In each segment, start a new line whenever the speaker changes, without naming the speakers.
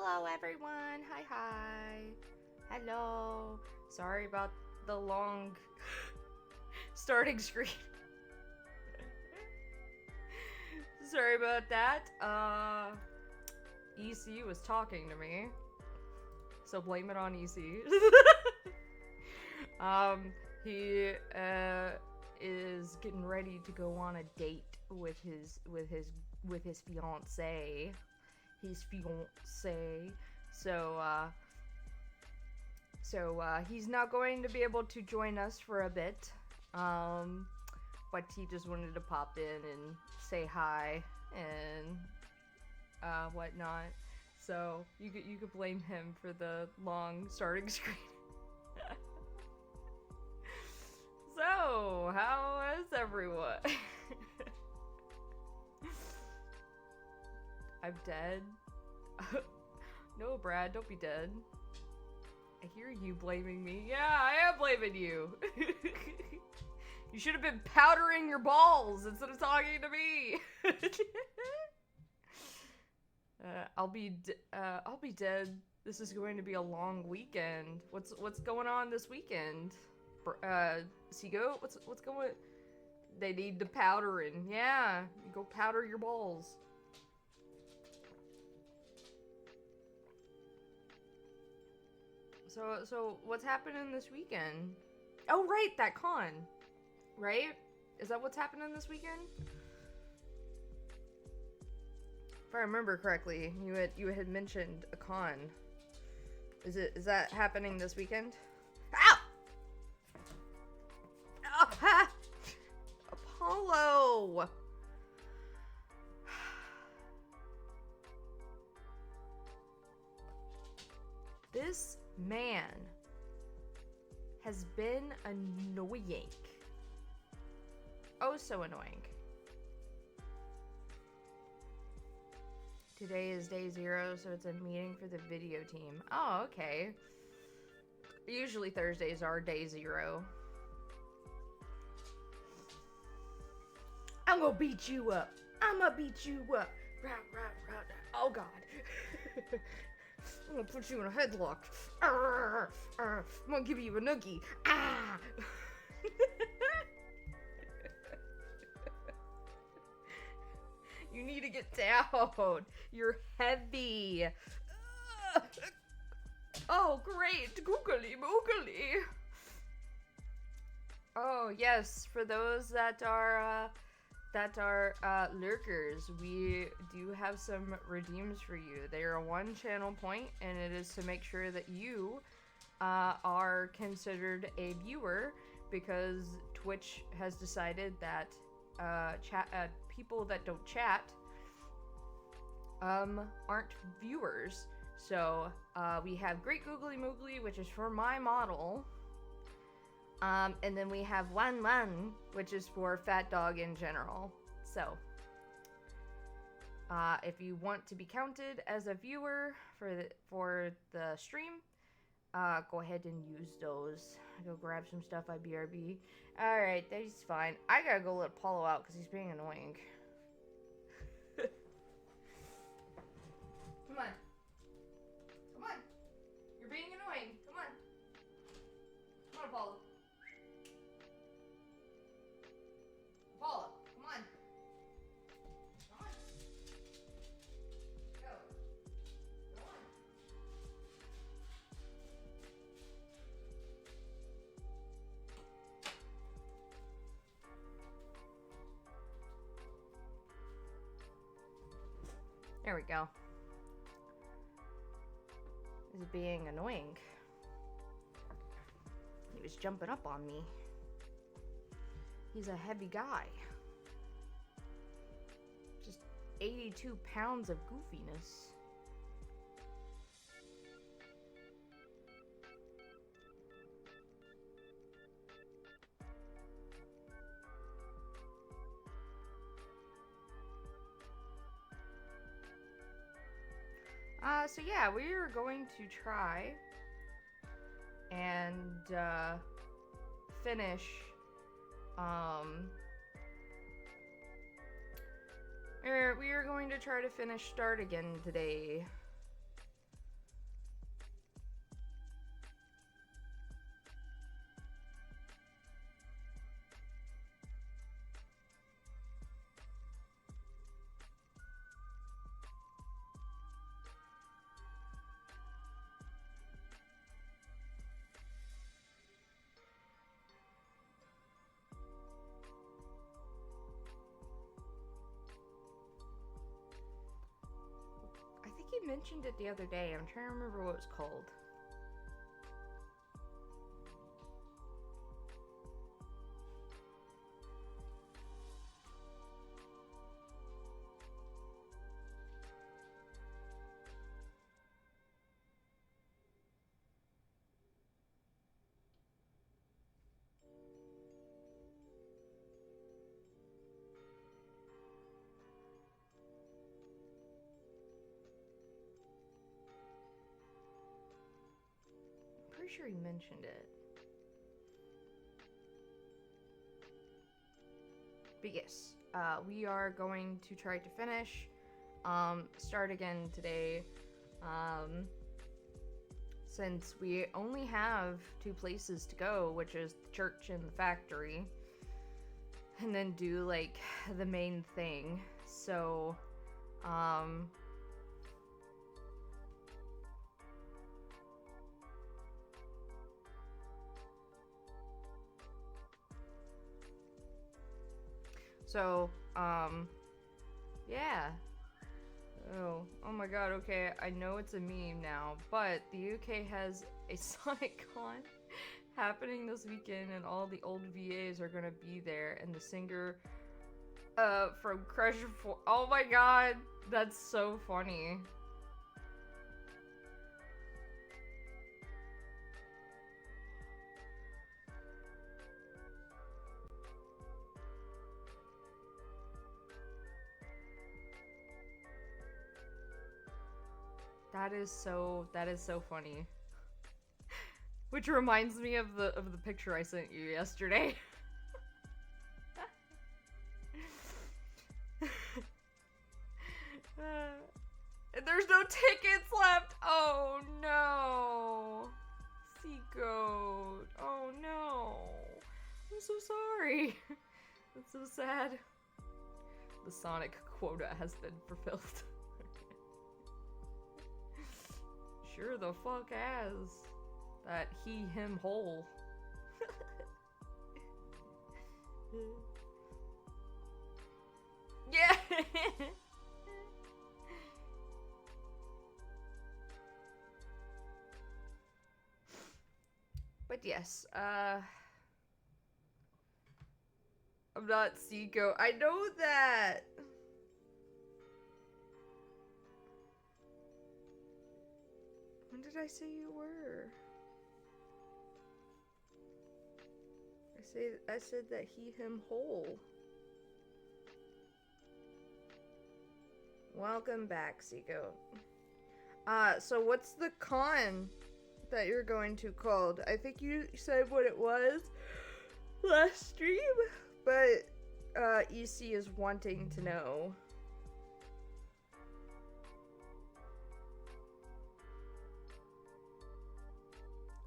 Hello everyone. Hi. Hello. Sorry about the long starting screen. Sorry about that. EC was talking to me. So blame it on EC. He is getting ready to go on a date with his fiance. His fiance. So he's not going to be able to join us for a bit. But he just wanted to pop in and say hi and whatnot. So you could blame him for the long starting screen. So, how is everyone? I'm dead. No, Brad, don't be dead. I hear you blaming me. Yeah, I am blaming you. You should have been powdering your balls instead of talking to me. I'll be dead. This is going to be a long weekend. What's going on this weekend? Seago, what's going? They need the powdering. Yeah, you go powder your balls. So what's happening this weekend? Oh, right, that con. Right? Is that what's happening this weekend? If I remember correctly, you had mentioned a con. Is that happening this weekend? Ow! Oh, ha! Apollo! This man has been annoying. Oh, so annoying. Today is day 0, so it's a meeting for the video team. Oh, okay. Usually Thursdays are day 0. I'm gonna beat you up. I'm gonna beat you up. Oh, God. I'm gonna put you in a headlock. I'm gonna give you a noogie. Ah! You need to get down. You're heavy. Oh, great. Googly moogly. Oh, yes. For those that are lurkers, we do have some redeems for you. They are 1 channel point, and it is to make sure that you are considered a viewer, because Twitch has decided that people that don't chat aren't viewers. So we have Great Googly Moogly, which is for my model. And then we have Wan, which is for Fat Dog in general. So, if you want to be counted as a viewer for the stream, go ahead and use those. Go grab some stuff at BRB. Alright, that's fine. I gotta go let Apollo out because he's being annoying. Come on. Come on. You're being annoying. Come on. Come on, Apollo. Apollo, come on. Come on. Go. Go on. There we go. This is being annoying. He was jumping up on me. He's a heavy guy. Just 82 pounds of goofiness. So yeah, we are going to try and finish we are going to try to finish Start Again today. mentioned it the other day. I'm trying to remember what it was called. Pretty sure he mentioned it. But yes, we are going to try to finish. Start again today. Since we only have 2 places to go, which is the church and the factory. And then do, like, the main thing. So, yeah. Oh my god, okay, I know it's a meme now, but the UK has a Sonic Con happening this weekend, and all the old VAs are gonna be there, and the singer, from Crush 4, oh my god, that's so funny. That is so funny. Which reminds me of the picture I sent you yesterday. There's no tickets left. Oh no. Seagoat. Oh no. I'm so sorry. That's so sad. The Sonic quota has been fulfilled. Sure the fuck has. That he, him, hole. Yeah! But yes, I'm not Seiko. I know that! When did I say you were? I said that he, him, whole. Welcome back, Seiko. So what's the con that you're going to called? I think you said what it was last stream, but EC is wanting to know.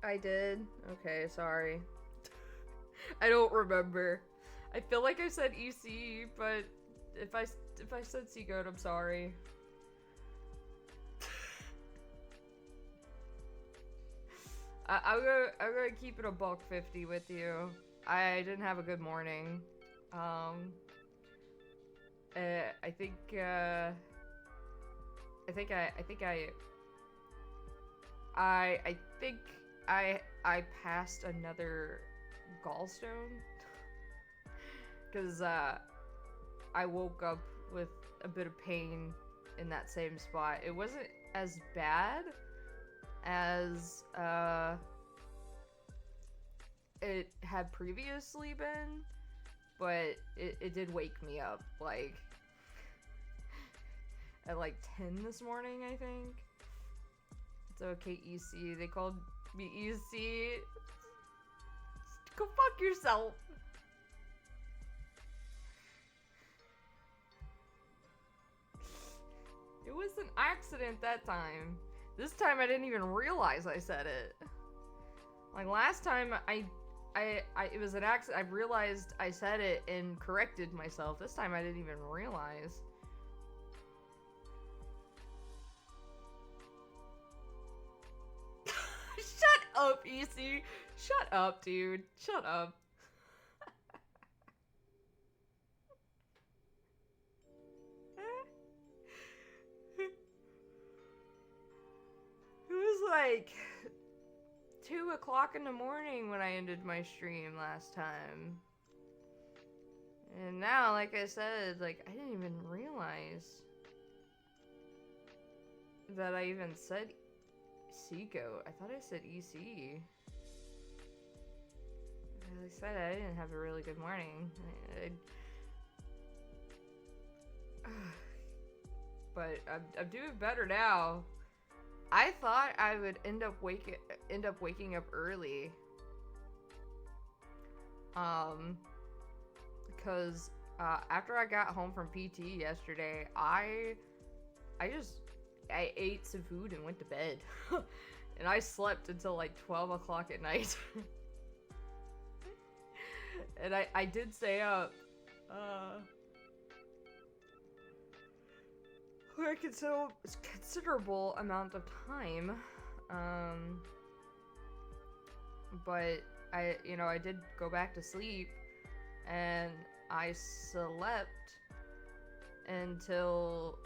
I did? Okay, sorry. I don't remember. I feel like I said EC, but if I said Seagoat, I'm sorry. I'm gonna keep it a $1.50 with you. I didn't have a good morning. I think I passed another gallstone because I woke up with a bit of pain in that same spot. It wasn't as bad as it had previously been, but it did wake me up like at like 10 this morning, I think. It's okay, EC. They called me EC. Go fuck yourself. It was an accident that time. This time I didn't even realize I said it. Like last time it was an accident. I realized I said it and corrected myself. This time I didn't even realize. Shut up, EC. Shut up, dude. Shut up. like 2 o'clock in the morning when I ended my stream last time. And now, like I said, like, I didn't even realize that I even said Seagoat. I thought I said EC. As I said, I didn't have a really good morning. But I'm doing better now. I thought I would end up waking up early. Because after I got home from PT yesterday, I ate some food and went to bed. And I slept until like 12 o'clock at night. And I did stay up for a considerable amount of time. But I did go back to sleep, and I slept until,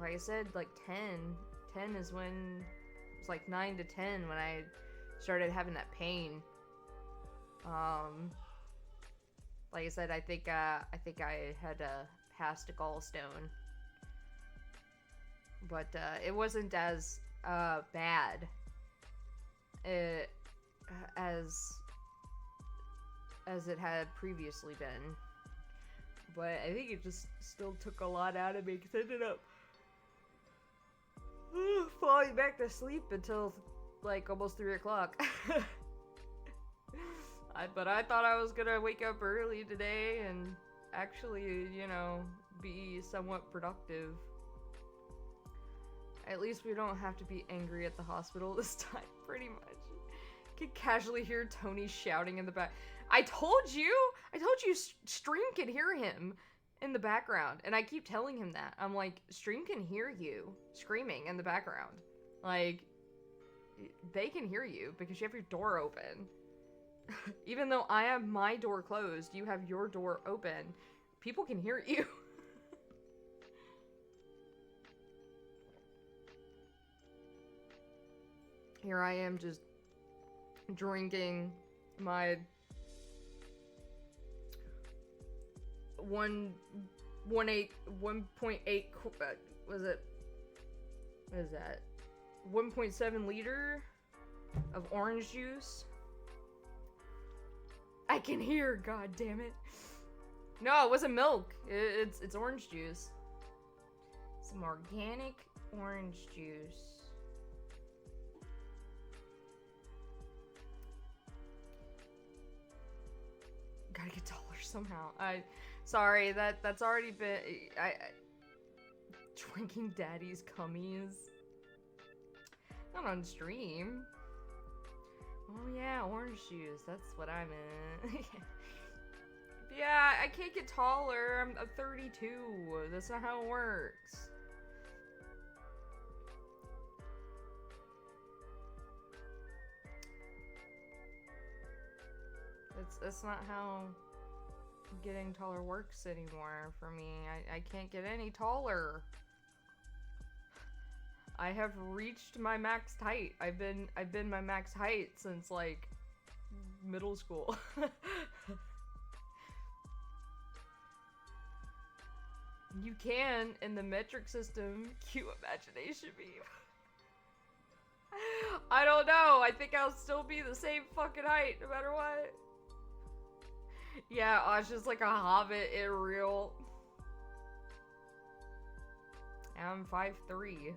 like I said, like 10. 10 is when, it's like 9 to 10 when I started having that pain. Like I said, I think I had passed a gallstone, but it wasn't as bad as it had previously been. But I think it just still took a lot out of me, because I ended up falling back to sleep until like almost 3 o'clock. But I thought I was gonna wake up early today and actually, be somewhat productive. At least we don't have to be angry at the hospital this time, pretty much. You can casually hear Tony shouting in the back. I told you stream can hear him in the background, and I keep telling him that. I'm like, stream can hear you screaming in the background. Like, they can hear you because you have your door open. Even though I have my door closed, you have your door open. People can hear you. Here I am just drinking my 1.8 what is that? 1.7 liter of orange juice. I can hear, god damn it. No, it wasn't milk. It's orange juice. Some organic orange juice. Gotta get taller somehow. Sorry, that's already been. Drinking daddy's cummies. Not on stream. Oh yeah, orange juice. That's what I meant. Yeah, I can't get taller. I'm 32. That's not how it works. That's not how getting taller works anymore for me. I can't get any taller. I have reached my max height. I've been my max height since like middle school. You can, in the metric system, cue imagination beam. I don't know. I think I'll still be the same fucking height no matter what. Yeah, Osh is like a hobbit in real. I'm 5'3".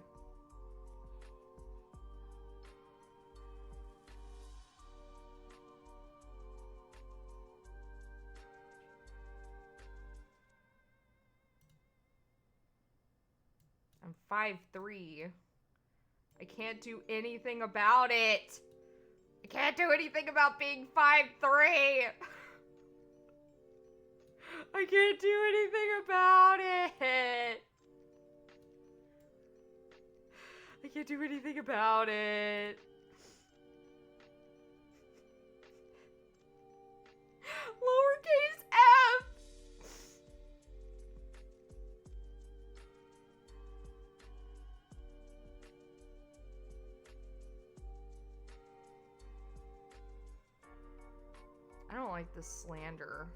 I'm 5'3". I can't do anything about it. I can't do anything about being 5'3". I can't do anything about it. I can't do anything about it. Lowercase f. like the slander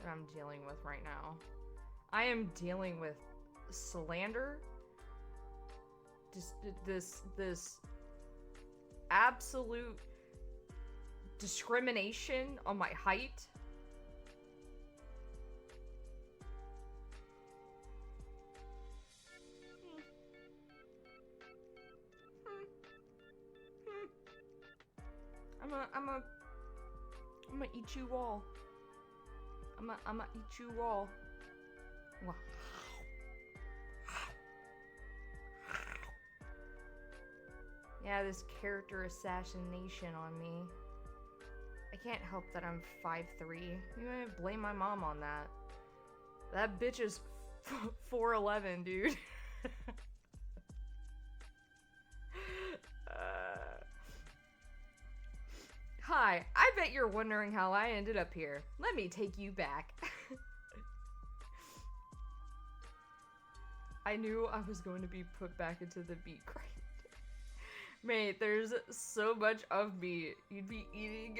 that I'm dealing with right now. I am dealing with slander. Just this absolute discrimination on my height. I'm gonna eat you all. I'm gonna eat you all. Wow. Yeah, this character assassination on me. I can't help that I'm 5'3". You might blame my mom on that. That bitch is 4'11", dude. Hi, I bet you're wondering how I ended up here. Let me take you back. I knew I was going to be put back into the meat grinder. Mate, there's so much of me. You'd be eating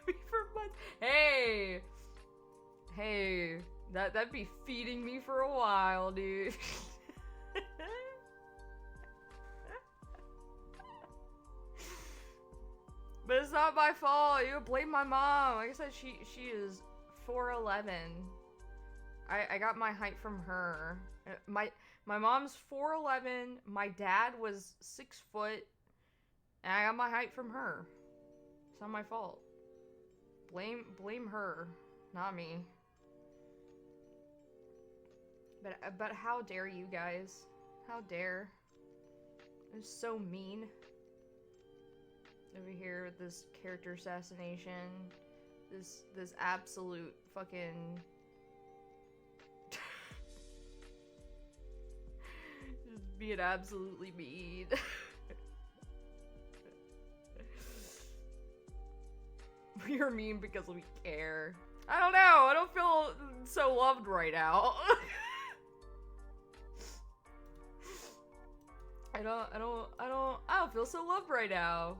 me for months. Hey! Hey, that'd be feeding me for a while, dude. But it's not my fault. You blame my mom. Like I said, she is 4'11". I got my height from her. My mom's 4'11". My dad was 6 foot, and I got my height from her. It's not my fault. Blame her, not me. But how dare you guys? How dare? It's so mean. Over here with this character assassination. This absolute fucking just being absolutely mean. We are mean because we care. I don't know, I don't feel so loved right now. I don't feel so loved right now.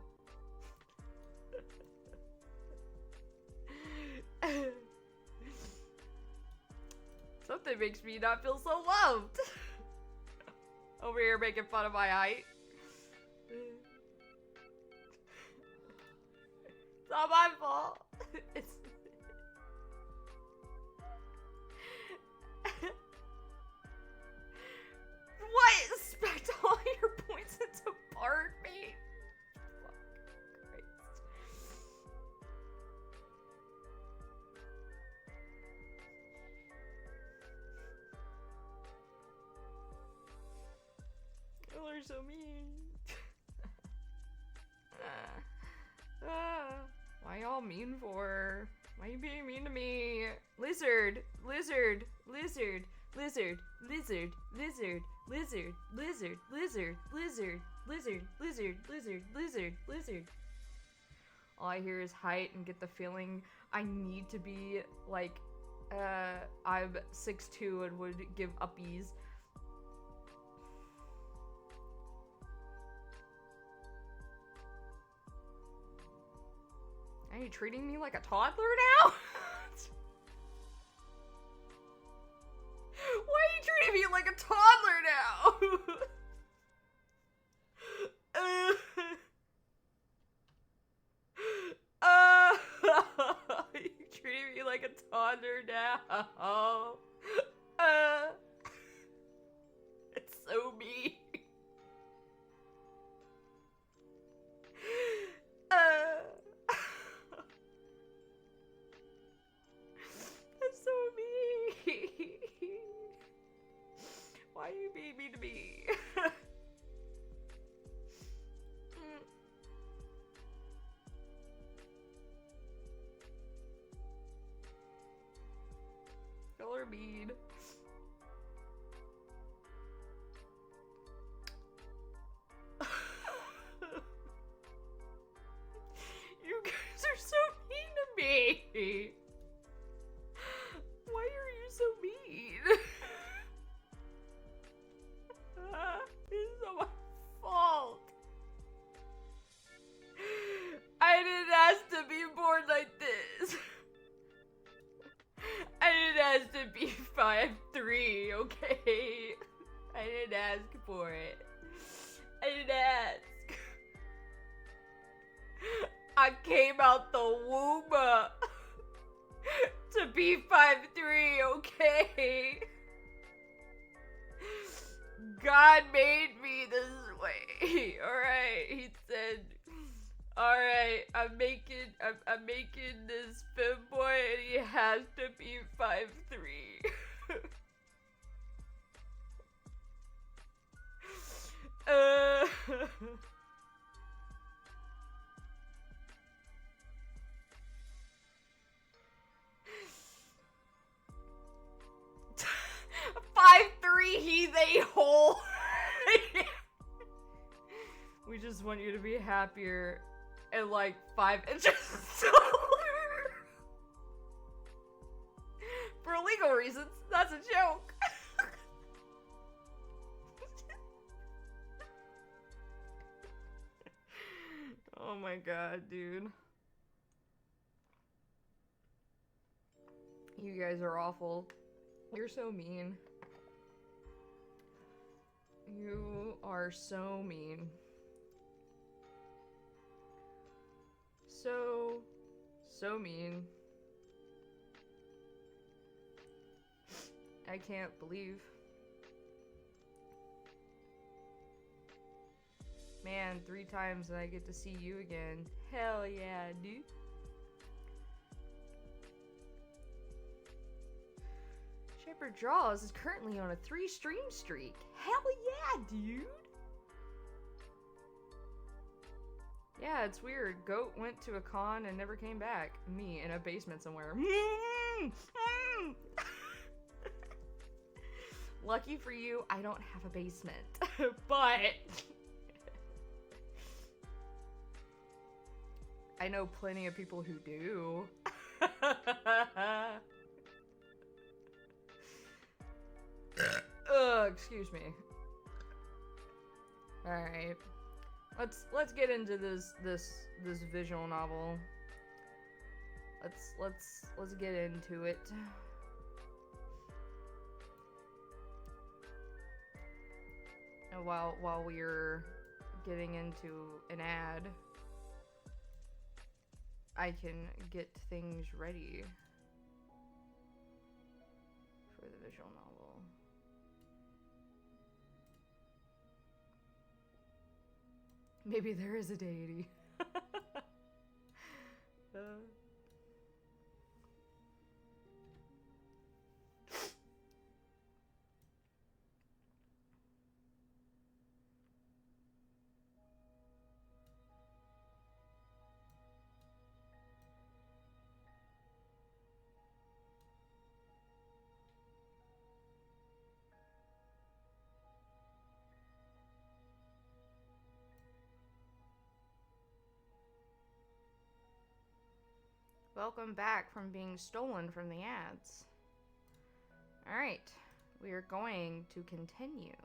Something makes me not feel so loved. Over here making fun of my height. It's not my fault. It's what? Spect all your points into part, mate? Fuck Christ. Y'all are so mean. Why y'all mean for? Why you being mean to me? Lizard, lizard, lizard, lizard, lizard, lizard, lizard, lizard, lizard, lizard, lizard, lizard, lizard, lizard, lizard. All I hear is height and get the feeling I need to be like, I'm 6'2" and would give uppies. Are you treating me like a toddler now? Why are you treating me like a toddler now? You treating me like a toddler now. It's so mean. That's so mean. Why are you being mean to me? Y'all okay? I didn't ask for it. I didn't ask. I came out the womb to be 5'3", okay? God made me this way, alright? He said, alright, I'm making this femboy and he has to be 5'3". 5'3", he's a hole. We just want you to be happier and like 5 inches taller. For legal reasons, that's a joke. Oh my god, dude. You guys are awful. You're so mean. You are so mean. So mean. I can't believe. Man, 3 times and I get to see you again. Hell yeah, dude. Shepherd Draws is currently on a 3-stream streak. Hell yeah, dude! Yeah, it's weird. Goat went to a con and never came back. Me in a basement somewhere. Lucky for you, I don't have a basement. But I know plenty of people who do. Excuse me. Alright. Let's get into this visual novel. Let's get into it. And while we're getting into an ad, I can get things ready for the visual novel. Maybe there is a deity. Welcome back from being stolen from the ads. Alright, we are going to continue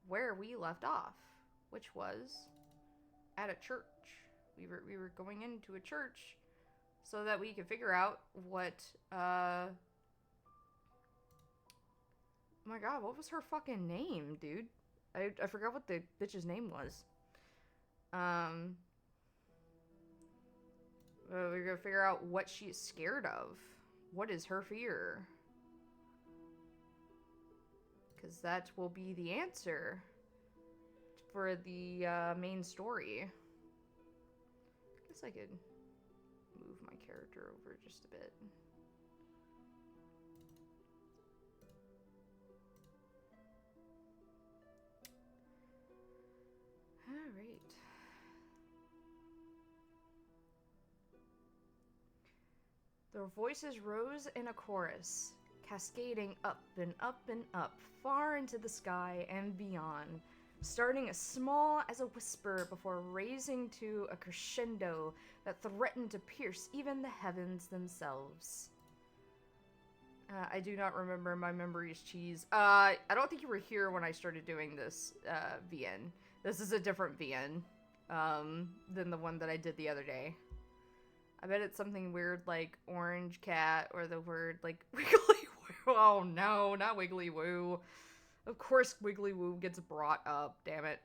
where we left off, which was at a church. We were going into a church so that we could figure out what, oh my god, what was her fucking name, dude? I forgot what the bitch's name was. We're gonna figure out what she's scared of. What is her fear? Because that will be the answer for the main story. I guess I could move my character over just a bit. Alright. Their voices rose in a chorus, cascading up and up and up, far into the sky and beyond, starting as small as a whisper before raising to a crescendo that threatened to pierce even the heavens themselves. I do not remember, my memory is cheese. I don't think you were here when I started doing this, VN. This is a different VN, than the one that I did the other day. I bet it's something weird like orange cat or the word like wiggly Woo. Oh no, not Wiggly Woo. Of course Wiggly Woo gets brought up, damn it.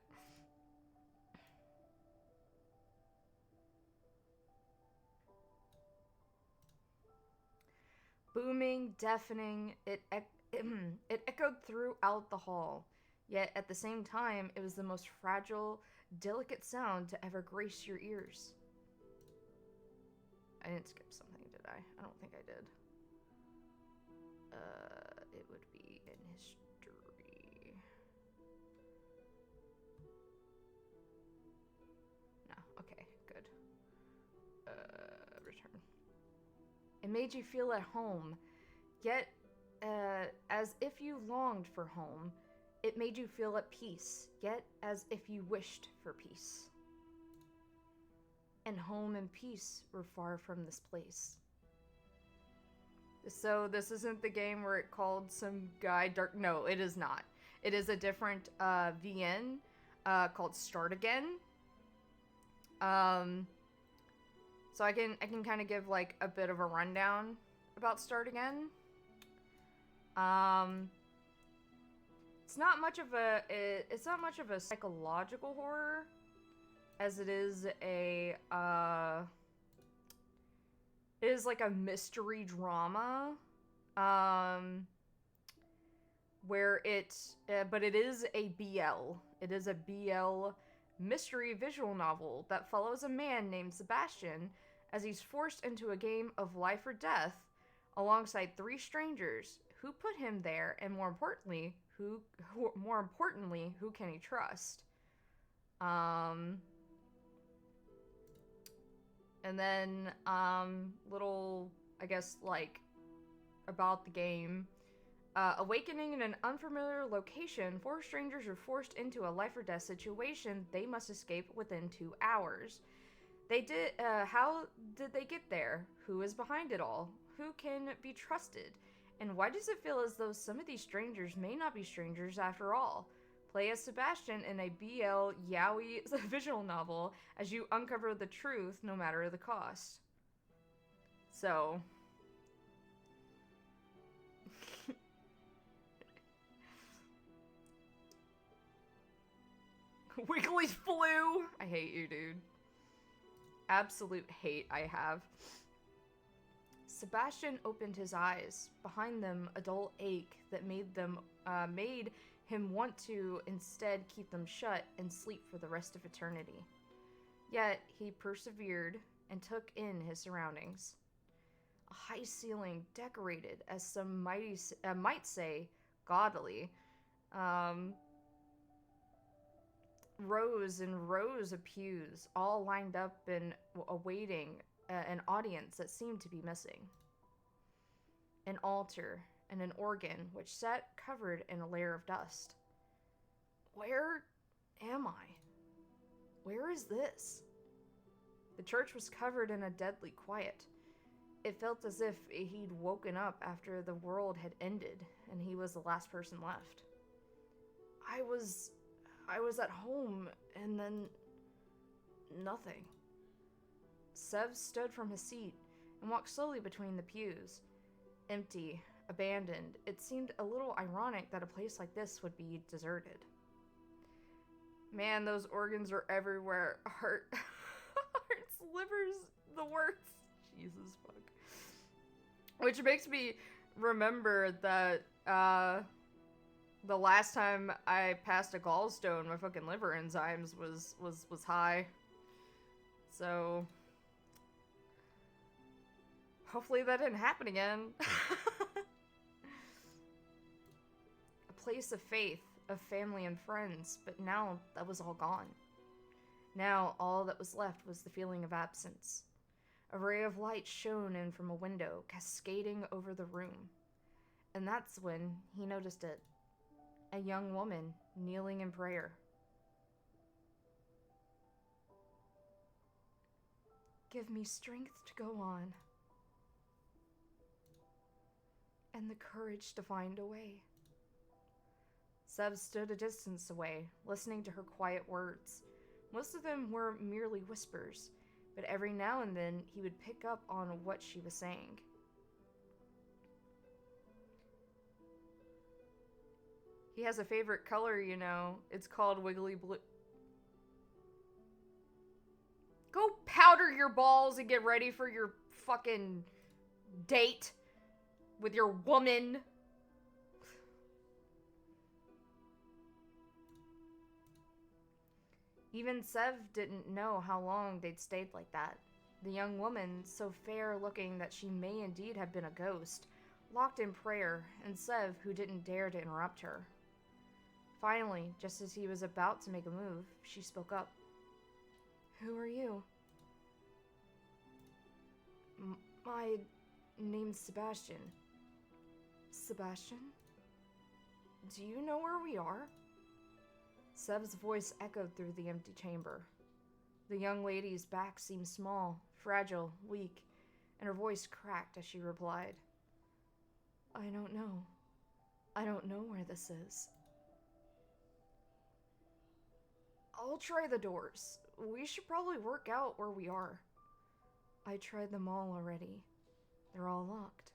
Booming, deafening, it echoed throughout the hall. Yet at the same time, it was the most fragile, delicate sound to ever grace your ears. I didn't skip something, did I? I don't think I did. It would be in history. No, okay, good. Return. It made you feel at home, yet, as if you longed for home. It made you feel at peace, yet as if you wished for peace. And home and peace were far from this place. So this isn't the game where it called some guy dark. No, it is not. It is a different VN called Start Again. So I can kind of give like a bit of a rundown about Start Again. It's not much of a psychological horror as it is a it is like a mystery drama where but it is a BL. It is a BL mystery visual novel that follows a man named Sebastian as he's forced into a game of life or death alongside 3 strangers who put him there, and more importantly, who can he trust? And then little, I guess, like about the game. Awakening in an unfamiliar location, 4 strangers are forced into a life or death situation they must escape within 2 hours. How did they get there? Who is behind it all? Who can be trusted? And why does it feel as though some of these strangers may not be strangers after all? Play as Sebastian in a BL yaoi visual novel as you uncover the truth no matter the cost. So... Wiggly's flu! I hate you, dude. Absolute hate I have. Sebastian opened his eyes. Behind them, a dull ache that made him want to instead keep them shut and sleep for the rest of eternity. Yet, he persevered and took in his surroundings. A high ceiling decorated, as some might say, gaudily, rows and rows of pews, all lined up and awaiting an audience that seemed to be missing. An altar and an organ which sat covered in a layer of dust. Where am I? Where is this? The church was covered in a deadly quiet. It felt as if he'd woken up after the world had ended and he was the last person left. I was at home, and then nothing. Sev stood from his seat and walked slowly between the pews. Empty, abandoned, it seemed a little ironic that a place like this would be deserted. Man, those organs are everywhere. Hearts, livers, the works. Jesus fuck. Which makes me remember that, the last time I passed a gallstone, my fucking liver enzymes was high. So... hopefully that didn't happen again. A place of faith, of family and friends, but now that was all gone. Now all that was left was the feeling of absence. A ray of light shone in from a window, cascading over the room. And that's when he noticed it. A young woman kneeling in prayer. Give me strength to go on. And the courage to find a way. Sev stood a distance away, listening to her quiet words. Most of them were merely whispers, but every now and then he would pick up on what she was saying. He has a favorite color, you know. It's called wiggly blue. Go powder your balls and get ready for your fucking date with your woman. Even Sev didn't know how long they'd stayed like that. The young woman, so fair-looking that she may indeed have been a ghost, locked in prayer, and Sev, who didn't dare to interrupt her. Finally, just as he was about to make a move, she spoke up. Who are you? My name's Sebastian. Sebastian? Do you know where we are? Sev's voice echoed through the empty chamber. The young lady's back seemed small, fragile, weak, and her voice cracked as she replied. I don't know. I don't know where this is. I'll try the doors. We should probably work out where we are. I tried them all already. They're all locked.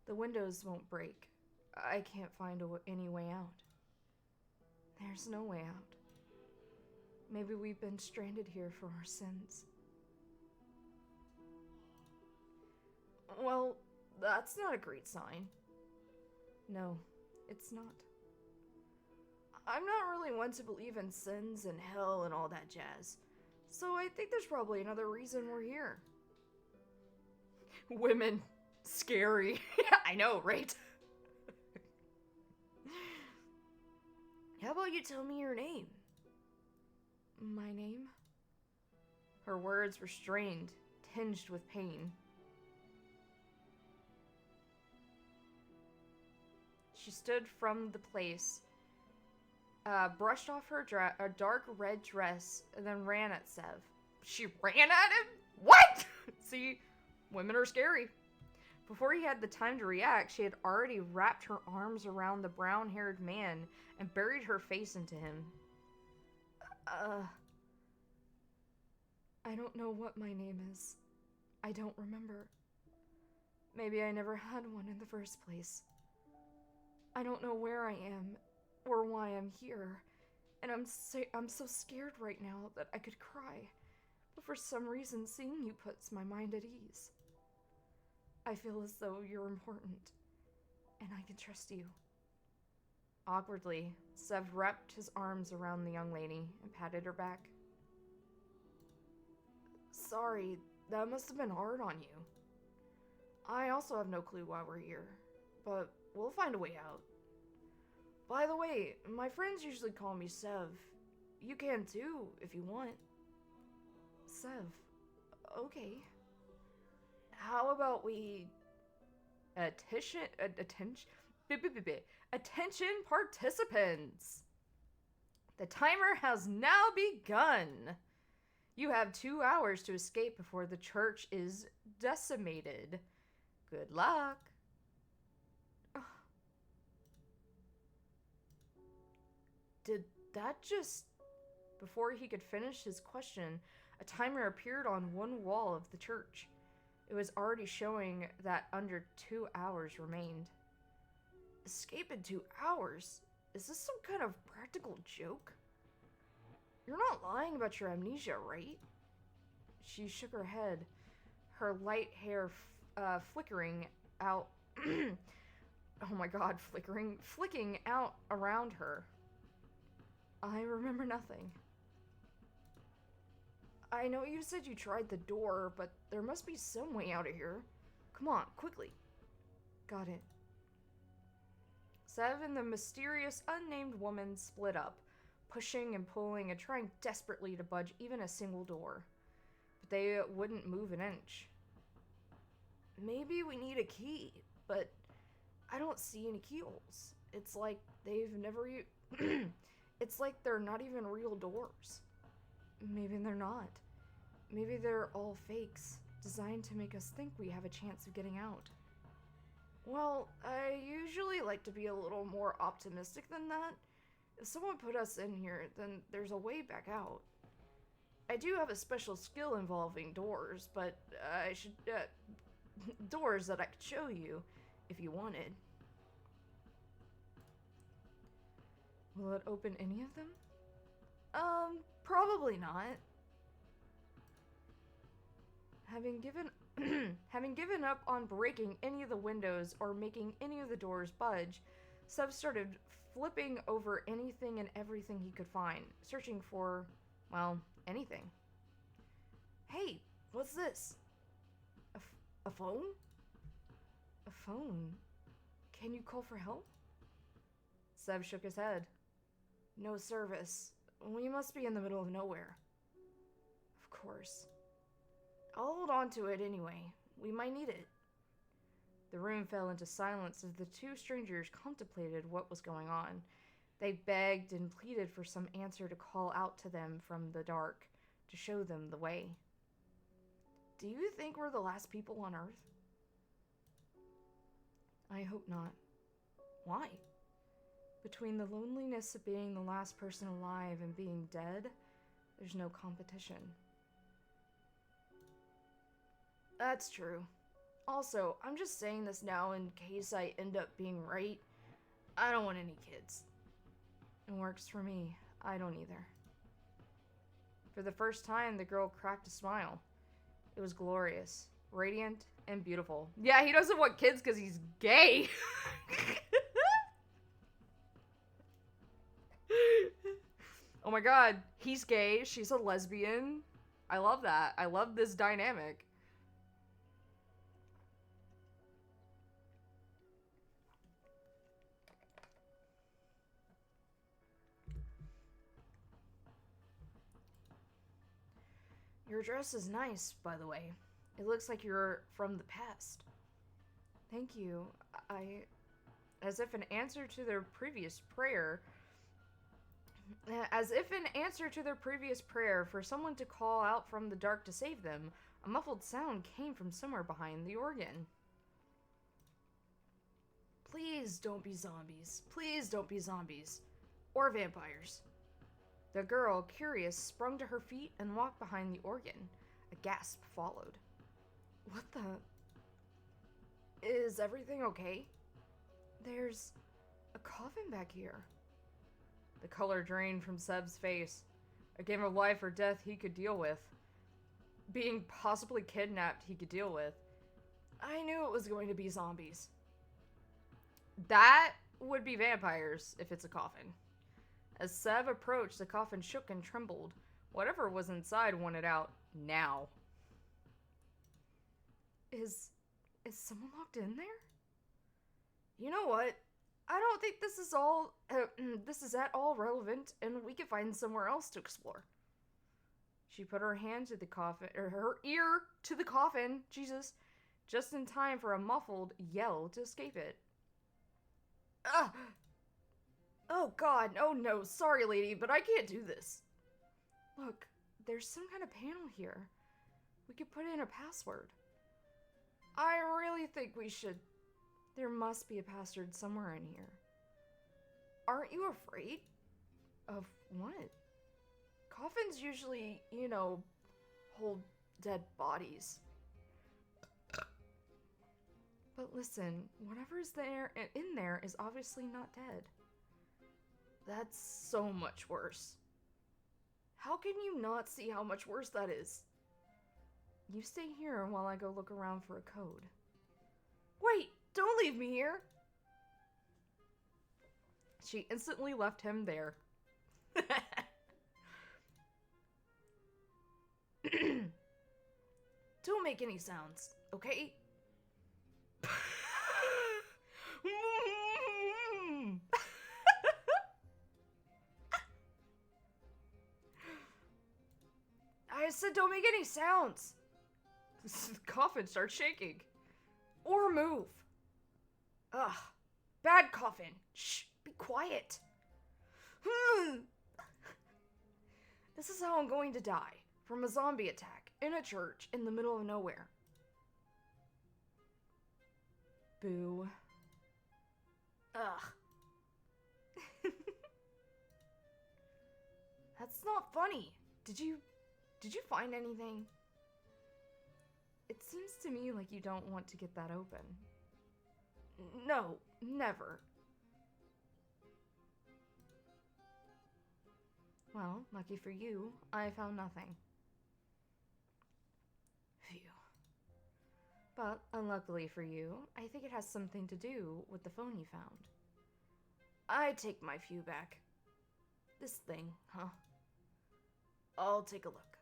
The windows won't break. I can't find any way out. There's no way out. Maybe we've been stranded here for our sins. Well, that's not a great sign. No, it's not. I'm not really one to believe in sins and hell and all that jazz. So I think there's probably another reason we're here. Women. Scary. I know, right? How about you tell me your name? My name? Her words were strained, tinged with pain. She stood from the place, brushed off her dark red dress, and then ran at Sev. She ran at him? What? See, women are scary. Before he had the time to react, she had already wrapped her arms around the brown-haired man and buried her face into him. I don't know what my name is. I don't remember. Maybe I never had one in the first place. I don't know where I am or why I'm here, and I'm so scared right now that I could cry, but for some reason seeing you puts my mind at ease. I feel as though you're important, and I can trust you. Awkwardly, Sev wrapped his arms around the young lady and patted her back. Sorry, that must have been hard on you. I also have no clue why we're here, but we'll find a way out. By the way, my friends usually call me Sev. You can too, if you want. Sev. Okay. How about we... Attention participants! The timer has now begun! You have 2 hours to escape before the church is decimated. Good luck! Did that just... Before he could finish his question, a timer appeared on one wall of the church. It was already showing that under 2 hours remained. Escape in 2 hours? Is this some kind of practical joke? You're not lying about your amnesia, right? She shook her head, her light hair flickering out. Oh my god, flicking out around her. I remember nothing. I know you said you tried the door, but there must be some way out of here. Come on, quickly. Got it. Sev and the mysterious, unnamed woman split up, pushing and pulling and trying desperately to budge even a single door. But they wouldn't move an inch. Maybe we need a key, but I don't see any keyholes. It's like they've never... It's like they're not even real doors. Maybe they're not. Maybe they're all fakes, designed to make us think we have a chance of getting out. Well, I usually like to be a little more optimistic than that. If someone put us in here, then there's a way back out. I do have a special skill involving doors, but doors that I could show you if you wanted. Will it open any of them? Probably not. Having given up on breaking any of the windows or making any of the doors budge, Seb started flipping over anything and everything he could find, searching for, well, anything. Hey, what's this? A phone? A phone? Can you call for help? Seb shook his head. No service. We must be in the middle of nowhere. Of course. I'll hold on to it anyway. We might need it. The room fell into silence as the two strangers contemplated what was going on. They begged and pleaded for some answer to call out to them from the dark, to show them the way. Do you think we're the last people on Earth? I hope not. Why? Between the loneliness of being the last person alive and being dead, there's no competition. That's true. Also, I'm just saying this now in case I end up being right. I don't want any kids. It works for me. I don't either. For the first time, the girl cracked a smile. It was glorious, radiant, and beautiful. Yeah, he doesn't want kids because he's gay. Oh my god, he's gay, she's a lesbian. I love that. I love this dynamic. Your dress is nice, by the way. It looks like you're from the past. Thank you. As if in answer to their previous prayer for someone to call out from the dark to save them, a muffled sound came from somewhere behind the organ. Please don't be zombies. Please don't be zombies. Or vampires. The girl, curious, sprung to her feet and walked behind the organ. A gasp followed. What the... Is everything okay? There's a coffin back here. The color drained from Seb's face. A game of life or death he could deal with. Being possibly kidnapped he could deal with. I knew it was going to be zombies. That would be vampires if it's a coffin. As Seb approached, the coffin shook and trembled. Whatever was inside wanted out now. Is someone locked in there? You know what? I don't think this is at all relevant, and we can find somewhere else to explore. She put her hand to the coffin, or her ear to the coffin, Jesus, just in time for a muffled yell to escape it. Ugh! Oh god, oh no, sorry lady, but I can't do this. Look, there's some kind of panel here. We could put in a password. I really think we should. There must be a password somewhere in here. Aren't you afraid? Of what? Coffins usually, hold dead bodies. But listen, whatever's in there is obviously not dead. That's so much worse. How can you not see how much worse that is? You stay here while I go look around for a code. Wait, don't leave me here! She instantly left him there. Don't make any sounds, okay? I said don't make any sounds. The coffin starts shaking. Or move. Ugh. Bad coffin. Shh. Be quiet. This is how I'm going to die. From a zombie attack. In a church. In the middle of nowhere. Boo. Ugh. That's not funny. Did you find anything? It seems to me like you don't want to get that open. No, never. Well, lucky for you, I found nothing. Phew. But, unluckily for you, I think it has something to do with the phone you found. I take my few back. This thing, huh? I'll take a look.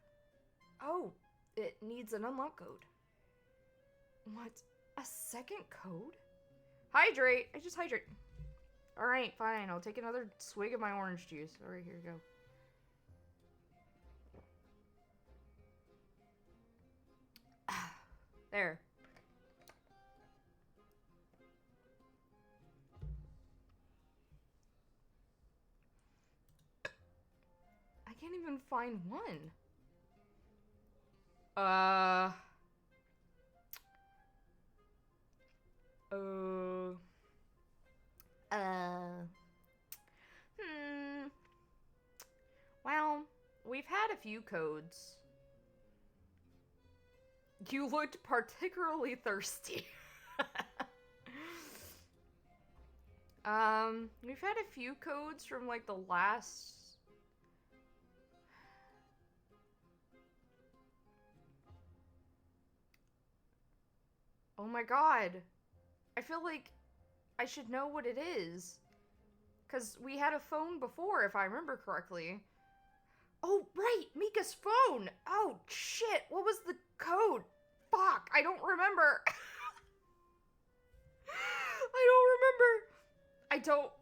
Oh, it needs an unlock code. What? A second code? Hydrate! I just hydrate. Alright, fine. I'll take another swig of my orange juice. Alright, here we go. There. I can't even find one. Well, we've had a few codes. You looked particularly thirsty. We've had a few codes from like the last... Oh my god. I feel like I should know what it is. Because we had a phone before, if I remember correctly. Oh, right! Mika's phone! Oh, shit! What was the code? Fuck! I don't remember!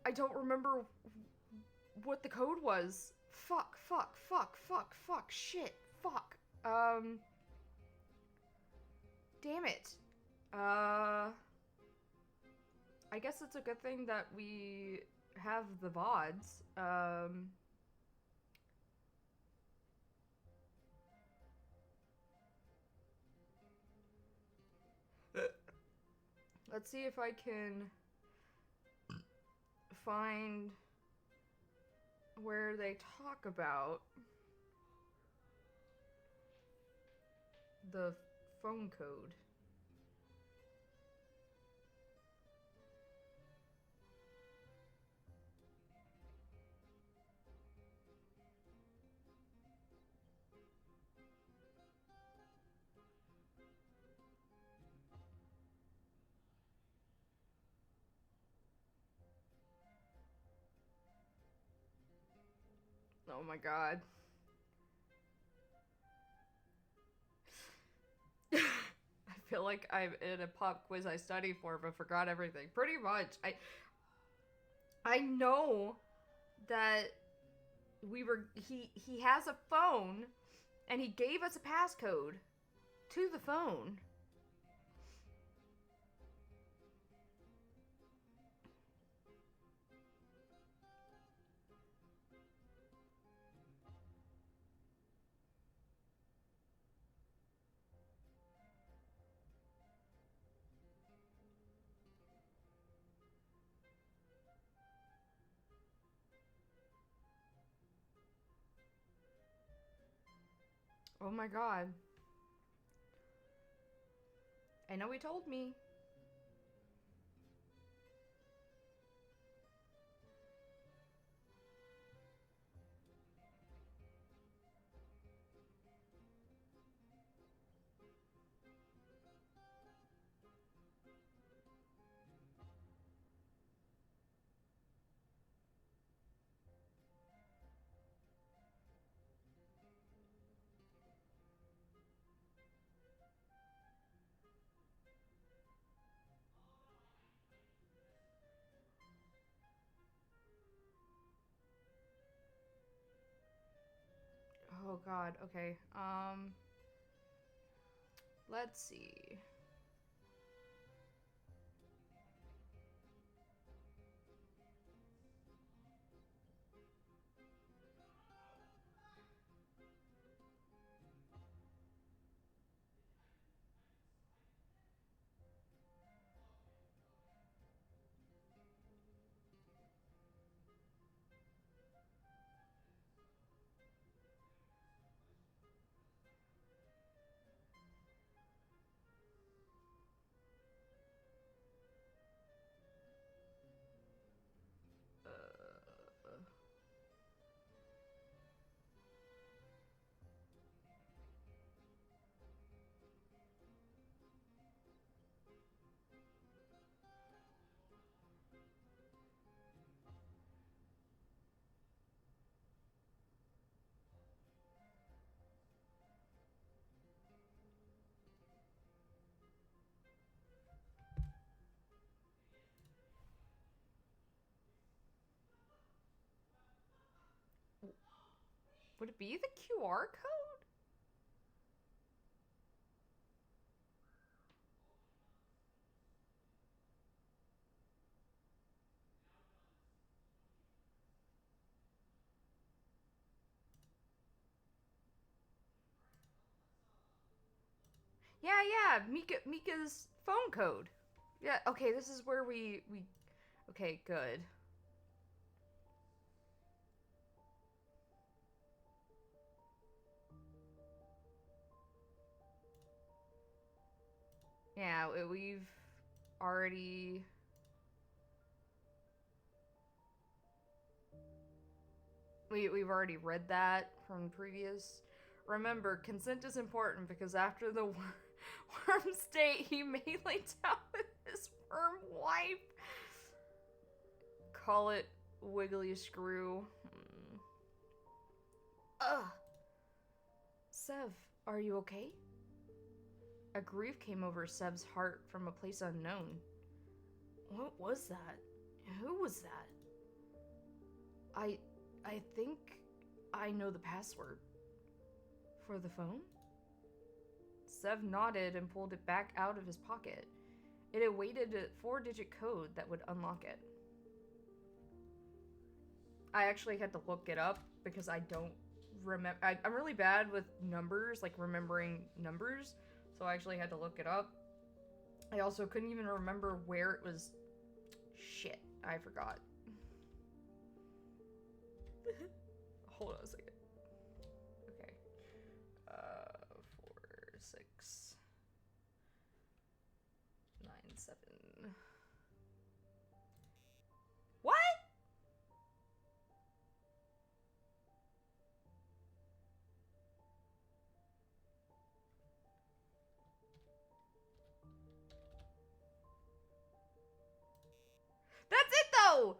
I don't remember what the code was. Fuck, shit, fuck. Damn it. I guess it's a good thing that we have the VODs. Let's see if I can find where they talk about the phone code. Oh my god. I feel like I'm in a pop quiz I studied for but forgot everything. Pretty much. I know that he has a phone and he gave us a passcode to the phone. Oh my god. I know he told me. Oh god, okay. Let's see. Would it be the QR code? Yeah, Mika's phone code. Yeah, okay, this is where we okay, good. Yeah, we've already we've already read that from previous. Remember, consent is important because after the worm state, he may lay down with his worm wife. Call it wiggly screw. Ugh. Sev, are you okay? A grief came over Sev's heart from a place unknown. What was that? Who was that? I think I know the password. For the phone? Sev nodded and pulled it back out of his pocket. It awaited a 4-digit code that would unlock it. I actually had to look it up because I don't remember. I'm really bad with numbers, like remembering numbers, so I actually had to look it up. I also couldn't even remember where it was. Shit, I forgot. Hold on a second. Okay. 4, 6, 9, 7. What? That's it though!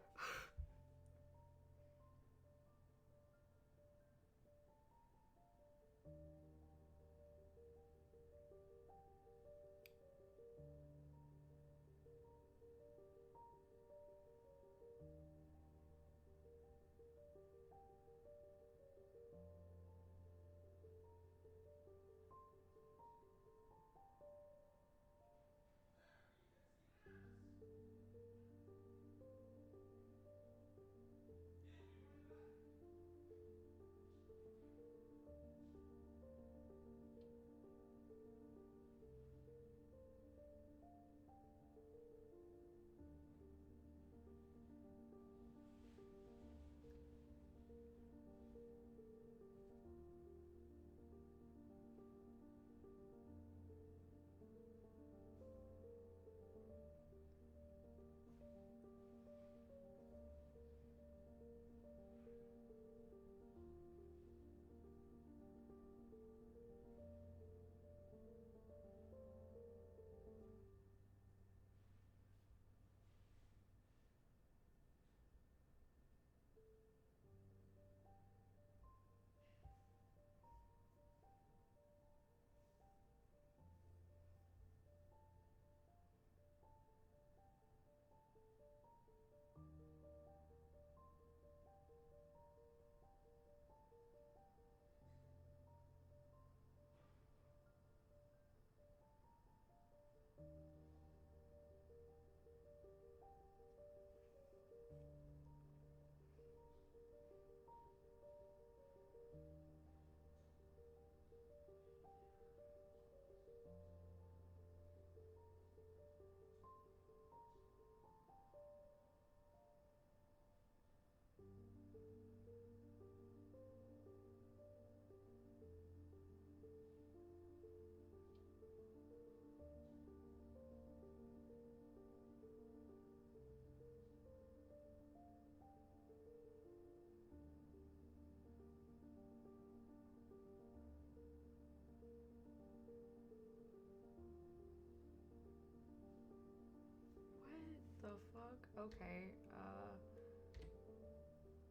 The fuck? Okay,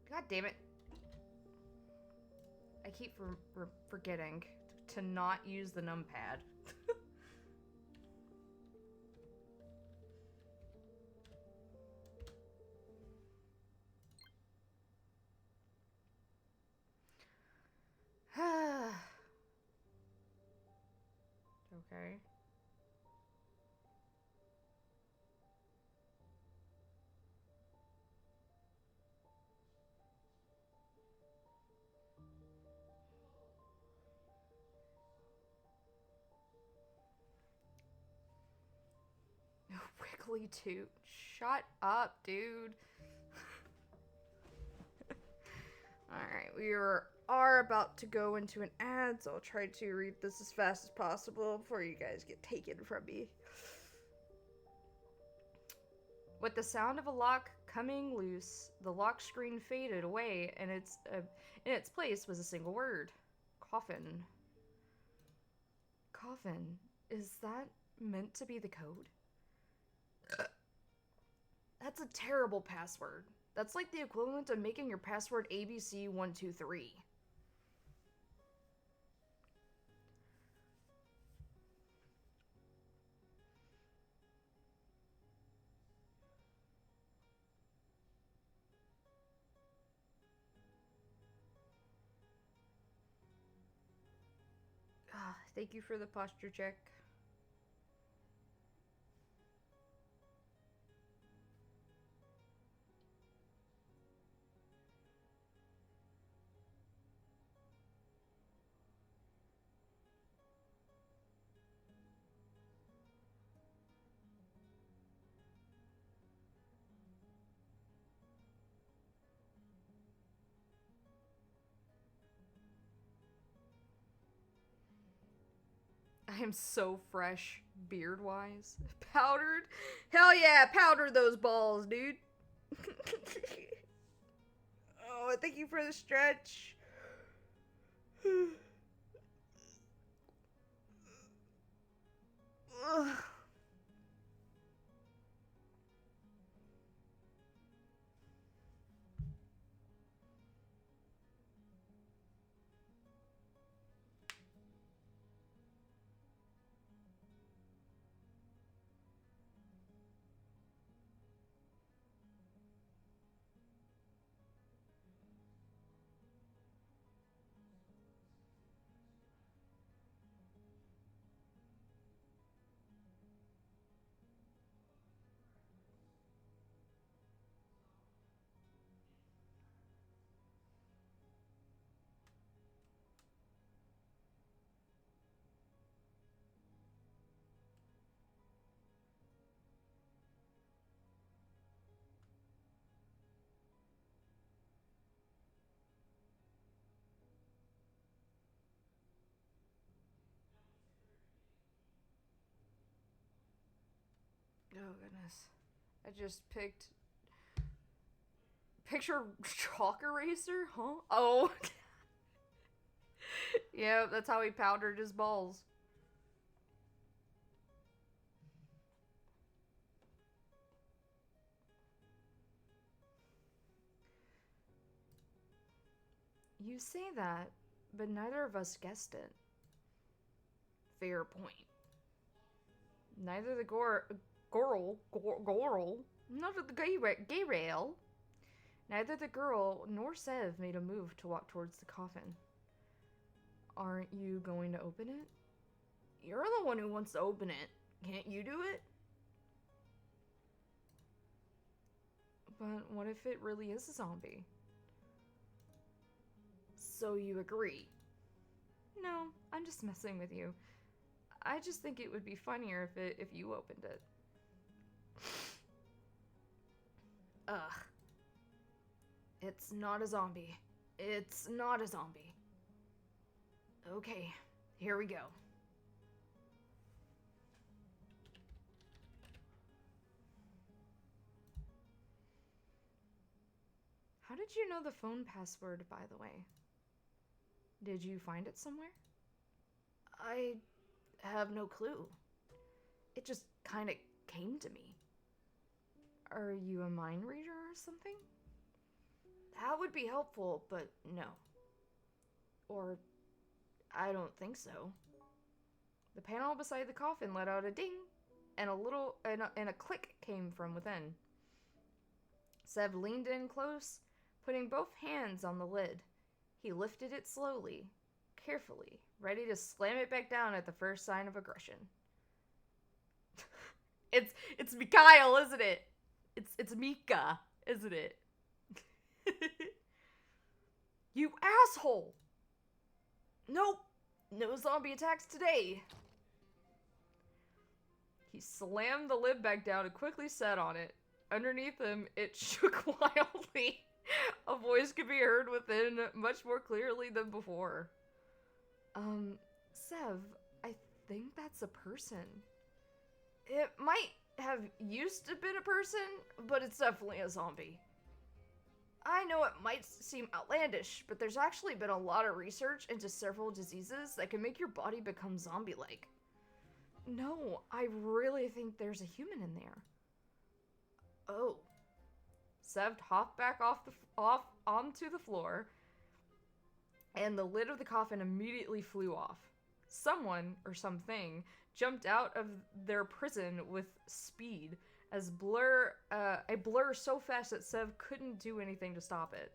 God damn it. I keep forgetting to not use the numpad. Okay. Wiggly toot. Shut up, dude. Alright, we are about to go into an ad, so I'll try to read this as fast as possible before you guys get taken from me. With the sound of a lock coming loose, the lock screen faded away, and in its place was a single word. Coffin. Coffin. Is that meant to be the code? That's a terrible password. That's like the equivalent of making your password ABC123. Thank you for the posture check. I am so fresh, beard-wise. Powdered? Hell yeah, powder those balls, dude. Oh, thank you for the stretch. Oh goodness. I just picked picture chalk eraser, huh? Oh. Yeah, that's how he powdered his balls. You say that, but neither of us guessed it. Fair point. Neither the neither the gay rail, neither the girl nor Sev made a move to walk towards the coffin. Aren't you going to open it? You're the one who wants to open it. Can't you do it? But what if it really is a zombie? So you agree? No, I'm just messing with you. I just think it would be funnier if you opened it. Ugh. It's not a zombie. It's not a zombie. Okay, here we go. How did you know the phone password, by the way? Did you find it somewhere? I have no clue. It just kind of came to me. Are you a mind reader or something? That would be helpful, but no. Or, I don't think so. The panel beside the coffin let out a ding, and a click came from within. Sev leaned in close, putting both hands on the lid. He lifted it slowly, carefully, ready to slam it back down at the first sign of aggression. It's Mikhail, isn't it? It's Mika, isn't it? You asshole! Nope, no zombie attacks today. He slammed the lid back down and quickly sat on it. Underneath him, it shook wildly. A voice could be heard within much more clearly than before. Sev, I think that's a person. It might have used to been a person, but it's definitely a zombie. I know it might seem outlandish, but there's actually been a lot of research into several diseases that can make your body become zombie-like. No, I really think there's a human in there. Oh. Sev hopped back off onto the floor, and the lid of the coffin immediately flew off. Someone, or something, jumped out of their prison with speed, as a blur so fast that Sev couldn't do anything to stop it.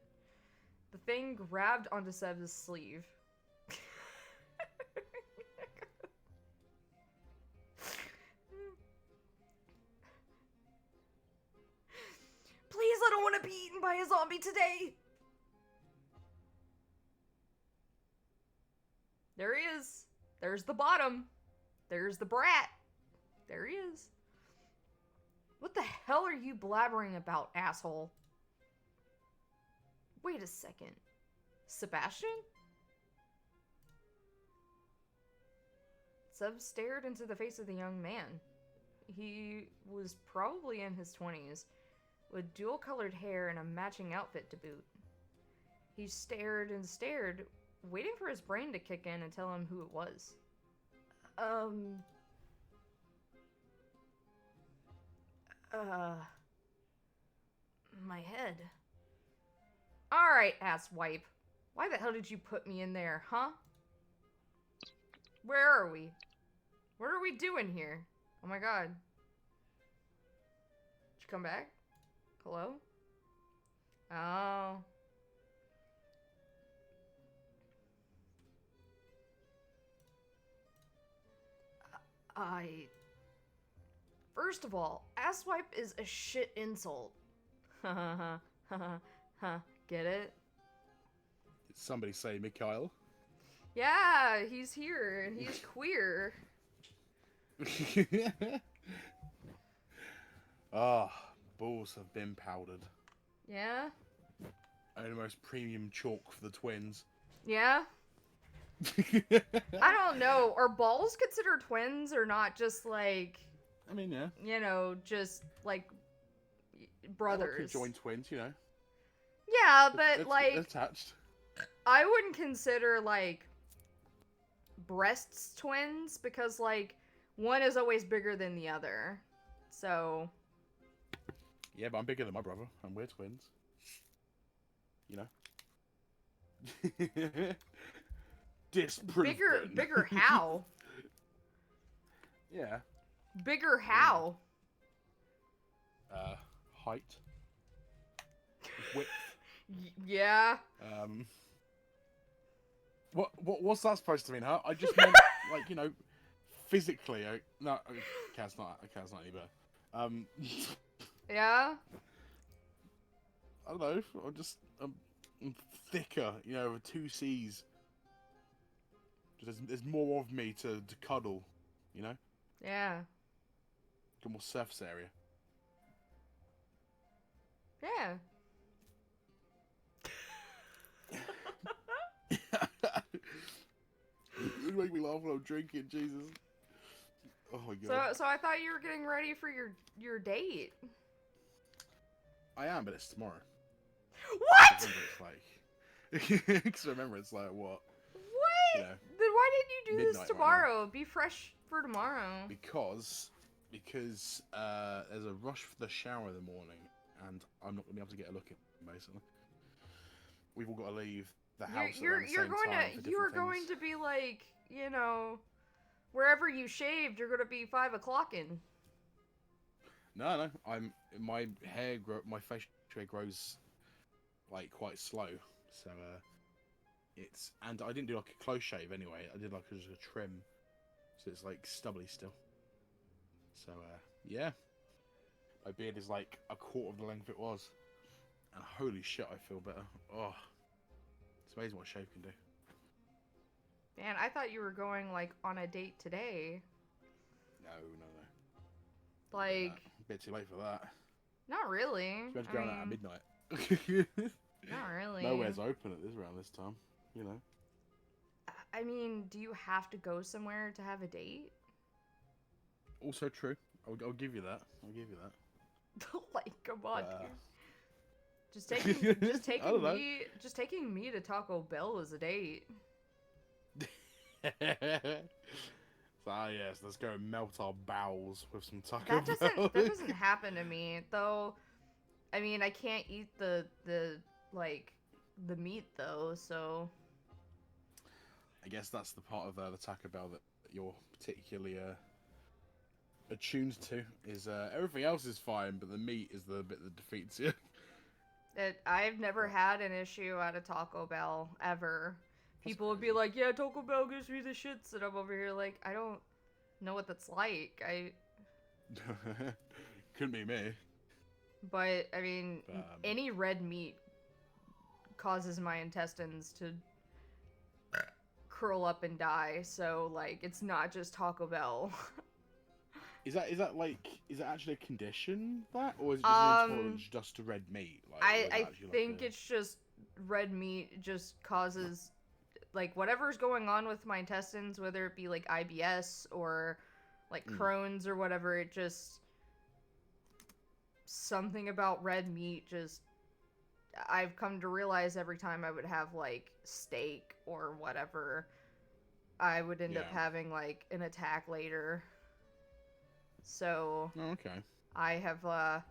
The thing grabbed onto Sev's sleeve. Please, I don't want to be eaten by a zombie today! There he is. There's the bottom. There's the brat. There he is. What the hell are you blabbering about, asshole? Wait a second. Sebastian? Sev stared into the face of the young man. He was probably in his 20s, with dual-colored hair and a matching outfit to boot. He stared and stared, waiting for his brain to kick in and tell him who it was. My head. Alright, asswipe. Why the hell did you put me in there, huh? Where are we? What are we doing here? Oh my god. Did you come back? Hello? Oh. First of all, asswipe is a shit insult. Ha ha ha. Get it?
Did somebody say Mikhail?
Yeah, he's here and he's queer.
Ah, balls have been powdered.
Yeah?
Almost premium chalk for the twins.
Yeah? I don't know. Are balls considered twins or not just like...
I mean, yeah.
You know, just like brothers.
Could join twins, you know.
Yeah, but
it's
like...
attached.
I wouldn't consider like breasts twins because like one is always bigger than the other. So...
Yeah, but I'm bigger than my brother, and we're twins. You know? Disproven.
Bigger how?
Yeah.
Bigger how?
Height. Width.
Yeah.
What's that supposed to mean, huh? I just meant, like, you know, physically. No, Kaz's not any better.
Yeah?
I don't know, I'm thicker, you know, with 2 C's. There's more of me to cuddle, you know?
Yeah.
Got more surface area.
Yeah.
You make me laugh when I'm drinking, Jesus. Oh my god.
So I thought you were getting ready for your date.
I am, but it's tomorrow.
What?
Because remember, it's like, what?
What?
You know,
then why didn't you do this tomorrow?
Right,
be fresh for tomorrow.
Because there's a rush for the shower in the morning, and I'm not gonna be able to get a look at basically. We've all got to leave the house. You
are going to be like, you know, wherever you shaved, you're gonna be 5 o'clock in.
No, my facial hair grows like quite slow, so and I didn't do like a close shave anyway. I did like just a trim, so it's like stubbly still. So yeah, my beard is like a quarter of the length it was, and holy shit, I feel better. Oh, it's amazing what a shave can do.
Man, I thought you were going like on a date today.
No.
Like,
A bit too late for that.
not really.
Supposed to
I
go out at
mean,
midnight.
not really.
Nowhere's open at around this time, you know.
I mean, do you have to go somewhere to have a date?
Also true. I'll give you that. I'll give you that.
Like, come on, dude. Just
I don't know.
taking me to Taco Bell is a date.
So, yes, let's go melt our bowels with some Taco Bell.
That doesn't happen to me, though. I mean, I can't eat the meat though, so.
I guess that's the part of the Taco Bell that you're particularly attuned to. Is everything else is fine, but the meat is the bit that defeats you.
I've never had an issue at a Taco Bell ever. People would be like, "Yeah, Taco Bell gives me the shits," and I'm over here like, I don't know what that's like.
Couldn't be me.
But I mean, any red meat causes my intestines to curl up and die. So like, it's not just Taco Bell.
Is that actually a condition or is it just an intolerance just to red meat? Like,
I think it's just red meat just causes like whatever's going on with my intestines, whether it be like IBS or like Crohn's or whatever. It just something about red meat just I've come to realize every time I would have like steak or whatever, I would end up having like an attack later. So
okay.
I have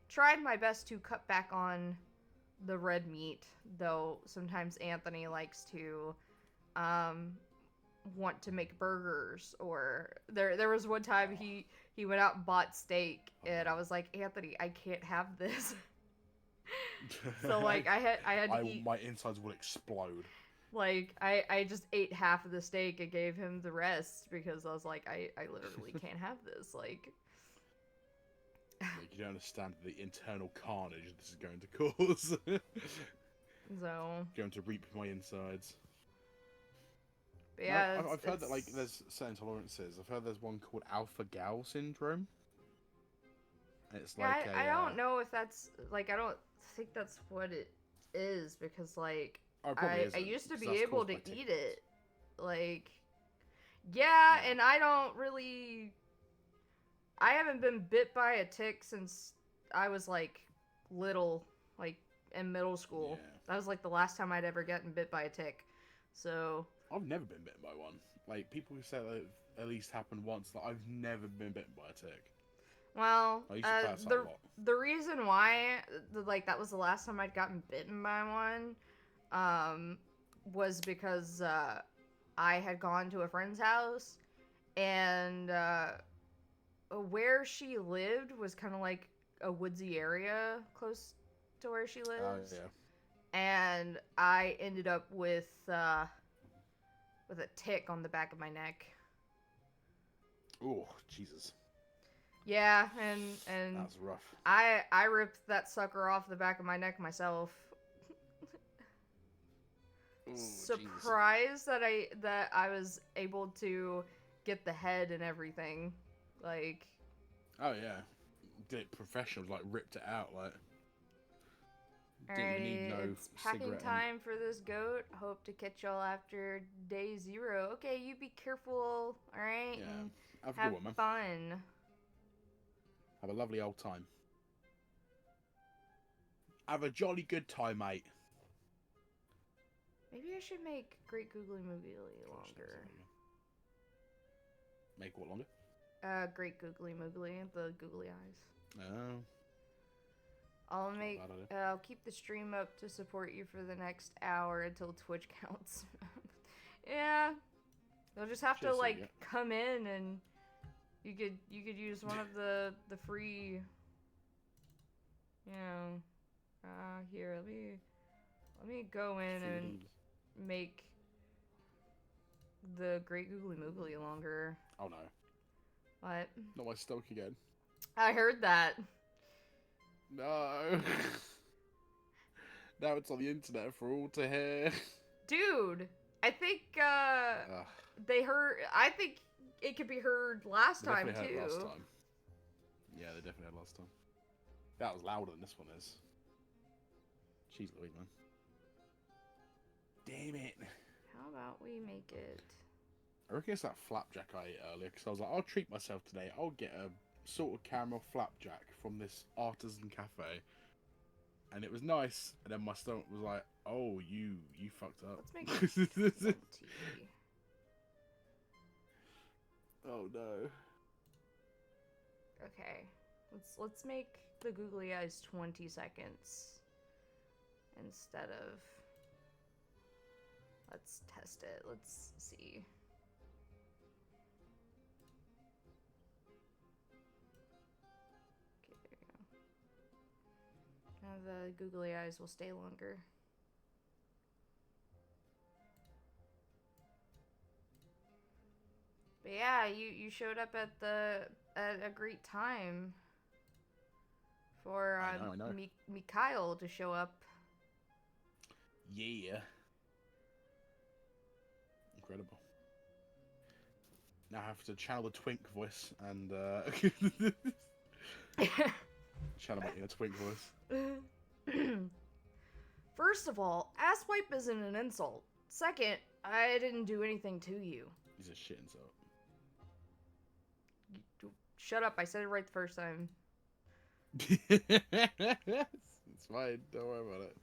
tried my best to cut back on the red meat, though sometimes Anthony likes to want to make burgers, or there was one time he went out and bought steak, and I was like, Anthony, I can't have this. So like I had to eat.
My insides will explode.
Like I just ate half of the steak and gave him the rest because I was like, I literally can't have this. Like
you don't understand the internal carnage this is going to cause.
So
going to reap my insides.
But yeah,
I've heard that like there's certain tolerances. I've heard there's one called alpha-gal syndrome. And it's like
I don't know if that's like I don't think that's what it is because like I used to be able to eat it. Like yeah, and I don't really. I haven't been bit by a tick since I was like little, like in middle school.
Yeah.
That was like the last time I'd ever gotten bit by a tick. So
I've never been bitten by one. Like people who say that it at least happened once, that I've never been bitten by a tick.
Well, the reason why like that was the last time I'd gotten bitten by one, was because I had gone to a friend's house, and where she lived was kind of like a woodsy area close to where she lives.
Yeah.
And I ended up with a tick on the back of my neck.
Oh, Jesus.
Yeah, and
that's rough.
I ripped that sucker off the back of my neck myself.
Ooh,
surprised that I was able to get the head and everything. Like,
oh yeah, did it professional, like ripped it out, like.
Alright, it's packing time for this goat. Hope to catch y'all after day 0. Okay, you be careful, alright?
Yeah, have a
have
good one, man.
Fun.
Have a lovely old time. Have a jolly good time, mate.
Maybe I should make Great Googly Moogly longer.
Make what longer?
Great Googly Moogly, the googly eyes.
Oh.
I'll keep the stream up to support you for the next hour until Twitch counts. Yeah. You'll just have to like come in and you could use one of the free, you know, here, let me go in and make the Great Googly Moogly longer.
Oh no.
What?
Not my stomach again.
I heard that.
No. Now it's on the internet for all to hear.
Dude, I think
Ugh.
they heard. I think it could be heard last
They
time
definitely
too.
heard last time. Yeah, they definitely had last time. That was louder than this one is. Jeez Louise, man. Damn it.
How about we make it?
I reckon it's that flapjack I ate earlier, because I was like, I'll treat myself today. I'll get a sort of caramel flapjack from this artisan cafe. And it was nice, and then my stomach was like, oh, you fucked up.
Let's make it 20.
Oh no.
Okay. Let's make the googly eyes 20 seconds instead of. Let's test it. Let's see. Okay, there you go. Now the googly eyes will stay longer. But yeah, you showed up at a great time for
I know.
Mikhail to show up.
Yeah. Incredible. Now I have to channel the twink voice and channel my inner twink voice.
First of all, asswipe isn't an insult. Second, I didn't do anything to you.
He's a shit insult.
Shut up, I said it right the first time.
It's fine, don't worry about it.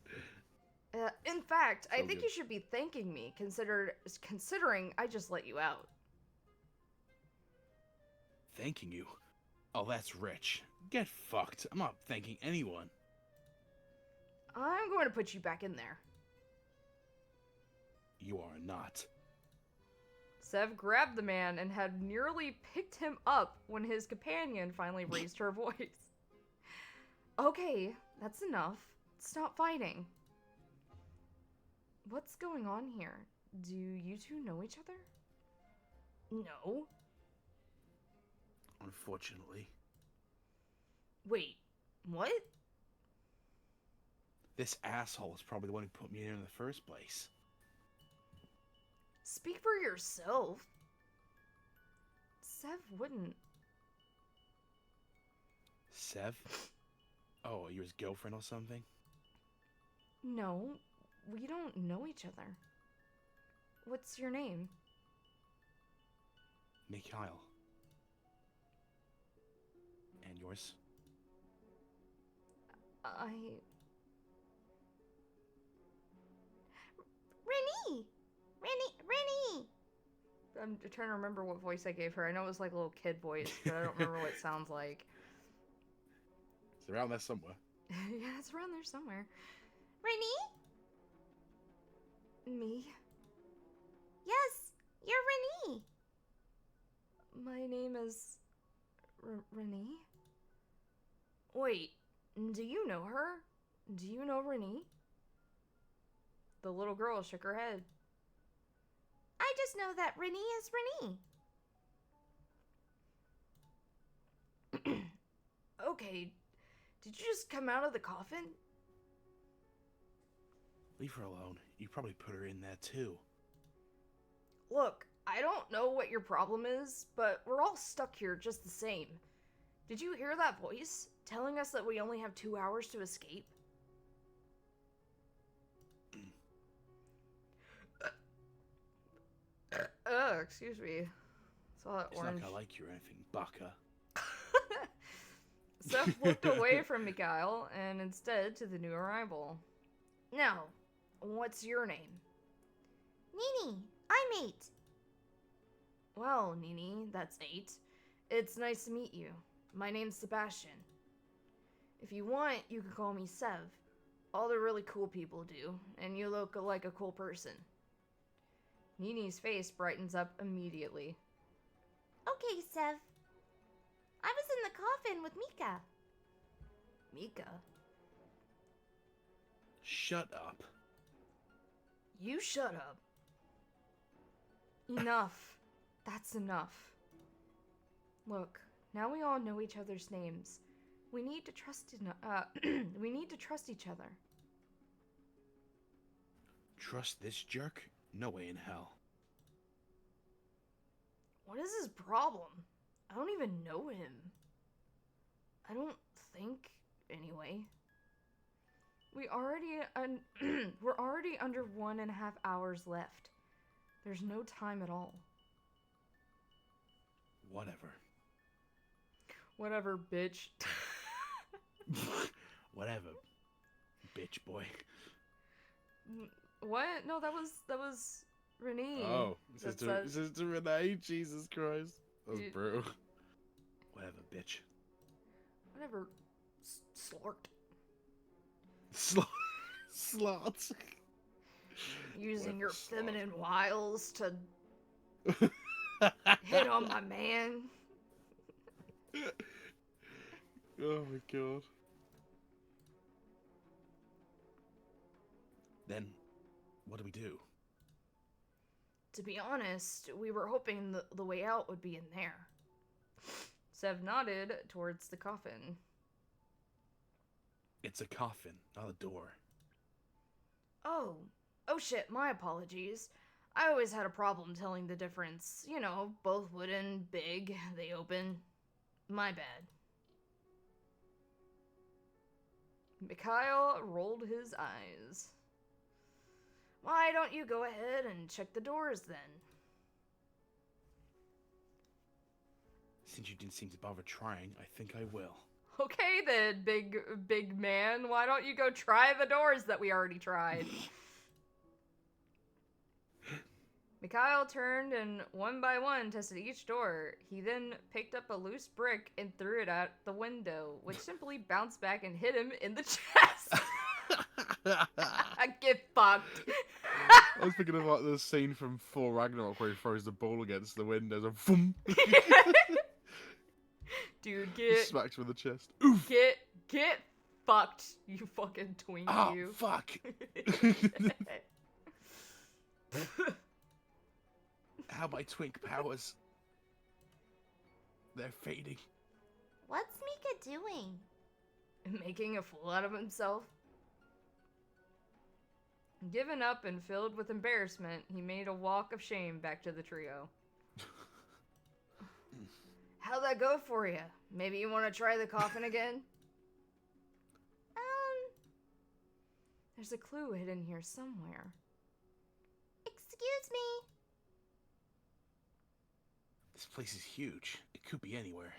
In fact, I
So
think
good.
you should be thanking me, considering I just let you out.
Thanking you? Oh, that's rich. Get fucked. I'm not thanking anyone.
I'm going to put you back in there.
You are not.
Sev grabbed the man and had nearly picked him up when his companion finally raised her voice. Okay, that's enough. Stop fighting. What's going on here? Do you two know each other? No.
Unfortunately.
Wait, what?
This asshole is probably the one who put me here in the first place.
Speak for yourself. Sev wouldn't.
Sev? Oh, are you his girlfriend or something?
No, we don't know each other. What's your name?
Mikhail. And yours?
Rennie! I'm trying to remember what voice I gave her. I know it was like a little kid voice, but I don't remember what it sounds like.
It's around there somewhere.
Yeah, it's around there somewhere. Rennie? Me? Yes, you're Rennie. My name is... Rennie? Wait, do you know her? Do you know Rennie? The little girl shook her head. I just know that Rennie is Rennie. Okay, did you just come out of the coffin?
Leave her alone. You probably put her in there too.
Look, I don't know what your problem is, but we're all stuck here just the same. Did you hear that voice telling us that we only have 2 hours to escape? Excuse me. Saw that
It's
orange.
like I like you or anything, Baka.
Seth looked away from Mikhail and instead to the new arrival. Now, what's your name? Nini, I'm 8. Well, Nini, that's 8. It's nice to meet you. My name's Sebastian. If you want, you can call me Sev. All the really cool people do, and you look like a cool person. Nini's face brightens up immediately. Okay, Sev. I was in the coffin with Mika. Mika?
Shut up.
You shut up. Enough. That's enough. Look, now we all know each other's names. We need to trust we need to trust each other.
Trust this jerk? No way in hell.
What is his problem? I don't even know him. I don't think, anyway. We're already under 1.5 hours left. There's no time at all.
Whatever.
Whatever, bitch.
Whatever, bitch boy.
What? No, that was Renee.
Oh, Sister Renee, Jesus Christ. That was brutal. Whatever, bitch.
Whatever, slort.
Slot.
Using your
Slot.
feminine wiles to hit on my man.
Oh my god. Then, what do we do?
To be honest, we were hoping the way out would be in there. Sev nodded towards the coffin.
It's a coffin, not a door.
Oh shit, my apologies. I always had a problem telling the difference. You know, both wooden, big, they open. My bad. Mikhail rolled his eyes. Why don't you go ahead and check the doors then?
Since you didn't seem to bother trying, I think I will.
Okay then, big man. Why don't you go try the doors that we already tried? Mikhail turned and one by one tested each door. He then picked up a loose brick and threw it at the window, which simply bounced back and hit him in the chest. Get fucked.
I was thinking about the scene from Thor Ragnarok where he throws the ball against the windows and boom.
Dude, get
smacked with the chest. Oof.
Get fucked, you fucking twink.
Oh,
you.
fuck. How my twink powers. They're fading.
What's Mika doing?
Making a fool out of himself. Given up and filled with embarrassment, he made a walk of shame back to the trio. How'd that go for you? Maybe you want to try the coffin again? There's a clue hidden here somewhere.
Excuse me.
This place is huge. It could be anywhere.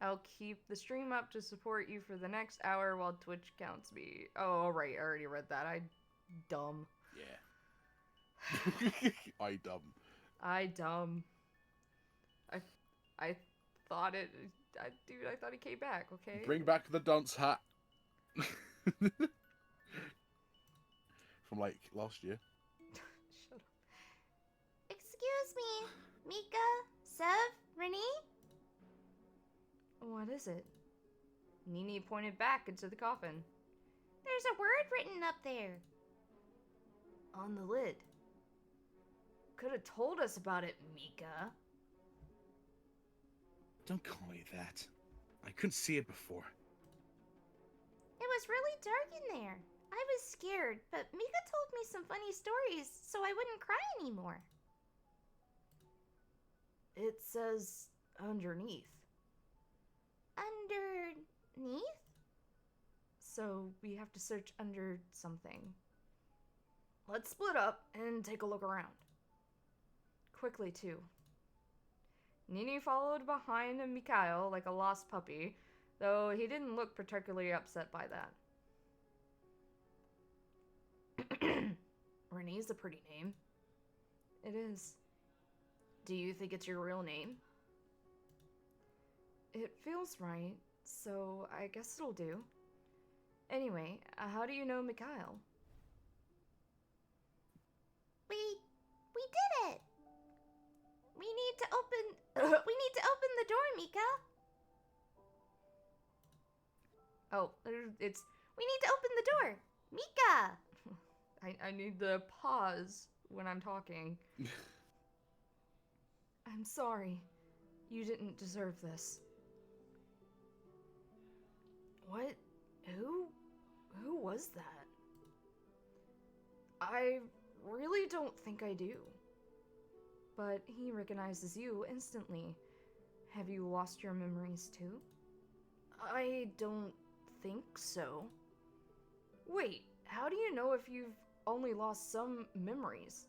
I'll keep the stream up to support you for the next hour while Twitch counts me. Oh, right, I already read that. Dumb.
Yeah. I dumb.
I thought it... dude, I thought he came back, okay?
Bring back the dunce hat. From, like, last year.
Shut up.
Excuse me. Mika, Sev, Renee?
What is it? Nini pointed back into the coffin.
There's a word written up there.
On the lid. Could have told us about it, Mika.
Don't call me that. I couldn't see it before.
It was really dark in there. I was scared, but Mika told me some funny stories so I wouldn't cry anymore.
It says underneath.
Underneath?
So we have to search under something. Let's split up and take a look around. Quickly, too. Nini followed behind Mikhail like a lost puppy, though he didn't look particularly upset by that. Renee's a pretty name. It is. Do you think it's your real name? It feels right, so I guess it'll do. Anyway, how do you know Mikhail?
We did it! We need to open the door, Mika.
Oh, it's...
We need to open the door. Mika!
I need to pause when I'm talking. I'm sorry. You didn't deserve this. What? Who was that? I really don't think I do. But he recognizes you instantly. Have you lost your memories too? I don't think so. Wait, how do you know if you've only lost some memories?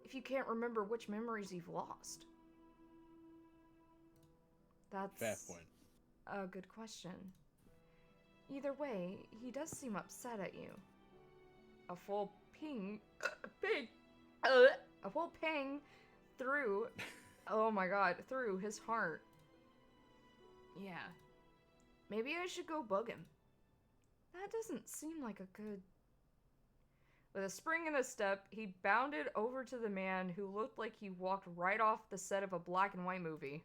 If you can't remember which memories you've lost? That's
Fair point.
a good question. Either way, he does seem upset at you. A full ping through, oh my god, through his heart. Yeah. Maybe I should go bug him. That doesn't seem like a good... With a spring and a step, he bounded over to the man who looked like he walked right off the set of a black and white movie.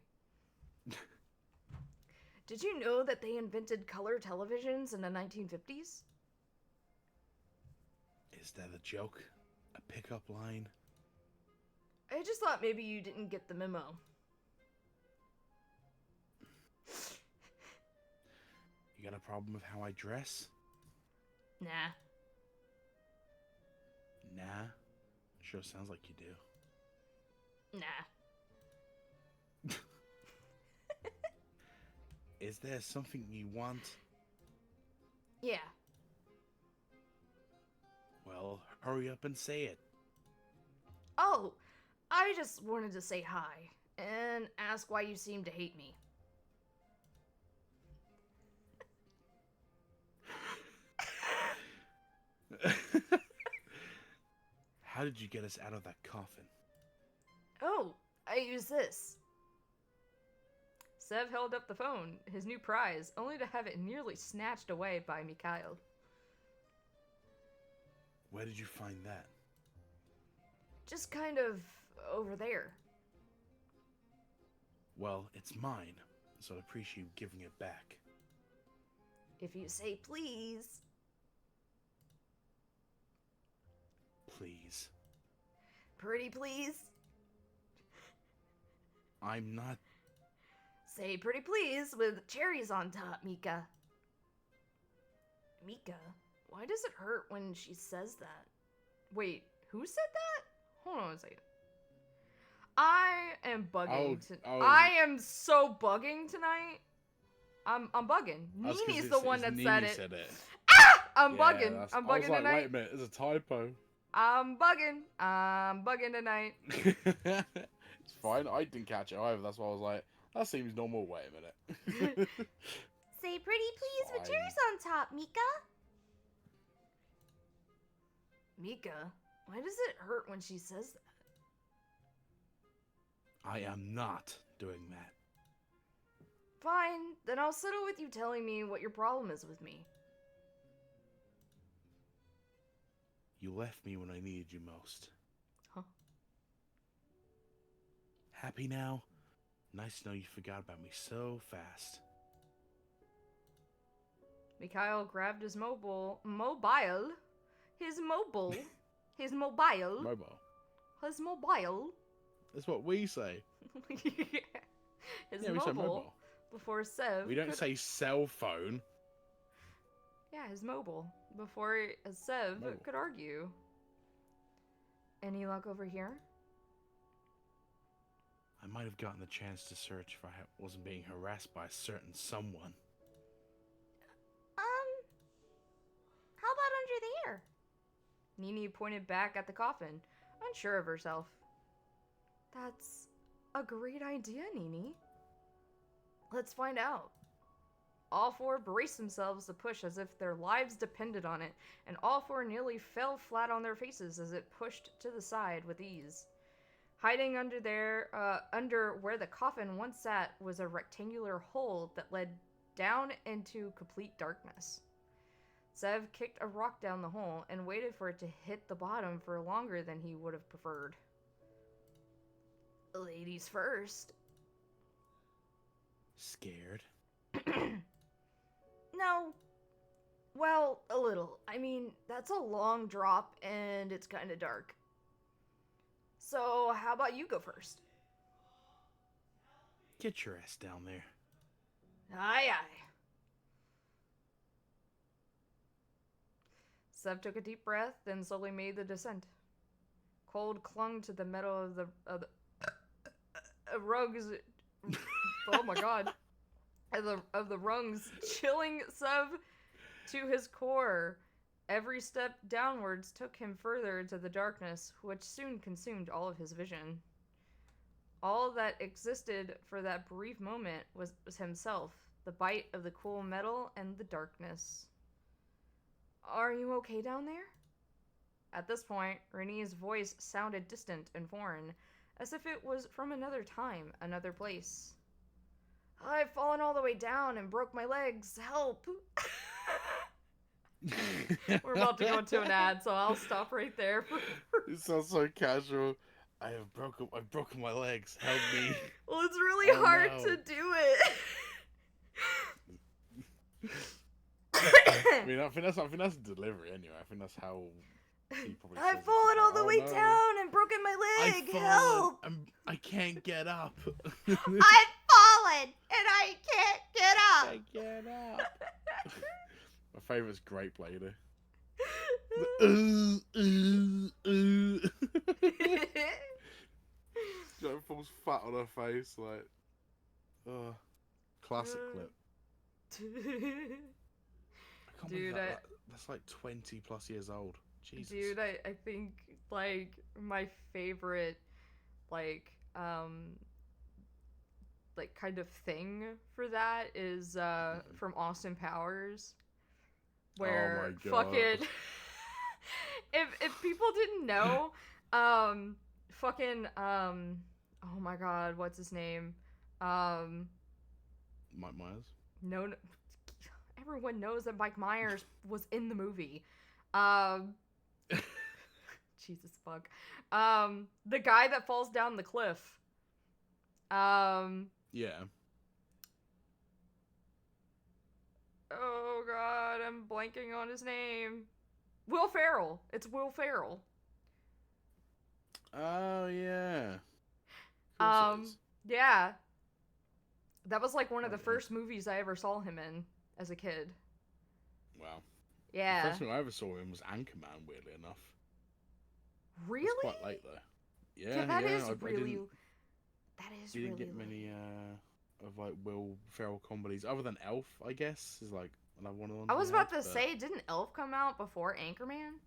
Did you know that they invented color televisions in the 1950s?
Is that a joke? A pickup line?
I just thought maybe you didn't get the memo.
You got a problem with how I dress?
Nah.
Nah. Sure sounds like you do.
Nah.
Is there something you want?
Yeah.
Well, hurry up and say it.
Oh, I just wanted to say hi and ask why you seem to hate me.
How did you get us out of that coffin?
Oh, I use this. Sev held up the phone, his new prize, only to have it nearly snatched away by Mikhail.
Where did you find that?
Just kind of over there.
Well, it's mine, so I'd appreciate you giving it back.
If you say please.
Please.
Pretty please.
I'm not...
Say pretty please with cherries on top, Mika. Mika? Why does it hurt when she says that? Wait, who said that? Hold on a second. I am bugging. I am so bugging tonight. I'm bugging. Nini's the one that said it. Ah! I'm bugging. I'm bugging tonight.
Wait a minute, there's a typo.
I'm bugging. I'm bugging tonight.
It's fine. I didn't catch it either. That's why I was like, that seems normal. Wait a minute.
Say pretty please with cherries on top, Mika.
Mika, why does it hurt when she says that?
I am not doing that.
Fine, then I'll settle with you telling me what your problem is with me.
You left me when I needed you most.
Huh?
Happy now? Nice to know you forgot about me so fast.
Mikhail grabbed his mobile.
That's what we say.
His
Yeah, we say mobile.
Before Sev.
We don't say cell phone.
Yeah, his mobile. Before Sev
Mobile.
could argue. Any luck over here?
I might have gotten the chance to search if I wasn't being harassed by a certain someone.
How about under there?
Nini pointed back at the coffin, unsure of herself. That's a great idea, Nini. Let's find out. All four braced themselves to push as if their lives depended on it, and all four nearly fell flat on their faces as it pushed to the side with ease. Hiding under where the coffin once sat was a rectangular hole that led down into complete darkness. Sev kicked a rock down the hole and waited for it to hit the bottom for longer than he would have preferred. Ladies first.
Scared?
No.
Well, a little. I mean, that's a long drop, and it's kind of dark. So, how about you go first?
Get your ass down there.
Aye, aye. Seb took a deep breath, then slowly made the descent. Cold clung to the metal of rugs. Oh my god. Of the rungs, chilling Seb to his core. Every step downwards took him further into the darkness, which soon consumed all of his vision. All that existed for that brief moment was himself, the bite of the cool metal and the darkness. Are you okay down there? At this point, Renee's voice sounded distant and foreign, as if it was from another time, another place. I've fallen all the way down and broke my legs. Help! We're about to go into an ad, so I'll stop right there.
It sounds so casual. I've broken my legs. Help me.
Well, it's really hard to do it.
I mean, I think that's delivery anyway. I think that's how he probably says
I've
it.
fallen all the
Oh,
way
no.
down and broken my leg. Help!
I can't get up.
I've fallen and I can't get up.
I get up. My favourite's Grape Lady. Joe falls flat on her face, like, classic clip. I can't believe that's like 20 plus years old. Jesus.
Dude, I think, like, my favorite, like kind of thing for that is, from Austin Powers. Where,
oh my God.
fucking, if people didn't know, oh my god, what's his name?
Mike Myers?
No, everyone knows that Mike Myers was in the movie. Jesus fuck. The guy that falls down the cliff.
Yeah.
Oh god, I'm blanking on his name. Will Ferrell. It's Will Ferrell.
Oh, yeah. Of course it is.
Yeah. That was like one of the
Okay.
first movies I ever saw him in as a kid.
Wow.
Yeah.
The first thing I ever saw him was Anchorman, weirdly enough.
Really?
It's quite late, though. Yeah,
that
yeah.
is
I
really. That is
didn't
really.
get many of like Will Ferrell comedies other than Elf. I guess is like another one of them.
I was about to say, didn't Elf come out before Anchorman?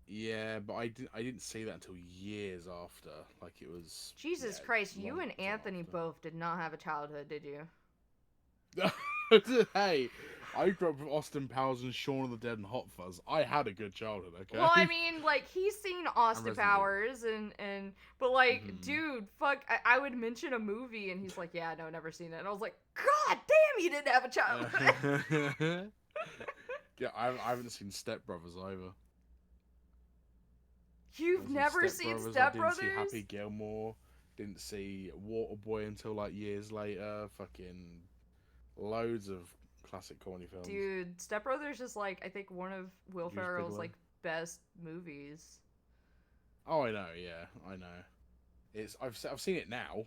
Yeah, but I didn't see that until years after. Like it was.
Jesus
yeah,
Christ, you
long
and
time
Anthony
after.
both did not have a childhood, did you?
Hey, I grew up with Austin Powers and Shaun of the Dead and Hot Fuzz. I had a good childhood, okay?
Well, I mean, like, he's seen Austin
Resident
Powers, but, like,
Mhm.
dude, fuck, I would mention a movie, and he's like, yeah, no, never seen it. And I was like, God damn, you didn't have a childhood.
Yeah, I haven't seen Step Brothers either.
You've never seen Step
Step
Brothers?
I didn't see Happy Gilmore. Didn't see Waterboy until like years later. Fucking loads of classic corny films.
Dude, Step Brothers is, like, I think one of Will
Juice
Ferrell's,
Bigelow.
like, best movies.
Oh, I know. Yeah, I know. I've seen it now.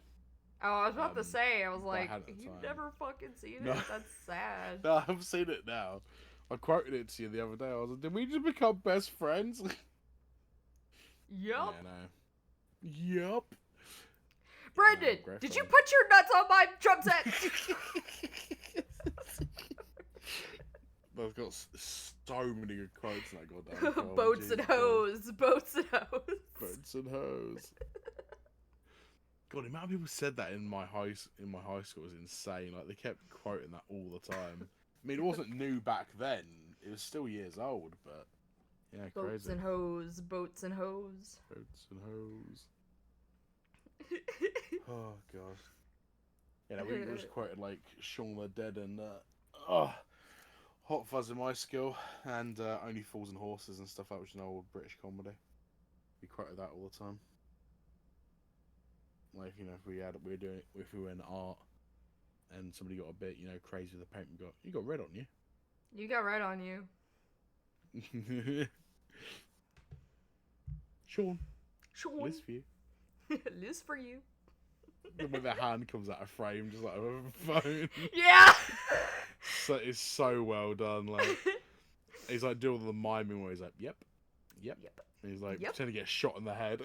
Oh, I was about to say, I was
but I
like,
hadn't at the
you've
time.
never fucking seen
No.
it? That's sad.
No, I've seen it now. I quoted it to you the other day. I was like, "Did we just become best friends?"
Yup.
Yeah, no. Yup.
Brendan,
Yeah,
did you
Griffin.
put your nuts on my drum set?
I've got so many good quotes in that goddamn film.
Boats and
Jesus Christ.
hoes. Boats and hoes.
Boats and hoes. God, the amount of people said that in my high school was insane. Like they kept quoting that all the time. I mean, it wasn't new back then. It was still years old, but yeah,
Boats
crazy.
and hoes. Boats and hoes.
Boats and hoes. Oh god. Yeah, we just quoted like Shaun of the Dead and Hot Fuzz in my school and Only Fools and Horses and stuff like that, which is an old British comedy. We quoted that all the time. Like, you know, if we were in art and somebody got a bit, you know, crazy with the paint, you got red on you.
You got right on you.
Sean,
Sean,
list for you.
list for you.
Then when their hand comes out of frame, just like a phone.
Yeah.
So it's so well done. Like he's like doing all the miming where he's like, "Yep, yep."
Yep.
And he's like
Yep.
pretending to get shot in the head.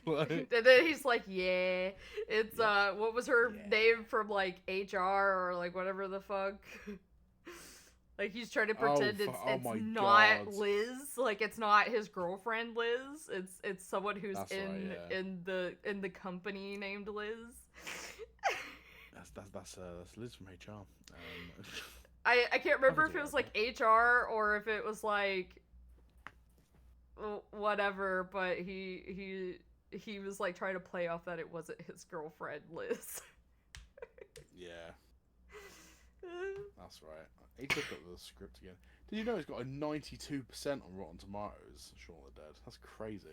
Like,
And then he's like, yeah, it's what was her
Yeah.
name from like HR or like whatever the fuck. Like he's trying to pretend it's
my
not
God.
Liz, like it's not his girlfriend Liz. It's someone who's
That's
in
right, yeah.
in the company named Liz.
That's Liz from HR.
I can't remember if
Happens
it
a
was
lot,
like HR or if it was like whatever, but he was like trying to play off that it wasn't his girlfriend Liz.
Yeah, that's right. He took up the script again. Did you know it's got a 92% on Rotten Tomatoes? Shaun of the Dead. That's crazy.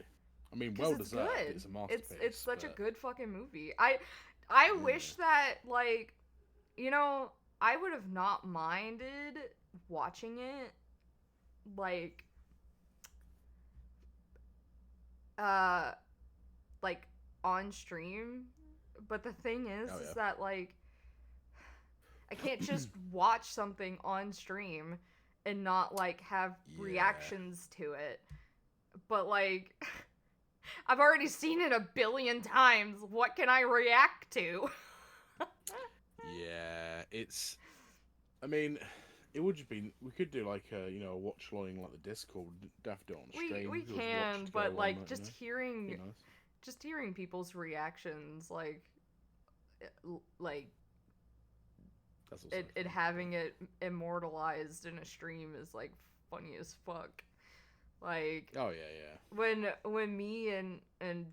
I mean, well
it's
deserved.
good.
It's a masterpiece.
It's such a
but-
good fucking movie. I wish that like, you know, I would have not minded watching it like like on stream, but the thing is
Oh, yeah.
is that like I can't just watch something on stream and not like have
Yeah.
reactions to it. But like I've already seen it a billion times. What can I react to?
Yeah, it's. I mean, it would just be. We could do like a a watch along like the Discord. Have to do it on stream.
We
could just
can,
watch
but
together
like
one night,
just
Be
hearing
nice.
people's reactions, like
That's also
it having it immortalized in a stream is like funny as fuck. Like
Oh yeah.
when me and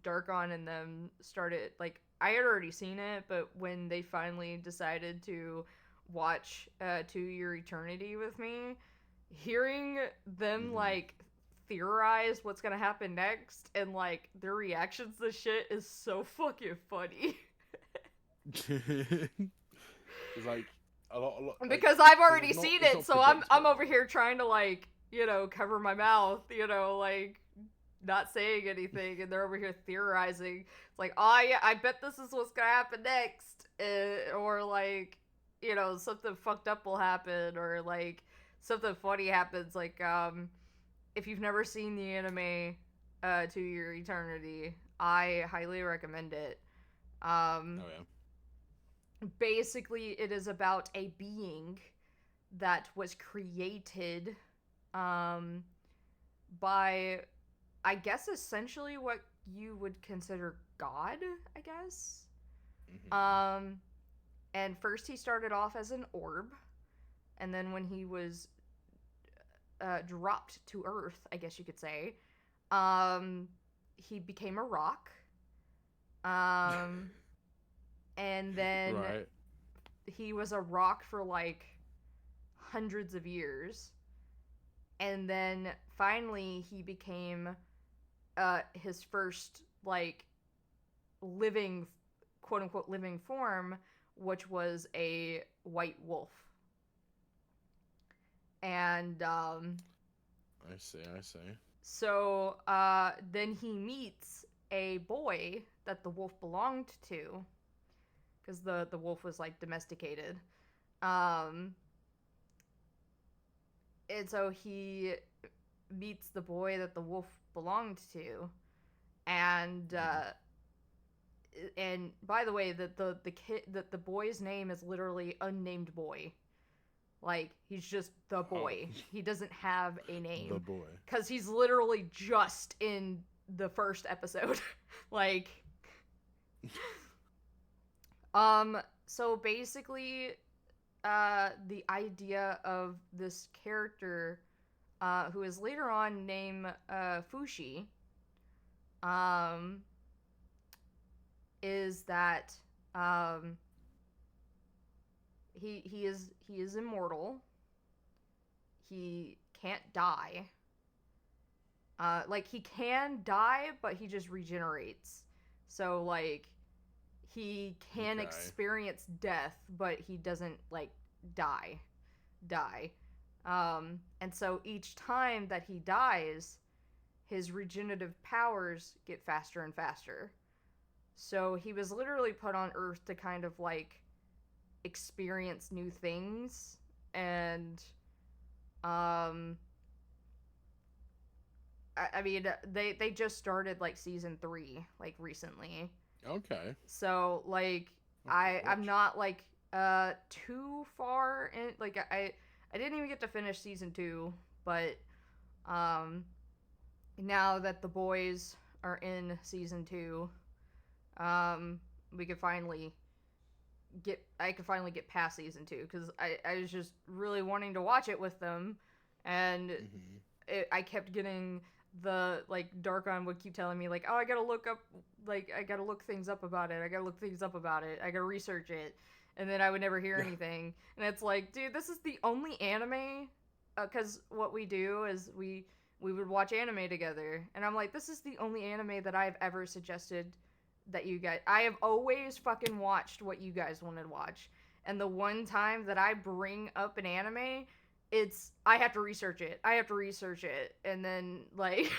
Darkon and them started, like I had already seen it, but when they finally decided to watch To Your Eternity with me, hearing them
Mhm.
like theorize what's gonna happen next and like their reactions to shit is so fucking funny.
It's like a lot. Like,
Because I've already
it's not-
seen
it's
it,
not
so I'm
predictable.
over here trying to like, you know, cover my mouth, you know, like not saying anything, and they're over here theorizing. It's like, oh yeah, I bet this is what's gonna happen next, or like, you know, something fucked up will happen, or like something funny happens. Like, if you've never seen the anime, To Your Eternity, I highly recommend it.
Oh yeah.
Basically it is about a being that was created by, I guess, essentially what you would consider God, I guess.
Mhm.
And first he started off as an orb, and then when he was dropped to Earth, I guess you could say, he became a rock. And then
Right.
he was a rock for like hundreds of years, and then finally he became his first like living, quote unquote, living form, which was a white wolf. And
I see.
so then he meets a boy that the wolf belonged to, because the wolf was like domesticated. And so he meets the boy that the wolf belonged to, and by the way, the kid, that the boy's name is literally unnamed boy. Like, he's just the boy. He doesn't have a name.
The boy.
Because he's literally just in the first episode. Like, so basically, the idea of this character, who is later on named Fushi, is that he is immortal. He can't die. Like, he can die, but he just regenerates. So like, he can
Okay.
experience death, but he doesn't like die. And so each time that he dies, his regenerative powers get faster and faster. So he was literally put on Earth to kind of like experience new things. And I mean, they just started like season 3 like recently.
Okay.
So like I'm not like too far in, like I didn't even get to finish season 2, but now that the boys are in season 2, we could finally I could finally get past season 2 because I was just really wanting to watch it with them, and I kept getting the like Darkon would keep telling me like, oh, I gotta look things up about it, I gotta research it, and then I would never hear anything. And it's like, dude, this is the only anime, because what we do is we would watch anime together, and I'm like, this is the only anime that I've ever suggested that you guys, I have always fucking watched what you guys wanted to watch, and the one time that I bring up an anime, it's I have to research it, and then like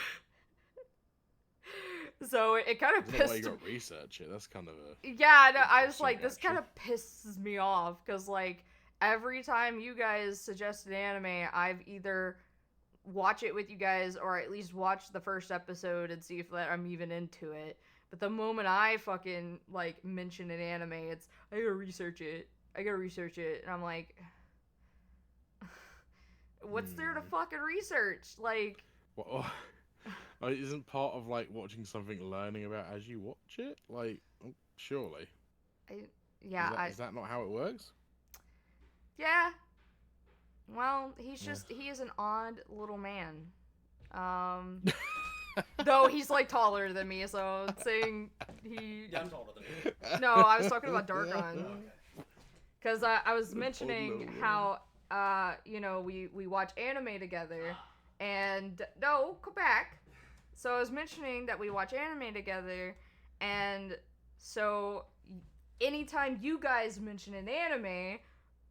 so it kind of pissed.
Why you got research it? That's kind of a
yeah. No, I was like,
reaction.
this kind of pisses me off because like every time you guys suggest an anime, I've either watch it with you guys or at least watch the first episode and see if I'm even into it. But the moment I fucking like mention an anime, it's I gotta research it, and I'm like, what's there to fucking research? Like,
what? Isn't part of like watching something learning about as you watch it? Like, surely. Is that not how it works?
Yeah. Well, he is an odd little man. Though he's like taller than me, so saying he.
Yeah, I'm taller than you.
No, I was talking about Darkon.
Okay.
Because I was mentioning how we watch anime together, and no, come back. So I was mentioning that we watch anime together, and so anytime you guys mention an anime,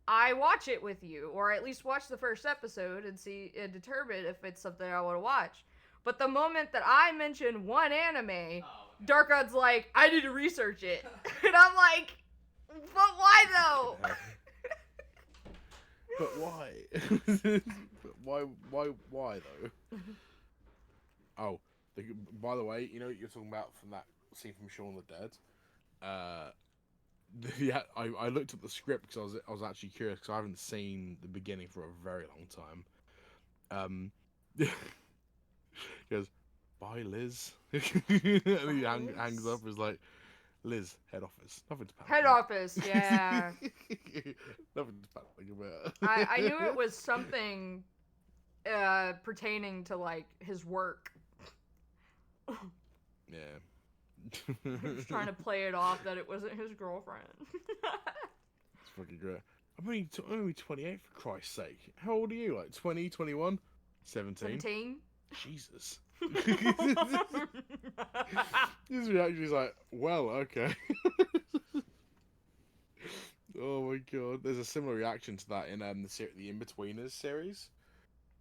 I watch it with you, or at least watch the first episode and see and determine if it's something I want to watch. But the moment that I mention one anime, Darkon's like, I need to research it. And I'm like, but why though?
But why? why though? Oh, by the way, you know what you're talking about from that scene from Shaun of the Dead? Yeah, I looked at the script because I was actually curious because I haven't seen the beginning for a very long time. He goes, bye, Liz. And he hangs up. Is like, Liz, head office. Nothing to panic.
Head office, yeah.
Nothing to panic about.
I knew it was something pertaining to like his work.
Yeah.
He was trying to play it off that it wasn't his girlfriend.
It's fucking great. I'm only 28 for Christ's sake. How old are you? Like 20, 21? 17?
17?
Jesus. His reaction is like, well, okay. Oh my god. There's a similar reaction to that in the In-Betweeners series.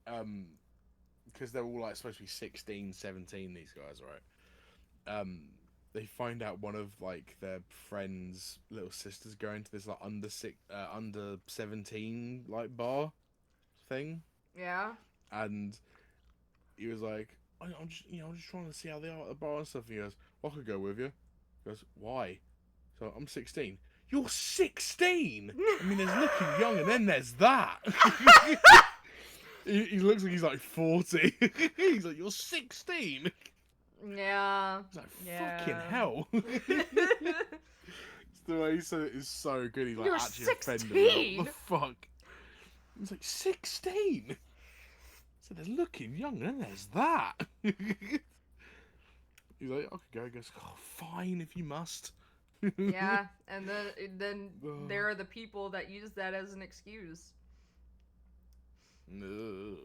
Because they're all like supposed to be 16, 17, these guys, right? They find out one of like their friend's little sisters going to this like under 17 like bar thing.
Yeah.
And he was like, I'm just trying to see how they are at the bar and stuff. And he goes, well, I could go with you. He goes, why? So I'm 16. You're 16? I mean, there's looking young, and then there's that. he looks like he's like 40. He's like, you're 16?
Yeah.
He's like, fucking hell. It's the way he said it is so good. He's like,
You're
actually
16?
offended me. What the fuck? He's like, 16? So there's looking young, and then there's that. He's like, I could go. He goes, oh, fine if you must.
Yeah, and then there are the people that use that as an excuse.
No.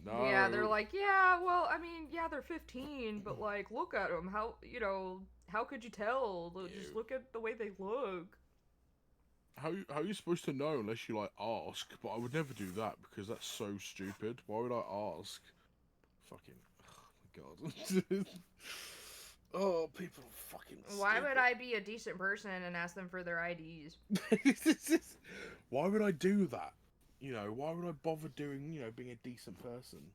Yeah, they're like, yeah, well, I mean, yeah, they're 15, but like, look at them. How could you tell? Just look at the way they look.
how are you supposed to know unless you like ask? But I would never do that because that's so stupid. Why would I ask? Fucking, oh my god. Oh, people are fucking
Why would
stupid.
I be a decent person and ask them for their IDs?
Why would I do that? You know, why would I bother doing, being a decent person?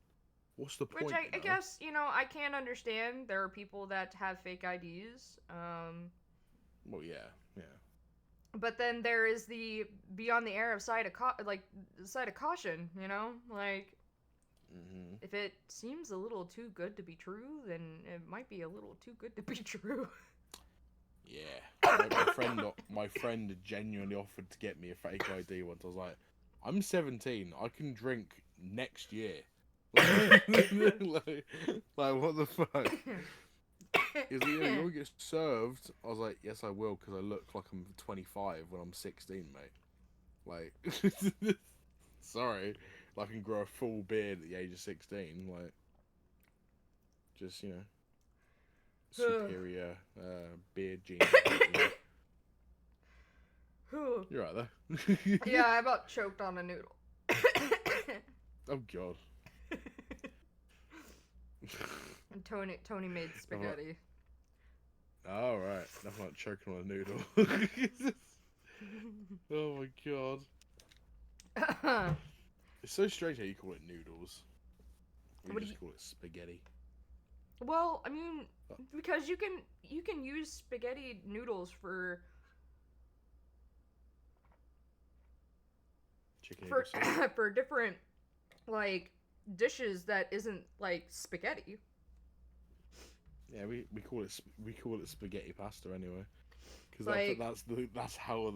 What's the point?
Which I guess, I can understand. There are people that have fake IDs.
Well, yeah.
But then there is the beyond the air of side of caution, like
Mm-hmm.
if it seems a little too good to be true, then it might be a little too good to be true.
Yeah, my friend genuinely offered to get me a fake ID once. I was like, I'm 17. I can drink next year. like, what the fuck? He's like, yeah, you'll get served. I was like, yes, I will, because I look like I'm 25 when I'm 16, mate. Like, sorry. Like, I can grow a full beard at the age of 16. Like, just, superior beard genes. You're right there.
Yeah, I about choked on a noodle.
Oh, God.
And Tony made spaghetti.
All right, I'm not choking on a noodle. Oh my god. It's so strange how you call it noodles. Or you just call it spaghetti.
Well, I mean, because you can use spaghetti noodles for
Chicken
for different like dishes that isn't like spaghetti.
Yeah, we call it spaghetti pasta anyway, because
Like,
that's how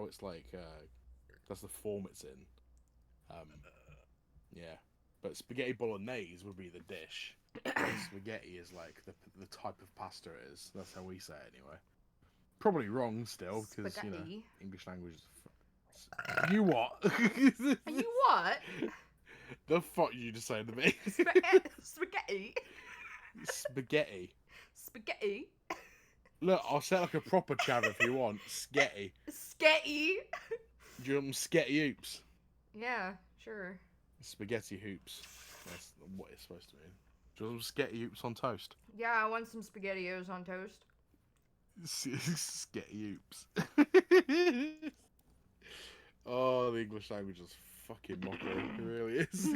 it's like that's the form it's in. Yeah, but spaghetti bolognese would be the dish. Spaghetti is like the type of pasta it is. That's how we say it anyway. Probably wrong still, because English language is. You what?
You what?
The fuck you just saying to me?
Spaghetti.
Spaghetti.
Spaghetti.
Look, I'll say it like a proper chav if you want. Sketty.
Sketty.
Do you want some sketty hoops?
Yeah, sure.
Spaghetti hoops. That's what it's supposed to mean. Do you want some sketty hoops on toast?
Yeah, I want some SpaghettiOs on toast.
Sketty hoops. Oh, the English language is fucking mockery. It really is.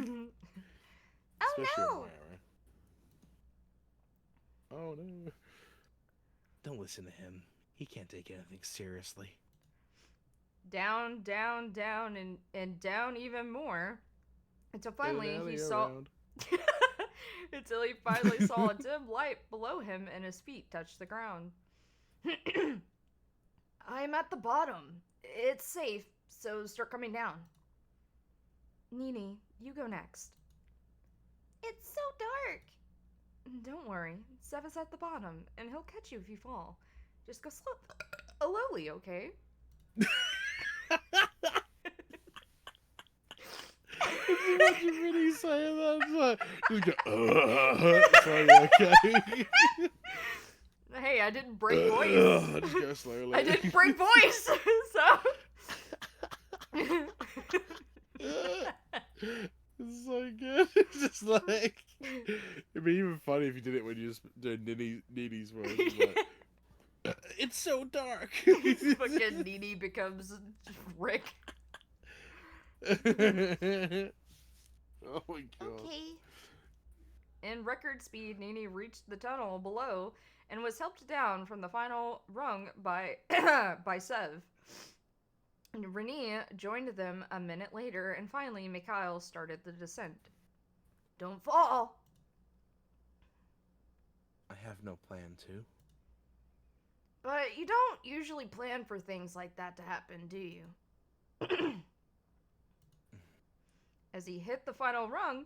Oh no!
Oh no. Don't listen to him. He can't take anything seriously.
Down, down, down, and down even more. Until finally he saw until he finally saw a dim light below him and his feet touched the ground. I'm at the bottom. It's safe, so start coming down. Nini, you go next.
It's so dark.
Don't worry, Sev is at the bottom, and he'll catch you if you fall. Just go slowly, okay?
What you really saying that? Just go, sorry, okay?
Hey, I didn't break voice.
Just go slowly.
I didn't break voice, so.
It's so good. It's just like it'd be even funny if you did it when you just doing Nini's voice. Like, it's so dark.
Fucking Nini becomes Rick.
Oh my god.
Okay.
In record speed, Nini reached the tunnel below and was helped down from the final rung by by Sev. And Renee joined them a minute later, and finally Mikhail started the descent. Don't fall!
I have no plan to.
But you don't usually plan for things like that to happen, do you? As he hit the final rung,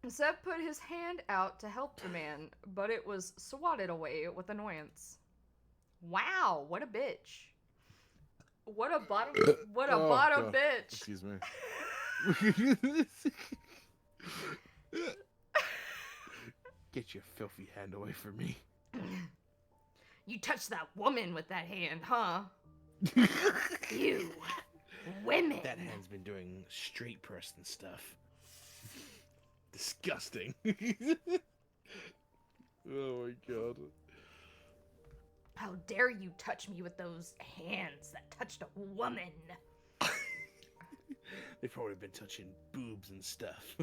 Sev put his hand out to help the man, but it was swatted away with annoyance. Wow, what a bitch. What a bottom
God.
bitch.
Excuse me. Get your filthy hand away from me.
You touched that woman with that hand, huh? You women.
That hand's been doing street person stuff. Disgusting. Oh my god.
How dare you touch me with those hands that touched a woman?
They've probably been touching boobs and stuff.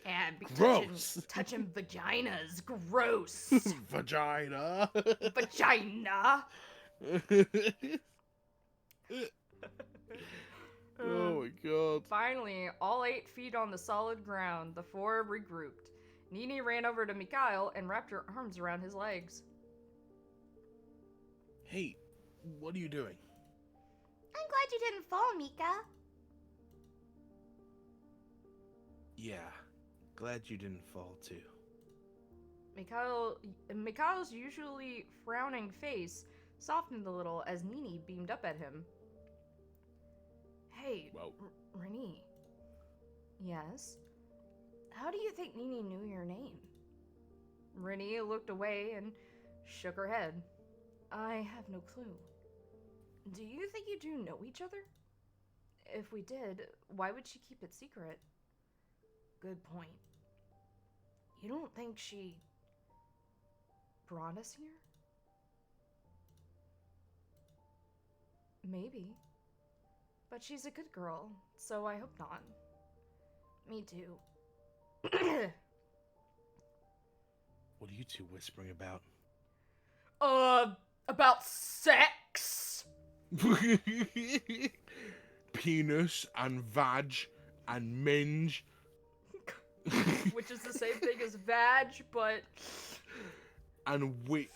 And be
Gross.
touching vaginas. Gross.
Vagina.
Vagina.
Oh my god.
Finally, all 8 feet on the solid ground, the 4 regrouped. Nini ran over to Mikhail and wrapped her arms around his legs.
Hey, what are you doing?
I'm glad you didn't fall, Mika.
Yeah, glad you didn't fall too.
Mikhail's usually frowning face softened a little as Nini beamed up at him. Hey,
Well,
Renee. Yes? How do you think Nini knew your name? Renee looked away and shook her head. I have no clue. Do you think you two know each other? If we did, why would she keep it secret? Good point. You don't think she brought us here? Maybe. But she's a good girl, so I hope not. Me too.
what are you two whispering about?
About sex?
Penis and vag and minge.
Which is the same thing as vag, but...
and we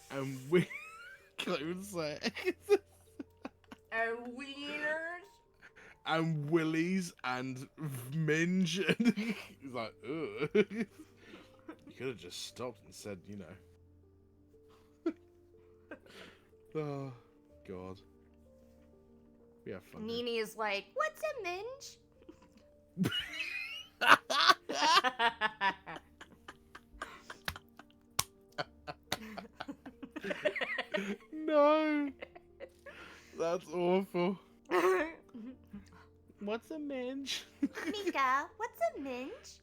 can't even say it.
And wieners?
And willies and minge. And he's like, ugh. You could have just stopped and said, you know. Oh, God. We have fun.
Nini is like,
What's a minge?
No. That's awful. What's a minge?
Mika, what's a minge?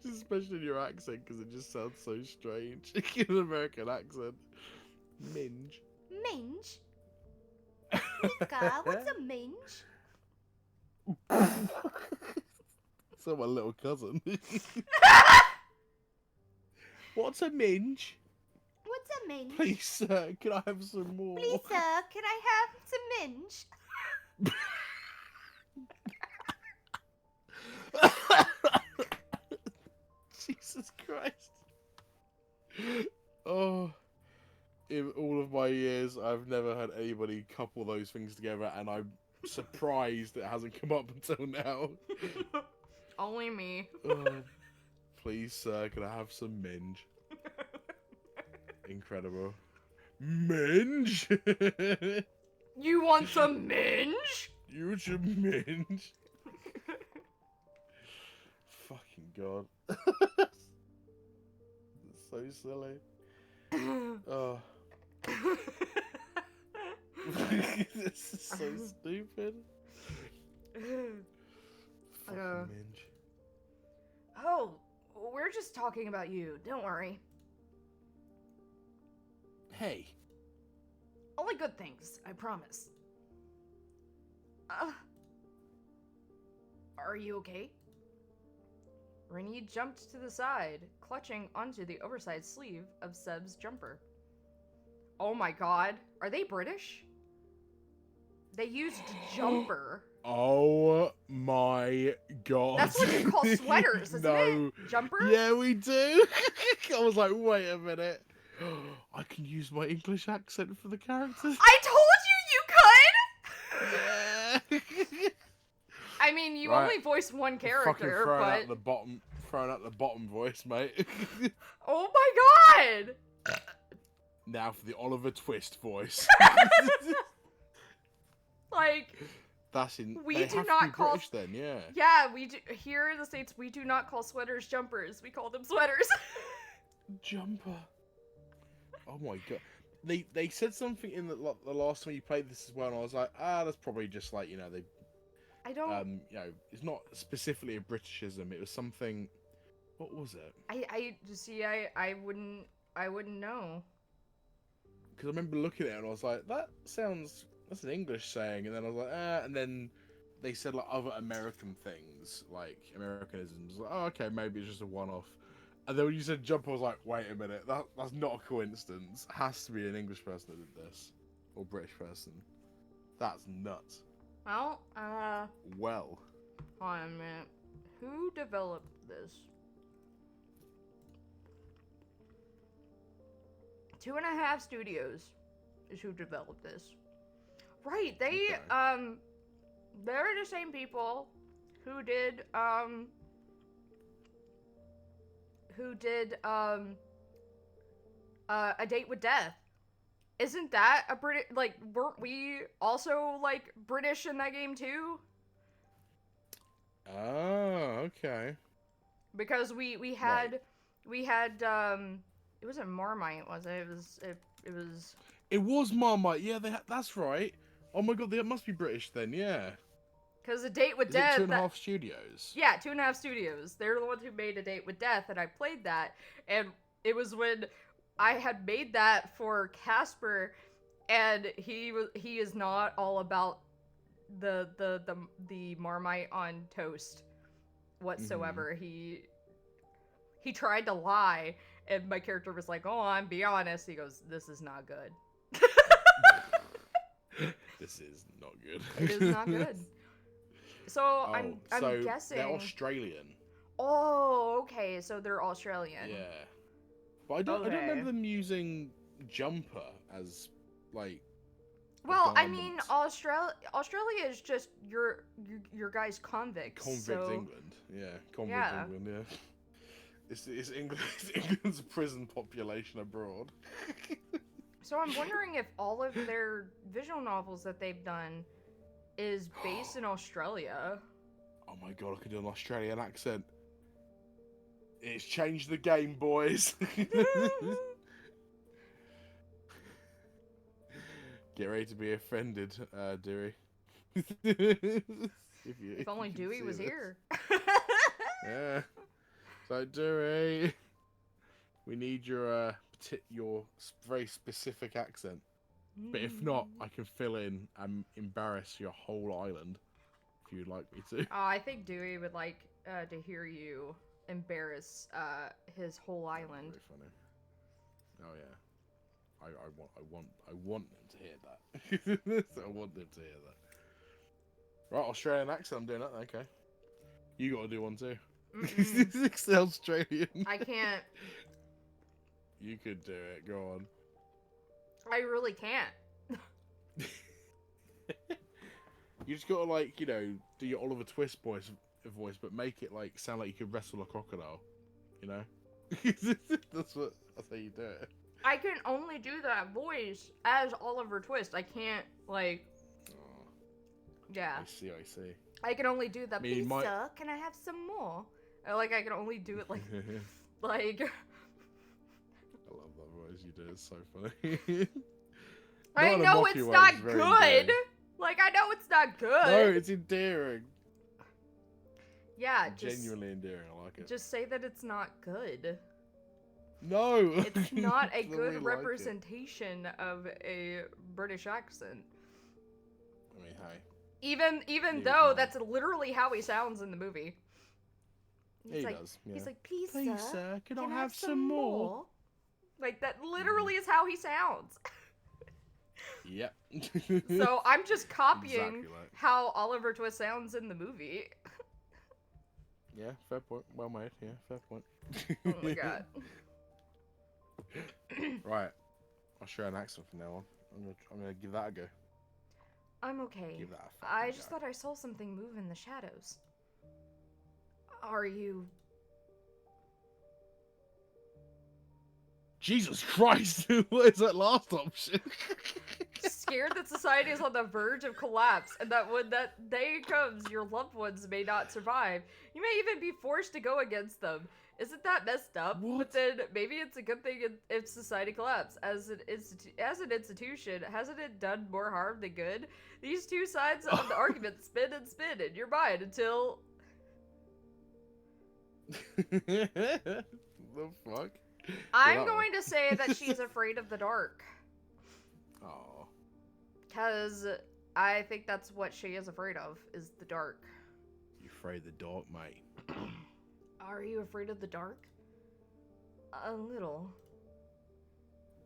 Especially in your accent, because it just sounds so strange. In an American accent. Minge.
Minge? Mika, what's a minge?
So my little cousin. What's a minge?
What's a minge?
Please, sir, can I have some more?
Please, sir, can I have some minge?
Jesus Christ. Oh. In all of my years, I've never had anybody couple those things together, and I'm surprised it hasn't come up until now.
only me.
Oh, please, sir, can I have some minge? Incredible. Minge?
You want some minge?
You should minge. Fucking God. It's so silly. Oh. This is so stupid. Fucking minge.
Oh, we're just talking about you. Don't worry.
Hey.
Only good things, I promise. Are you okay? Renee jumped to the side, clutching onto the oversized sleeve of Seb's jumper. Oh my god, are they British? They used jumper.
Oh my God.
That's what you call sweaters, isn't it? Jumper?
Yeah, we do. I was like, wait a minute. I can use my English accent for the characters.
I told you you could!
Yeah.
I mean, you
Right.
only voiced one
Fucking
character,
throwing
but...
out the bottom voice, mate.
Oh my god!
Now for the Oliver Twist voice.
Like,
That's in.
We
they
do
have
not
to be
call-
British then, yeah.
yeah, we do, here in the States, we do not call sweaters jumpers. We call them sweaters.
Jumper. Oh my God. they said something in the last time you played this as well, and I was like, that's probably just like, you know, they
I don't.
you know, it's not specifically a Britishism. It was something. What was it?
I see. I wouldn't know.
Because I remember looking at it and I was like, that's an English saying, and then I was like, and then they said like other American things, like Americanisms. Like, oh, okay, maybe it's just a one-off. And then when you said jump, I was like, wait a minute, that's not a coincidence. It has to be an English person that did this, or British person. That's nuts.
Well,
Well,
hold on a minute. Who developed this? 2.5 Studios is who developed this. Right, they
Okay.
they're the same people who did A Date with Death. Isn't that a British, like, weren't we also like British in that game too?
Oh, okay.
Because we had it wasn't Marmite, was it? It was
It was Marmite. Yeah, that's right. Oh my god, they must be British then. Yeah.
because A Date with
Is
Death.
it 2.5 Studios?
Yeah, 2.5 Studios. They're the ones who made A Date with Death, and I played that, and it was when I had made that for Casper, and he is not all about the Marmite on toast whatsoever. He tried to lie, and my character was like, "Oh, I'm be honest." He goes, "This is not good."
This is not good.
It is not good. So I'm
so
guessing
they're Australian.
Oh, okay. So they're Australian.
Yeah, but I don't
Okay.
remember them using jumper as like. a
Well, I mean,
garment.
Australia is just your guys' convicts.
Convict
so...
England. Yeah, convict
Yeah.
England. Yeah. It's England. It's England's prison population abroad.
So I'm wondering if all of their visual novels that they've done is based in Australia.
Oh my god, I could do an Australian accent. It's changed the game, boys. Get ready to be offended, Dewey.
If only
you can
Dewey
see
was
this.
here.
Yeah. So Dewey, we need your very specific accent. But if not, I can fill in and embarrass your whole island if you'd like me to.
Oh, I think Dewey would like to hear you embarrass his whole island.
Very funny. Oh yeah. I want them to hear that. I want them to hear that. Right, Australian accent. I'm doing that. Okay. You got to do one too. It's Australian.
I can't.
You could do it. Go on.
I really can't.
You just gotta like, you know, do your Oliver Twist voice, but make it like sound like you could wrestle a crocodile. You know. That's how you do it.
I can only do that voice as Oliver Twist. I can't, like...
Oh,
Yeah.
I see.
I can only do the
mean,
pizza. Can I have some more? Or, like, I can only do it, like... like...
I love that voice you do. It's so funny.
I know it's not good! Like, I know it's not good!
No, it's endearing.
Yeah, just...
Genuinely endearing. I like it.
Just say that it's not good.
No!
It's not a
I
good
really like it.
representation of a British accent.
I mean, hey.
Even
Yeah,
though
no.
that's literally how he sounds in the movie.
He does. Yeah.
He's like, pizza.
Please, sir, can I have some more?
Like, that literally is how he sounds.
Yep.
So I'm just copying
Exactly like.
how Oliver Twist sounds in the movie.
Yeah, fair point. Well made. Yeah, fair point.
Oh my god.
Right. I'll share an accent from now on. I'm gonna give that a go.
I'm okay.
Give that a
I
fucking
just
go.
thought I saw something move in the shadows. Are you...
Jesus Christ! What is that last option?
scared that society is on the verge of collapse and that when that day comes, your loved ones may not survive? You may even be forced to go against them. Isn't that messed up?
What?
But then maybe it's a good thing if society collapsed. As an institution, hasn't it done more harm than good? These two sides of the argument spin and spin in your mind until...
The fuck?
I'm
Wow.
going to say that she's afraid of the dark.
Oh.
Because I think that's what she is afraid of, is the dark.
You afraid of the dark, mate?
Are you afraid of the dark? A little.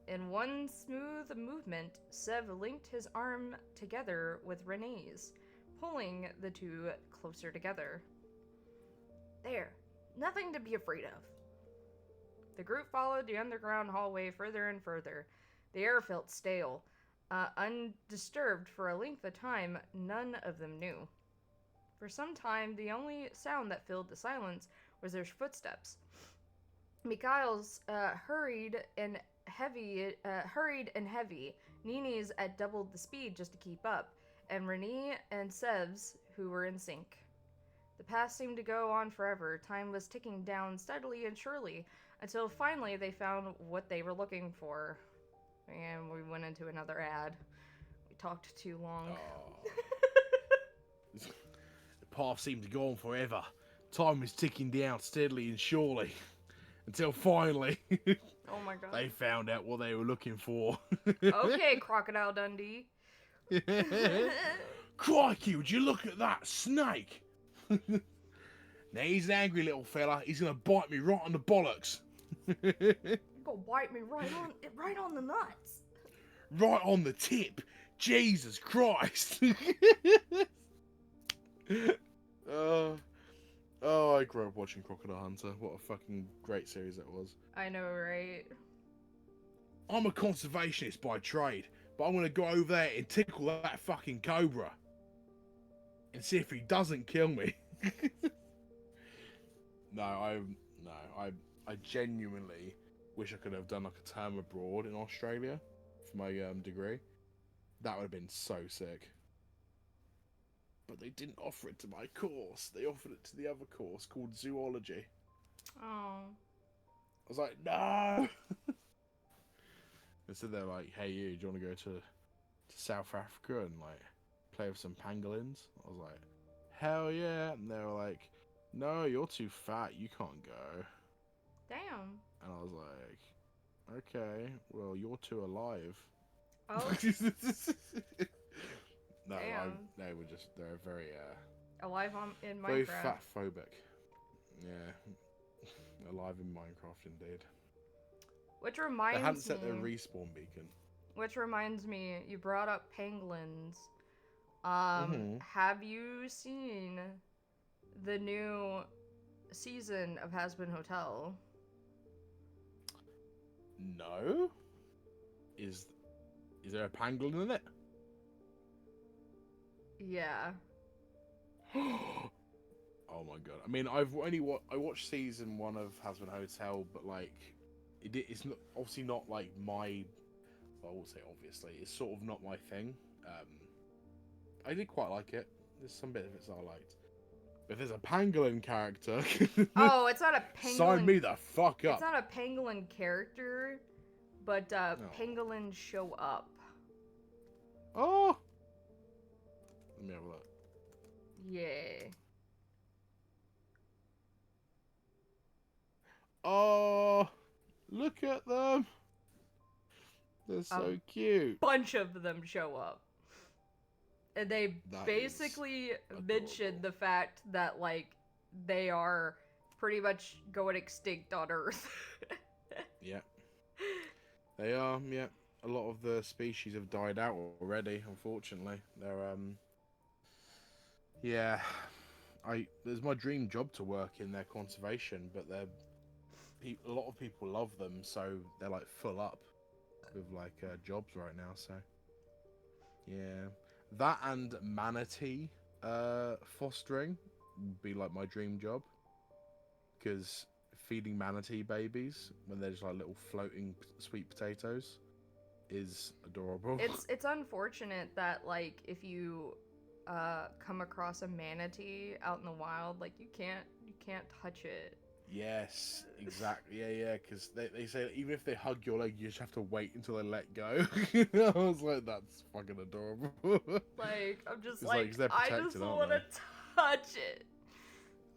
In one smooth movement, Sev linked his arm together with Renee's, pulling the two closer together. There. Nothing to be afraid of. The group followed the underground hallway further and further. The air felt stale. Undisturbed for a length of time none of them knew. For some time, the only sound that filled the silence was their footsteps. Mikhail's hurried and heavy. Nini's at double the speed just to keep up, and Renee and Sev's, who were in sync. The past seemed to go on forever. Time was ticking down steadily and surely, until finally they found what they were looking for. And we went into another ad. We talked too long.
Oh. The path seemed to go on forever. Time was ticking down steadily and surely. Until finally,
Oh my god.
they found out what they were looking for.
Okay, Crocodile Dundee.
Crikey, would you look at that snake? Now he's an angry little fella. He's gonna bite me right on the bollocks.
Go bite me right on the nuts.
Right on the tip. Jesus Christ. Oh, I grew up watching Crocodile Hunter. What a fucking great series that was.
I know, right?
I'm a conservationist by trade, but I'm gonna go over there and tickle that fucking cobra and see if he doesn't kill me. I genuinely wish I could have done like a term abroad in Australia for my degree. That would have been so sick. But they didn't offer it to my course. They offered it to the other course called zoology.
Oh.
I was like, no. Instead they're like, hey you, do you want to go to South Africa and like play with some pangolins? I was like, hell yeah. And they were like, no, you're too fat, you can't go.
Damn.
And I was like, okay, well you're too alive.
Oh.
No,
Damn.
they're very
Alive in
very
Minecraft.
fat phobic. Yeah. Alive in Minecraft indeed.
Which
They
reminds
hadn't set their
me.
respawn beacon.
Which reminds me, you brought up pangolins.
Mhm.
Have you seen the new season of Has Been Hotel?
No. Is there a pangolin in it?
Yeah.
Oh my god! I mean, I watched season 1 of Has Been Hotel, but like, it's not obviously not like my. Well, I won't say obviously. It's sort of not my thing. I did quite like it. There's some bits of it I liked. But if there's a pangolin character,
Oh, it's not a pangolin.
sign me the fuck up.
It's not a pangolin character, but pangolins show up.
Oh. Let me have a look.
Yeah.
Oh, look at them. They're so cute.
Bunch of them show up. And they
That
basically
is
mention
adorable.
the fact that, like, they are pretty much going extinct on Earth.
Yeah. They are, yeah. A lot of the species have died out already, unfortunately. They're, yeah. There's my dream job to work in their conservation, but a lot of people love them, so they're, like, full up with, like, jobs right now, so. Yeah. That and manatee fostering would be, like, my dream job. Because feeding manatee babies when they're just like little floating sweet potatoes is adorable.
It's unfortunate that, like, if you come across a manatee out in the wild, like, you can't touch it.
Yes, exactly. Yeah. Because they say that even if they hug your leg, you just have to wait until they let go. I was like, that's fucking adorable.
Like, I'm just
It's like, 'cause they're
I just
protected, aren't
want to
they?
touch it.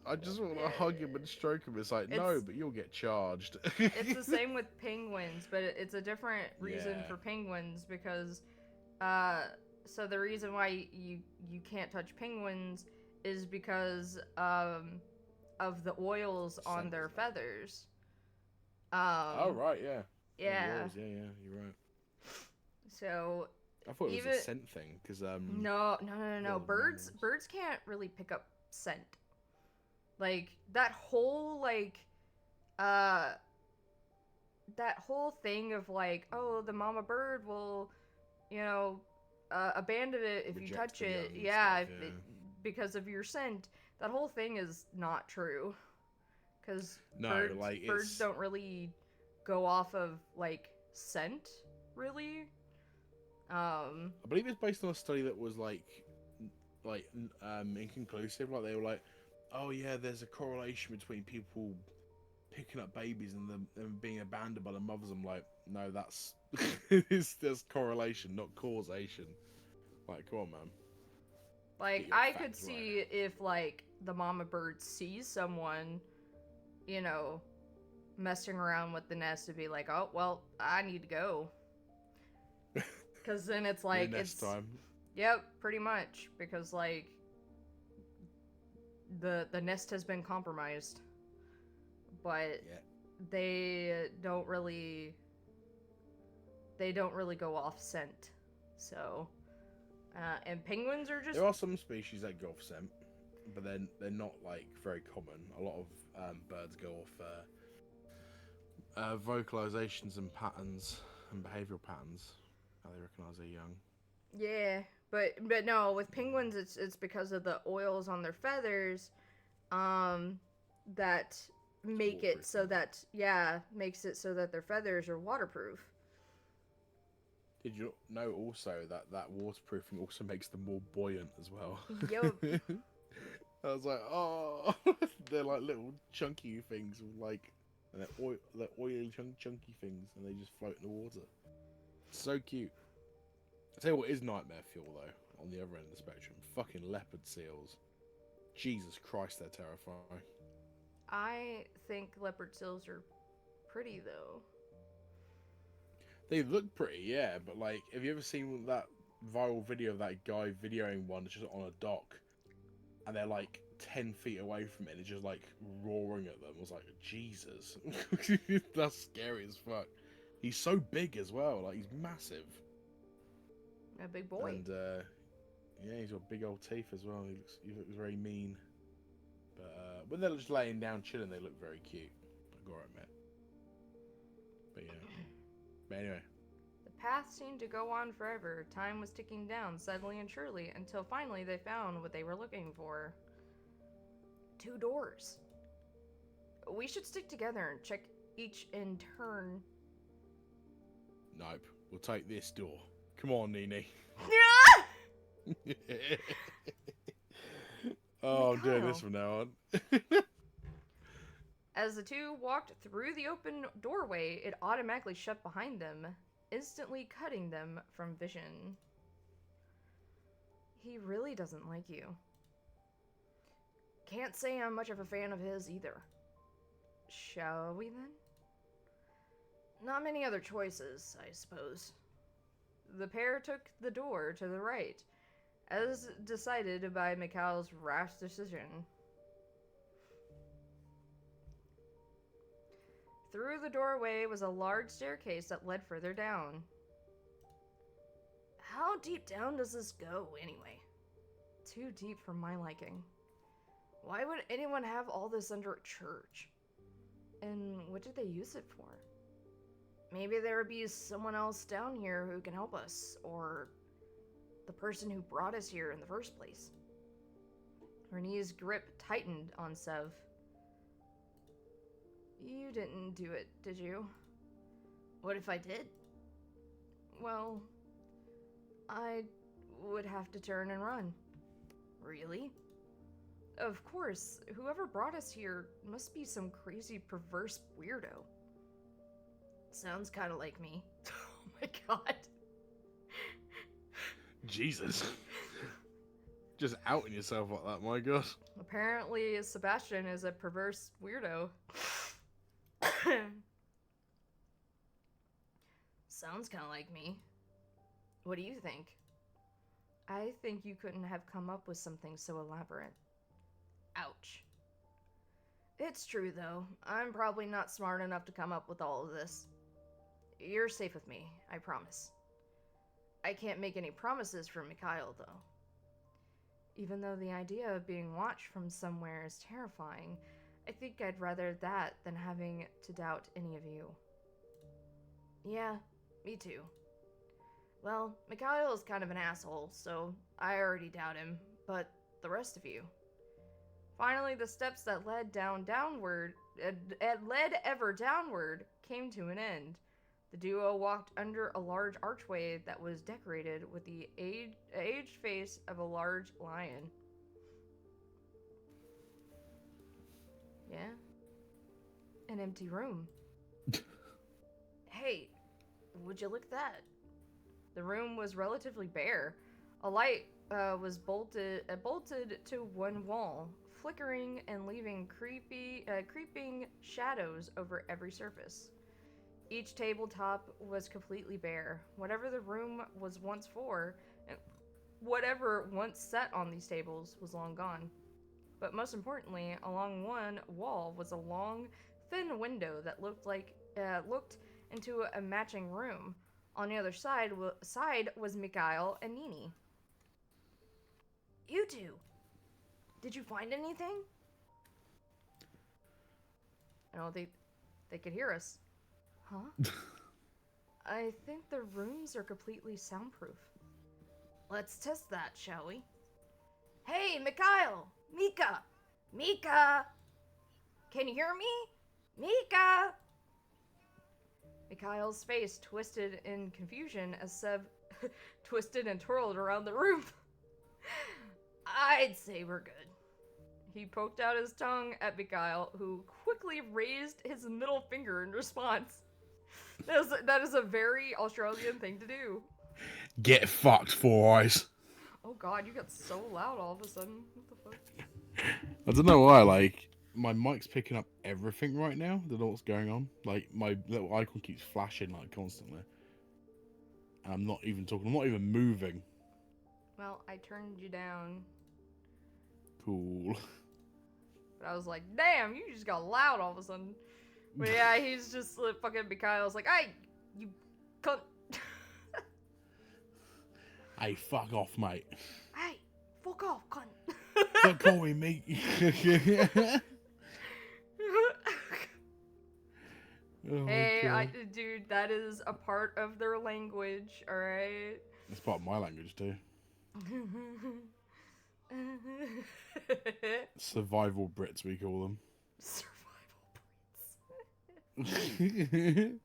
I just want to hug him and stroke him. It's like, no,
It's
but you'll get charged.
it's the same with penguins, but it's a different reason
Yeah.
for penguins because, so the reason why you can't touch penguins is because of the oils on
Scent,
their
isn't it?
feathers.
Oh, right, yeah.
Yeah.
Yeah, you're right.
So
I thought it was
even
a scent thing, because,
no.
the
Birds
mammals.
birds can't really pick up scent. Like that whole uh that whole thing of like, oh, the mama bird will, you know, abandon it if you
Reject
touch
the young
it.
and
Yeah,
stuff, yeah.
because of your scent. That whole thing is not true. Because
No, like,
birds
it's...
don't really go off of like scent, really.
I believe it's based on a study that was, inconclusive. Like, they were like, oh, yeah, there's a correlation between people picking up babies and them being abandoned by the mothers. I'm like, no, that's there's correlation, not causation. Like, come on, man.
Like
Get your
I could
facts right.
see if like the mama bird sees someone, you know, messing around with the nest to be like, oh well, I need to go. Because then it's
No
like
nest time.
yep, pretty much. Because like the nest has been compromised, but
Yeah.
they don't really go off scent. So, and penguins are just
There are some species that go off scent, but then they're not like very common. A lot of birds go off vocalizations and patterns and behavioral patterns. How they recognize they're young.
yeah, but no, with penguins it's because of the oils on their feathers, um, that make it
Waterproof,
so
isn't it?
that makes it so that their feathers are waterproof.
Did you know also that waterproofing also makes them more buoyant as well?
Yup.
I was like, oh, they're like little chunky things, like they're oily chunky things, and they just float in the water. So cute. I tell you what is nightmare fuel though. On the other end of the spectrum, fucking leopard seals. Jesus Christ, they're terrifying.
I think leopard seals are pretty though.
They look pretty, yeah, but like, have you ever seen that viral video of that guy videoing one just on a dock, and they're like 10 feet away from it, and it's just like roaring at them? I was like, Jesus, that's scary as fuck. He's so big as well, like he's massive,
A big boy.
and yeah, he's got big old teeth as well. He looks very mean, but when they're just laying down chilling, they look very cute. I gotta admit, but yeah. But anyway.
The path seemed to go on forever. Time was ticking down steadily and surely until finally they found what they were looking for. 2 doors. We should stick together and check each in turn.
Nope. We'll take this door. Come on, Nini. Oh, I'm doing this from now on.
As the two walked through the open doorway, it automatically shut behind them, instantly cutting them from vision. He really doesn't like you. Can't say I'm much of a fan of his either. Shall we then? Not many other choices, I suppose. The pair took the door to the right, as decided by Mikhail's rash decision. Through the doorway was a large staircase that led further down. How deep down does this go, anyway? Too deep for my liking. Why would anyone have all this under a church? And what did they use it for? Maybe there would be someone else down here who can help us, or the person who brought us here in the first place. Renee's grip tightened on Sev. You didn't do it, did you? What if I did? Well, I would have to turn and run. Really? Of course, whoever brought us here must be some crazy perverse weirdo. Sounds kind of like me. Oh my god.
Jesus. Just outing yourself like that, my god.
Apparently, Sebastian is a perverse weirdo. Sounds kind of like me. What do you think? I think you couldn't have come up with something so elaborate. Ouch. It's true, though. I'm probably not smart enough to come up with all of this. You're safe with me, I promise. I can't make any promises for Mikhail, though. Even though the idea of being watched from somewhere is terrifying, I think I'd rather that than having to doubt any of you. Yeah, me too. Well, Mikhail is kind of an asshole, so I already doubt him, but the rest of you. Finally, the steps that led ever downward came to an end. The duo walked under a large archway that was decorated with the aged face of a large lion. Yeah? An empty room. Hey, would you look at that? The room was relatively bare. A light was bolted to one wall, flickering and leaving creeping shadows over every surface. Each tabletop was completely bare. Whatever the room was once for, and whatever once sat on these tables was long gone. But most importantly, along one wall was a long, thin window that looked into a matching room. On the other side was Mikhail and Nini. You two, did you find anything? I don't think they could hear us. Huh? I think the rooms are completely soundproof. Let's test that, shall we? Hey, Mikhail! Mika! Mika! Can you hear me? Mika! Mikhail's face twisted in confusion as Seb twisted and twirled around the room. I'd say we're good. He poked out his tongue at Mikhail, who quickly raised his middle finger in response. That is a very Australian thing to do.
Get fucked, Four Eyes.
Oh god, you got so loud all of a sudden. What the fuck?
I don't know why, like, my mic's picking up everything right now. I don't know what's going on. Like, my little icon keeps flashing, like, constantly. And I'm not even talking, I'm not even moving.
Well, I turned you down.
Cool.
But I was like, damn, you just got loud all of a sudden. But yeah, he's just fucking Mikhail's like, hey, you cunt.
Hey, fuck off, mate.
Hey, fuck off, cunt.
Don't call me mate. Oh
hey, dude, that is a part of their language, alright?
It's part of my language too. Survival Brits, we call them.
Survival Brits.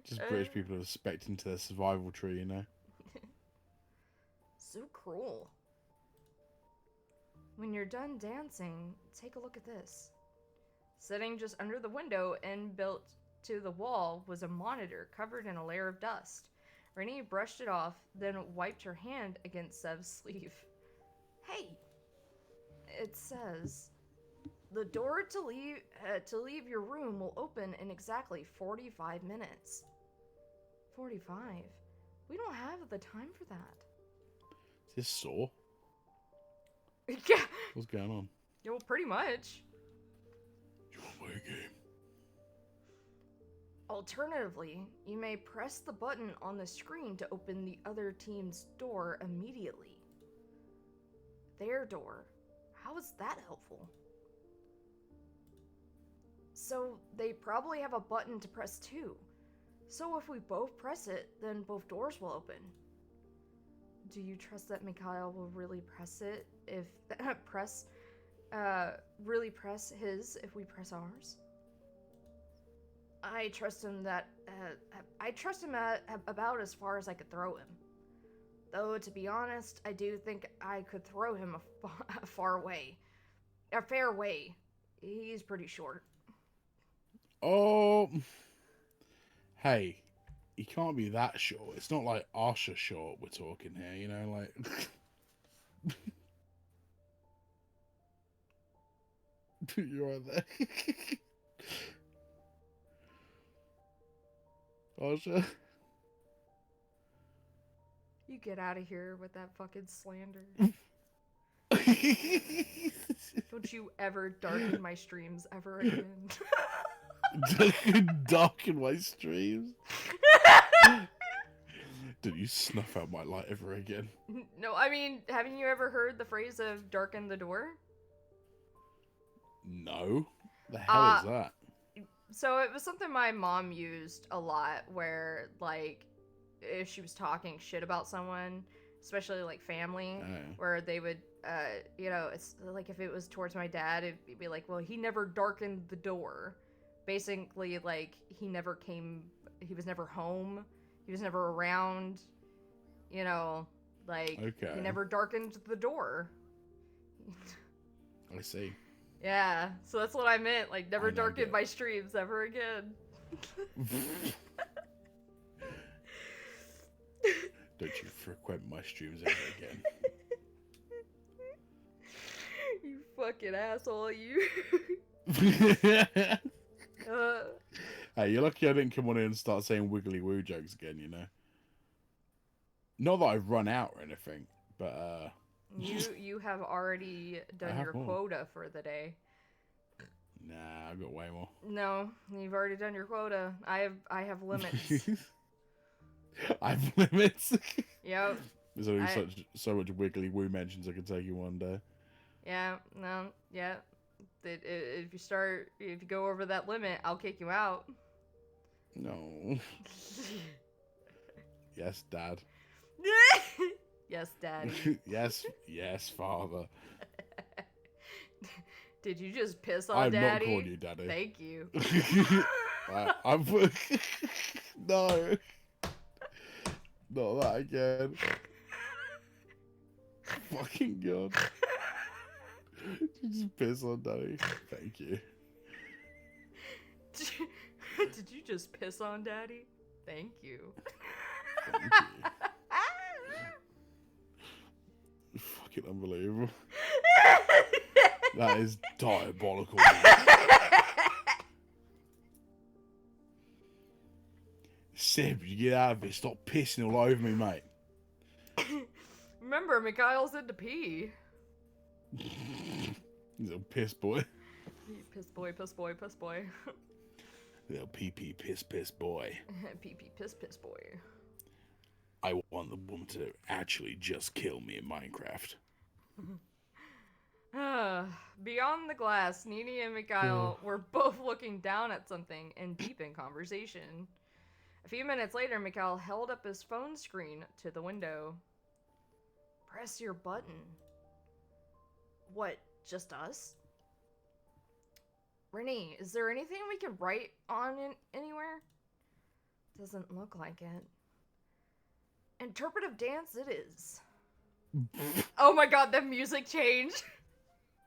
Just British people are respecting to their survival tree, you know?
So cruel. When you're done dancing, take a look at this. Sitting just under the window and built to the wall was a monitor covered in a layer of dust. Rennie brushed it off, then wiped her hand against Sev's sleeve. Hey! It says, the door to leave your room will open in exactly 45 minutes. 45? We don't have the time for that.
Is this Saw?
Yeah!
What's going on?
Yeah, well, pretty much.
You want to play a game?
Alternatively, you may press the button on the screen to open the other team's door immediately. Their door. How is that helpful? So, they probably have a button to press too. So if we both press it, then both doors will open. Do you trust that Mikhail will really press it if really press his if we press ours? I trust him about as far as I could throw him. Though, to be honest, I do think I could throw him a far way. A fair way. He's pretty short.
Oh, hey, he can't be that short. It's not like Arsha short we're talking here, you know, like... You're right there. Arsha?
You get out of here with that fucking slander. Don't you ever darken my streams ever again.
Darken my streams? Did you snuff out my light ever again?
No, I mean, haven't you ever heard the phrase of darken the door?
No. The hell is that?
So it was something my mom used a lot where, like, if she was talking shit about someone, especially, like, family, where they would, you know, it's like if it was towards my dad, it'd be like, well, he never darkened the door. Basically, like, he never came, he was never home, he was never around, you know, like, he never darkened the door.
I see.
Yeah, so that's what I meant, like, never darken my streams ever again.
Don't you frequent my streams ever again.
You fucking asshole, you.
Hey, you're lucky I didn't come on in and start saying wiggly woo jokes again, you know? Not that I've run out or anything, but
You have already done your quota for the day.
Nah, I've got way more.
No, you've already done your quota. I have limits.
I have limits.
Yep.
There's only so much wiggly woo mentions I can take you one day.
Yeah, no, yeah. If you go over that limit, I'll kick you out.
No. Yes, Dad.
Yes, Daddy.
yes, Father.
Did you just piss on Daddy?
I'm not calling you Daddy.
Thank you.
I'm no. Not that again. Fucking God. You just piss on Daddy. Thank you.
Did you just piss on Daddy? Thank you.
Thank you. Fucking unbelievable. That is diabolical. Seb, you get out of it. Stop pissing all over me, mate.
Remember, Mikhail's into pee.
He's a piss boy.
Piss boy, piss boy, piss boy.
Little pee-pee piss boy.
Pee-pee piss boy.
I want the woman to actually just kill me in Minecraft.
Beyond the glass, Nini and Mikhail were both looking down at something and deep in conversation. A few minutes later, Mikhail held up his phone screen to the window. Press your button. What, just us? Rennie, is there anything we can write on anywhere? Doesn't look like it. Interpretive dance it is. Oh my god, the music changed.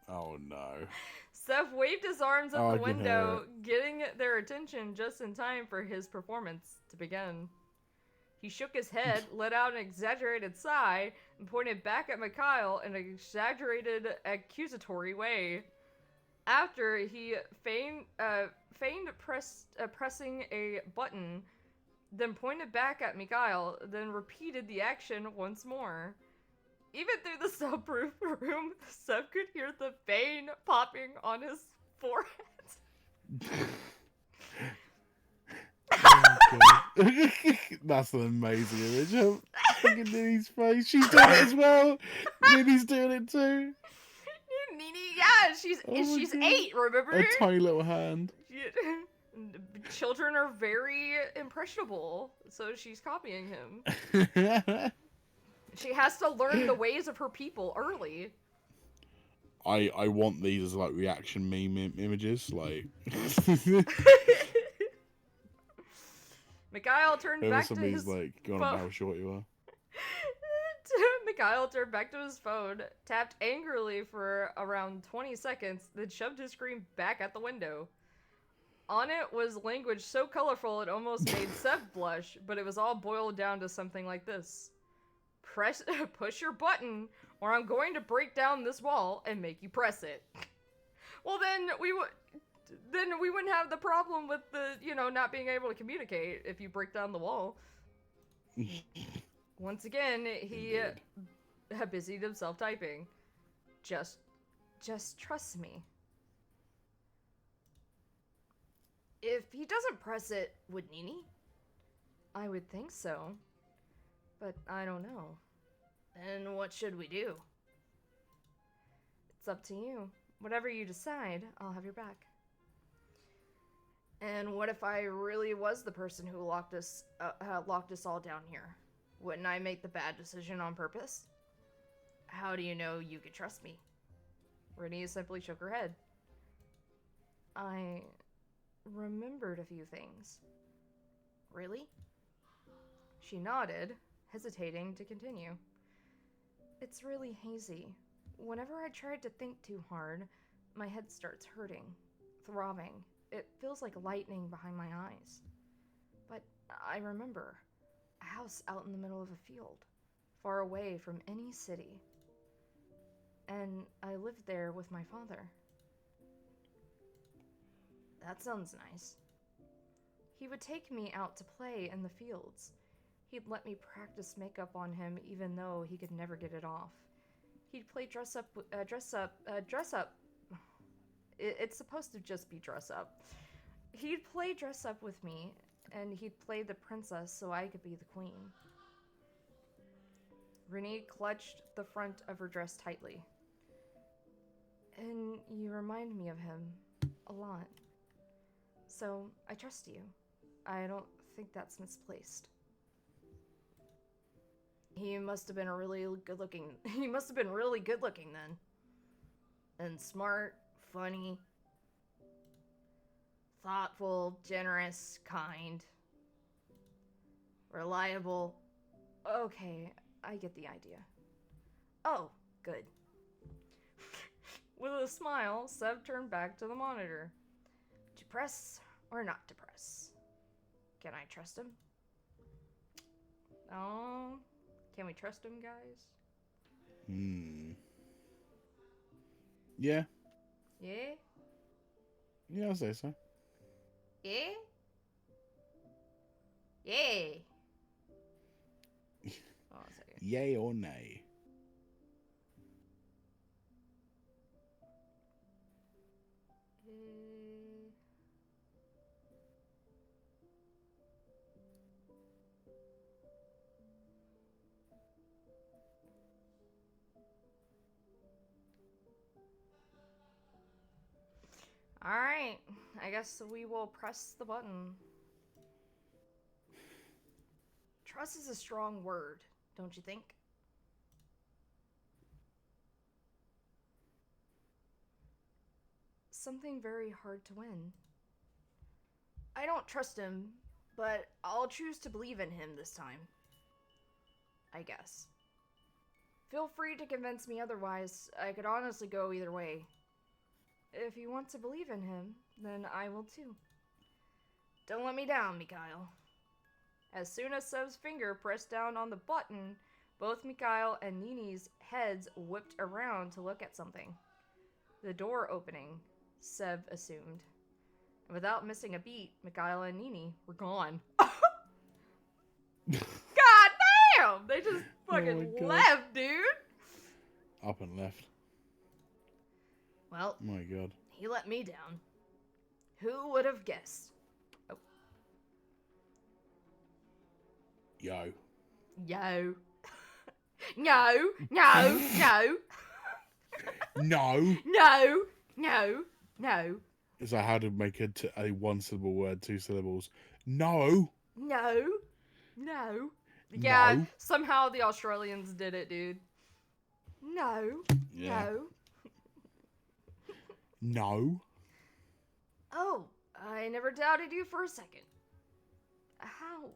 Oh no.
Seth waved his arms at the window, getting their attention just in time for his performance to begin. He shook his head, let out an exaggerated sigh, and pointed back at Mikhail in an exaggerated, accusatory way. After he feigned pressing a button, then pointed back at Mikhail, then repeated the action once more. Even through the soundproof room, Seb could hear the vein popping on his forehead.
Oh, that's an amazing image of fucking Nini's face. She's doing it as well. Nini's doing it too.
Nini, yeah, she's 8, remember?
A tiny little hand.
Children are very impressionable, so she's copying him. She has to learn the ways of her people early.
I want these as like reaction meme images, like.
Mikhail turned back to his
like, go on about how short you are.
Mikhail turned back to his phone, tapped angrily for around 20 seconds, then shoved his screen back at the window. On it was language so colorful it almost made Seth blush, but it was all boiled down to something like this. Push your button, or I'm going to break down this wall and make you press it. Well, then we wouldn't have the problem with the, not being able to communicate if you break down the wall. Once again, he busied himself typing. Just trust me. If he doesn't press it, would Nini? I would think so. But I don't know. Then what should we do? It's up to you. Whatever you decide, I'll have your back. And what if I really was the person who locked us all down here? Wouldn't I make the bad decision on purpose? How do you know you could trust me? Renee simply shook her head. I remembered a few things. Really? She nodded, hesitating to continue. It's really hazy. Whenever I tried to think too hard, my head starts hurting, throbbing. It feels like lightning behind my eyes. But I remember a house out in the middle of a field, far away from any city. And I lived there with my father. That sounds nice. He would take me out to play in the fields. He'd let me practice makeup on him even though he could never get it off. He'd play dress up. It's supposed to just be dress up. He'd play dress up with me, and he'd play the princess so I could be the queen. Renee clutched the front of her dress tightly. And you remind me of him a lot. So, I trust you. I don't think that's misplaced. He must have been really good looking then. And smart, funny, thoughtful, generous, kind, reliable. Okay, I get the idea. Oh, good. With a smile, Sev turned back to the monitor. To press or not to press? Can I trust him? Oh, can we trust him, guys?
Yeah.
Yeah?
Yeah, I'll say so.
Yeah? Yeah. Oh, a second.
Yay or nay?
Alright, I guess we will press the button. Trust is a strong word, don't you think? Something very hard to win. I don't trust him, but I'll choose to believe in him this time. I guess. Feel free to convince me otherwise. I could honestly go either way. If you want to believe in him, then I will too. Don't let me down, Mikhail. As soon as Sev's finger pressed down on the button, both Mikhail and Nini's heads whipped around to look at something. The door opening, Sev assumed. And without missing a beat, Mikhail and Nini were gone. God damn! They just fucking left, dude!
Up and left.
Well,
My God.
he let me down. Who would have guessed? Oh.
Yo.
Yo. No, no, no.
No.
No, no, no,
Is that how to make a one-syllable word, 2 syllables? No.
no, no. Yeah,
No.
somehow the Australians did it, dude. No,
Yeah.
no.
No.
Oh, I never doubted you for a second. How?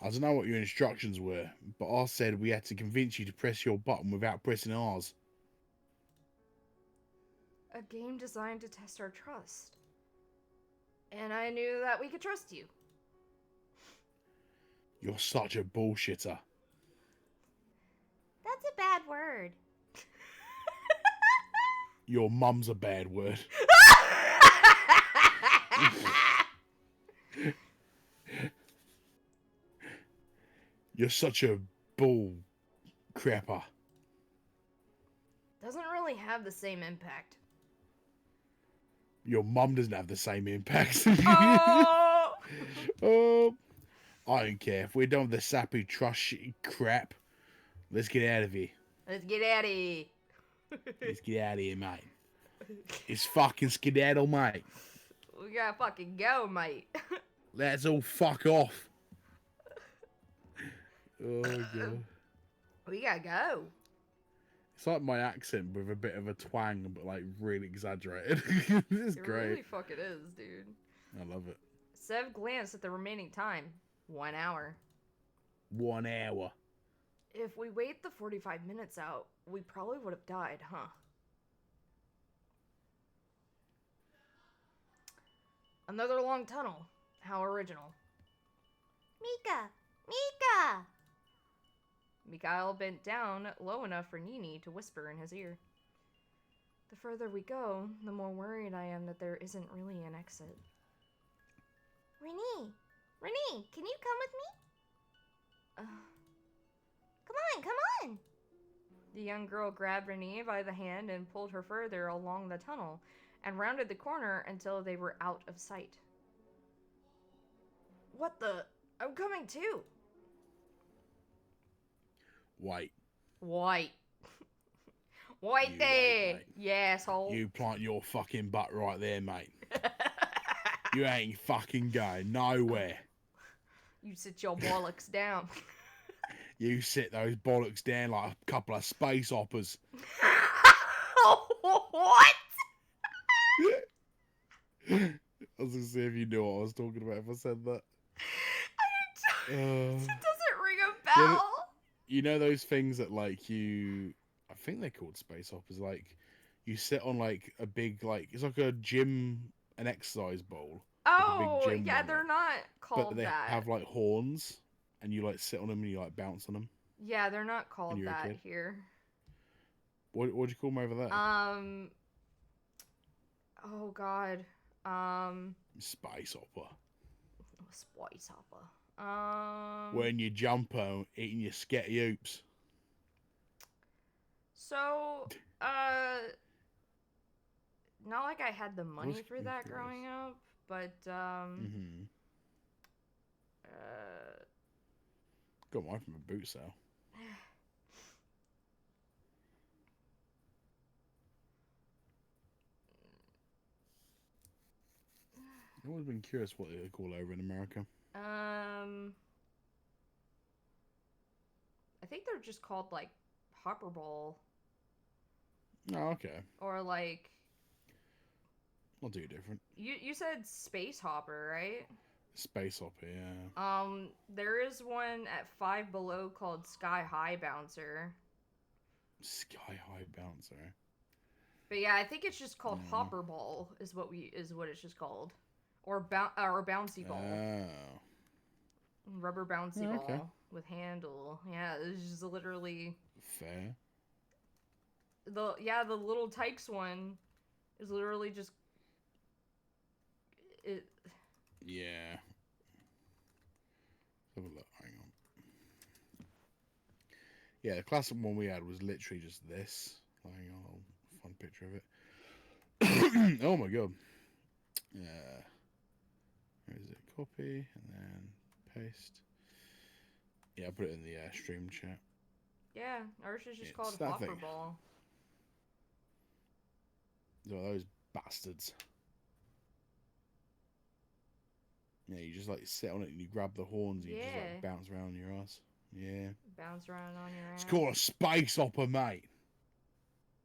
I don't know what your instructions were, but I said we had to convince you to press your button without pressing ours.
A game designed to test our trust. And I knew that we could trust you.
You're such a bullshitter.
That's a bad word.
Your mum's a bad word. You're such a bull crapper.
Doesn't really have the same impact.
Your mum doesn't have the same impact.
Oh!
Oh, I don't care. If we're done with the sappy trust shit crap, let's get out of here.
Let's get out of here.
Let's get out of here, mate. It's fucking skedaddle, mate.
We gotta fucking go, mate.
Let's all fuck off. Oh, God.
We gotta go.
It's like my accent with a bit of a twang, but like really exaggerated. It's
It
great.
really fucking is, dude.
I love it.
Sev glanced at the remaining time. 1 hour.
1 hour.
If we wait the 45 minutes out, we probably would have died, huh? Another long tunnel. How original.
Mika! Mika!
Mikhail bent down low enough for Nini to whisper in his ear. The further we go, the more worried I am that there isn't really an exit.
Renee! Renee, can you come with me? Come on!
The young girl grabbed Renee by the hand and pulled her further along the tunnel and rounded the corner until they were out of sight. What the? I'm coming too!
Wait.
White. White
You
there!
wait, mate.
You asshole.
You plant your fucking butt right there, mate. You ain't fucking going nowhere.
You sit your bollocks down.
You sit those bollocks down like a couple of space hoppers.
What?
I was gonna see if you knew what I was talking about if I said that.
It doesn't ring a
Yeah,
bell.
You know those things that like you, I think they're called space hoppers. Like you sit on like a big like it's like a gym, an exercise bowl.
Oh,
gym
yeah,
one,
they're
like,
not called
but they
that.
have like horns, and you like sit on them and you like bounce on them.
Yeah, they're not called
you're a
that
kid?
here.
What do you call them over there?
Oh God.
Space hopper.
Spice hopper.
When you jump on eating your sketty oops.
So, not like I had the money
was
for that
confused.
growing up, but
Mm-hmm. Got mine from a boot sale. I've always been curious what they call over in America.
I think they're just called like hopper ball
Oh, okay.
or like
Not too different.
you said space hopper, right?
Space hopper, yeah.
There is one at Five Below called Sky High Bouncer.
Sky High Bouncer.
But yeah, I think it's just called
Mm.
hopper ball is what it's just called, or bouncy ball,
Oh.
rubber bouncy
Oh,
ball
okay.
with handle. Yeah, it's just literally
Fair.
the little Tykes one is literally just it.
Yeah. Let's have a look. Hang on. Yeah, the classic one we had was literally just this. Hang on, I'll find a picture of it. Oh my god. Yeah. Where is it? Copy and then paste. Yeah, I put it in the stream chat.
Yeah, ours is just
It's
called
that
hopper
thing.
ball.
Oh, those bastards. Yeah, you just like sit on it and you grab the horns and you just
Yeah.
like bounce around your ass. Yeah.
Bounce around on your ass.
It's called a space hopper, mate.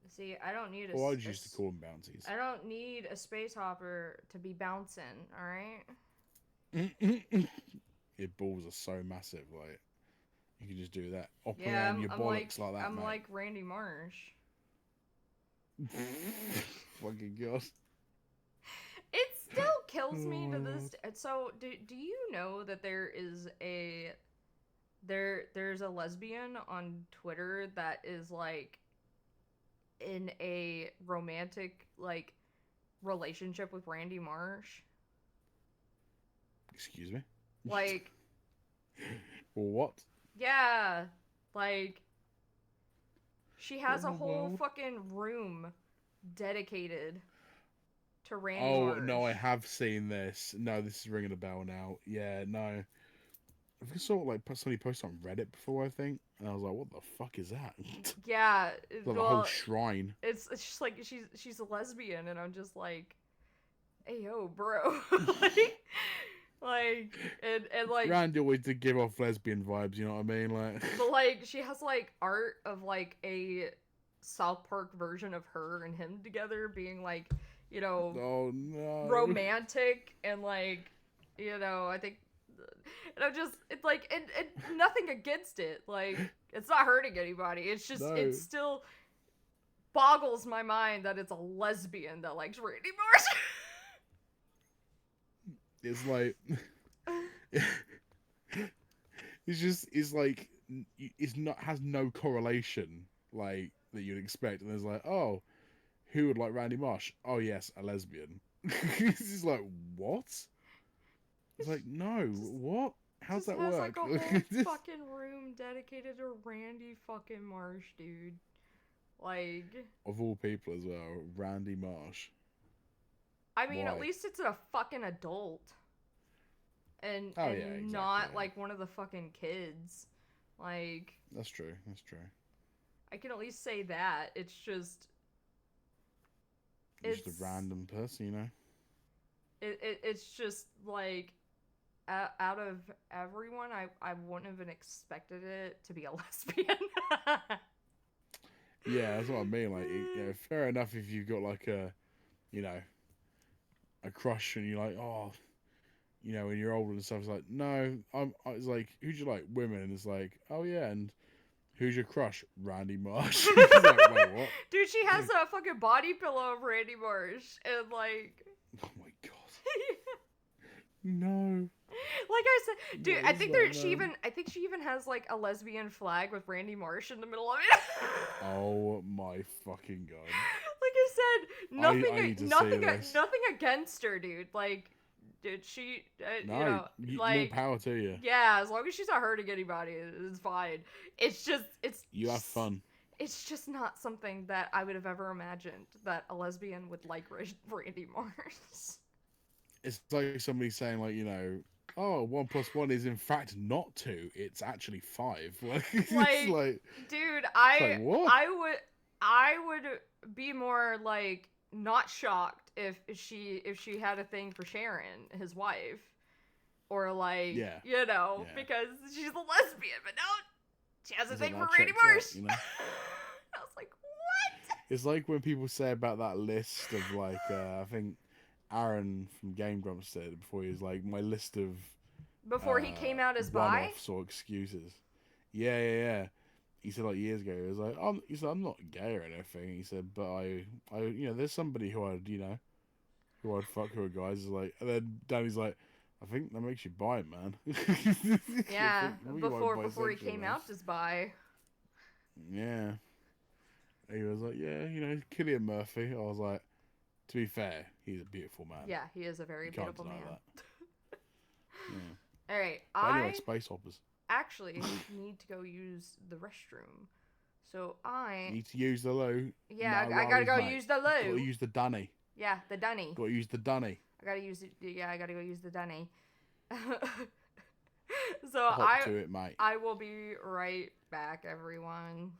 See, I don't need a.
Or I
s-
just
a
used to
s-
call them bounties.
I don't need a space hopper to be bouncing. All right.
Yeah, your balls are so massive, like you can just do that. Up and
Yeah,
around your bollocks like that,
I'm
mate.
like Randy Marsh.
Fucking god.
It still kills
Oh
me
my
to this.
lord.
So, do you know that there's a lesbian on Twitter that is like in a romantic like relationship with Randy Marsh?
Excuse me.
Like,
What?
yeah, like she has
What
a
in the
whole
world?
fucking room dedicated to Randy
Oh
Marsh.
no, I have seen this. No, this is ringing a bell now. Yeah, no. I saw like somebody posted on Reddit before, I think, and I was like, "What the fuck is that?"
Yeah,
It's like a whole
well,
shrine.
it's just like she's a lesbian, and I'm just like, hey yo, bro, like, and like,
Randy always did give off lesbian vibes. You know what I mean? Like,
but like she has like art of like a South Park version of her and him together being like, you know,
oh no.
romantic and like, you know, I think, and I'm just it's like and nothing against it, like it's not hurting anybody. It's just
No.
it still boggles my mind that it's a lesbian that likes Randy Marsh.
It's like, it's like, it's not, has no correlation like that you'd expect. And there's like, oh, who would like Randy Marsh? Oh yes, a lesbian. It's just like, what? It's like, no, what? How's
Just
that
has
work?
like a whole fucking room dedicated to Randy fucking Marsh, dude. Like,
Of all people as well, Randy Marsh.
I mean, at
Why?
least it's a fucking adult. And
Oh
and
yeah, exactly.
not
Yeah.
like one of the fucking kids. Like,
That's true. That's true.
I can at least say that. It's just
Just a random person, you know.
it's just like out of everyone, I wouldn't have expected it to be a lesbian.
Yeah, that's what I mean. Like, you know, fair enough if you've got like a, you know, a crush and you're like, oh, you know, when you're older and stuff. It's like, no, it's like, who'd you like? Women. And it's like, oh yeah, and who's your crush? Randy Marsh. It's like, wait, what?
Dude, she has a fucking body pillow of Randy Marsh, and like,
Oh my god. No.
like I said, dude,
What
I
is
think
that,
she
man?
even has like a lesbian flag with Randy Marsh in the middle of it.
Oh my fucking god.
Like I said,
I need to see this.
nothing against her, dude. Like, dude, she,
No,
you know,
more
like,
power to you.
yeah, as long as she's not hurting anybody, it's fine. It's just,
You have fun.
It's just not something that I would have ever imagined that a lesbian would like Randy Marsh.
It's like somebody saying, like, you know, oh, 1+1 is in fact not 2. It's actually 5. Like, it's like,
dude,
it's like, what?
I would be more like not shocked if she had a thing for Sharon, his wife, or like,
Yeah.
you know,
Yeah.
because she's a lesbian, but no, she has a
It's like,
thing
that
for Randy
checks out,
Marsh.
you know?
I was like, what?
It's like when people say about that list of, like, I think Aaron from Game Grumps said before, he was like, my list of
Before he came out as bi?
one-offs or excuses. Yeah. He said, like, years ago, he was like, he said, I'm not gay or anything. He said, but I, you know, there's somebody who I'd, you know, who I'd fuck who are guys. Is like, and then Danny's like, I think that makes you bi, man.
Yeah,
I think you
before he
bisexual,
came
man.
out as bi.
Yeah. He was like, yeah, you know, Cillian Murphy. I was like, to be fair, he's a beautiful man.
Yeah, he is a very
You can't
beautiful
deny
man.
that. Yeah.
All right,
But anyway,
I
space hoppers.
actually need to go use the restroom. So
You need to use the loo.
yeah,
No
I gotta
worries,
go
mate.
use the
Gotta
loo.
use the dunny.
Yeah, the dunny.
Gotta use the dunny.
I gotta use it. Yeah, I gotta go use the dunny. So
Hop to it, mate.
I will be right back, everyone.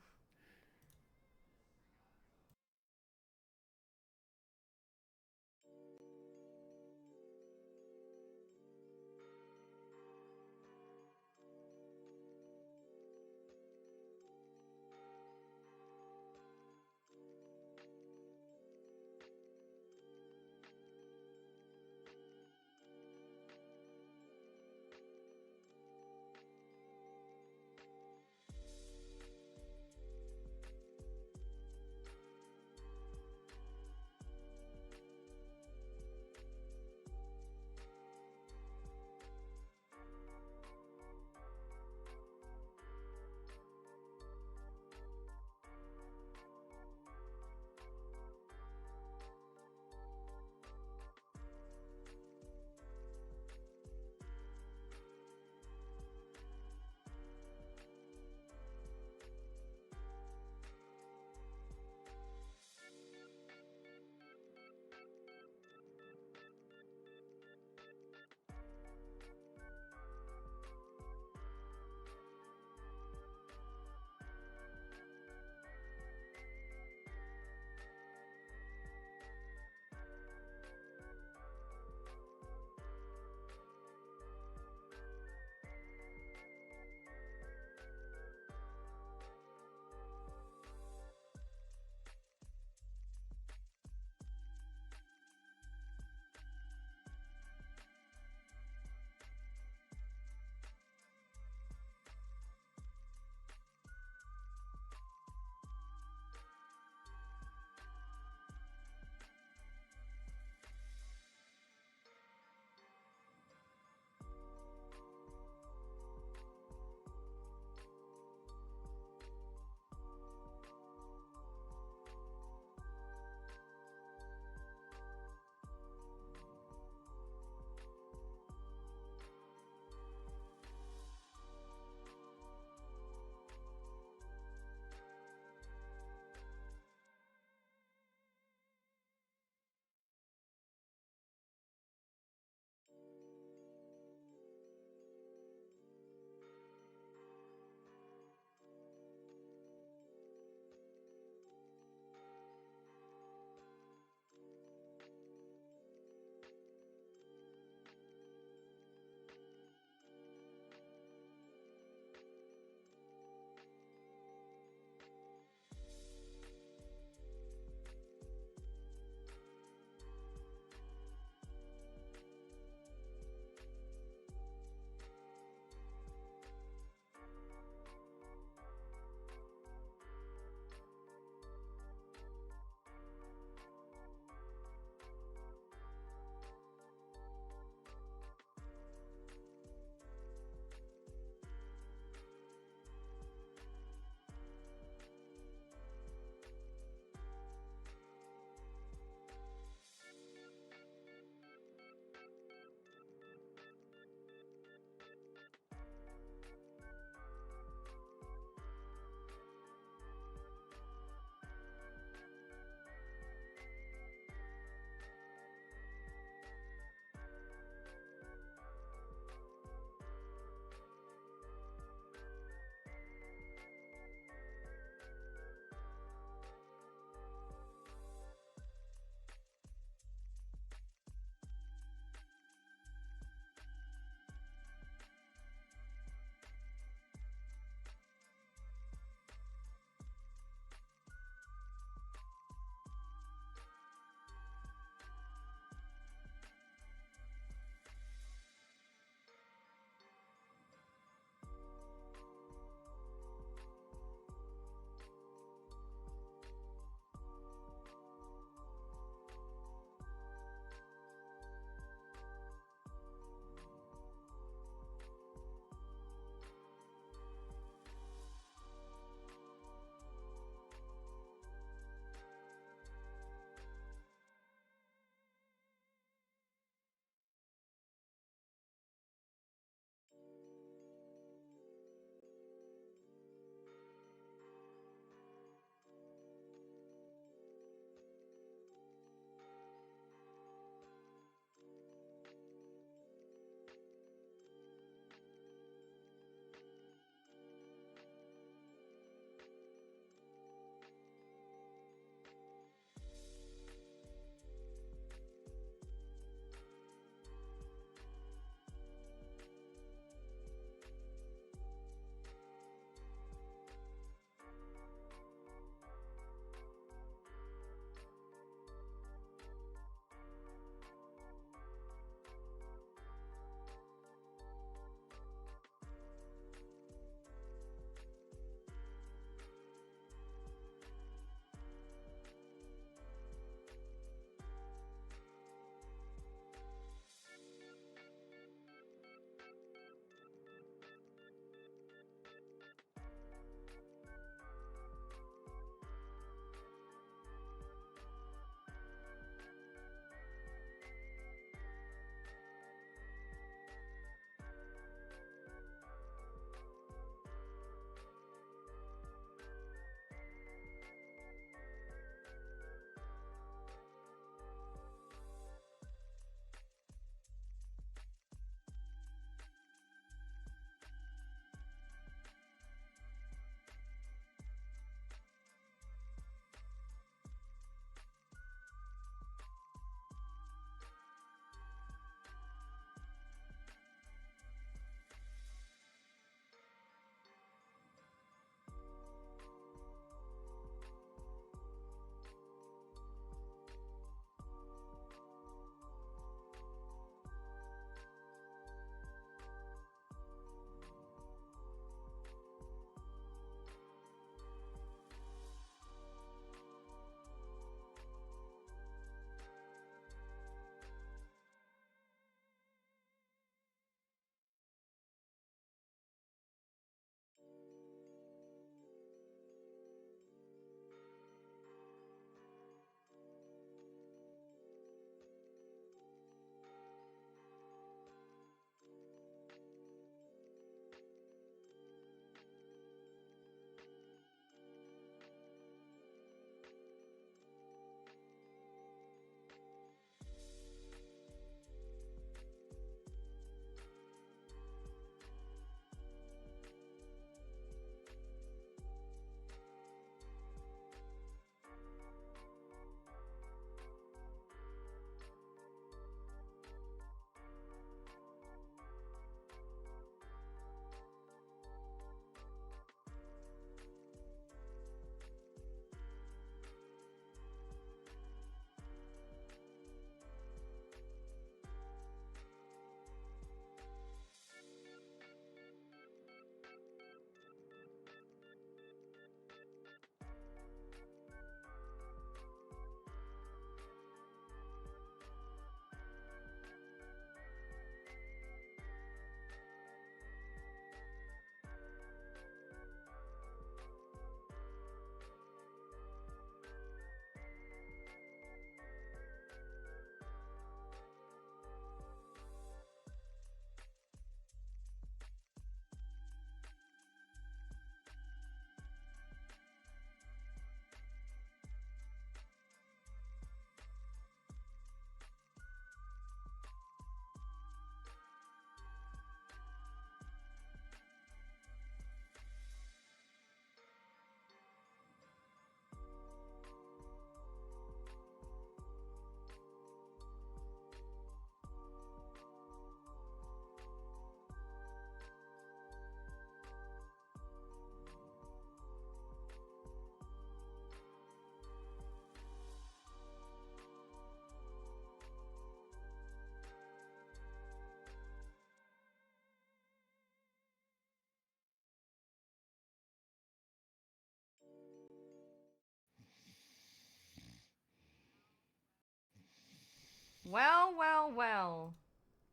Well, well, well.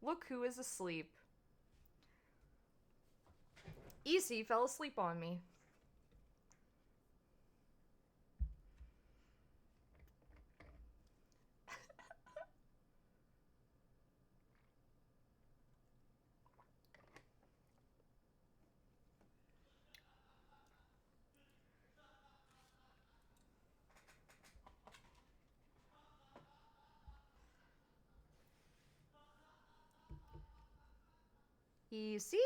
Look who is asleep. Easy fell asleep on me. Easy.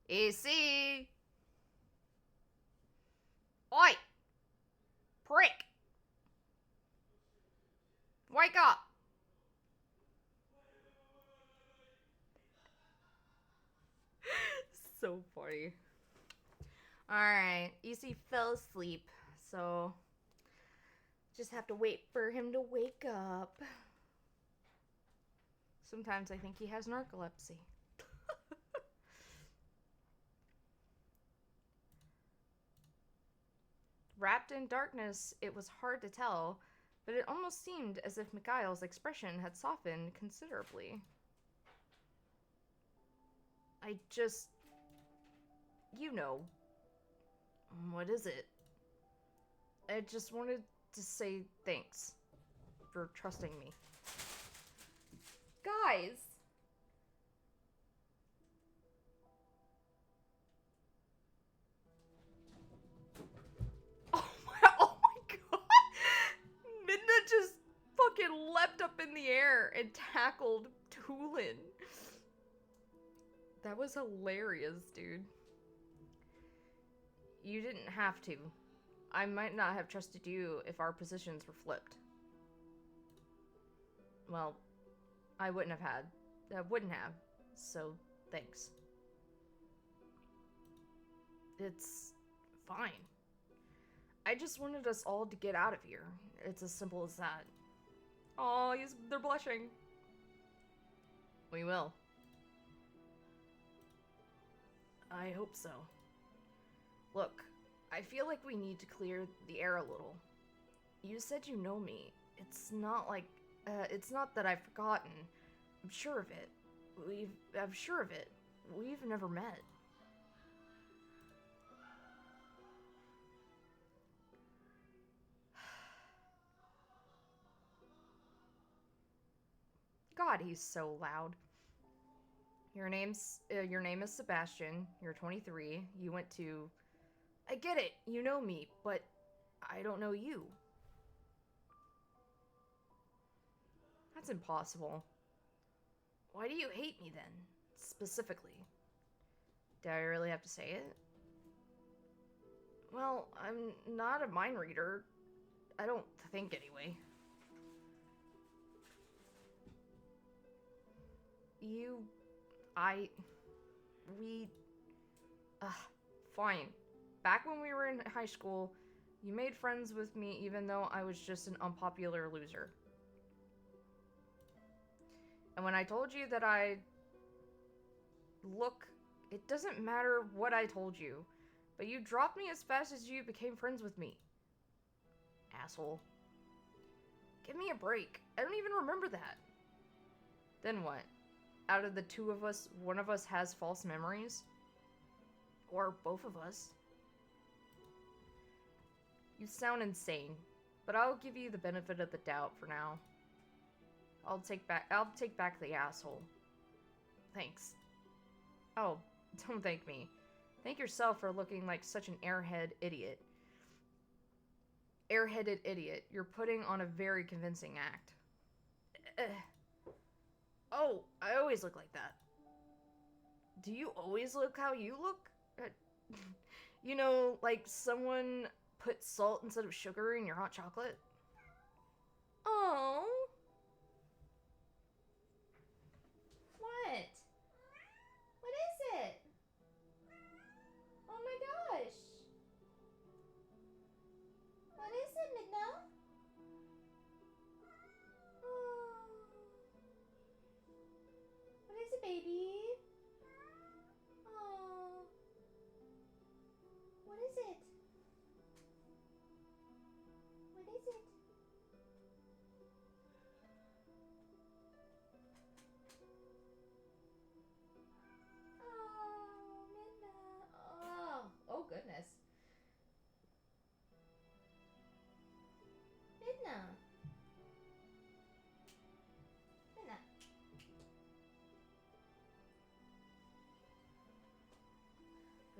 Easy. Oi! Prick! Wake up! So funny. Alright, Easy fell asleep, so just have to wait for him to wake up. Sometimes I think he has narcolepsy. Wrapped in darkness, it was hard to tell, but it almost seemed as if Mikhail's expression had softened considerably. I just... you know. What is it? I just wanted to say thanks for trusting me. Guys! Oh my god! Midna just fucking leapt up in the air and tackled Tulin. That was hilarious, dude. You didn't have to. I might not have trusted you if our positions were flipped. Well, I wouldn't have. So, thanks. It's fine. I just wanted us all to get out of here. It's as simple as that. Oh, they're blushing. We will. I hope so. Look, I feel like we need to clear the air a little. You said you know me. It's not that I've forgotten. I'm sure of it. I'm sure of it. We've never met. God, he's so loud. Your name is Sebastian. You're 23. You went to... I get it. You know me, but I don't know you. That's impossible. Why do you hate me then? Specifically. Do I really have to say it? Well, I'm not a mind reader. I don't think anyway. Fine. Back when we were in high school, you made friends with me even though I was just an unpopular loser. And when I told you that look, it doesn't matter what I told you, but you dropped me as fast as you became friends with me. Asshole. Give me a break. I don't even remember that. Then what? Out of the two of us, one of us has false memories? Or both of us? You sound insane, but I'll give you the benefit of the doubt for now. I'll take back the asshole. Thanks. Oh, don't thank me. Thank yourself for looking like such an airheaded idiot. Airheaded idiot. You're putting on a very convincing act. Oh, I always look like that. Do you always look how you look? You know, like someone put salt instead of sugar in your hot chocolate? Oh. What? What is it? Oh my gosh. What is it, Midna? Oh. What is it, baby? Oh. What is it? What is it?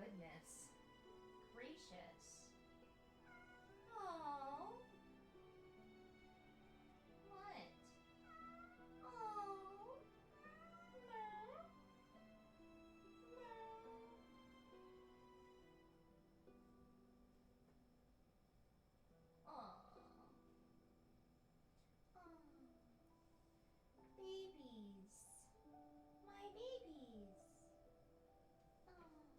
Goodness gracious. Oh. What? Oh. No. No. Aw. Babies. My babies. Babies.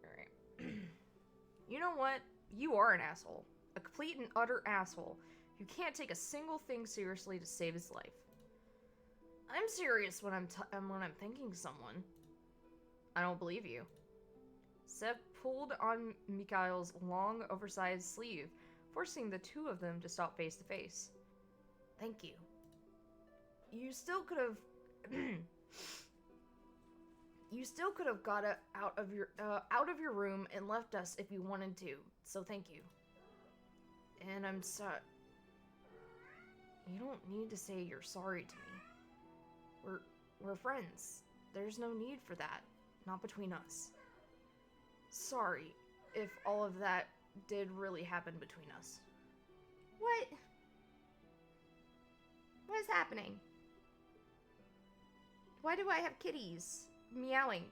Alright. You know what? You are an asshole. A complete and utter asshole. You can't take a single thing seriously to save his life. I'm serious when I'm thanking someone. I don't believe you. Sev pulled on Mikhail's long, oversized sleeve, forcing the two of them to stop face to face. Thank you. You still could have... You still could have got out of your room and left us if you wanted to, so thank you. And I'm sorry. You don't need to say you're sorry to me. We're friends. There's no need for that. Not between us. Sorry if all of that did really happen between us.
What? What is happening?
Why do I have kitties meowing?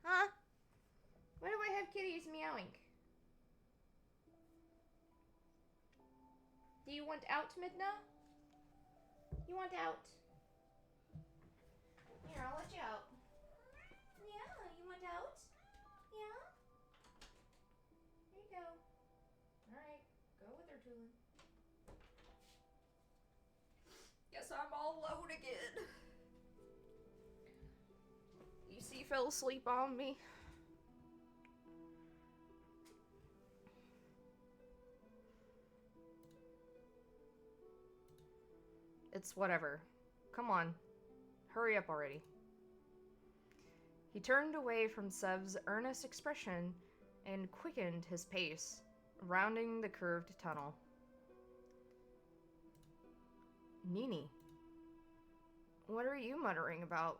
Huh?
Why do I have kitties meowing? Do you want out, Midna?
You want out? Here, I'll let you out. Yeah, you want out? Yeah? Here you go.
Alright, go with her, Tulin. Guess I'm all alone again. You see, fell asleep on me. It's whatever. Come on. Hurry up already. He turned away from Sev's earnest expression and quickened his pace, rounding the curved tunnel. Nini, what are you muttering about?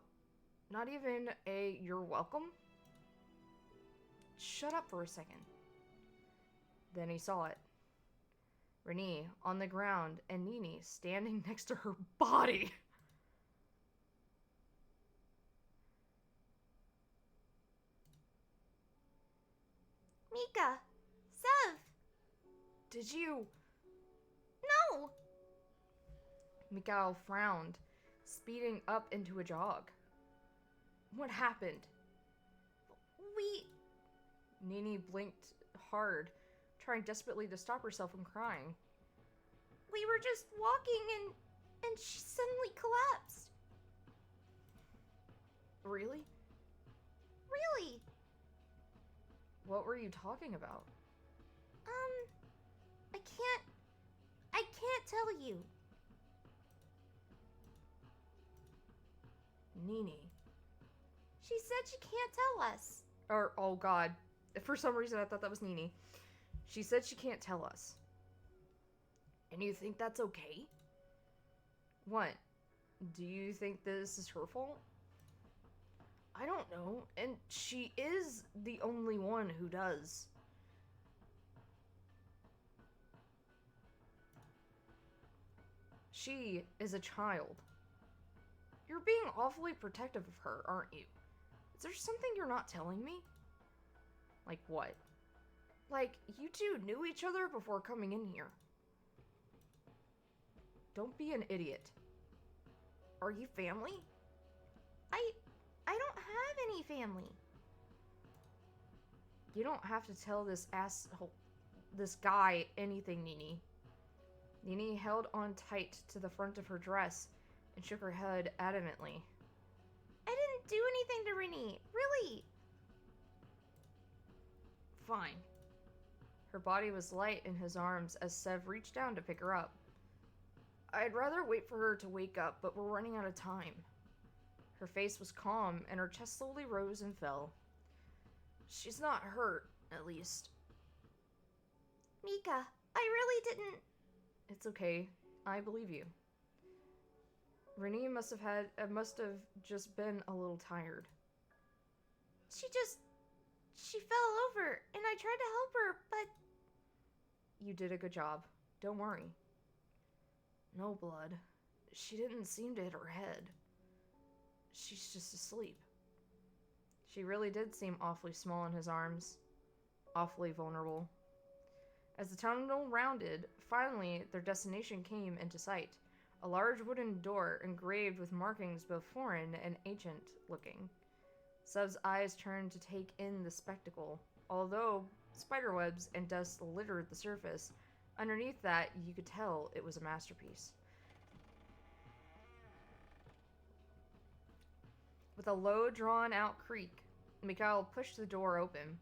Not even a "you're welcome"? Shut up for a second. Then he saw it. Renee on the ground and Nini standing next to her body.
Mika! Sev!
Did you?
No!
Mikhail frowned, speeding up into a jog. What happened?
We...
Nini blinked hard, trying desperately to stop herself from crying.
We were just walking and she suddenly collapsed.
Really?
Really?
What were you talking about?
I can't tell you.
Nini.
She said she can't tell us.
Oh god. For some reason I thought that was Nini. She said she can't tell us. And you think that's okay? What? Do you think this is her fault? I don't know, and she is the only one who does. She is a child. You're being awfully protective of her, aren't you? Is there something you're not telling me? Like what? Like, you two knew each other before coming in here. Don't be an idiot. Are you family?
I don't have any family.
You don't have to tell this guy anything, Nini. Nini held on tight to the front of her dress and shook her head adamantly.
I didn't do anything to Renee. Really.
Fine. Her body was light in his arms as Sev reached down to pick her up. I'd rather wait for her to wake up, but we're running out of time. Her face was calm, and her chest slowly rose and fell. She's not hurt, at least.
Mika, I really didn't...
It's okay. I believe you. Renee must have just been a little tired.
She fell over, and I tried to help her, but...
You did a good job. Don't worry. No blood. She didn't seem to hit her head. She's just asleep. She really did seem awfully small in his arms. Awfully vulnerable. As the tunnel rounded, finally their destination came into sight. A large wooden door engraved with markings both foreign and ancient looking. Sev's eyes turned to take in the spectacle. Although spiderwebs and dust littered the surface, underneath that you could tell it was a masterpiece. With a low, drawn-out creak, Mikhail pushed the door open.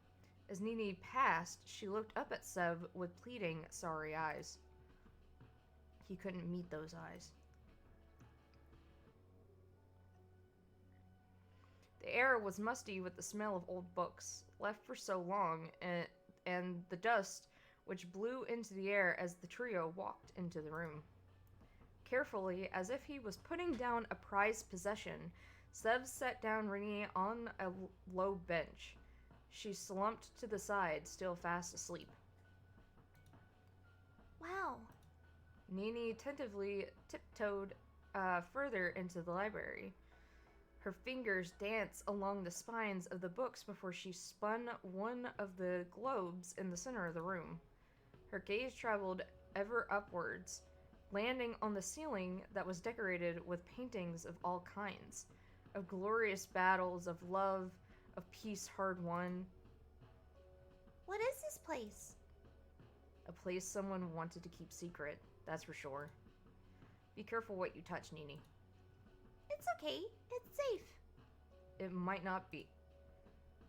As Nini passed, she looked up at Sev with pleading, sorry eyes. He couldn't meet those eyes. The air was musty with the smell of old books, left for so long, and the dust which blew into the air as the trio walked into the room. Carefully, as if he was putting down a prized possession, Sev set down Renee on a low bench. She slumped to the side, still fast asleep.
Wow.
Nini tentatively tiptoed further into the library. Her fingers danced along the spines of the books before she spun one of the globes in the center of the room. Her gaze traveled ever upwards, landing on the ceiling that was decorated with paintings of all kinds, of glorious battles, of love, of peace hard won.
What is this place?
A place someone wanted to keep secret, that's for sure. Be careful what you touch, Nini.
It's okay. It's safe.
It might not be.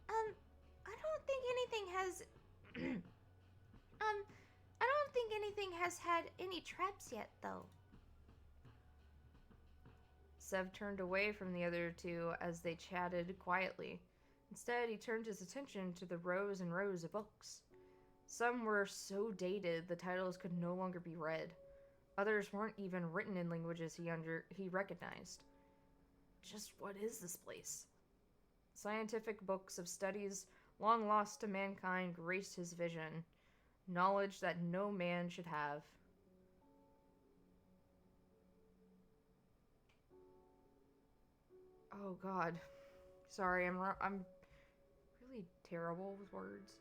I don't think anything has... I don't think anything has had any traps yet, though.
Sev turned away from the other two as they chatted quietly. Instead, he turned his attention to the rows and rows of books. Some were so dated the titles could no longer be read. Others weren't even written in languages he recognized. Just what is this place? Scientific books of studies long lost to mankind graced his vision. Knowledge that no man should have. Oh God, sorry, I'm really terrible with words.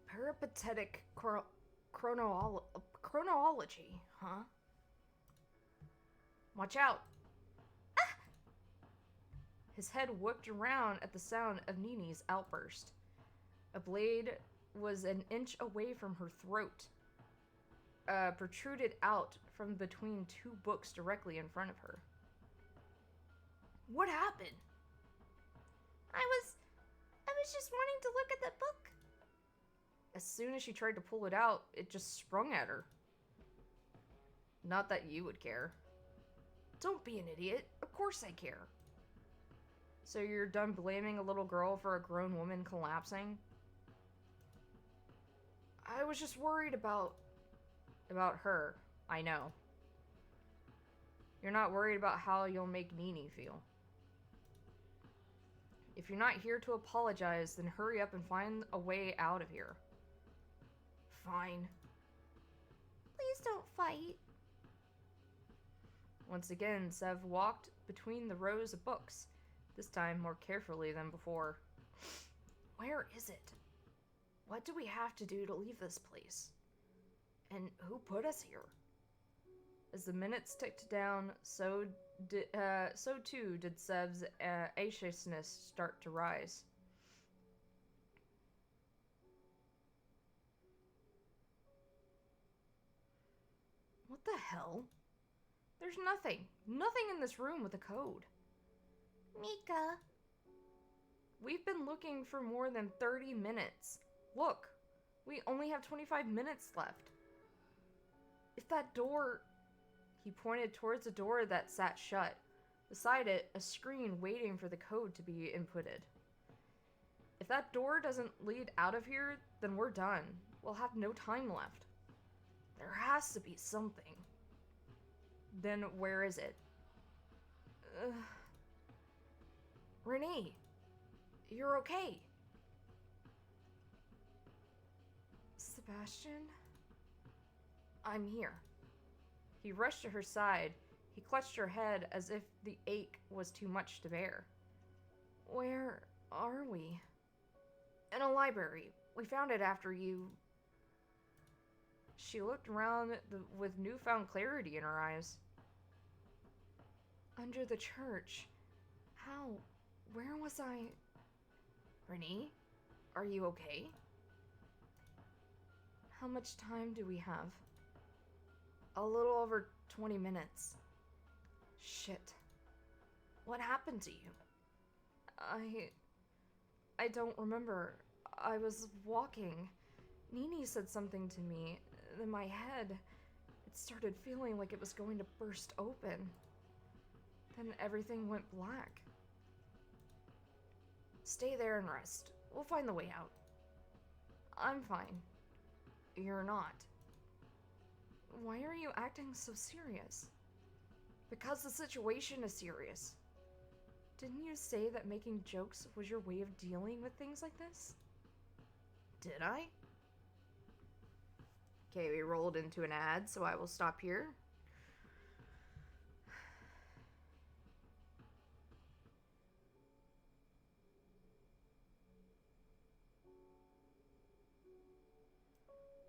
Peripatetic chronology, huh? Watch out! Ah! His head whipped around at the sound of Nini's outburst. A blade was an inch away from her throat, protruded out from between two books directly in front of her. What happened?
I was just wanting to look at that book.
As soon as she tried to pull it out, it just sprung at her. Not that you would care. Don't be an idiot. Of course I care. So you're done blaming a little girl for a grown woman collapsing? I was just worried about her. I know. You're not worried about how you'll make Nini feel. If you're not here to apologize, then hurry up and find a way out of here. Fine.
Please don't fight.
Once again, Sev walked between the rows of books, this time more carefully than before. Where is it? What do we have to do to leave this place? And who put us here? As the minutes ticked down, so too did Sev's anxiousness start to rise. What the hell? There's nothing in this room with a code.
Mika.
We've been looking for more than 30 minutes. Look, we only have 25 minutes left. If that door... He pointed towards a door that sat shut. Beside it, a screen waiting for the code to be inputted. If that door doesn't lead out of here, then we're done. We'll have no time left. There has to be something. Then where is it? Renee, you're okay. Sebastian? I'm here. He rushed to her side. He clutched her head as if the ache was too much to bear. Where are we? In a library. We found it after you... She looked around with newfound clarity in her eyes. Under the church. How? Where was I? Renee? Are you okay? How much time do we have? A little over 20 minutes. Shit. What happened to you? I don't remember. I was walking. Nini said something to me. In my head, it started feeling like it was going to burst open. Then everything went black. Stay there and rest. We'll find the way out. I'm fine. You're not. Why are you acting so serious? Because the situation is serious. Didn't you say that making jokes was your way of dealing with things like this? Did I? Okay, we rolled into an ad, so I will stop here.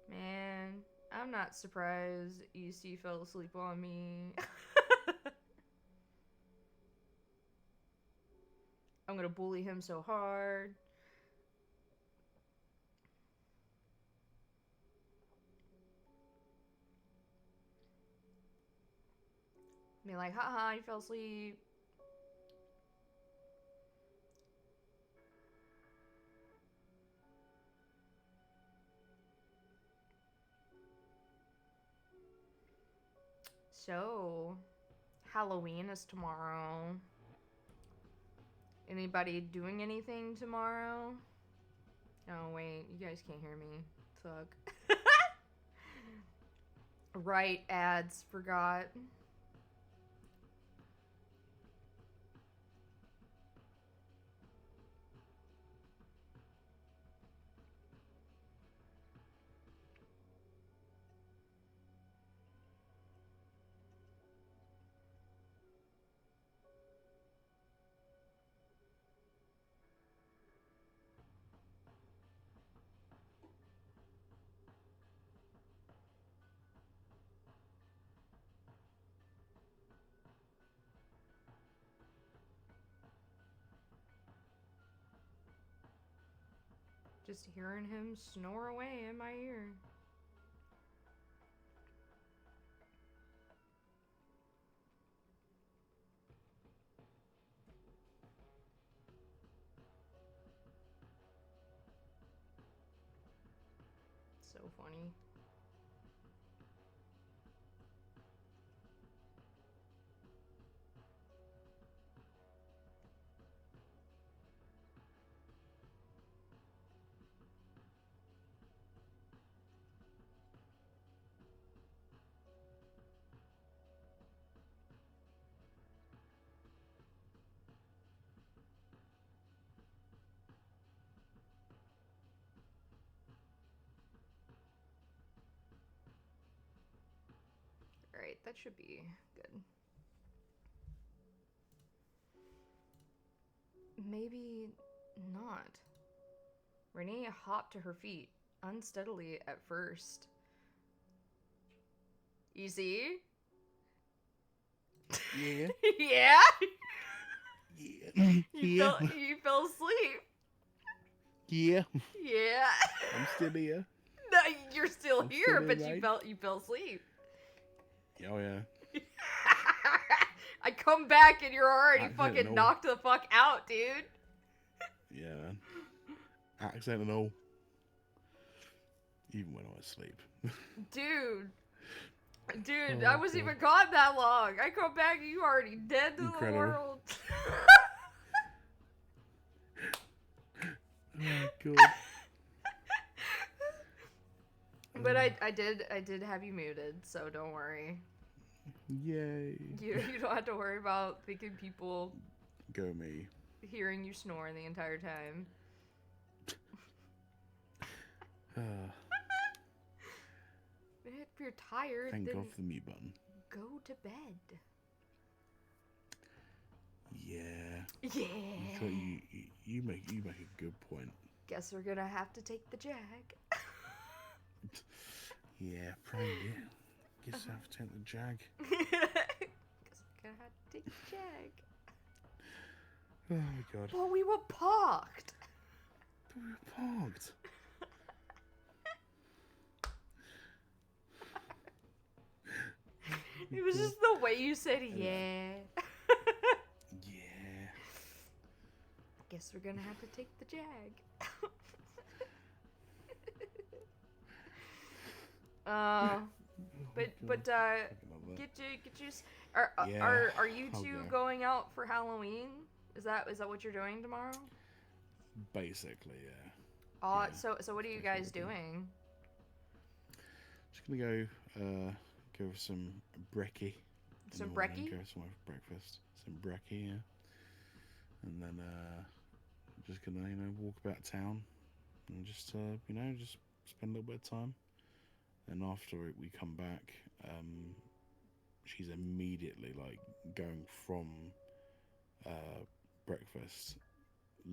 Man, I'm not surprised EC fell asleep on me. I'm gonna bully him so hard. Be like, haha, you fell asleep. So, Halloween is tomorrow. Anybody doing anything tomorrow? Oh, wait, you guys can't hear me. Fuck. Right, ads, forgot. Just hearing him snore away in my ear. So funny. Alright, that should be good. Maybe not. Renee hopped to her feet, unsteadily at first. You see?
Yeah.
Yeah?
Yeah. Yeah.
You fell asleep.
Yeah.
Yeah.
I'm still here.
No, you're still
I'm
here,
still
but
here,
you fell asleep.
Oh yeah.
I come back and you're already
Accident
fucking
and all.
knocked the fuck out, dude.
Yeah, man. Accent and all. Even when I was asleep.
Dude. Dude,
Oh,
I wasn't
God.
even gone that long. I come back and you already dead to the
Incredible.
world.
Oh god.
But I did have you muted, so don't worry.
Yay.
You don't have to worry about thinking people
Go me.
hearing you snore the entire time. If you're tired,
Thank
then
God for the mute button.
go to bed.
Yeah.
Yeah.
You make a good point.
Guess we're gonna have to take the jag.
Yeah, probably. Yeah. Guess I have to take the jag.
Guess we're gonna have to take the jag.
Oh my god.
Well, we were parked.
But we were parked.
It was just the way you said yeah.
Yeah.
Guess we're gonna have to take the jag. But get you. Are you
I'll
two
go.
going out for Halloween? Is that what you're doing tomorrow?
Basically, yeah.
Yeah. So what are you
Basically
guys
what we're
doing?
Just gonna go for some brekkie. in
Some
the morning,
brekkie?
Go somewhere for breakfast. Some brekkie, yeah. And then just gonna walk about town and just just spend a little bit of time. And after we come back, she's immediately like going from breakfast,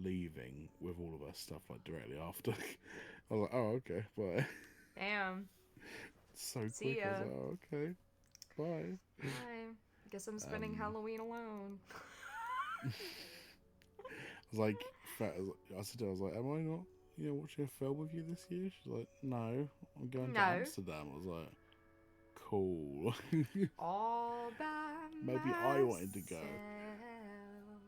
leaving with all of our stuff like directly after. I was like, oh okay, bye.
Damn.
So
See
quick. I was
ya.
like, oh, okay, bye.
Bye. Guess I'm spending Halloween alone.
I was like, I said to her, I was like, am I not, watching a film with you this year? She's like, no, I'm going to
No.
Amsterdam. I was like, cool.
All by
Maybe I wanted to go.
myself.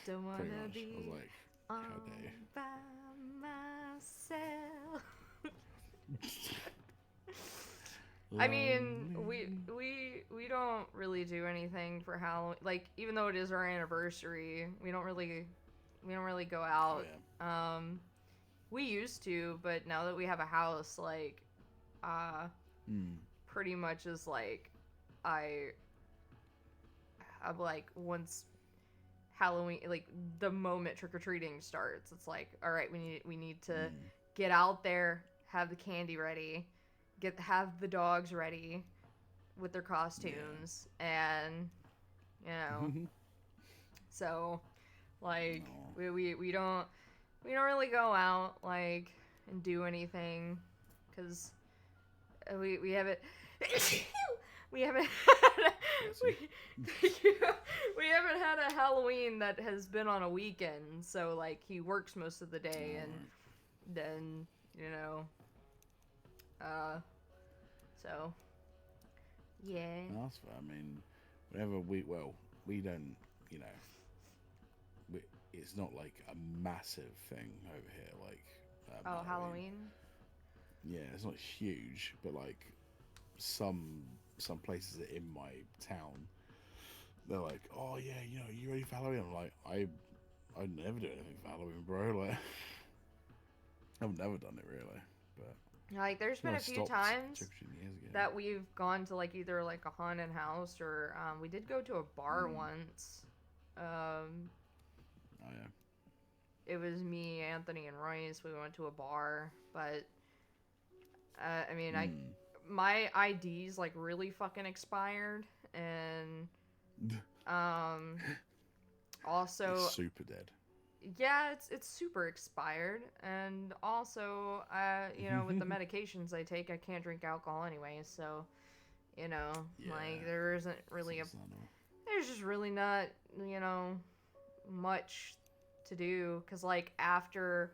Don't wanna
Pretty much.
be
I was like,
all
how dare you.
by myself. I mean, we don't really do anything for Halloween. Like, even though it is our anniversary, we don't really go out.
Oh, yeah.
We used to, but now that we have a house, like, pretty much is like, I'm like, once Halloween, like, the moment trick-or-treating starts, it's like, all right, we need to get out there, have the candy ready, have the dogs ready with their costumes, and so like we don't really go out like and do anything because we haven't we haven't we haven't had a Halloween that has been on a weekend, so like he works most of the day and then so yeah.
No, that's fair. I mean, whenever we don't, it's not like a massive thing over here. Like,
Halloween.
Yeah, it's not huge, but like some places in my town, they're like, oh yeah, you ready for Halloween? I'm like, I never do anything for Halloween, bro. Like, I've never done it really, but.
Like, there's been a few times
years ago.
that we've gone to, like, either, like, a haunted house or, we did go to a bar once.
Oh, yeah.
It was me, Anthony, and Royce. We went to a bar, but, I mean, my ID's, like, really fucking expired, and, also...
It's super dead.
Yeah, it's super expired, and also, with the medications I take, I can't drink alcohol anyway, so, You know,
Yeah.
like there isn't really
It's understandable.
there's just really not, you know, much to do because like after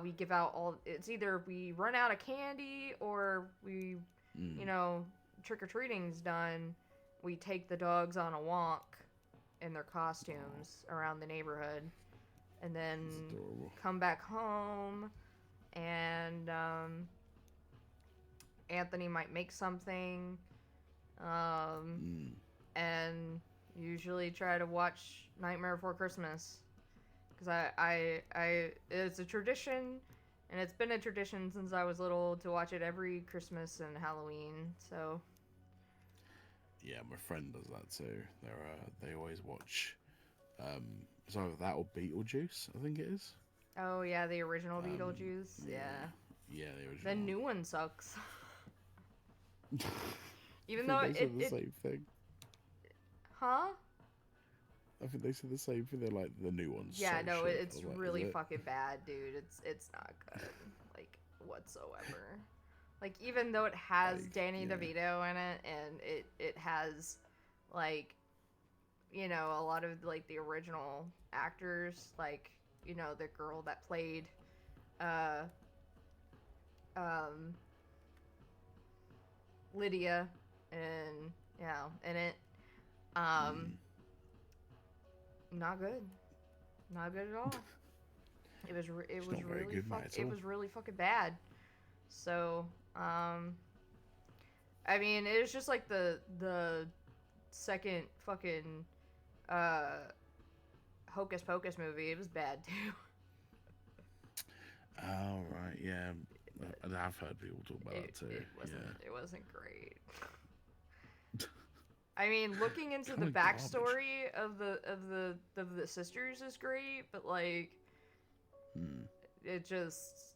we give out all, it's either we run out of candy or we, you know, trick-or-treating's done, we take the dogs on a walk in their costumes around the neighborhood and then
It's adorable.
come back home and Anthony might make something and usually try to watch Nightmare Before Christmas because I it's a tradition, and it's been a tradition since I was little to watch it every Christmas and Halloween. So
Yeah, my friend does that too. They always watch. It's either that or Beetlejuice. I think it is.
oh yeah, the original Beetlejuice. Yeah.
Yeah, the original.
The new one sucks. Even
I
though
think they said the same thing.
huh?
I think they said the same thing. They're like the new one's.
Yeah,
so
no,
shit.
it's
I was like,
really
is it?
fucking bad, dude. It's not good, like whatsoever. Like even though it has
Like,
Danny
yeah.
DeVito in it, and it has like, you know, a lot of like the original actors, like, you know, the girl that played Lydia and in it, not good. Not good at all. It was
It's not very good, mate, at
it
all.
was really fucking bad. So, I mean, it was just like the second fucking Hocus Pocus movie. It was bad too.
Oh right, yeah. I have heard people talk about that too.
It wasn't great. I mean, looking into the
Kinda garbage.
backstory of the sisters is great, but like, it just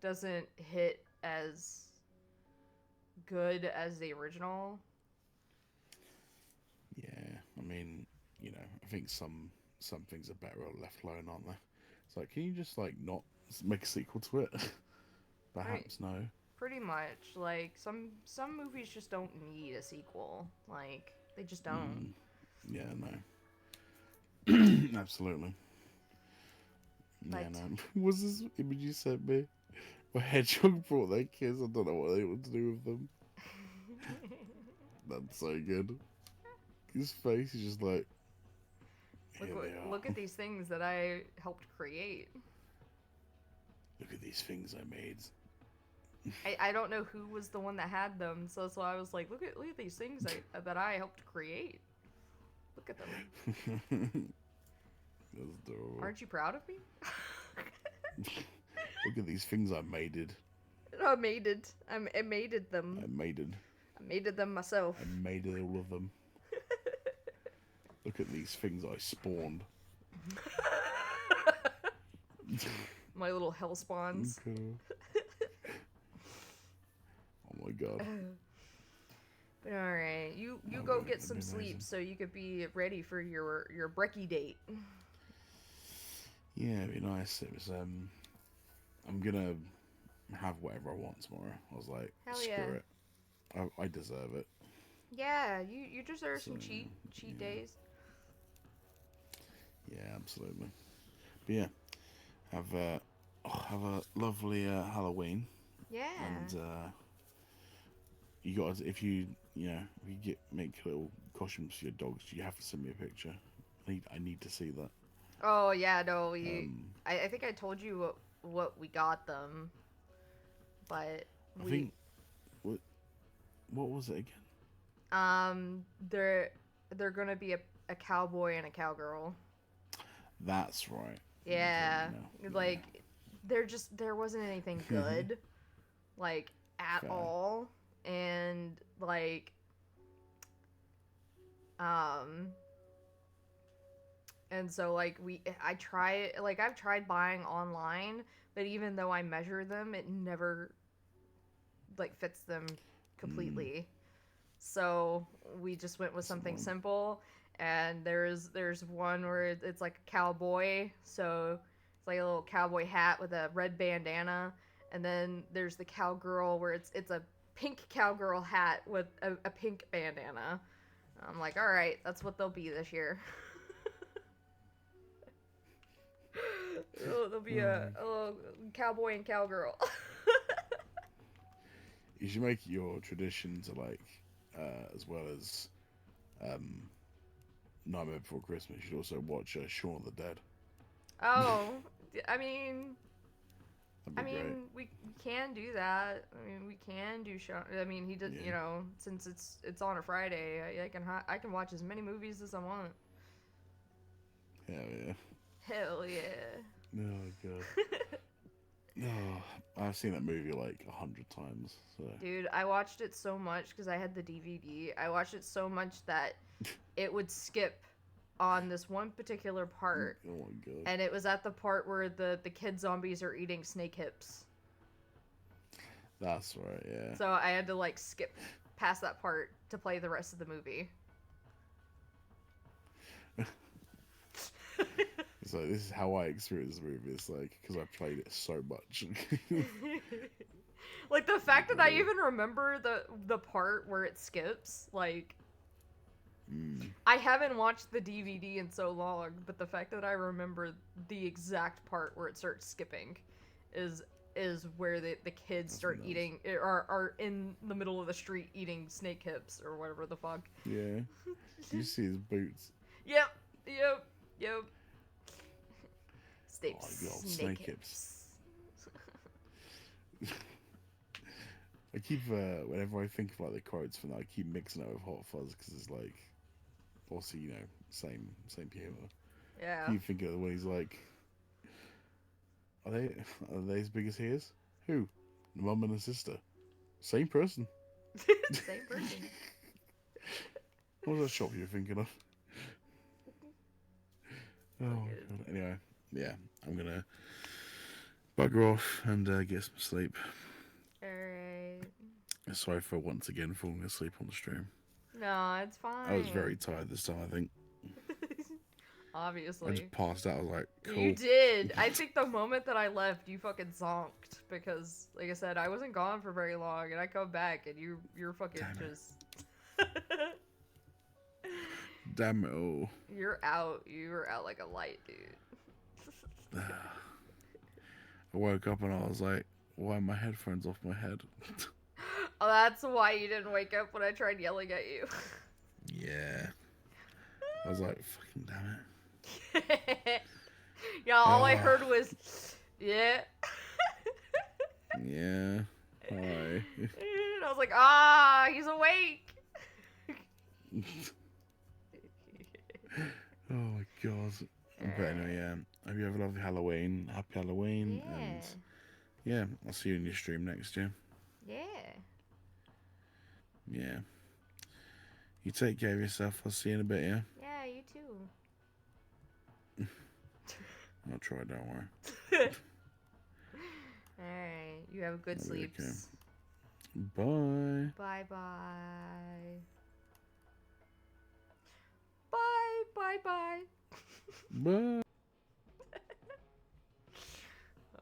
doesn't hit as good as the original.
Yeah, I mean, you know, I think some things are better left alone, aren't they? It's like, can you just like not make a sequel to it? Perhaps no.
Pretty much, like some movies just don't need a sequel. Like they just don't.
Yeah, no. Absolutely.
But-
Yeah, no. Was this image you sent me? Where Hedgehog brought their kids. I don't know what they want to do with them. That's so good. His face is just like. Here they are.
Look at these things that I helped create.
Look at these things I made.
I don't know who was the one that had them, so I was like, look at these things that I helped create. Look at them.
That's adorable.
Aren't you proud of me?
Look at these things I made.
I made it. I made them.
I made it.
I made them myself.
I made it, all of them. Look at these things I spawned.
My little hell spawns.
Okay. Oh my god.
But all right, you
Oh,
go
really,
get
that'd
some
be
sleep
amazing.
so you could be ready for your brekkie date.
Yeah, it'd be nice. It was I'm gonna have whatever I want tomorrow. I was like,
Hell
screw
yeah.
it. I deserve it.
Yeah, you deserve some
So,
cheat
yeah.
days.
Yeah, absolutely. But yeah, have a lovely Halloween.
Yeah.
And you got if you make little costumes for your dogs, you have to send me a picture. I need to see that.
Oh yeah, no, I think I told you what we got them, but
I think what was it again?
they're gonna be a cowboy and a cowgirl.
That's right.
Yeah,
No,
like there wasn't anything good, like at
Fair.
all, and like and so like I've tried buying online, but even though I measure them, it never like fits them completely. So we just went with something simple, and there's one where it's like a cowboy, so it's like a little cowboy hat with a red bandana, and then there's the cowgirl where it's a pink cowgirl hat with a pink bandana. I'm like, all right, that's what they'll be this year. They'll be a cowboy and cowgirl.
You should make it your tradition to like, as well as Nightmare Before Christmas. You should also watch Shaun of the Dead.
Oh, I mean,
That'd be great.
we can do that. I mean, we can do show. I mean, he did.
Yeah.
You know, since it's on a Friday, I can watch as many movies as I want.
Hell yeah.
Hell yeah.
Oh god. No, I've seen that movie like 100 times. So
Dude, I watched it so much because I had the DVD. I watched it so much that it would skip on this one particular part,
oh my god.
and it was at the part where the kid zombies are eating snake hips.
That's right. Yeah.
So I had to like skip past that part to play the rest of the movie.
It's like, this is how I experienced the movie. It's like, because I played it so much.
Like, the fact that I even remember the part where it skips, like, I haven't watched the DVD in so long, but the fact that I remember the exact part where it starts skipping is where the kids start
nuts.
eating, are in the middle of the street eating snake hips or whatever the fuck.
Yeah. You see his boots.
Yep.
Oh, the old snake hips. I keep, whenever I think of like the quotes from that, I keep mixing it with Hot Fuzz because it's like, also, you know, same humor.
Yeah.
I keep thinking of the way he's like, are they as big as he is? Who? The mum and the sister. Same person.
Same person.
What was that shop you were thinking of? Oh my god. Anyway, yeah, I'm gonna bugger off and get some sleep.
Alright.
Sorry for once again falling asleep on the stream.
No, it's fine.
I was very tired this time, I think.
Obviously.
I just passed out. I was like, cool.
You did. I think the moment that I left, you fucking zonked because, like I said, I wasn't gone for very long, and I come back and you're fucking
Damn it.
just.
Damn it all.
You're out. You were out like a light, dude.
I woke up and I was like, why are my headphones off my head?
Oh, that's why you didn't wake up when I tried yelling at you.
Yeah. I was like, fucking damn it.
Yeah, all I heard was, yeah.
Yeah. Hi.
And I was like, he's awake.
Oh my god. But anyway, yeah. Hope you have a lovely Halloween. Happy Halloween.
Yeah.
And yeah, I'll see you in your stream next year.
Yeah.
Yeah. You take care of yourself. I'll see you in a bit, yeah?
Yeah, you too.
I'll try, don't worry.
Alright, you have good
That'll be
sleeps.
okay. Bye.
Bye-bye. Bye. Bye.
Bye.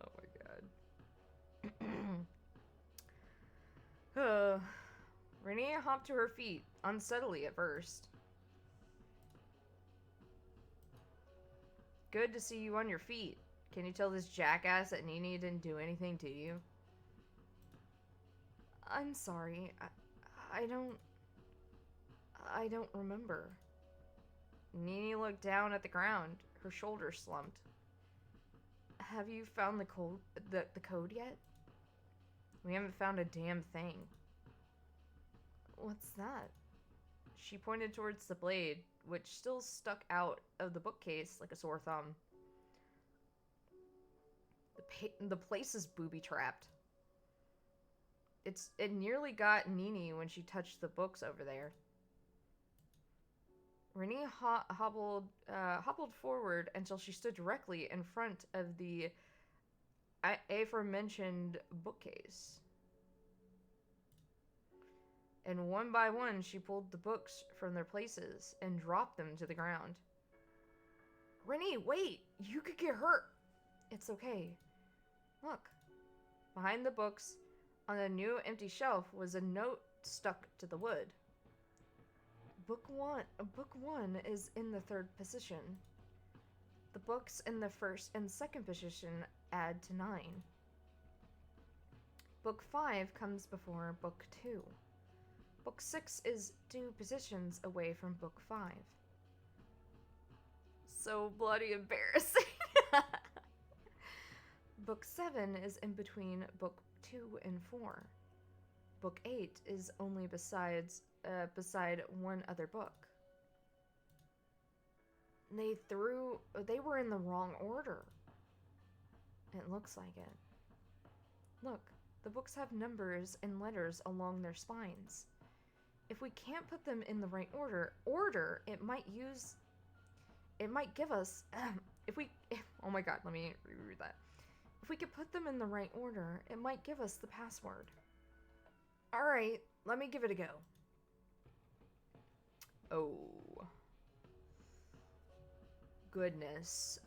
Oh my god. Renee hopped to her feet, unsteadily at first. Good to see you on your feet. Can you tell this jackass that Nini didn't do anything to you? I'm sorry. I don't remember. Nini looked down at the ground. Her shoulders slumped. Have you found the code yet? We haven't found a damn thing. What's that? She pointed towards the blade, which still stuck out of the bookcase like a sore thumb. The place is booby-trapped. It nearly got Nini when she touched the books over there. Renee hobbled forward until she stood directly in front of the aforementioned bookcase. And one by one, she pulled the books from their places and dropped them to the ground. Renee, wait! You could get hurt! It's okay. Look. Behind the books, On a new empty shelf was a note stuck to the wood. Book one is in the third position. The books in the first and second position add to 9. Book 5 comes before Book 2. Book 6 is 2 positions away from Book 5. So bloody embarrassing. Book 7 is in between Book 2 and 4. Book 8 is only beside one other book. They were in the wrong order. It looks like it. Look, the books have numbers and letters along their spines. If we can't put them in the right order, it might give us, oh my god, let me reread that. If we could put them in the right order, it might give us the password. Alright, let me give it a go. Oh. Goodness.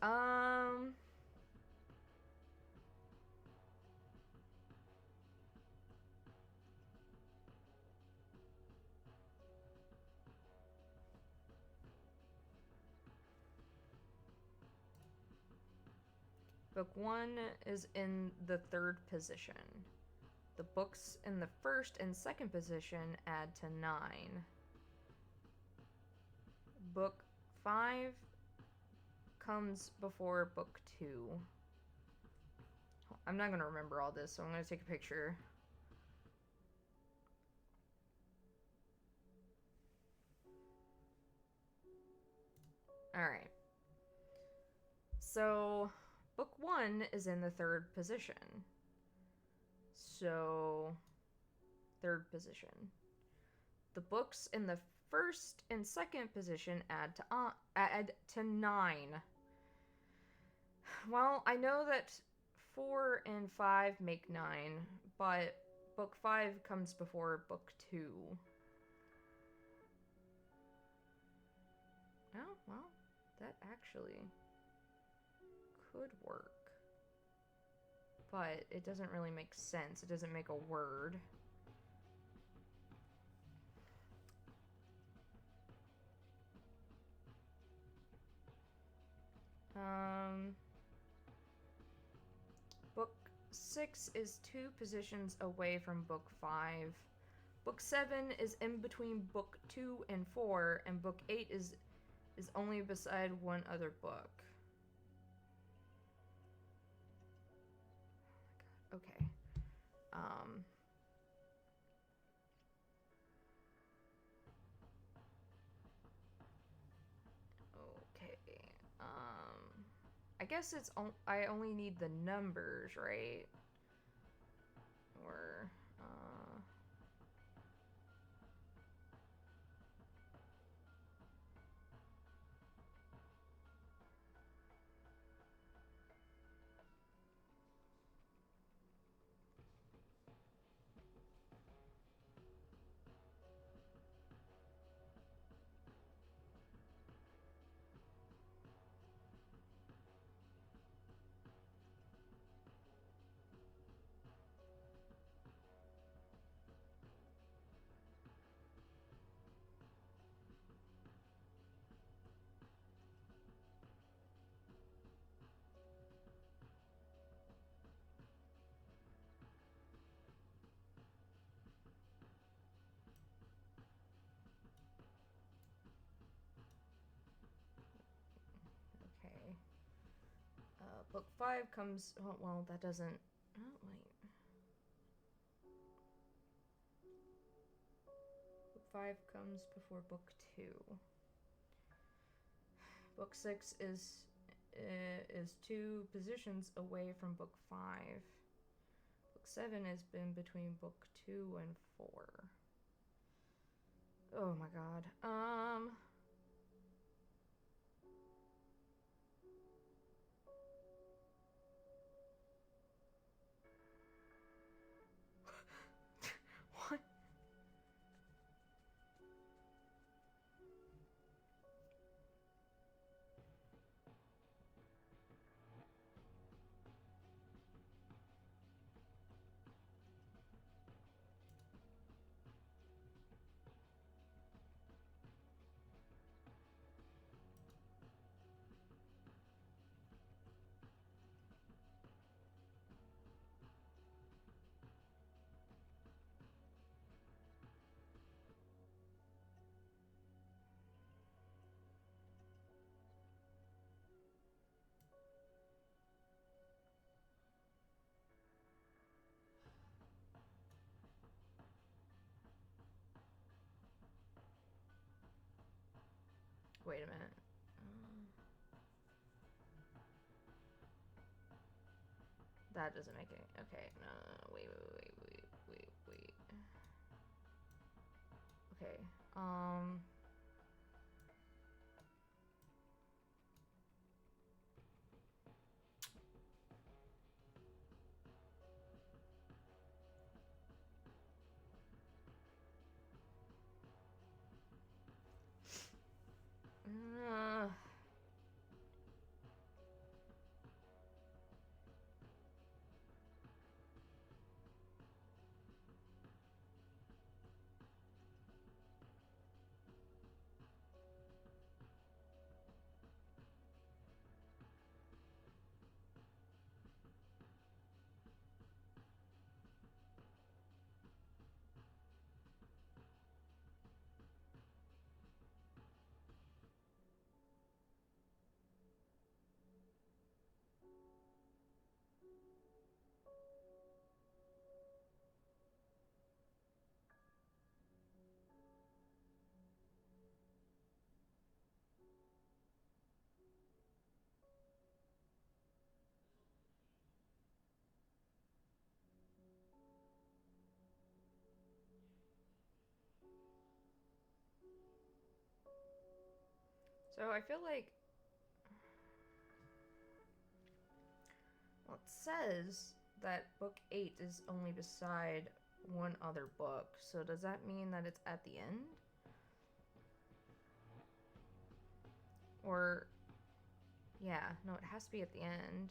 Book 1 is in the third position. The books in the first and second position add to 9. Book 5 comes before Book 2. I'm not going to remember all this, so I'm going to take a picture. Alright. So, Book 1 is in the third position. So, third position. The books in the first and second position add to 9. Well, I know that 4 and 5 make 9, but Book 5 comes before Book 2. Oh, well, that actually could work. But it doesn't really make sense. It doesn't make a word. Book 6 is 2 positions away from Book 5. Book 7 is in between Book 2 and 4, and Book 8 is only beside one other book. Okay. Okay. I guess I only need the numbers, right? Or, okay. Book 5 comes, oh, well, that doesn't, oh, wait. Book 5 comes before Book 2. Book 6 is 2 positions away from Book 5. Book 7 has been between Book 2 and 4. Oh my god. What? wait a minute. That doesn't make any. Okay, no, wait. Okay, uh, so I feel like, well, it says that book 8 is only beside one other book, so does that mean that it's at the end? Or, yeah, no, it has to be at the end.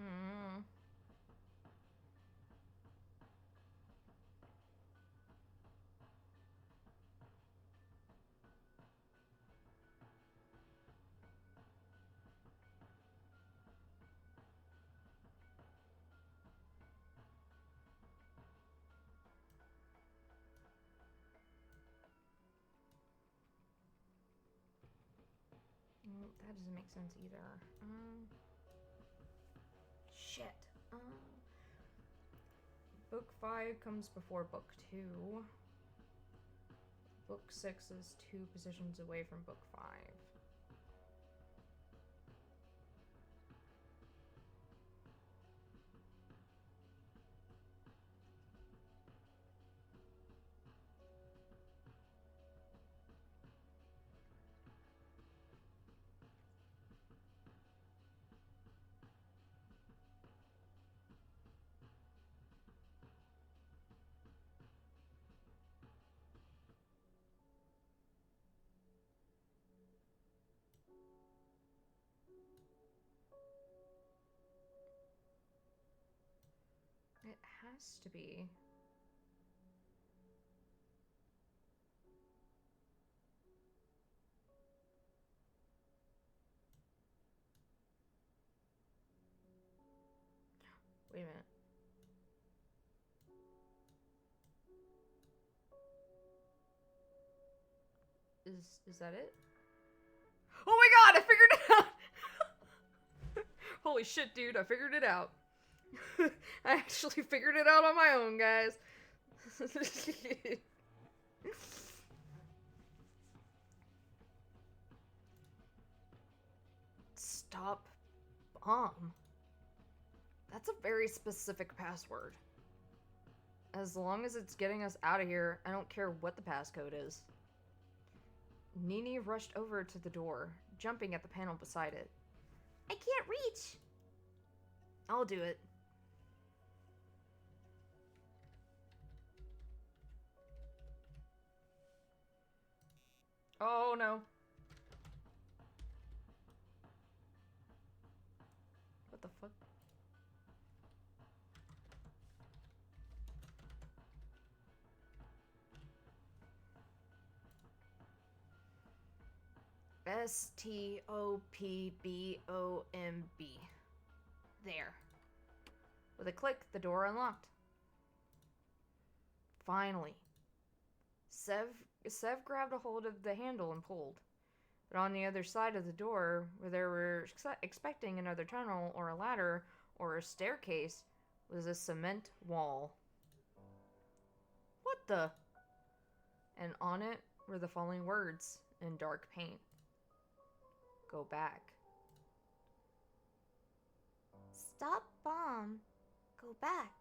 Hmm. That doesn't make sense either. Shit. Book 5 comes before book 2. Book 6 is 2 positions away from book 5. It has to be. Wait a minute. Is that it? Oh my god, I figured it out! Holy shit, dude, I figured it out. I actually figured it out on my own, guys. Stop bomb. That's a very specific password. As long as it's getting us out of here, I don't care what the passcode is. Nini rushed over to the door, jumping at the panel beside it.
I can't reach.
I'll do it. Oh no. What the fuck? Stopbomb. There. With a click, the door unlocked. Finally. Sev grabbed a hold of the handle and pulled. But on the other side of the door, where they were expecting another tunnel or a ladder or a staircase, was a cement wall. What the? And on it were the following words in dark paint. Go back.
Stop bomb. Go back.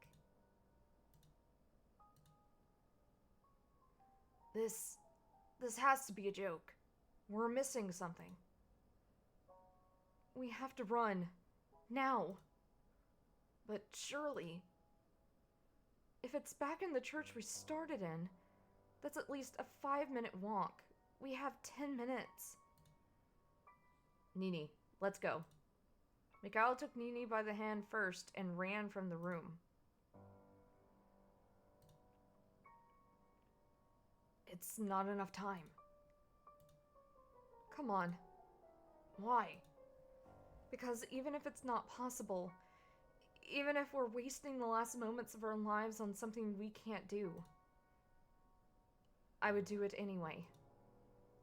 This has to be a joke. We're missing something. We have to run. Now. But surely, if it's back in the church we started in, that's at least a 5-minute walk. We have 10 minutes. Nini, let's go. Mikhail took Nini by the hand first and ran from the room. It's not enough time. Come on. Why? Because even if it's not possible, even if we're wasting the last moments of our lives on something we can't do, I would do it anyway.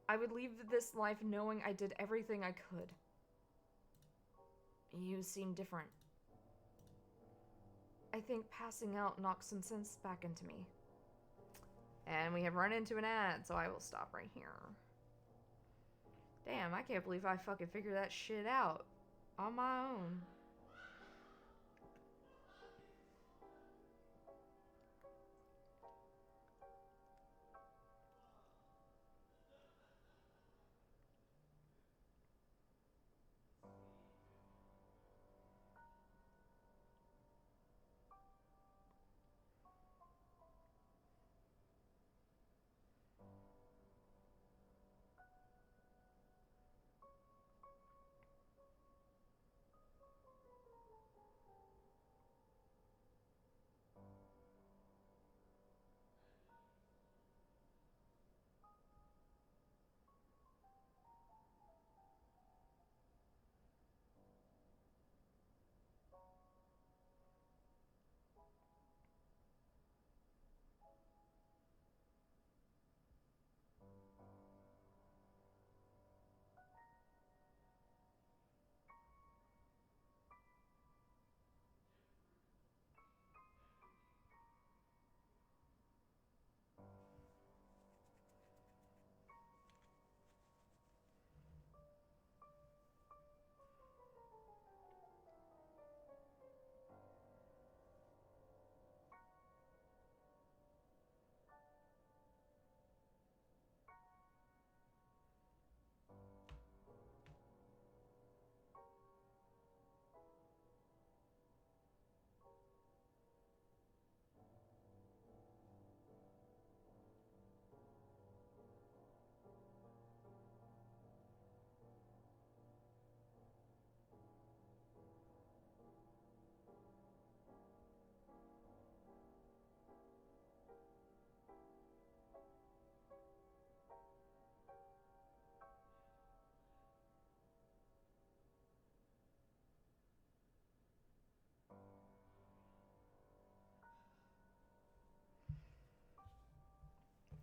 I would leave this life knowing I did everything I could. You seem different. I think passing out knocked some sense back into me. And we have run into an ad, so I will stop right here. Damn, I can't believe I fucking figured that shit out on my own.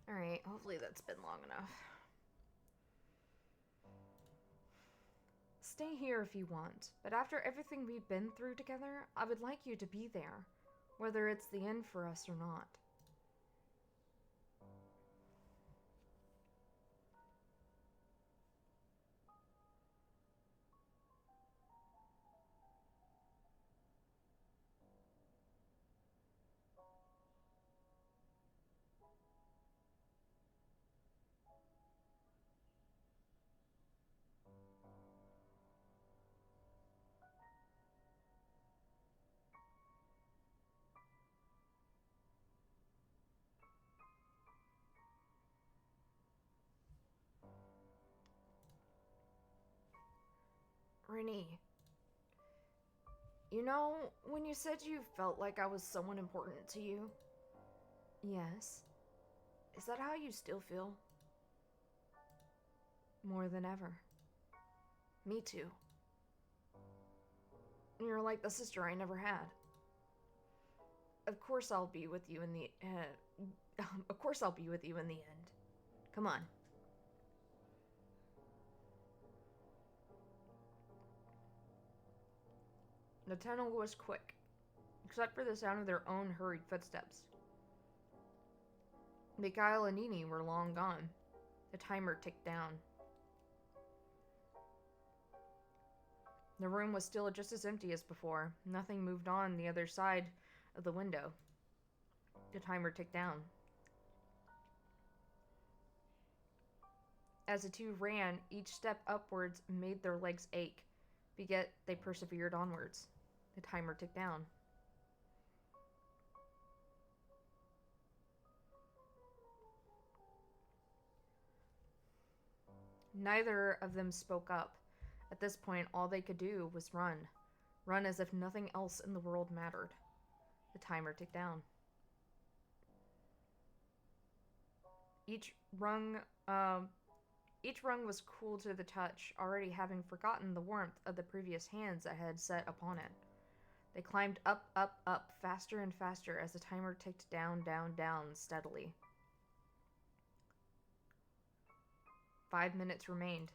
Alright, hopefully that's been long enough. Stay here if you want, but after everything we've been through together, I would like you to be there, whether it's the end for us or not. Renee, you know, when you said you felt like I was someone important to you? Yes. Is that how you still feel? More than ever. Me too. You're like the sister I never had. Of course I'll be with you in the of course I'll be with you in the end. Come on. The tunnel was quick, except for the sound of their own hurried footsteps. Mikhail and Nini were long gone. The timer ticked down. The room was still just as empty as before. Nothing moved on the other side of the window. The timer ticked down. As the two ran, each step upwards made their legs ache, but yet they persevered onwards. The timer ticked down. Neither of them spoke up. At this point, all they could do was run. Run as if nothing else in the world mattered. The timer ticked down. Each rung was cool to the touch, already having forgotten the warmth of the previous hands that had set upon it. They climbed up, up, up, faster and faster as the timer ticked down, down, down, steadily. 5 minutes remained.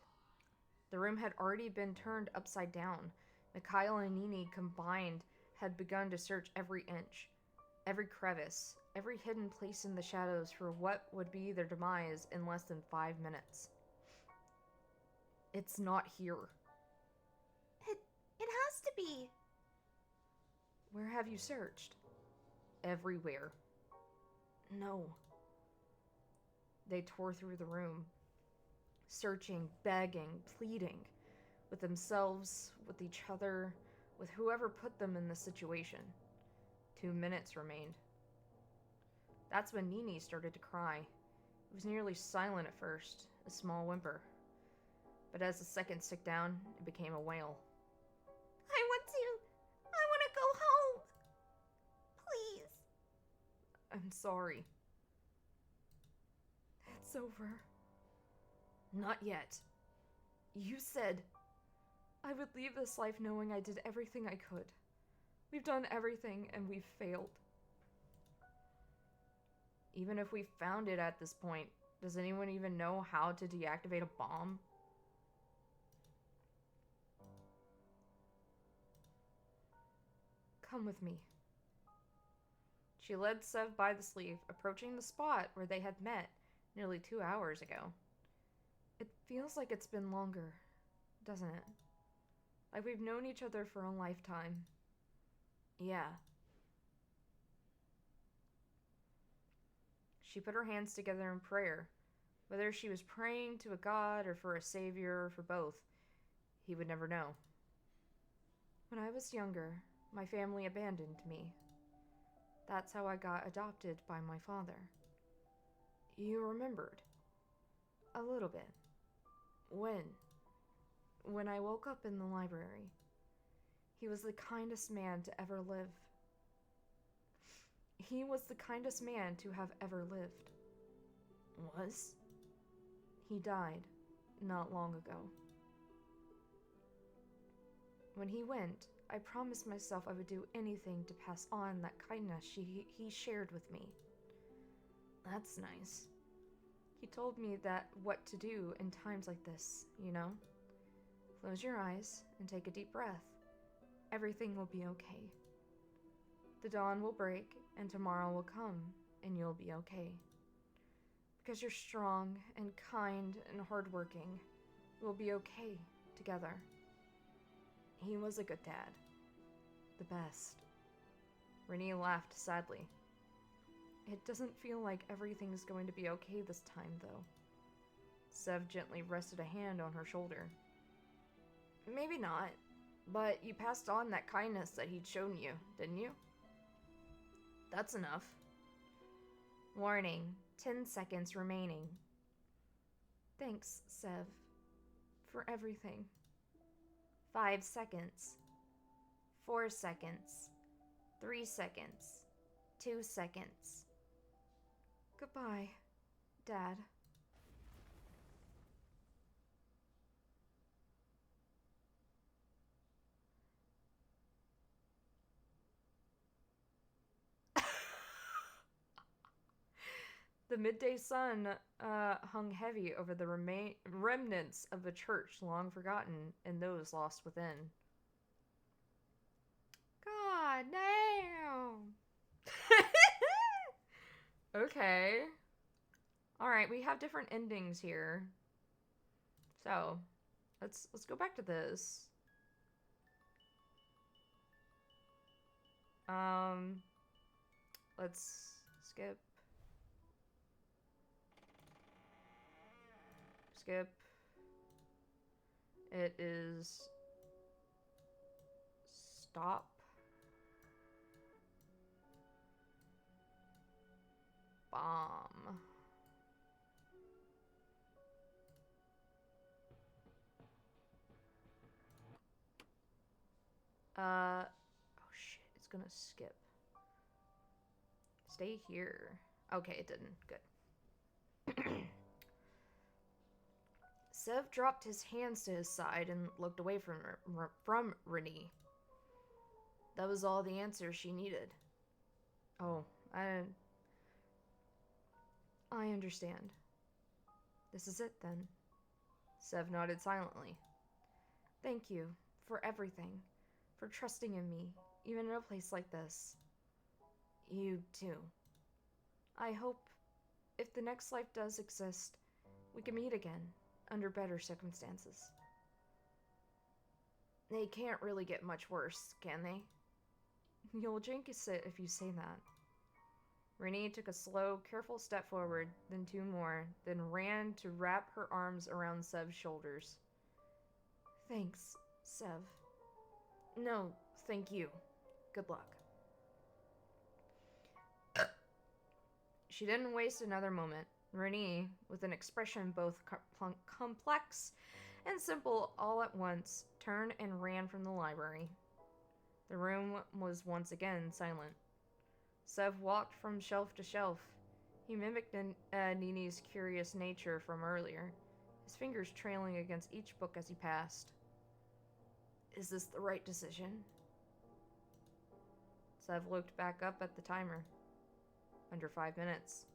The room had already been turned upside down. Mikhail and Nini combined had begun to search every inch, every crevice, every hidden place in the shadows for what would be their demise in less than 5 minutes. It's not here.
It has to be.
Where have you searched? Everywhere. No. They tore through the room, searching, begging, pleading, with themselves, with each other, with whoever put them in this situation. 2 minutes remained. That's when Nini started to cry. It was nearly silent at first, a small whimper. But as the seconds ticked down, it became a wail.
I want to go home. Please.
I'm sorry. It's over. Not yet. You said I would leave this life knowing I did everything I could. We've done everything and we've failed. Even if we found it at this point, does anyone even know how to deactivate a bomb? Come with me. She led Sev by the sleeve, approaching the spot where they had met nearly 2 hours ago. It feels like it's been longer, doesn't it? Like we've known each other for a lifetime. Yeah. She put her hands together in prayer. Whether she was praying to a god or for a savior or for both, he would never know. When I was younger, my family abandoned me. That's how I got adopted by my father. You remembered. A little bit. When? When I woke up in the library. He was the kindest man to ever live. He was the kindest man to have ever lived. Was? He died not long ago. When he went, I promised myself I would do anything to pass on that kindness he shared with me. That's nice. He told me that what to do in times like this, you know? Close your eyes and take a deep breath. Everything will be okay. The dawn will break and tomorrow will come and you'll be okay. Because you're strong and kind and hardworking, we'll be okay together. He was a good dad. The best. Renee laughed sadly. It doesn't feel like everything's going to be okay this time, though. Sev gently rested a hand on her shoulder. Maybe not, but you passed on that kindness that he'd shown you, didn't you? That's enough. Warning, 10 seconds remaining. Thanks, Sev, for everything. 5 seconds. 4 seconds. 3 seconds. 2 seconds. Goodbye, Dad. The midday sun hung heavy over the remnants of a church long forgotten and those lost within. God damn! Okay. Alright, we have different endings here. So, let's go back to this. Let's skip. Skip. It is stop. Bomb. Oh shit, it's gonna skip. Stay here. Okay, it didn't. Good. Sev dropped his hands to his side and looked away from Renee. That was all the answer she needed. Oh, I understand. This is it, then. Sev nodded silently. Thank you for everything, for trusting in me, even in a place like this. You, too. I hope, if the next life does exist, we can meet again, under better circumstances. They can't really get much worse, can they? You'll jinx it if you say that. Renee took a slow, careful step forward, then two more, then ran to wrap her arms around Sev's shoulders. Thanks, Sev. No, thank you. Good luck. She didn't waste another moment. Renee, with an expression both complex and simple all at once, turned and ran from the library. The room was once again silent. Sev walked from shelf to shelf. He mimicked Nini's curious nature from earlier, his fingers trailing against each book as he passed. Is this the right decision? Sev looked back up at the timer. Under 5 minutes.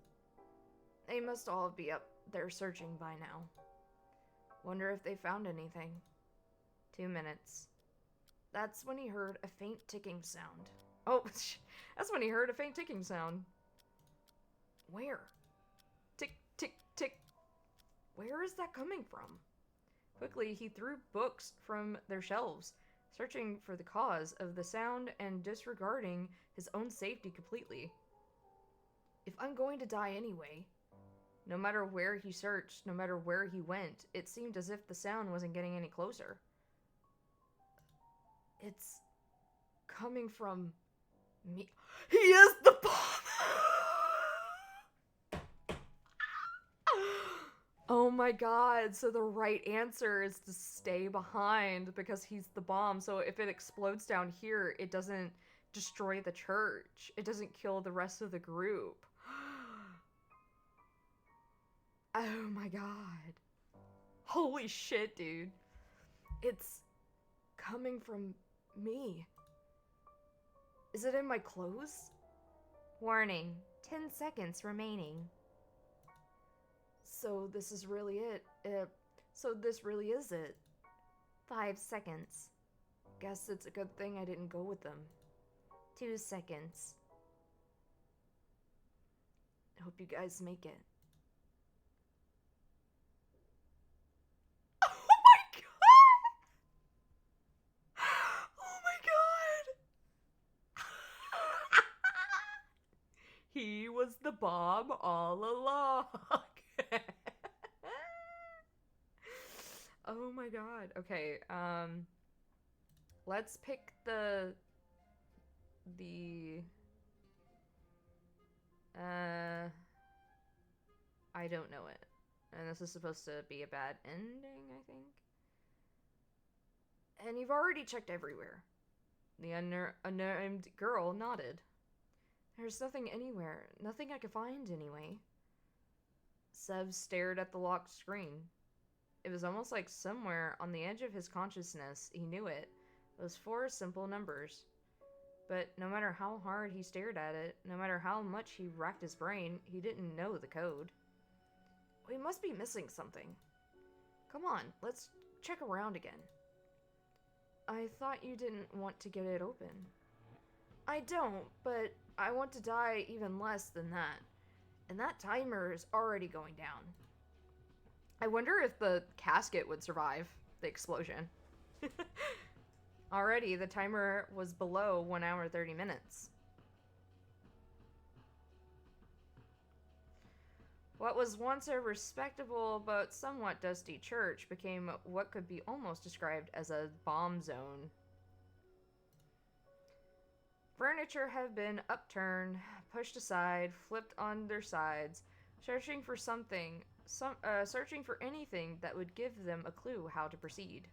They must all be up there searching by now. Wonder if they found anything. 2 minutes. That's when he heard a faint ticking sound. Oh, that's when he heard a faint ticking sound. Where? Tick, tick, tick. Where is that coming from? Quickly, he threw books from their shelves, searching for the cause of the sound and disregarding his own safety completely. If I'm going to die anyway, no matter where he searched, no matter where he went, it seemed as if the sound wasn't getting any closer. It's coming from me. He is the bomb! Oh my god, so the right answer is to stay behind because he's the bomb. So if it explodes down here, it doesn't destroy the church. It doesn't kill the rest of the group. Oh my god. Holy shit, dude. It's coming from me. Is it in my clothes? Warning, 10 seconds remaining. So this is really it. So this really is it. 5 seconds. Guess it's a good thing I didn't go with them. 2 seconds. I hope you guys make it. Oh my god! Oh my god! He was the bomb all along. Oh my god. Okay, let's pick the I don't know it. And this is supposed to be a bad ending, I think. And you've already checked everywhere. The unnamed girl nodded. There's nothing anywhere. Nothing I could find, anyway. Sev stared at the locked screen. It was almost like somewhere on the edge of his consciousness, he knew it. Those 4 simple numbers. But no matter how hard he stared at it, no matter how much he racked his brain, he didn't know the code. We must be missing something. Come on, let's check around again. I thought you didn't want to get it open. I don't, but I want to die even less than that. And that timer is already going down. I wonder if the casket would survive the explosion. Already, the timer was below 1 hour 30 minutes. What was once a respectable but somewhat dusty church became what could be almost described as a bomb zone. Furniture had been upturned, pushed aside, flipped on their sides, searching for something, searching for anything that would give them a clue how to proceed.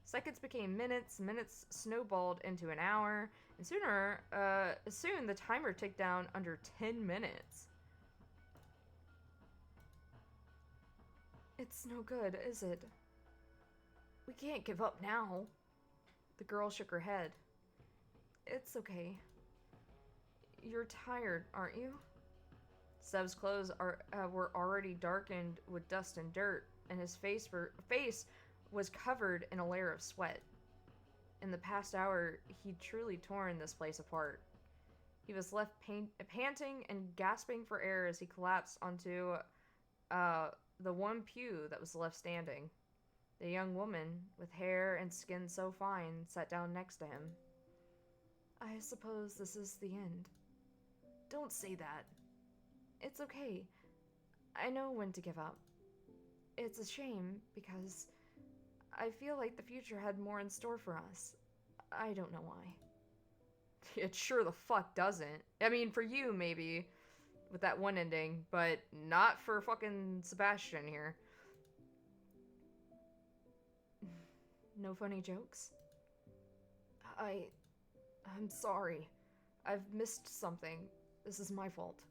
Seconds became minutes, minutes snowballed into an hour, and soon the timer ticked down under 10 minutes. It's no good, is it? We can't give up now. The girl shook her head. It's okay. You're tired, aren't you? Sev's clothes were already darkened with dust and dirt, and his face was covered in a layer of sweat. In the past hour, he'd truly torn this place apart. He was left panting and gasping for air as he collapsed onto the one pew that was left standing. The young woman, with hair and skin so fine, sat down next to him. I suppose this is the end. Don't say that. It's okay. I know when to give up. It's a shame, because I feel like the future had more in store for us. I don't know why. It sure the fuck doesn't. I mean, for you, maybe, with that one ending, but not for fucking Sebastian here. No funny jokes? I'm sorry. I've missed something. This is my fault.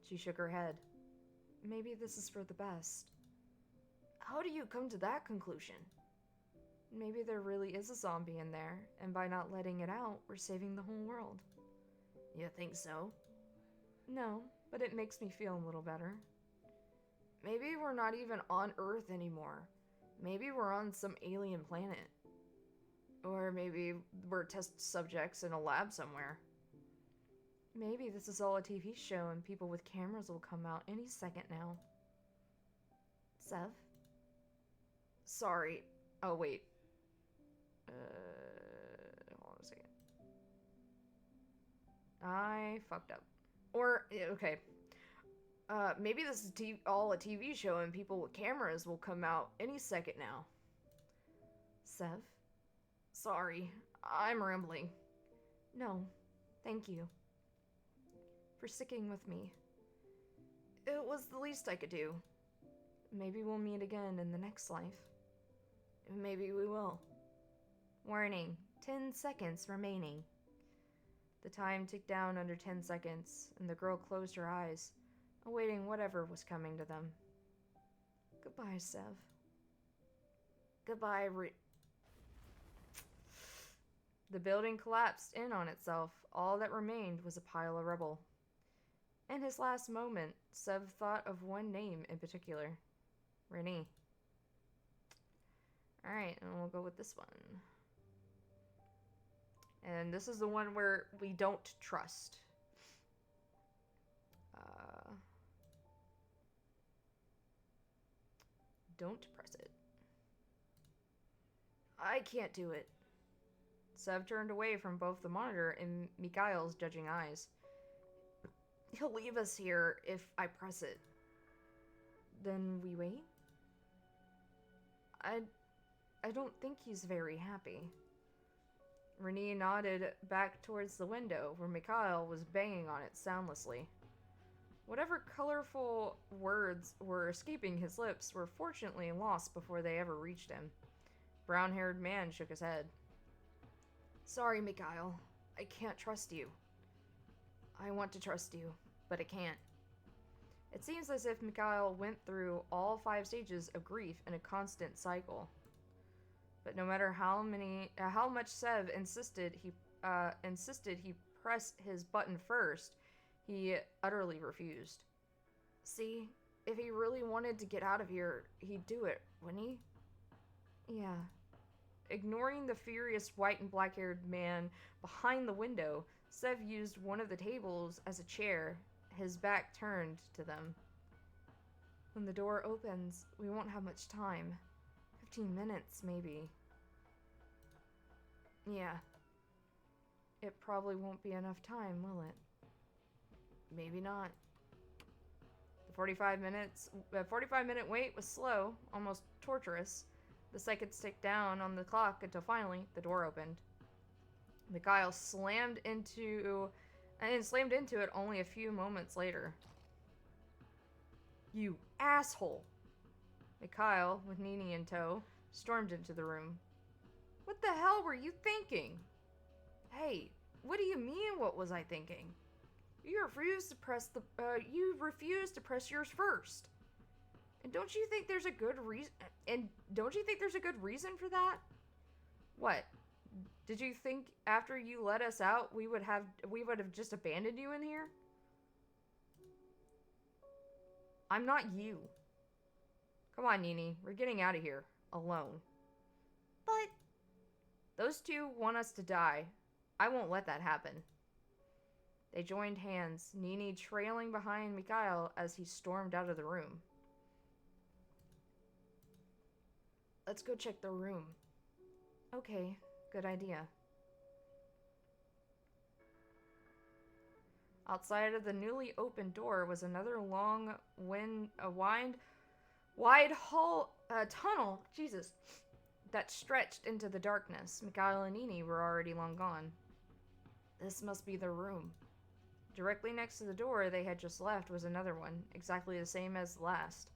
She shook her head. Maybe this is for the best. How do you come to that conclusion? Maybe there really is a zombie in there, and by not letting it out, we're saving the whole world. You think so? No, but it makes me feel a little better. Maybe we're not even on Earth anymore. Maybe we're on some alien planet. Or maybe we're test subjects in a lab somewhere. Maybe this is all a TV show and people with cameras will come out any second now. Sev? Sorry. Oh, wait. Hold on a second. I fucked up. Or, okay. Maybe this is all a TV show and people with cameras will come out any second now. Sev? Sorry, I'm rambling. No, thank you. For sticking with me. It was the least I could do. Maybe we'll meet again in the next life. Maybe we will. Warning, 10 seconds remaining. The time ticked down under 10 seconds, and the girl closed her eyes, awaiting whatever was coming to them. Goodbye, Sev. Goodbye, The building collapsed in on itself. All that remained was a pile of rubble. In his last moment, Sev thought of one name in particular. Renee. Alright, and we'll go with this one. And this is the one where we don't trust. Don't press it. I can't do it. Sev turned away from both the monitor and Mikhail's judging eyes. He'll leave us here if I press it. Then we wait? I don't think he's very happy. Renee nodded back towards the window where Mikhail was banging on it soundlessly. Whatever colorful words were escaping his lips were fortunately lost before they ever reached him. Brown-haired man shook his head. Sorry, Mikhail. I can't trust you. I want to trust you, but I can't. It seems as if Mikhail went through all 5 stages of grief in a constant cycle. But no matter how much Sev insisted he insisted he press his button first, he utterly refused. See, if he really wanted to get out of here, he'd do it, wouldn't he? Yeah. Ignoring the furious white and black-haired man behind the window, Sev used one of the tables as a chair, his back turned to them. When the door opens, we won't have much time. 15 minutes, maybe. Yeah. It probably won't be enough time, will it? Maybe not. The 45-minute wait was slow, almost torturous. The seconds ticked down on the clock until finally the door opened. Mikhail slammed into it only a few moments later. You asshole! Mikhail, with Nini in tow, stormed into the room. What the hell were you thinking? Hey, what do you mean, what was I thinking? You refused to press yours first. And don't you think there's a good reason for that? What? Did you think after you let us out we would have just abandoned you in here? I'm not you. Come on, Nini. We're getting out of here. Alone.
But...
Those two want us to die. I won't let that happen. They joined hands, Nini trailing behind Mikhail as he stormed out of the room. Let's go check the room. Okay, good idea. Outside of the newly opened door was another long, wide tunnel, Jesus, that stretched into the darkness. Mikhail and Nini were already long gone. This must be the room. Directly next to the door they had just left was another one, exactly the same as the last.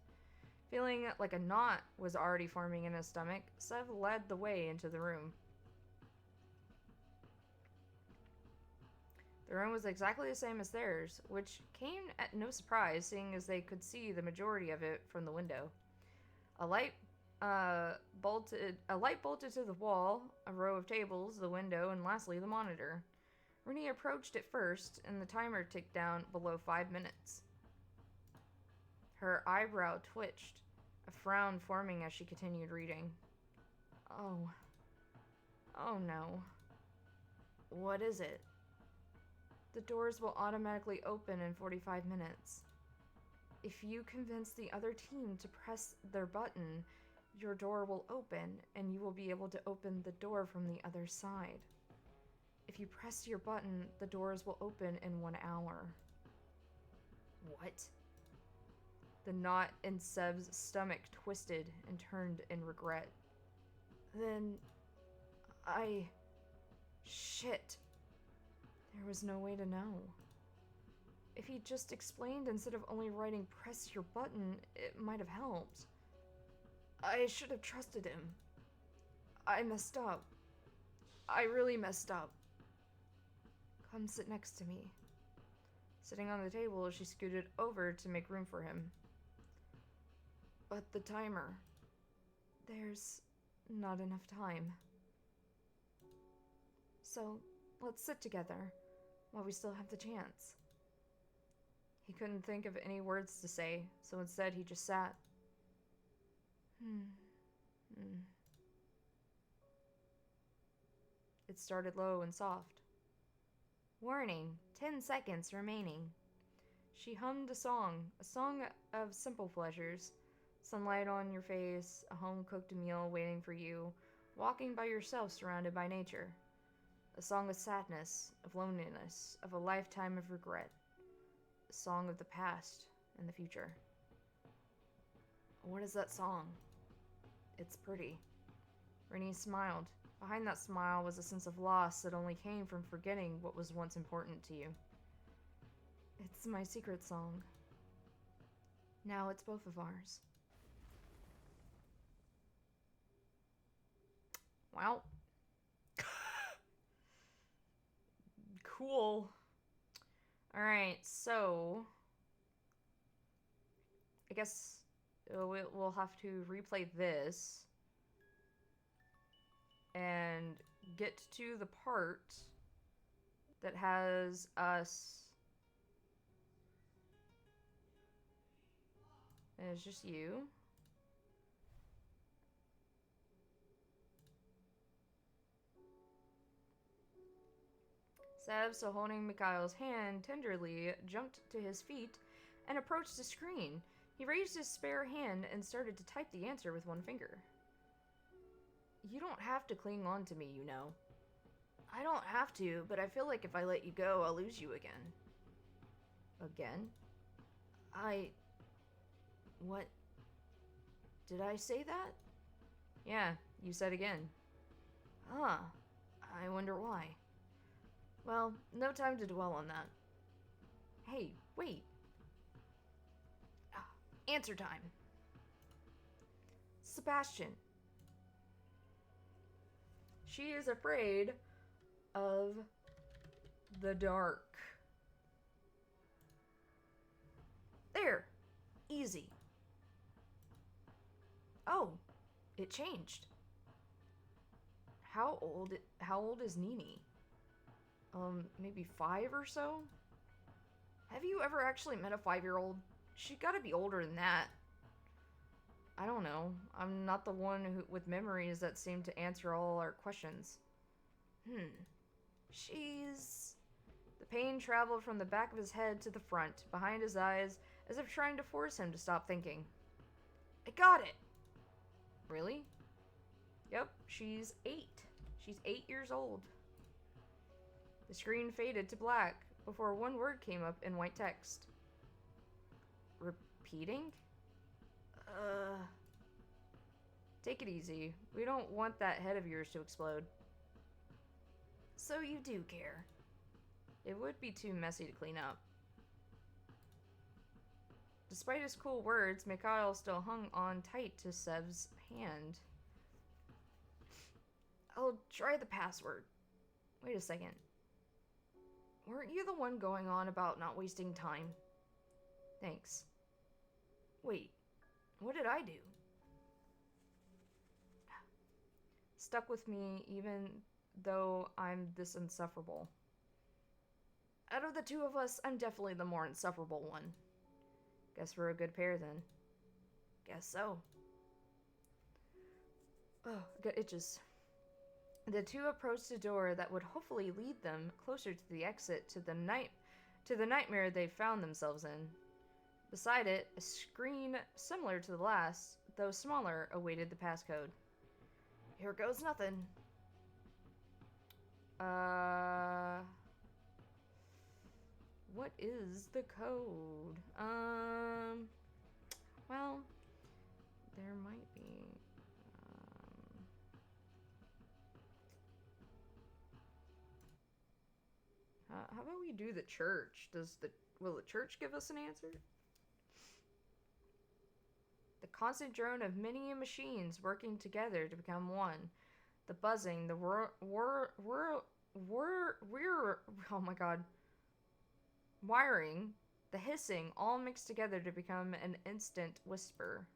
Feeling like a knot was already forming in his stomach, Sev led the way into the room. The room was exactly the same as theirs, which came at no surprise, seeing as they could see the majority of it from the window. A light bolted to the wall, a row of tables, the window, and lastly the monitor. Renee approached it first, and the timer ticked down below 5 minutes. Her eyebrow twitched, a frown forming as she continued reading. Oh no. What is it? The doors will automatically open in 45 minutes. If you convince the other team to press their button, your door will open, and you will be able to open the door from the other side. If you press your button, the doors will open in 1 hour. What? The knot in Seb's stomach twisted and turned in regret. Then... Shit. There was no way to know. If he just explained instead of only writing press your button, it might have helped. I should have trusted him. I messed up. I really messed up. Come sit next to me. Sitting on the table, she scooted over to make room for him. But the timer. There's not enough time. So, let's sit together while we still have the chance. He couldn't think of any words to say, so instead he just sat. It started low and soft. Warning, 10 seconds remaining. She hummed a song of simple pleasures. Sunlight on your face, a home-cooked meal waiting for you, walking by yourself surrounded by nature. A song of sadness, of loneliness, of a lifetime of regret. A song of the past and the future. What is that song? It's pretty. Renee smiled. Behind that smile was a sense of loss that only came from forgetting what was once important to you. It's my secret song. Now it's both of ours. Well. Cool. Alright, so... I guess we'll have to replay this. And get to the part that has us. And it's just you. Sev, so holding Mikhail's hand tenderly, jumped to his feet and approached the screen. He raised his spare hand and started to type the answer with one finger. You don't have to cling on to me, you know. I don't have to, but I feel like if I let you go, I'll lose you again. Again? What? Did I say that? Yeah, you said again. Huh. I wonder why. Well, no time to dwell on that. Hey, wait. Answer time. Sebastian. She is afraid of the dark. There. Easy. Oh, it changed. How old is Nini? Maybe 5 or so? Have you ever actually met a 5-year-old? She gotta be older than that. I don't know. I'm not the one with memories that seem to answer all our questions. She's... The pain traveled from the back of his head to the front, behind his eyes, as if trying to force him to stop thinking. I got it! Really? Yep, she's 8. She's 8 years old. The screen faded to black before one word came up in white text. Repeating? Take it easy. We don't want that head of yours to explode. So you do care. It would be too messy to clean up. Despite his cool words, Mikhail still hung on tight to Sev's hand. I'll try the password. Wait a second. Weren't you the one going on about not wasting time? Thanks. Wait, what did I do? Stuck with me even though I'm this insufferable. Out of the two of us, I'm definitely the more insufferable one. Guess we're a good pair then. Guess so. Oh, I got itches. The two approached a door that would hopefully lead them closer to the exit to the nightmare they found themselves in. Beside it, a screen similar to the last, though smaller, awaited the passcode. Here goes nothing. What is the code? Well, there might be. How about we do the church? Will the church give us an answer? The constant drone of many machines working together to become one. The buzzing, the oh my god. Wiring, the hissing, all mixed together to become an instant whisper.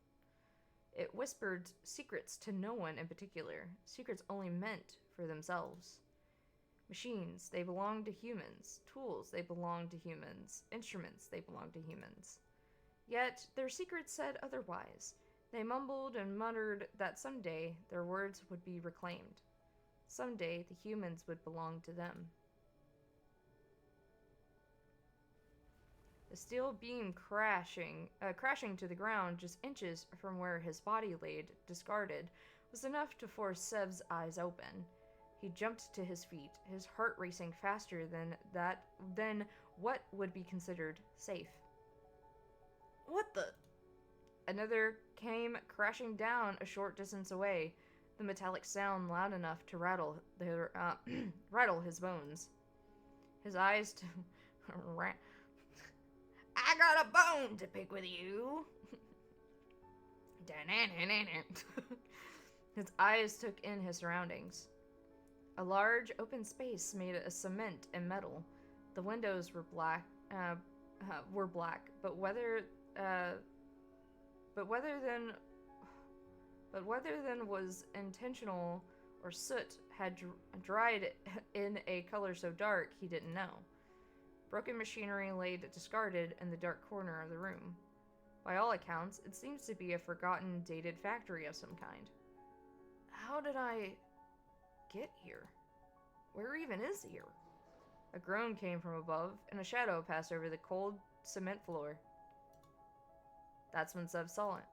It whispered secrets to no one in particular, secrets only meant for themselves. Machines, they belong to humans. Tools, they belong to humans. Instruments, they belong to humans. Yet, their secrets said otherwise. They mumbled and muttered that someday their words would be reclaimed. Someday the humans would belong to them. The steel beam crashing to the ground just inches from where his body laid, discarded, was enough to force Sev's eyes open. He jumped to his feet, his heart racing faster than what would be considered safe. What the? Another came crashing down a short distance away, the metallic sound loud enough to rattle his bones. His eyes I got a bone to pick with you. His eyes took in his surroundings. A large open space made of cement and metal. The windows were black, but whether than was intentional or soot had dried in a color so dark he didn't know. Broken machinery lay discarded in the dark corner of the room. By all accounts, it seems to be a forgotten, dated factory of some kind. How did I get here? Where even is here? A groan came from above, and a shadow passed over the cold cement floor. That's when Zev saw it.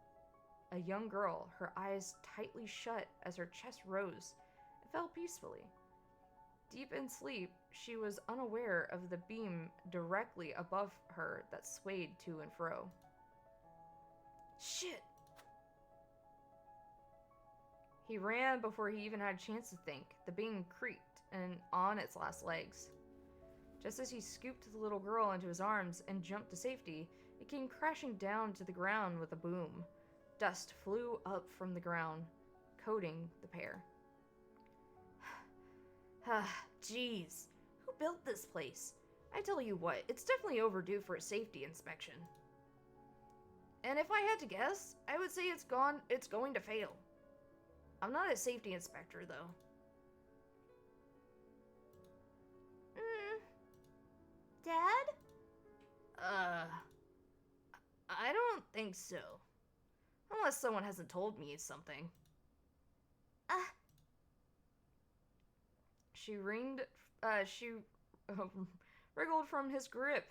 A young girl, her eyes tightly shut as her chest rose, and fell peacefully. Deep in sleep, she was unaware of the beam directly above her that swayed to and fro. Shit! He ran before he even had a chance to think. The beam creaked and on its last legs. Just as he scooped the little girl into his arms and jumped to safety, it came crashing down to the ground with a boom. Dust flew up from the ground, coating the pair. Jeez, who built this place? I tell you what, it's definitely overdue for a safety inspection. And if I had to guess, I would say it's going to fail. I'm not a safety inspector, though.
Dad?
I don't think so. Unless someone hasn't told me something. She wriggled from his grip,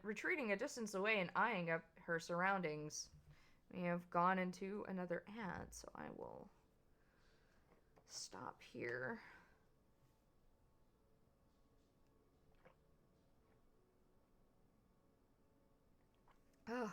retreating a distance away and eyeing up her surroundings. We have gone into another ad, so I will stop here. Oh.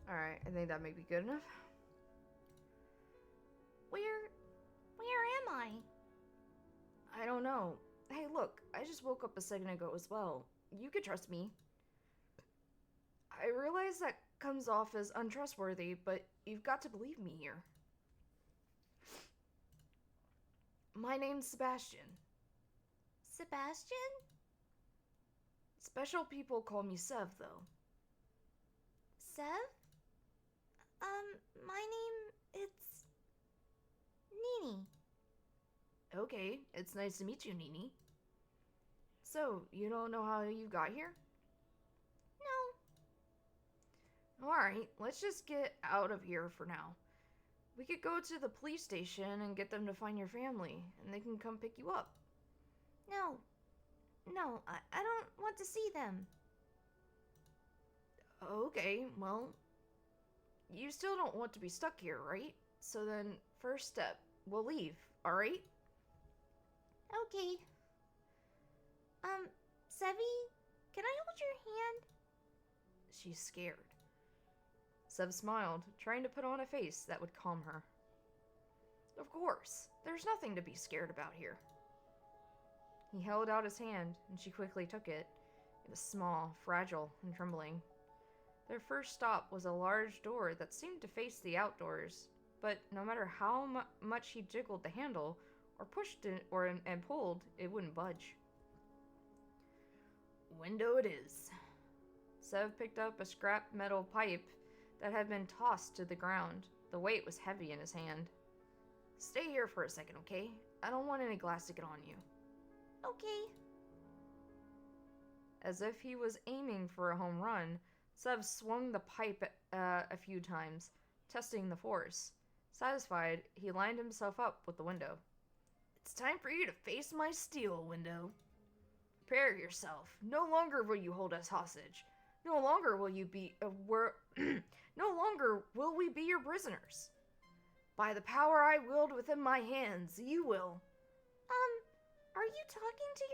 Alright, I think that may be good enough.
Where am I?
I don't know. Hey, look, I just woke up a second ago as well. You could trust me. I realize that comes off as untrustworthy, but you've got to believe me here. My name's Sebastian.
Sebastian?
Special people call me Sev, though.
Sev? My name, it's Nini.
Okay, it's nice to meet you, Nini. So, you don't know how you got here?
No.
Alright, let's just get out of here for now. We could go to the police station and get them to find your family, and they can come pick you up.
No. No, I don't want to see them.
Okay, well, you still don't want to be stuck here, right? So then, first step, we'll leave, alright?
Okay. Sevi, can I hold your hand?
She's scared. Seb smiled, trying to put on a face that would calm her. Of course, there's nothing to be scared about here. He held out his hand, and she quickly took it. It was small, fragile, and trembling. Their first stop was a large door that seemed to face the outdoors, but no matter how much he jiggled the handle, or pushed it and pulled, it wouldn't budge. Window it is. Sev picked up a scrap metal pipe that had been tossed to the ground. The weight was heavy in his hand. Stay here for a second, okay? I don't want any glass to get on you.
Okay.
As if he was aiming for a home run, Sev swung the pipe a few times, testing the force. Satisfied, he lined himself up with the window. It's time for you to face my steel, window. Prepare yourself. No longer will you hold us hostage. No longer will you be no longer will we be your prisoners. By the power I wield within my hands, you will.
Are you talking to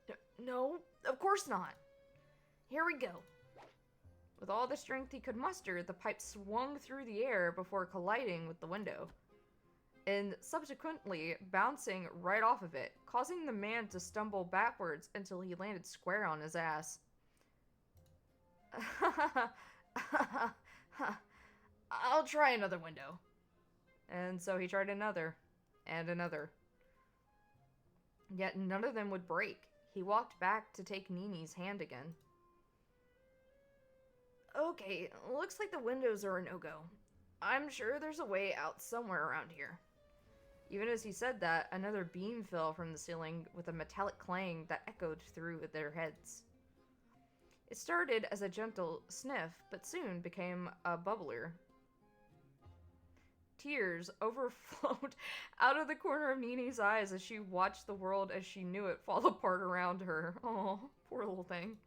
yourself?
No, of course not. Here we go. With all the strength he could muster, the pipe swung through the air before colliding with the window, and subsequently bouncing right off of it, causing the man to stumble backwards until he landed square on his ass. I'll try another window. And so he tried another, and another. Yet none of them would break. He walked back to take Nini's hand again. Okay, looks like the windows are a no-go. I'm sure there's a way out somewhere around here. Even as he said that, another beam fell from the ceiling with a metallic clang that echoed through their heads. It started as a gentle sniff, but soon became a bubbler. Tears overflowed out of the corner of Nini's eyes as she watched the world as she knew it fall apart around her. Oh, poor little thing.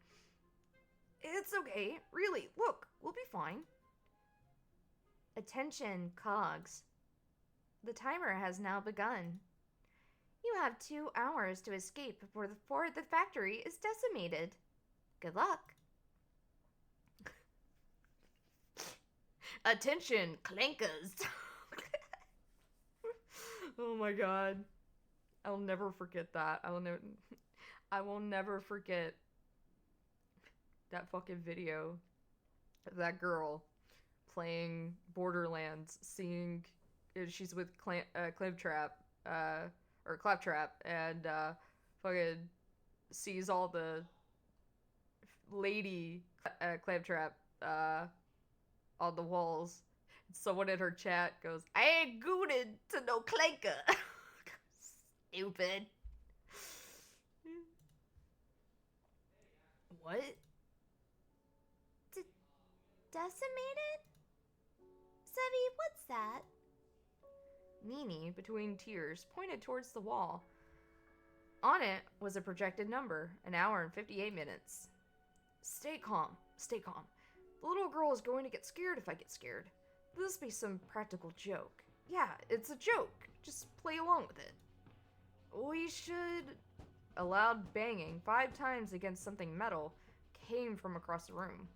It's okay. Really, look, we'll be fine. Attention, cogs. The timer has now begun. You have 2 hours to escape before the factory is decimated. Good luck. Attention, clankers. Oh my god. I'll never forget that. I will never forget that fucking video of that girl playing Borderlands, seeing she's with Claptrap, and fucking sees all the lady Claptrap on the walls. Someone in her chat goes, I ain't gooted to no clanker. Stupid. What?
Decimated? Sevi, what's that?
Nini, between tears, pointed towards the wall. On it was a projected number, 1 hour and 58 minutes. Stay calm, stay calm. The little girl is going to get scared if I get scared. This be some practical joke. Yeah, it's a joke. Just play along with it. We should... A loud banging 5 times against something metal came from across the room.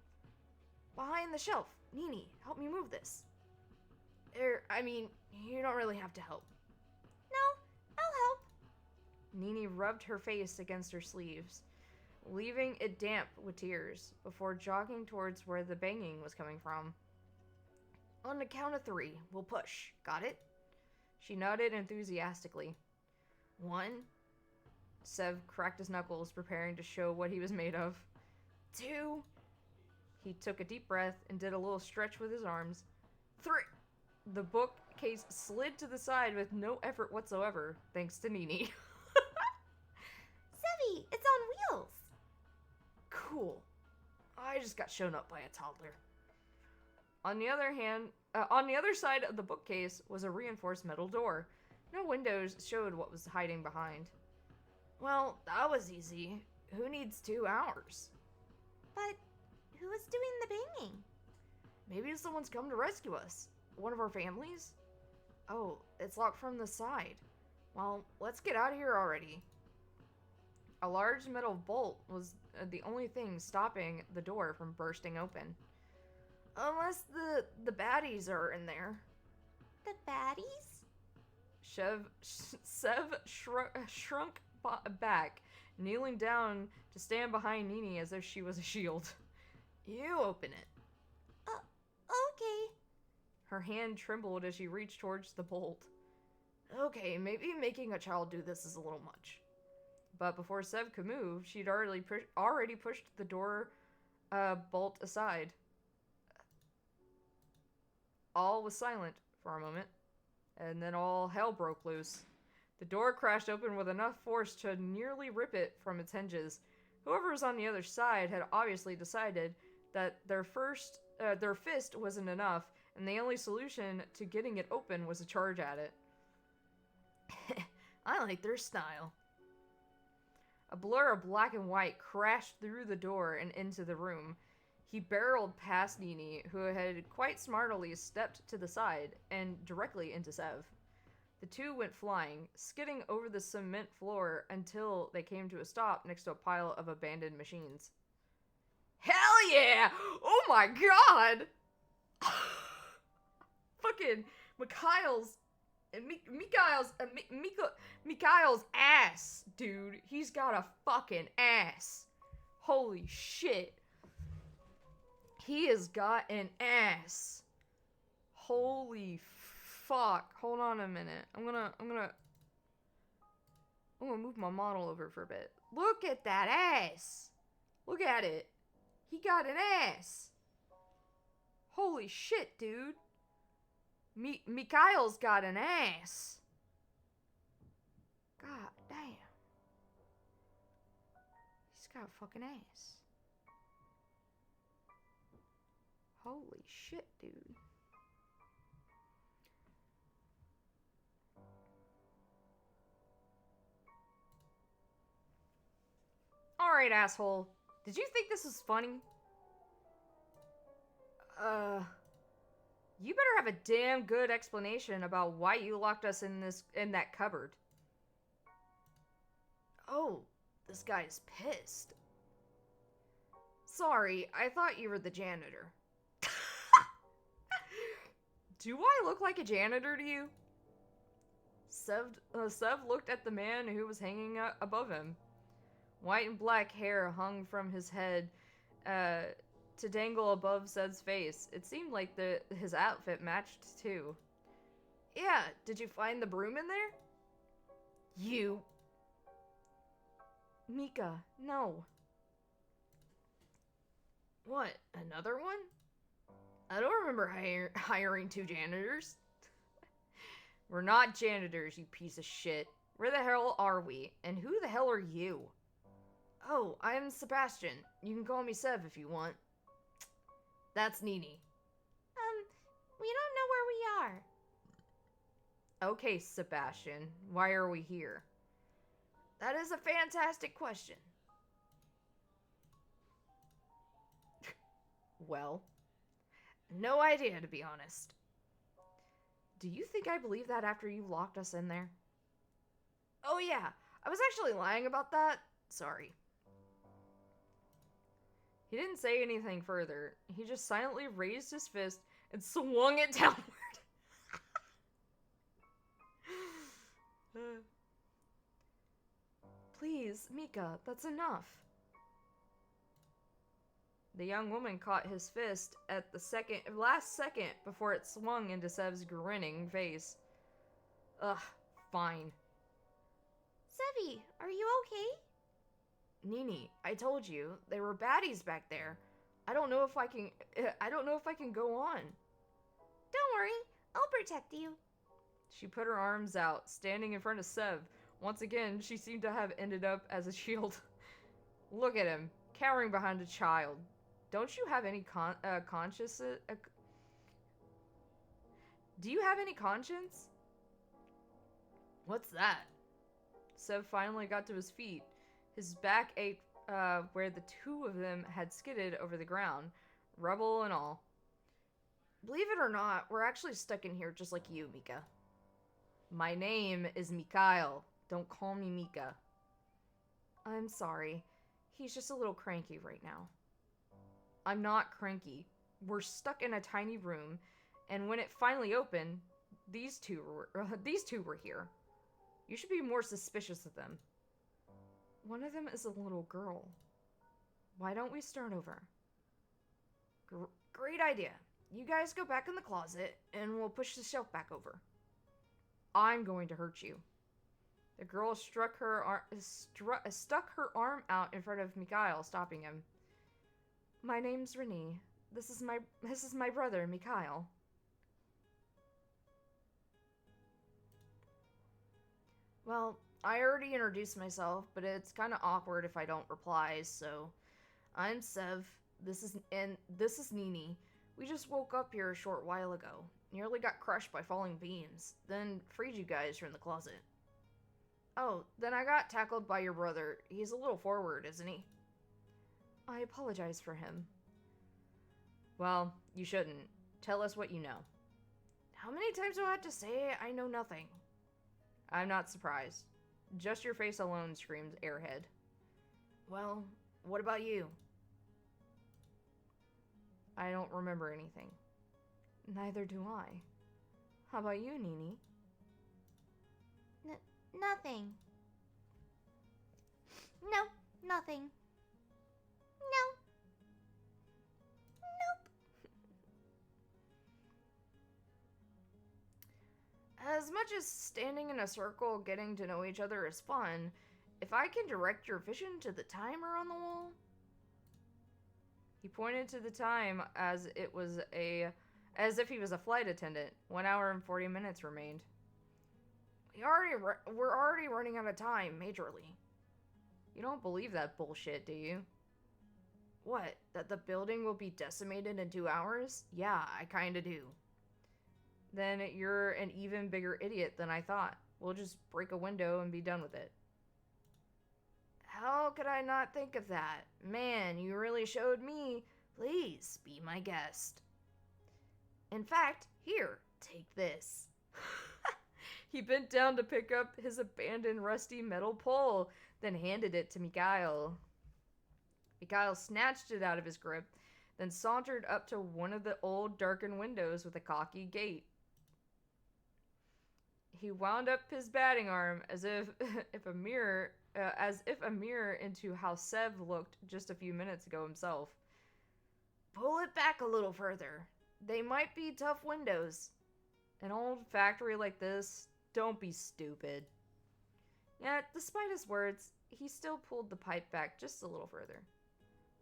Behind the shelf. Nini, help me move this. You don't really have to help.
No, I'll help.
Nini rubbed her face against her sleeves, leaving it damp with tears, before jogging towards where the banging was coming from. On the count of 3, we'll push. Got it? She nodded enthusiastically. 1. Sev cracked his knuckles, preparing to show what he was made of. 2. He took a deep breath and did a little stretch with his arms. 3! The bookcase slid to the side with no effort whatsoever, thanks to Nini.
Sevi, it's on wheels.
Cool. I just got shown up by a toddler. On the other side of the bookcase was a reinforced metal door. No windows showed what was hiding behind. Well, that was easy. Who needs 2 hours?
But who is doing the banging?
Maybe someone's come to rescue us. One of our families? Oh, it's locked from the side. Well, let's get out of here already. A large metal bolt was the only thing stopping the door from bursting open. Unless the baddies are in there.
The baddies?
Sev shrunk back, kneeling down to stand behind Nini as if she was a shield. You open it.
Okay.
Her hand trembled as she reached towards the bolt. Okay, maybe making a child do this is a little much. But before Sev could move, she'd already pushed the door bolt aside. All was silent for a moment, and then all hell broke loose. The door crashed open with enough force to nearly rip it from its hinges. Whoever was on the other side had obviously decided that their fist wasn't enough, and the only solution to getting it open was to charge at it. I like their style. A blur of black and white crashed through the door and into the room. He barreled past Nini, who had quite smartly stepped to the side, and directly into Sev. The two went flying, skidding over the cement floor until they came to a stop next to a pile of abandoned machines. Hell yeah! Oh my god! Fucking Mikhail's ass, dude. He's got a fucking ass. Holy shit. He has got an ass. Holy fuck. Hold on a minute. I'm gonna move my model over for a bit. Look at that ass. Look at it. He got an ass. Holy shit, dude. Mikhail's got an ass. God damn. He's got a fucking ass. Holy shit, dude. Alright, asshole. Did you think this was funny? You better have a damn good explanation about why you locked us in that cupboard. Oh, this guy's pissed. Sorry, I thought you were the janitor. Do I look like a janitor to you? Sev looked at the man who was hanging above him. White and black hair hung from his head to dangle above Sev's face. It seemed like his outfit matched too. Yeah, did you find the broom in there? You. Mika, no. What, another one? I don't remember hiring 2 janitors. We're not janitors, you piece of shit. Where the hell are we? And who the hell are you? Oh, I'm Sebastian. You can call me Sev if you want. That's Nini.
We don't know where we are.
Okay, Sebastian. Why are we here? That is a fantastic question. Well, no idea, to be honest. Do you think I believe that after you locked us in there? Oh yeah, I was actually lying about that. Sorry. He didn't say anything further. He just silently raised his fist and swung it downward. Please, Mika, that's enough. The young woman caught his fist at the last second before it swung into Sev's grinning face. Ugh, fine.
Sevi, are you okay?
Nini, I told you, there were baddies back there. I don't know if I can. I don't know if I can go on.
Don't worry, I'll protect you.
She put her arms out, standing in front of Sev. Once again, she seemed to have ended up as a shield. Look at him, cowering behind a child. Don't you have any conscience? Do you have any conscience? What's that? Sev finally got to his feet. His back ached where the two of them had skidded over the ground, rubble and all. Believe it or not, we're actually stuck in here just like you, Mika. My name is Mikhail. Don't call me Mika. I'm sorry. He's just a little cranky right now. I'm not cranky. We're stuck in a tiny room, and when it finally opened, these two were here. You should be more suspicious of them. One of them is a little girl. Why don't we start over? Great idea. You guys go back in the closet, and we'll push the shelf back over. I'm going to hurt you. The girl stuck her arm out in front of Mikhail, stopping him. My name's Renee. This is my brother, Mikhail. Well, I already introduced myself, but it's kind of awkward if I don't reply, so I'm Sev. This is Nini. We just woke up here a short while ago. Nearly got crushed by falling beams, then freed you guys from the closet. Oh, then I got tackled by your brother. He's a little forward, isn't he? I apologize for him. Well, you shouldn't. Tell us what you know. How many times do I have to say I know nothing? I'm not surprised. Just your face alone screams airhead. Well, what about you? I don't remember anything. Neither do I. How about you, Nini?
Nothing. No, nothing. No. Nope.
As much as standing in a circle getting to know each other is fun, if I can direct your vision to the timer on the wall... He pointed to the time as if he was a flight attendant. 1 hour and 40 minutes remained. We're already running out of time, majorly. You don't believe that bullshit, do you? What, that the building will be decimated in 2 hours? Yeah, I kinda do. Then you're an even bigger idiot than I thought. We'll just break a window and be done with it. How could I not think of that? Man, you really showed me. Please, be my guest. In fact, here, take this. He bent down to pick up his abandoned rusty metal pole, then handed it to Mikhail. Mikhail snatched it out of his grip, then sauntered up to one of the old darkened windows with a cocky gait. He wound up his batting arm as if a mirror into how Sev looked just a few minutes ago himself. Pull it back a little further. They might be tough windows. An old factory like this, don't be stupid. Yet, despite his words, he still pulled the pipe back just a little further.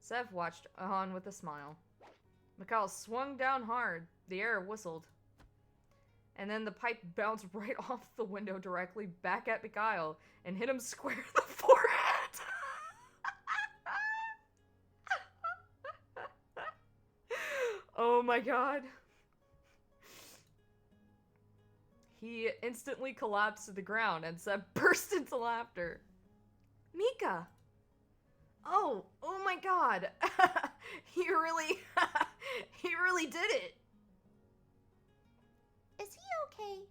Sev watched on with a smile. Mikhail swung down hard. The air whistled. And then the pipe bounced right off the window directly back at Mikhail and hit him square in the forehead. Oh my god. He instantly collapsed to the ground and Seb burst into laughter. Mika! Oh my god. he really did it.
Is he okay?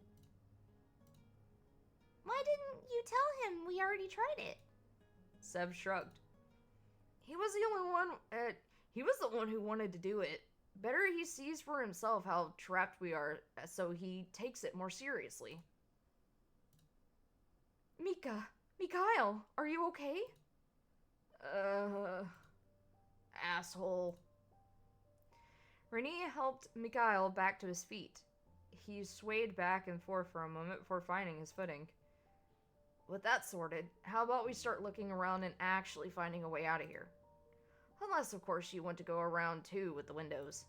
Why didn't you tell him we already tried it?
Seb shrugged. He was the one who wanted to do it. Better he sees for himself how trapped we are, so he takes it more seriously. Mikhail, are you okay? Asshole. Renee helped Mikhail back to his feet. He swayed back and forth for a moment before finding his footing. With that sorted, how about we start looking around and actually finding a way out of here? Unless, of course, you want to go around too with the windows.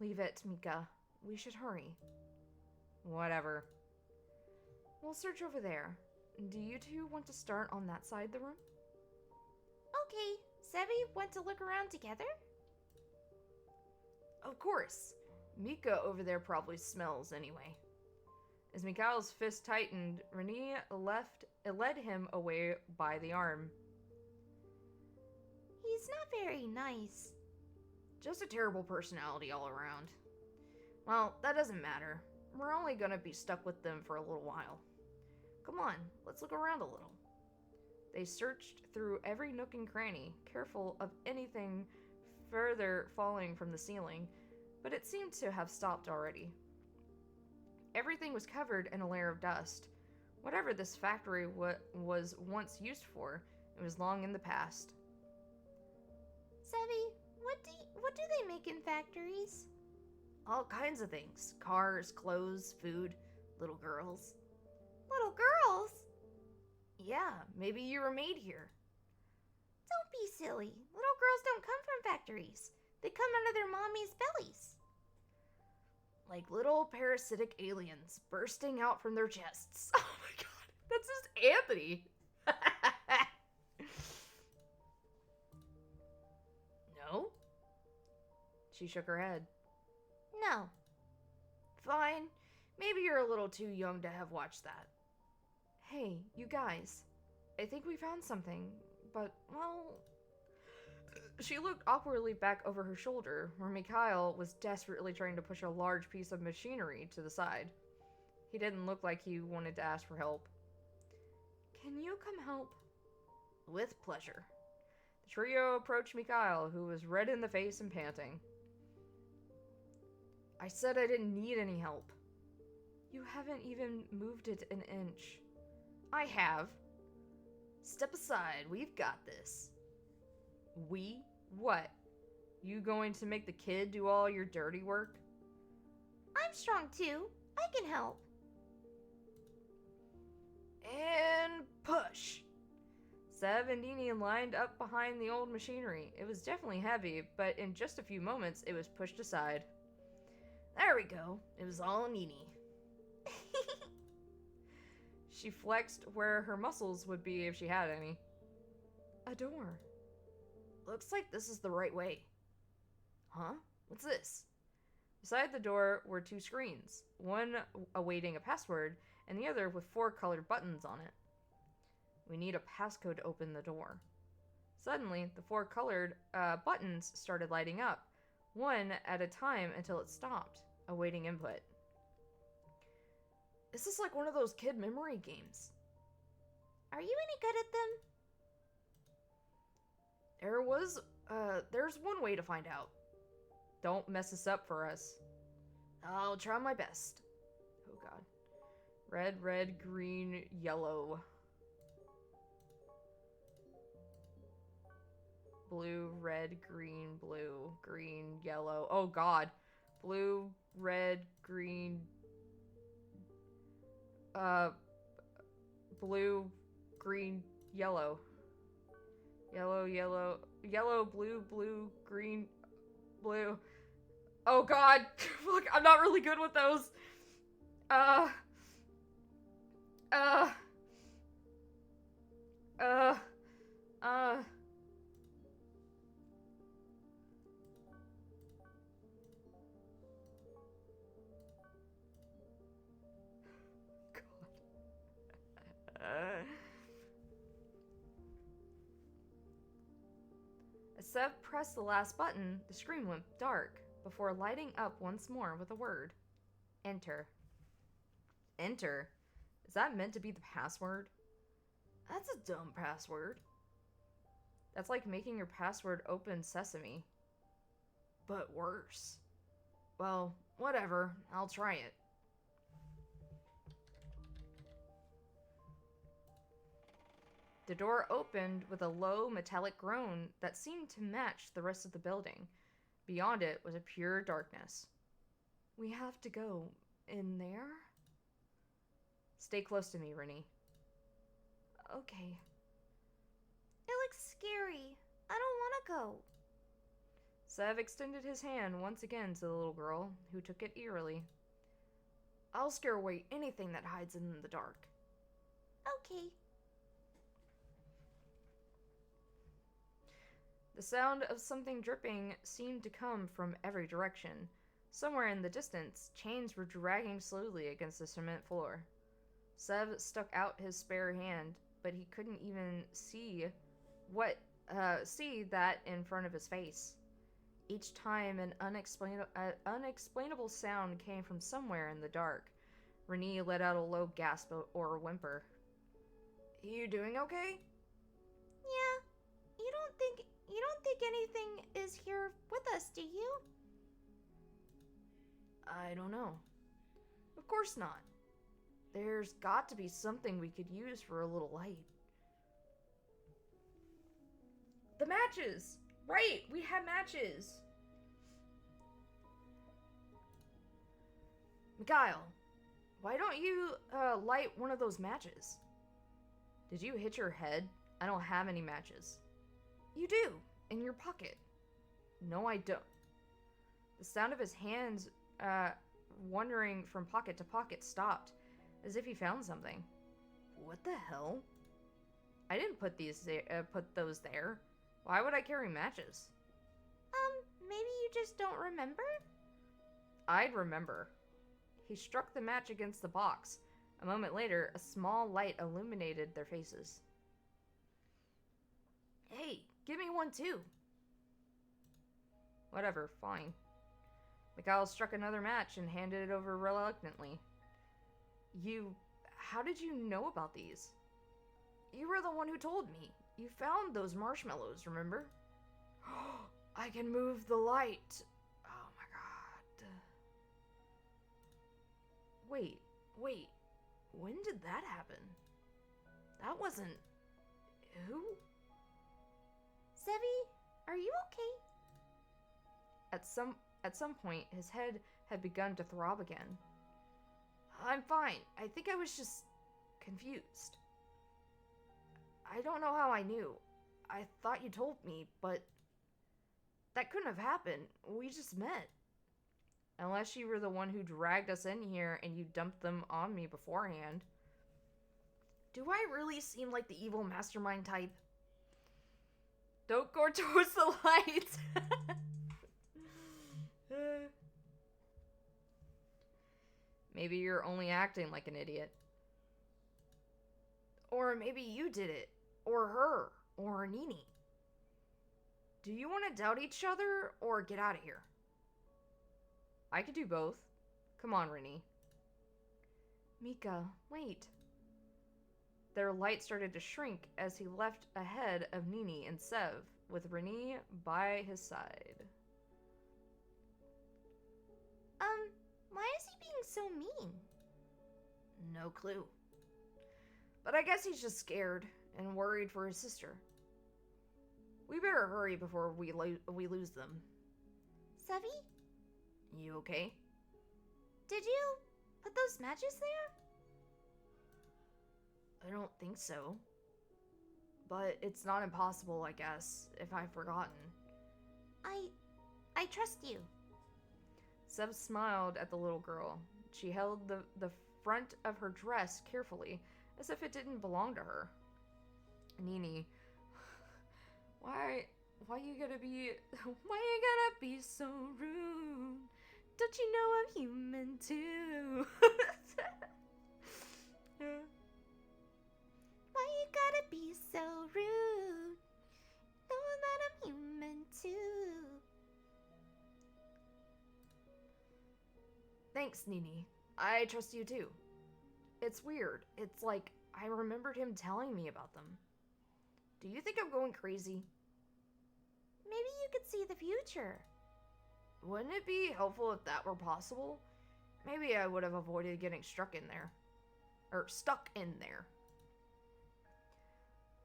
Leave it, Mika. We should hurry. Whatever. We'll search over there. Do you two want to start on that side of the room?
Okay, Sebi, want to look around together?
Of course. Mika over there probably smells anyway. As Mikhail's fist tightened, Renee led him away by the arm.
He's not very nice.
Just a terrible personality all around. Well, that doesn't matter. We're only gonna be stuck with them for a little while. Come on, let's look around a little. They searched through every nook and cranny, careful of anything further falling from the ceiling, but it seemed to have stopped already. Everything was covered in a layer of dust. Whatever this factory was once used for, it was long in the past.
Sebi, what do they make in factories?
All kinds of things. Cars, clothes, food, little girls.
Little girls?
Yeah, maybe you were made here.
Don't be silly. Little girls don't come from factories. They come out of their mommy's bellies.
Like little parasitic aliens bursting out from their chests. Oh my god, that's just Anthony. No? She shook her head.
No.
Fine. Maybe you're a little too young to have watched that. Hey, you guys. I think we found something, but, well... She looked awkwardly back over her shoulder, where Mikhail was desperately trying to push a large piece of machinery to the side. He didn't look like he wanted to ask for help. Can you come help? With pleasure. The trio approached Mikhail, who was red in the face and panting. I said I didn't need any help. You haven't even moved it an inch. I have. Step aside, we've got this. We? What? You going to make the kid do all your dirty work?
I'm strong too. I can help.
And push. Sev and Nini lined up behind the old machinery. It was definitely heavy, but in just a few moments, it was pushed aside. There we go. It was all Nini. She flexed where her muscles would be if she had any. A door. Looks like this is the right way. Huh? What's this? Beside the door were two screens, one awaiting a password, and the other with 4 colored buttons on it. We need a passcode to open the door. Suddenly, the 4 colored buttons started lighting up, one at a time until it stopped, awaiting input. This is like one of those kid memory games.
Are you any good at them?
There's one way to find out. Don't mess this up for us. I'll try my best. Oh god. Red, red, green, yellow. Blue, red, green, blue, green, yellow. Oh god. Blue, red, green. Blue, green, yellow. Yellow, yellow, yellow, blue, blue, green, blue. Oh god! Look, I'm not really good with those. God. As Sev pressed the last button, the screen went dark, before lighting up once more with a word. Enter. Enter? Is that meant to be the password? That's a dumb password. That's like making your password open sesame. But worse. Well, whatever. I'll try it. The door opened with a low metallic groan that seemed to match the rest of the building. Beyond it was a pure darkness. We have to go in there? Stay close to me, Rennie. Okay.
It looks scary. I don't want to go.
Sev extended his hand once again to the little girl, who took it eagerly. I'll scare away anything that hides in the dark.
Okay.
The sound of something dripping seemed to come from every direction. Somewhere in the distance, chains were dragging slowly against the cement floor. Sev stuck out his spare hand, but he couldn't even see that in front of his face. Each time an unexplainable sound came from somewhere in the dark, Renee let out a low gasp or a whimper. You doing okay?
Yeah. You don't think anything is here with us, do you?
I don't know. Of course not. There's got to be something we could use for a little light. The matches! Right, we have matches! Mikhail, why don't you light one of those matches? Did you hit your head? I don't have any matches. You do, in your pocket. No, I don't. The sound of his hands wandering from pocket to pocket stopped, as if he found something. What the hell? I didn't put those there. Why would I carry matches?
Maybe you just don't remember?
I'd remember. He struck the match against the box. A moment later, a small light illuminated their faces. Hey, give me one too. Whatever, fine. Mikhail struck another match and handed it over reluctantly. How did you know about these? You were the one who told me. You found those marshmallows, remember? I can move the light. Oh my god. Wait. When did that happen? That wasn't... Who?
Sevi, are you okay?
At some point, his head had begun to throb again. I'm fine. I think I was just confused. I don't know how I knew. I thought you told me, but that couldn't have happened. We just met. Unless you were the one who dragged us in here and you dumped them on me beforehand. Do I really seem like the evil mastermind type? Don't go towards the light! Maybe you're only acting like an idiot. Or maybe you did it. Or her. Or Nini. Do you want to doubt each other or get out of here? I could do both. Come on, Rennie. Mika, wait. Their light started to shrink as he left ahead of Nini and Sev, with Rennie by his side.
Why is he being so mean?
No clue. But I guess he's just scared and worried for his sister. We better hurry before we lose them.
Sevi?
You okay?
Did you put those matches there?
I don't think so. But it's not impossible, I guess, if I've forgotten.
I trust you.
Sev smiled at the little girl. She held the front of her dress carefully, as if it didn't belong to her. Nini, why you gotta be so rude? Don't you know I'm human too?
Why you gotta be so rude? Know that I'm human too.
Thanks, Nini. I trust you too. It's weird. It's like I remembered him telling me about them. Do you think I'm going crazy?
Maybe you could see the future.
Wouldn't it be helpful if that were possible? Maybe I would have avoided getting stuck in there.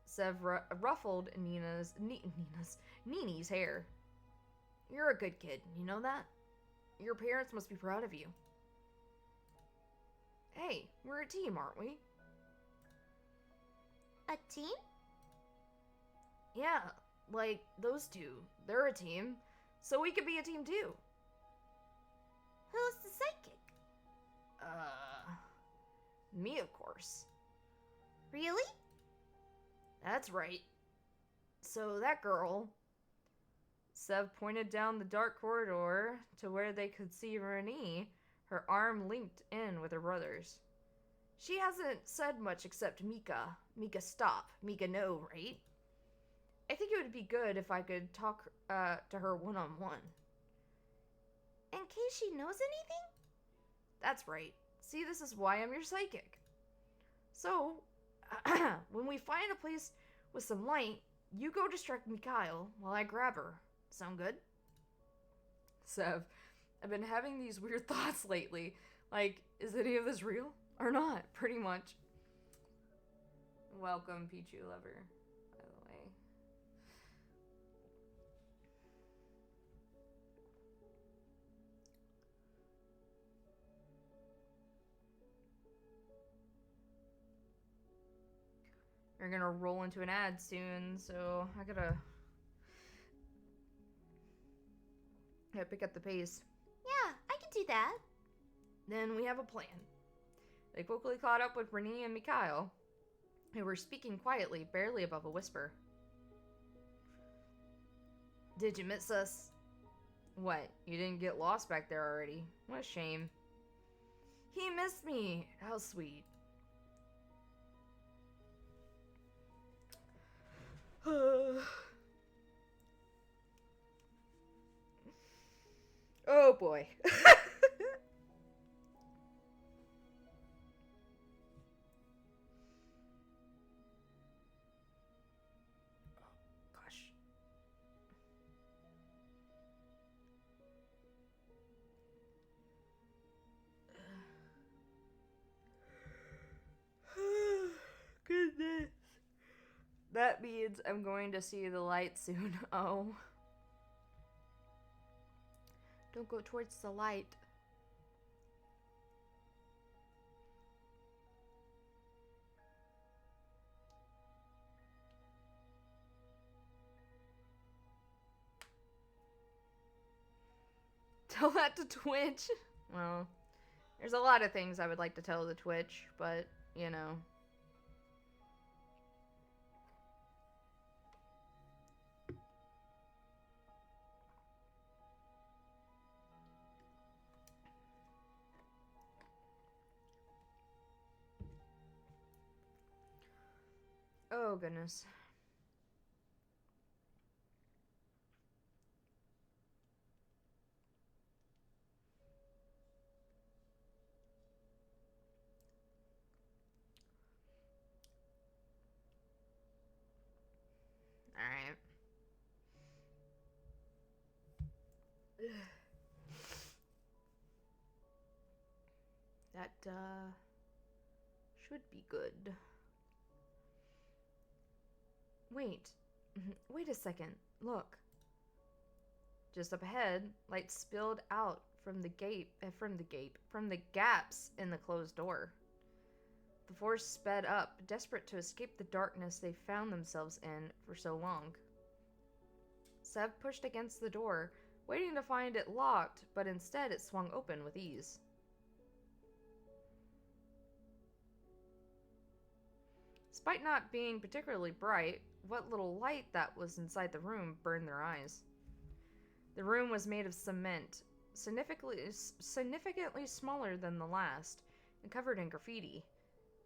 Sev ruffled Nini's hair. You're a good kid, you know that? Your parents must be proud of you. Hey, we're a team, aren't we?
A team?
Yeah, like those two. They're a team. So we could be a team too.
Who's the psychic?
Me, of course.
Really?
That's right. So that girl. Sev pointed down the dark corridor to where they could see Renee, her arm linked in with her brother's. She hasn't said much except Mika. Mika stop. Mika no, right? I think it would be good if I could talk to her one-on-one.
In case she knows anything?
That's right. See, this is why I'm your psychic. So, when we find a place with some light, you go distract Mikhail while I grab her. Sound good? Sev, I've been having these weird thoughts lately. Like, is any of this real? Or not, pretty much. Welcome, Pichu Lover, by the way. We're gonna roll into an ad soon, so I gotta pick up the pace.
Yeah, I can do that.
Then we have a plan. They quickly caught up with Renee and Mikhail, who were speaking quietly, barely above a whisper. Did you miss us? What, you didn't get lost back there already? What a shame. He missed me. How sweet. Oh boy. Gosh. Goodness. That means I'm going to see the light soon. Oh. Don't go towards the light. Tell that to Twitch. Well, there's a lot of things I would like to tell the Twitch, but, you know. Oh, goodness. Alright. That, should be good. Wait. Wait a second. Look. Just up ahead, light spilled out from the gaps in the closed door. The force sped up, desperate to escape the darkness they found themselves in for so long. Sev pushed against the door, waiting to find it locked, but instead it swung open with ease. Despite not being particularly bright, what little light that was inside the room burned their eyes. The room was made of cement, significantly smaller than the last, and covered in graffiti.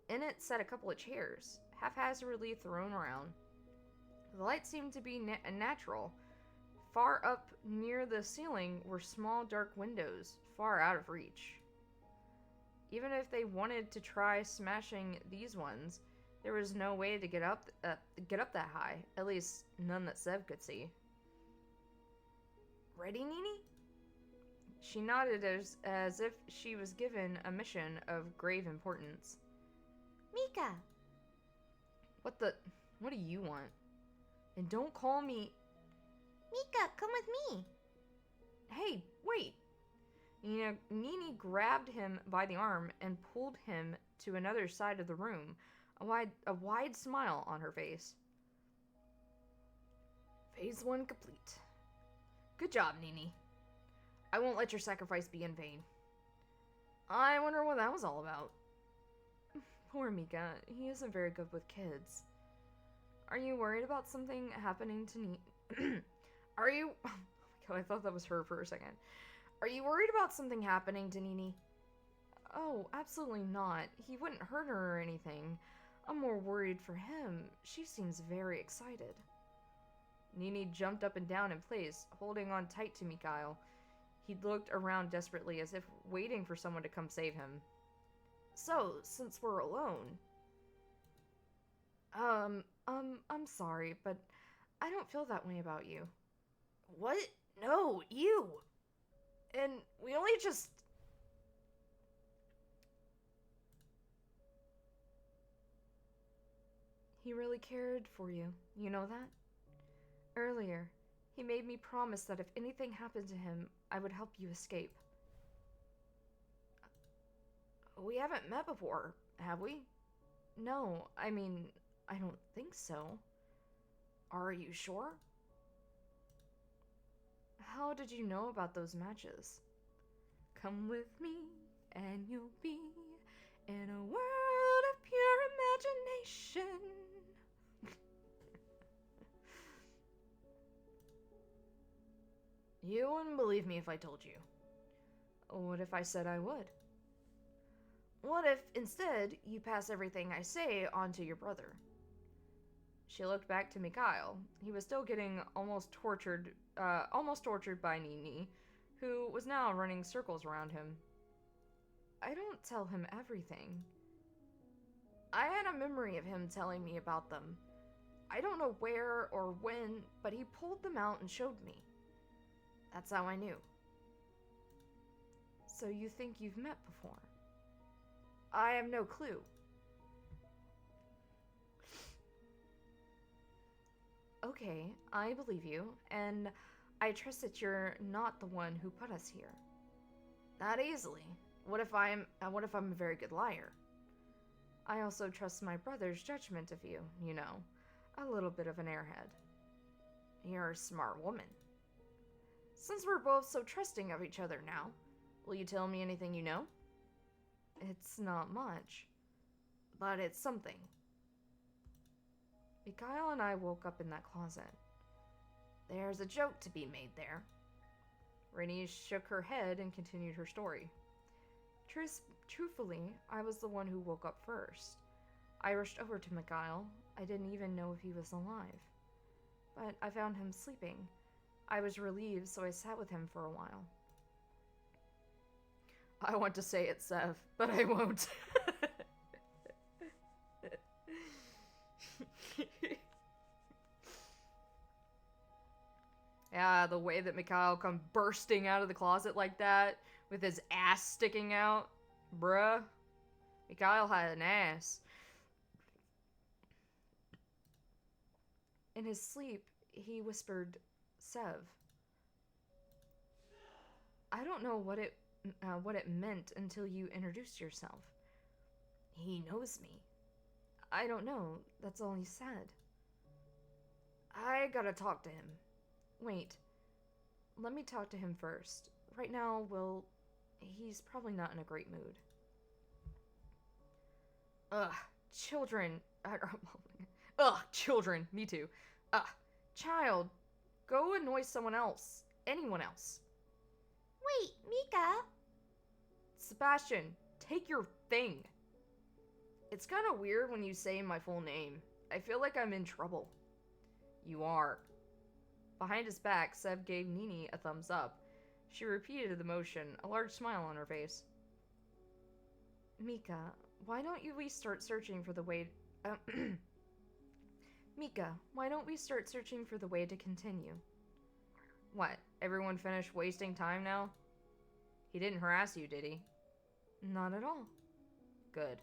In it sat a couple of chairs, haphazardly thrown around. The light seemed to be natural. Far up near the ceiling were small dark windows, far out of reach. Even if they wanted to try smashing these ones, there was no way to get up that high, at least none that Sev could see. Ready, Nini? She nodded as if she was given a mission of grave importance.
Mika!
What do you want? And don't call me...
Mika, come with me!
Hey, wait! Nini grabbed him by the arm and pulled him to another side of the room, a wide smile on her face. Phase 1 complete. Good job, Nini. I won't let your sacrifice be in vain. I wonder what that was all about. Poor Mika, he isn't very good with kids. Are you worried about something happening to Nini? Are you... Oh my god, I thought that was her for a second. Are you worried about something happening to Nini? Oh, absolutely not. He wouldn't hurt her or anything. I'm more worried for him. She seems very excited. Nini jumped up and down in place, holding on tight to Mikhail. He looked around desperately as if waiting for someone to come save him. So, since we're alone... I'm sorry, but I don't feel that way about you. What? No, you! And we only just... He really cared for you, you know that? Earlier, he made me promise that if anything happened to him, I would help you escape. We haven't met before, have we? No, I mean, I don't think so. Are you sure? How did you know about those matches? Come with me, and you'll be in a world of pure imagination. You wouldn't believe me if I told you. What if I said I would? What if, instead, you pass everything I say on to your brother? She looked back to Mikhail. He was still getting almost tortured by Nini, who was now running circles around him. I don't tell him everything. I had a memory of him telling me about them. I don't know where or when, but he pulled them out and showed me. That's how I knew. So you think you've met before? I have no clue. Okay, I believe you, and I trust that you're not the one who put us here. Not easily. What if I'm a very good liar? I also trust my brother's judgment of you, you know. A little bit of an airhead. You're a smart woman. Since we're both so trusting of each other now, will you tell me anything you know? It's not much, but it's something. Mikhail and I woke up in that closet. There's a joke to be made there. Rennie shook her head and continued her story. Truthfully, I was the one who woke up first. I rushed over to Mikhail. I didn't even know if he was alive. But I found him sleeping. I was relieved, so I sat with him for a while. I want to say it, Sev, but I won't. Yeah, the way that Mikhail come bursting out of the closet like that, with his ass sticking out. Bruh. Mikhail had an ass. In his sleep, he whispered, Sev. I don't know what it meant until you introduced yourself. He knows me. I don't know. That's all he said. I gotta talk to him. Wait. Let me talk to him first. Right now, he's probably not in a great mood. Ugh, children. Ugh, children. Me too. Child. Go annoy someone else. Anyone else.
Wait, Mika.
Sebastian, take your thing. It's kind of weird when you say my full name. I feel like I'm in trouble. You are. Behind his back, Seb gave Nini a thumbs up. She repeated the motion, a large smile on her face. Mika, why don't we start searching for the way... Mika, why don't we start searching for the way to continue? What, everyone finished wasting time now? He didn't harass you, did he? Not at all. Good.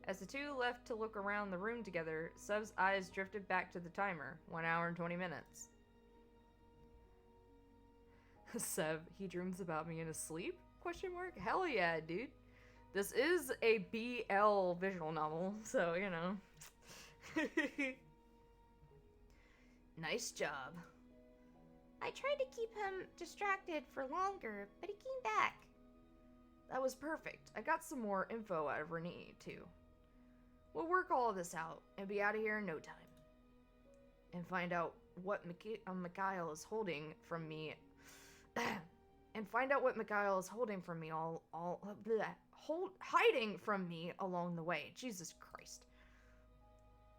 As the two left to look around the room together, Seb's eyes drifted back to the timer, 1 hour and 20 minutes. Seb, he dreams about me in his sleep? Question mark? Hell yeah, dude. This is a BL visual novel, so, you know. Nice job.
I tried to keep him distracted for longer, but he came back.
That was perfect. I got some more info out of Renee, too. We'll work all of this out and be out of here in no time. And find out what Mikhail is holding from me. And find out what Mikhail is holding from me hiding from me along the way. Jesus Christ.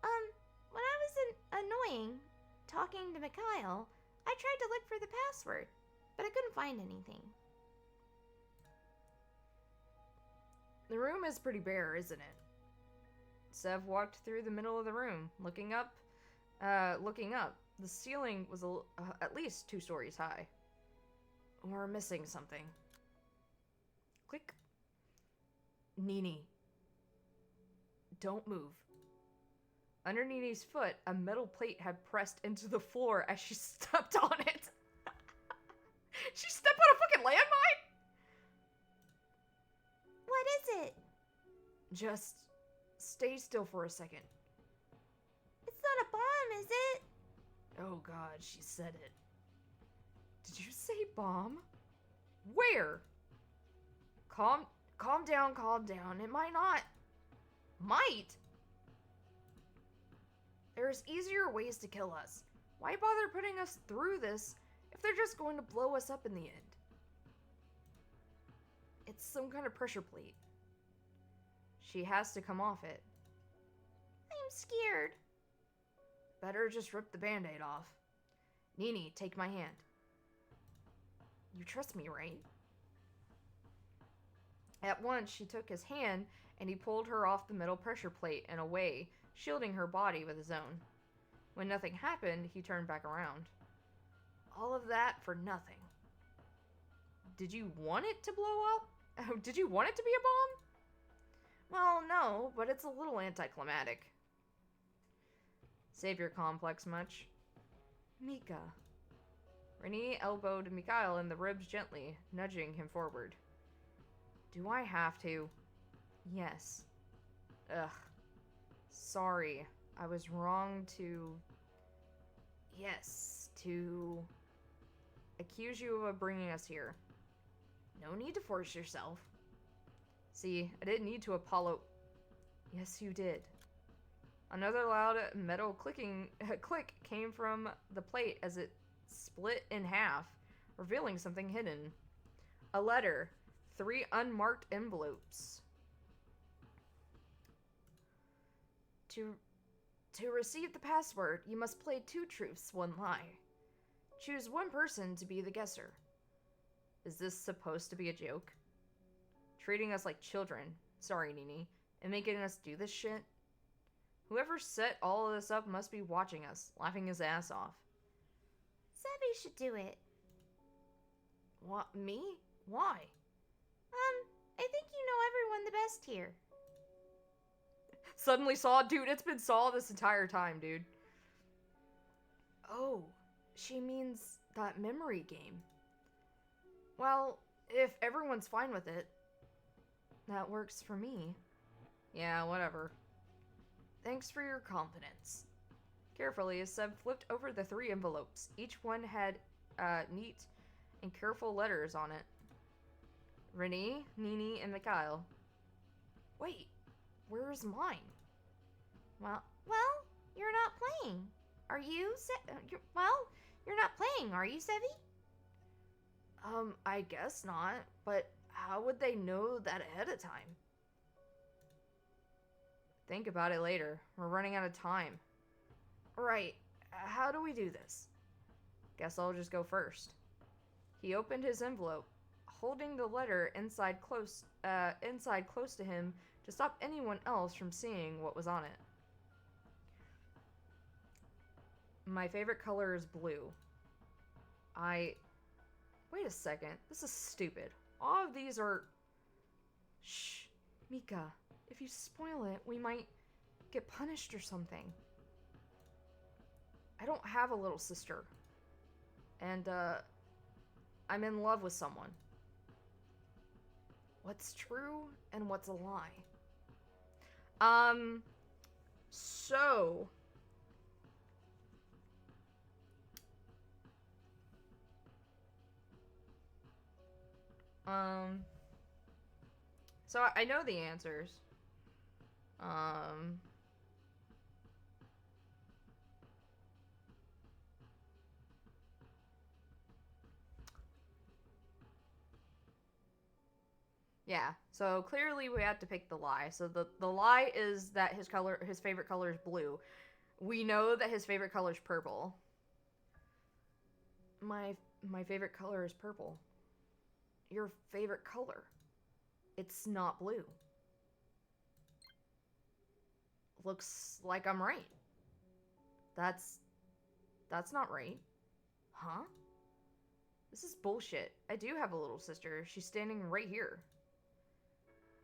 When I was annoying, talking to Mikhail, I tried to look for the password, but I couldn't find anything.
The room is pretty bare, isn't it? Sev walked through the middle of the room, looking up. The ceiling was at least 2 stories high. We're missing something. Click. Nini. Don't move. Under Nini's foot, a metal plate had pressed into the floor as she stepped on it. She stepped on a fucking landmine?
What is it?
Just stay still for a second.
It's not a bomb, is it?
Oh god, she said it. Did you say bomb? Where? Calm down, calm down. It might not. Might? There's easier ways to kill us. Why bother putting us through this if they're just going to blow us up in the end? It's some kind of pressure plate. She has to come off it.
I'm scared.
Better just rip the band-aid off. Nini, take my hand. You trust me, right? At once, she took his hand and he pulled her off the metal pressure plate and away, shielding her body with his own. When nothing happened, he turned back around. All of that for nothing. Did you want it to blow up? Did you want it to be a bomb? Well, no, but it's a little anticlimactic. Savior complex much? Mika. Renee elbowed Mikhail in the ribs gently, nudging him forward. Do I have to? Yes. Ugh. Sorry. I was wrong to... Yes, to... accuse you of bringing us here. No need to force yourself. See, I didn't need to Apollo... Yes, you did. Another loud metal click came from the plate as it split in half, revealing something hidden. A letter. 3 unmarked envelopes. To receive the password, you must play 2 truths, 1 lie. Choose 1 person to be the guesser. Is this supposed to be a joke? Treating us like children, sorry Nini, and making us do this shit? Whoever set all of this up must be watching us, laughing his ass off.
Savvy should do it.
What, me? Why?
I think you know everyone the best here.
Suddenly Saw, dude, it's been Saw this entire time, dude. Oh, she means that memory game. Well, if everyone's fine with it, that works for me. Yeah, whatever. Thanks for your confidence. Carefully, Seb flipped over the 3 envelopes. Each one had neat and careful letters on it. Renee, Nini, and Mikhail. Wait, where's mine?
Well, you're not playing. Are you? You're not playing, are you, Sevi?
I guess not, but how would they know that ahead of time? Think about it later. We're running out of time. Right, how do we do this? Guess I'll just go first. He opened his envelope, holding the letter inside close to him to stop anyone else from seeing what was on it. My favorite color is blue. Wait a second. This is stupid. All of these are... Shh. Mika, if you spoil it, we might get punished or something. I don't have a little sister. And, I'm in love with someone. What's true and what's a lie? So... Um, so I know the answers. Um, yeah. So clearly we have to pick the lie. So the lie is that his favorite color is blue. We know that his favorite color is purple. My favorite color is purple. Your favorite color. It's not blue. Looks like I'm right. That's not right. Huh? This is bullshit. I do have a little sister. She's standing right here.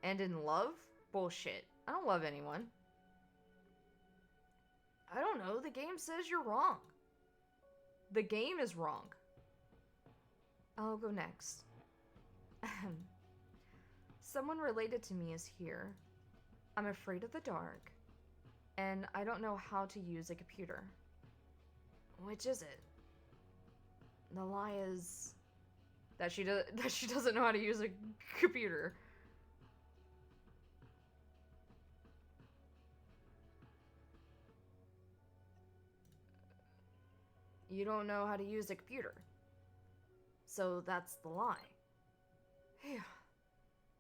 And in love? Bullshit. I don't love anyone. I don't know. The game says you're wrong. The game is wrong. I'll go next. Someone related to me is here. I'm afraid of the dark. And I don't know how to use a computer. Which is it? The lie is that she doesn't know how to use a computer. You don't know how to use a computer. So that's the lie. Phew.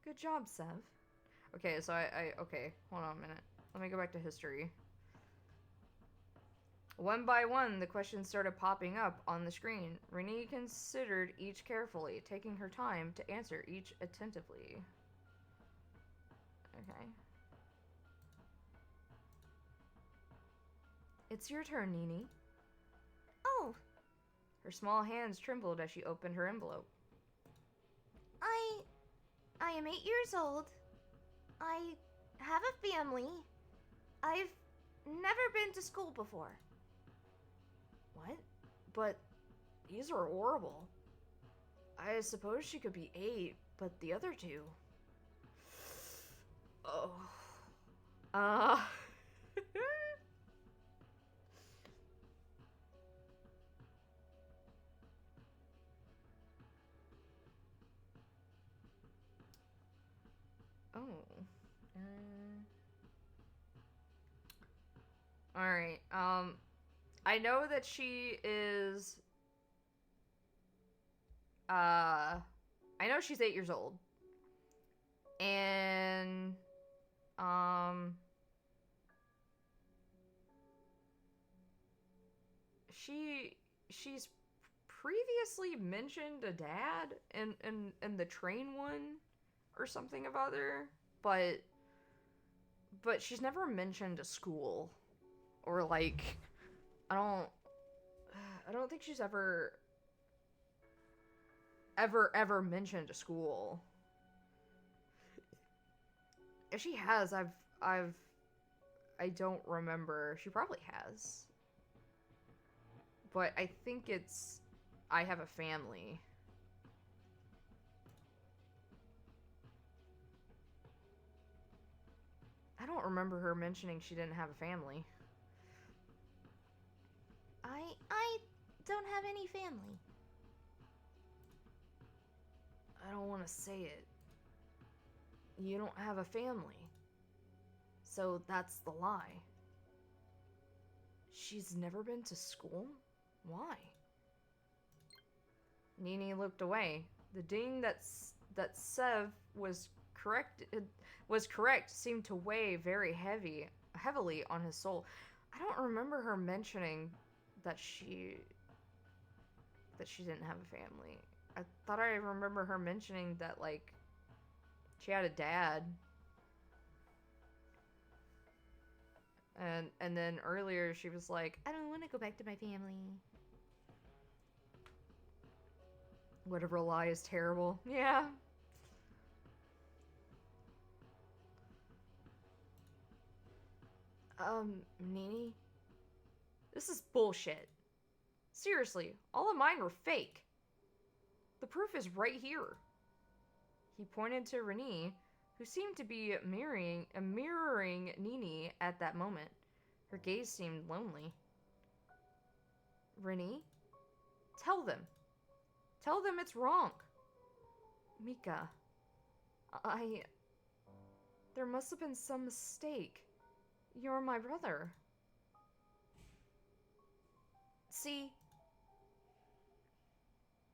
Good job, Sev. Okay, so okay, hold on a minute. Let me go back to history. One by one, the questions started popping up on the screen. Renee considered each carefully, taking her time to answer each attentively. Okay. It's your turn, Nini.
Oh,
Her small hands trembled as she opened her envelope.
I am 8 years old. I have a family. I've never been to school before.
What? But these are horrible. I suppose she could be 8, but the other two... Oh. Oh. Alright, I know that she is, I know she's 8 years old. And, she's previously mentioned a dad in the train one or something of other, but she's never mentioned a school or like I don't think she's ever mentioned a school. If she has, I don't remember. She probably has. But I think it's I have a family. I don't remember her mentioning she didn't have a family.
I don't have any family.
I don't want to say it. You don't have a family. So that's the lie. She's never been to school? Why? Nini looked away. The ding that Sev was correct seemed to weigh very heavily on his soul. I don't remember her mentioning that she didn't have a family. I thought I remember her mentioning that, like, she had a dad. And then earlier she was like,
I don't want to go back to my family.
whatever lie is terrible. Yeah. Nini? This is bullshit. Seriously, all of mine were fake. The proof is right here. He pointed to Renee, who seemed to be mirroring Nini at that moment. Her gaze seemed lonely. Renee? Tell them. Tell them it's wrong. Mika, there must have been some mistake. You're my brother. See,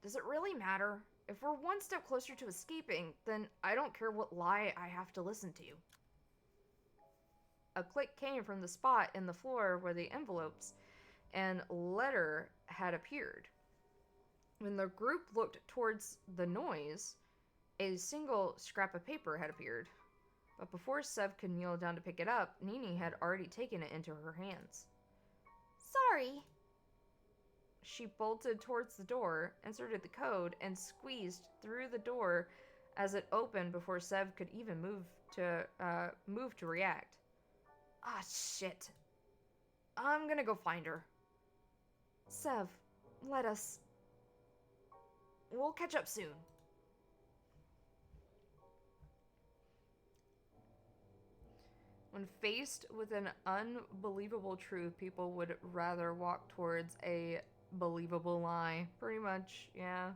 does it really matter? If we're one step closer to escaping, then I don't care what lie I have to listen to. A click came from the spot in the floor where the envelopes and letter had appeared. When the group looked towards the noise, a single scrap of paper had appeared. But before Sev could kneel down to pick it up, Nini had already taken it into her hands.
Sorry.
She bolted towards the door, inserted the code, and squeezed through the door as it opened before Sev could even move to react. Ah, shit. I'm gonna go find her. Sev, let us. We'll catch up soon. When faced with an unbelievable truth, people would rather walk towards a believable lie. Pretty much, yeah.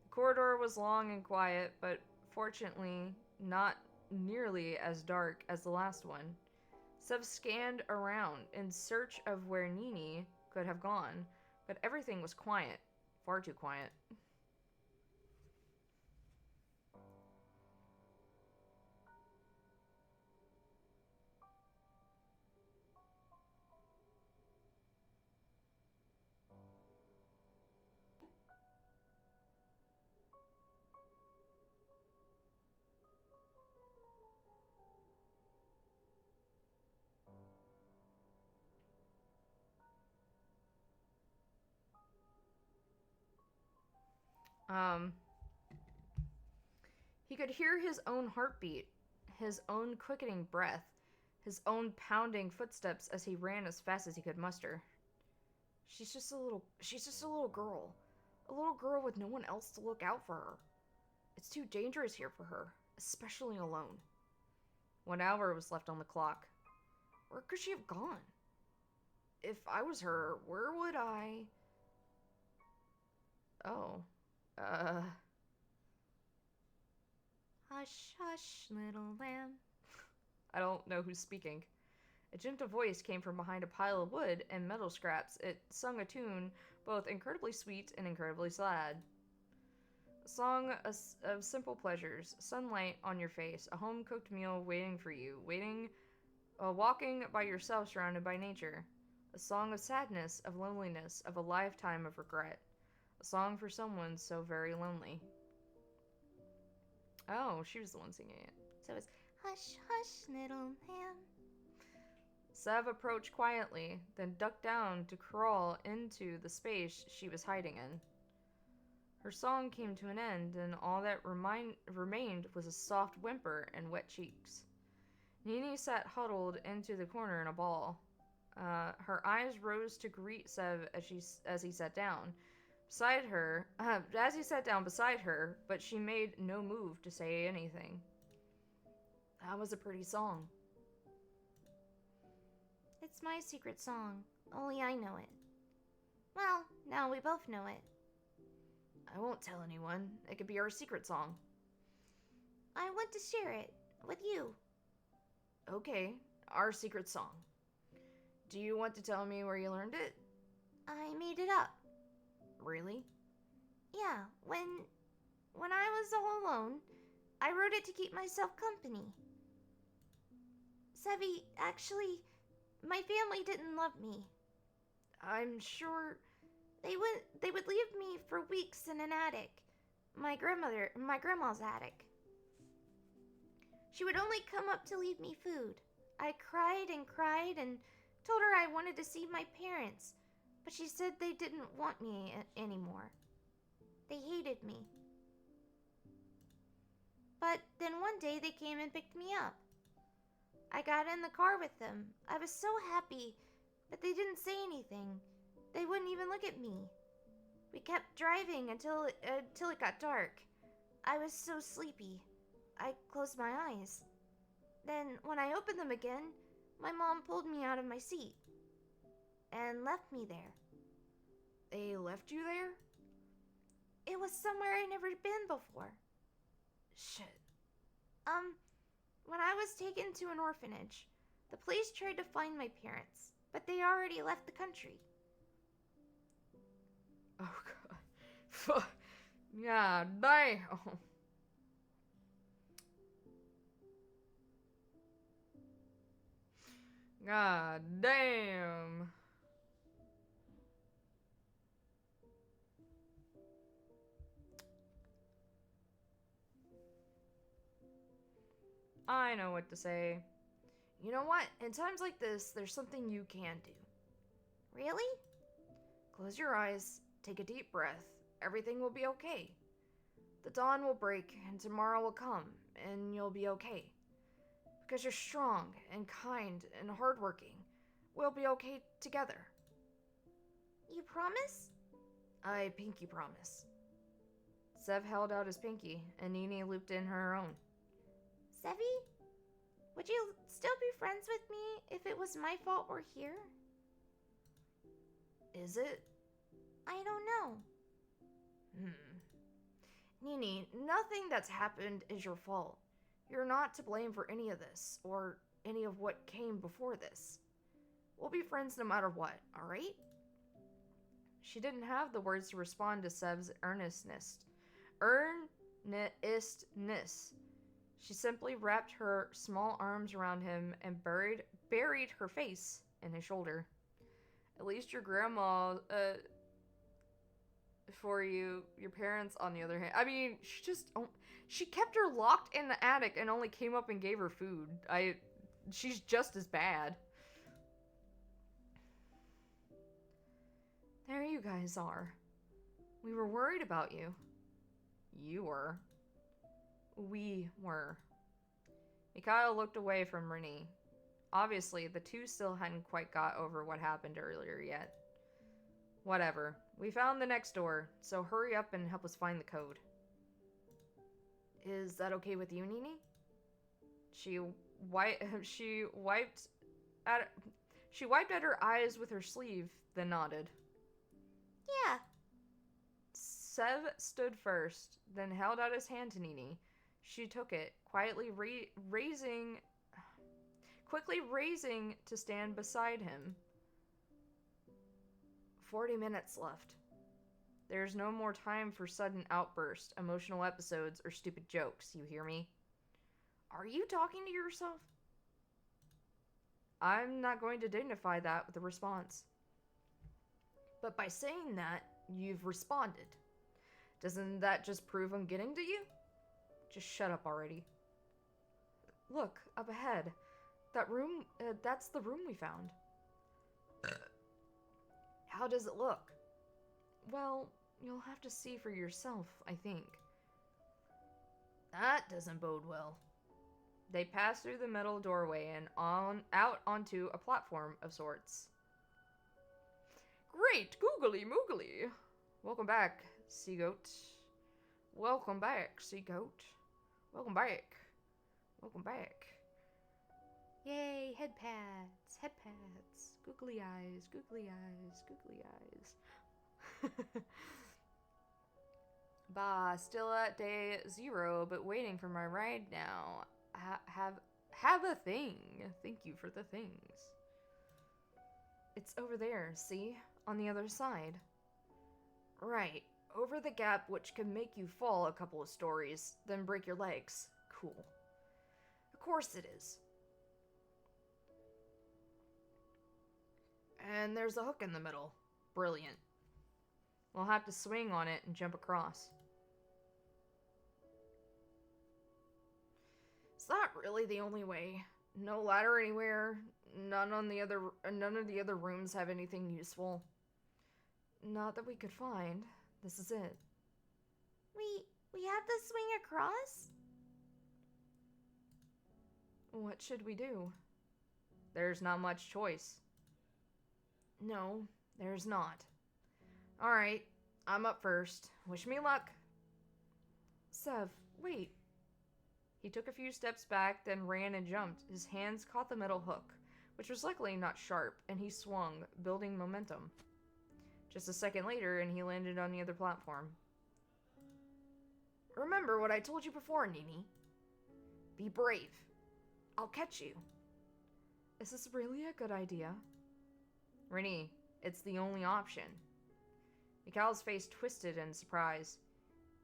The corridor was long and quiet, but fortunately not nearly as dark as the last one. Sev scanned around in search of where Nini could have gone, but everything was quiet. Far too quiet. He could hear his own heartbeat, his own quickening breath, his own pounding footsteps as he ran as fast as he could muster. She's just a little girl. A little girl with no one else to look out for her. It's too dangerous here for her, especially alone. 1 hour was left on the clock. Where could she have gone? If I was her, where would I... Oh.
Hush, hush, little lamb.
I don't know who's speaking. A gentle voice came from behind a pile of wood and metal scraps. It sung a tune both incredibly sweet and incredibly sad. A song of simple pleasures, sunlight on your face, a home-cooked meal waiting for you, walking by yourself surrounded by nature. A song of sadness, of loneliness, of a lifetime of regret. A song for someone so very lonely. Oh, she was the one singing it.
So it's hush, hush, little lamb.
Sev approached quietly, then ducked down to crawl into the space she was hiding in. Her song came to an end, and all that remained was a soft whimper and wet cheeks. Nini sat huddled into the corner in a ball. Her eyes rose to greet Sev as he sat down beside her, but she made no move to say anything. That was a pretty song.
It's my secret song. Only I know it. Well, now we both know it.
I won't tell anyone. It could be our secret song.
I want to share it with you.
Okay, our secret song. Do you want to tell me where you learned it?
I made it up.
Really?
Yeah, when I was all alone, I wrote it to keep myself company. Sevi, actually, my family didn't love me.
I'm sure
They would leave me for weeks in an attic. My grandma's attic. She would only come up to leave me food. I cried and told her I wanted to see my parents, but she said they didn't want me anymore. They hated me. But then one day they came and picked me up. I got in the car with them. I was so happy, but they didn't say anything. They wouldn't even look at me. We kept driving until it got dark. I was so sleepy. I closed my eyes. Then, when I opened them again, my mom pulled me out of my seat and left me there.
they left you there?
It was somewhere I'd never been before.
Shit.
When I was taken to an orphanage, the police tried to find my parents, but they already left the country.
Oh god. Fuck. God damn. God damn. I know what to say. You know what? In times like this, there's something you can do.
Really?
Close your eyes, take a deep breath. Everything will be okay. The dawn will break, and tomorrow will come, and you'll be okay. Because you're strong, and kind, and hardworking. We'll be okay together.
You promise?
I pinky promise. Sev held out his pinky, and Nini looped in her own.
Sevi? Would you still be friends with me if it was my fault we're here?
Is it?
I don't know.
Nini, nothing that's happened is your fault. You're not to blame for any of this, or any of what came before this. We'll be friends no matter what, alright? She didn't have the words to respond to Sev's earnestness. She simply wrapped her small arms around him and buried her face in his shoulder. At least your grandma, for you, your parents, on the other hand. I mean, she kept her locked in the attic and only came up and gave her food. She's just as bad. There you guys are. We were worried about you. You were. We were. Mikhail looked away from Rennie. Obviously, the two still hadn't quite got over what happened earlier yet. Whatever. We found the next door, so hurry up and help us find the code. Is that okay with you, Nini? She wiped at her eyes with her sleeve, then nodded.
Yeah.
Sev stood first, then held out his hand to Nini. She took it, quickly raising to stand beside him. 40 minutes left. There's no more time for sudden outbursts, emotional episodes, or stupid jokes, you hear me? Are you talking to yourself? I'm not going to dignify that with a response. But by saying that, you've responded. Doesn't that just prove I'm getting to you? Just shut up already. Look, up ahead. That room, that's the room we found. How does it look? Well, you'll have to see for yourself, I think. That doesn't bode well. They passed through the metal doorway and out onto a platform of sorts. Great, googly moogly. Welcome back, sea goat. Welcome back, sea goat. Welcome back. Welcome back. Yay, head pads, head pads. Googly eyes, googly eyes, googly eyes. Bah, still at day 0, but waiting for my ride now. Have a thing. Thank you for the things. It's over there, see? On the other side. Right, over the gap which can make you fall a couple of stories, then break your legs. Cool. Of course it is. And there's a hook in the middle. Brilliant. We'll have to swing on it and jump across. Is that really the only way? No ladder anywhere. None of the other rooms have anything useful. Not that we could find. This is it.
We have to swing across?
What should we do? There's not much choice. No, there's not. Alright, I'm up first. Wish me luck. Sev, wait. He took a few steps back, then ran and jumped. His hands caught the metal hook, which was luckily not sharp, and he swung, building momentum. Just a second later, and he landed on the other platform. Remember what I told you before, Nini. Be brave. I'll catch you. Is this really a good idea? Rennie, it's the only option. Mikhail's face twisted in surprise.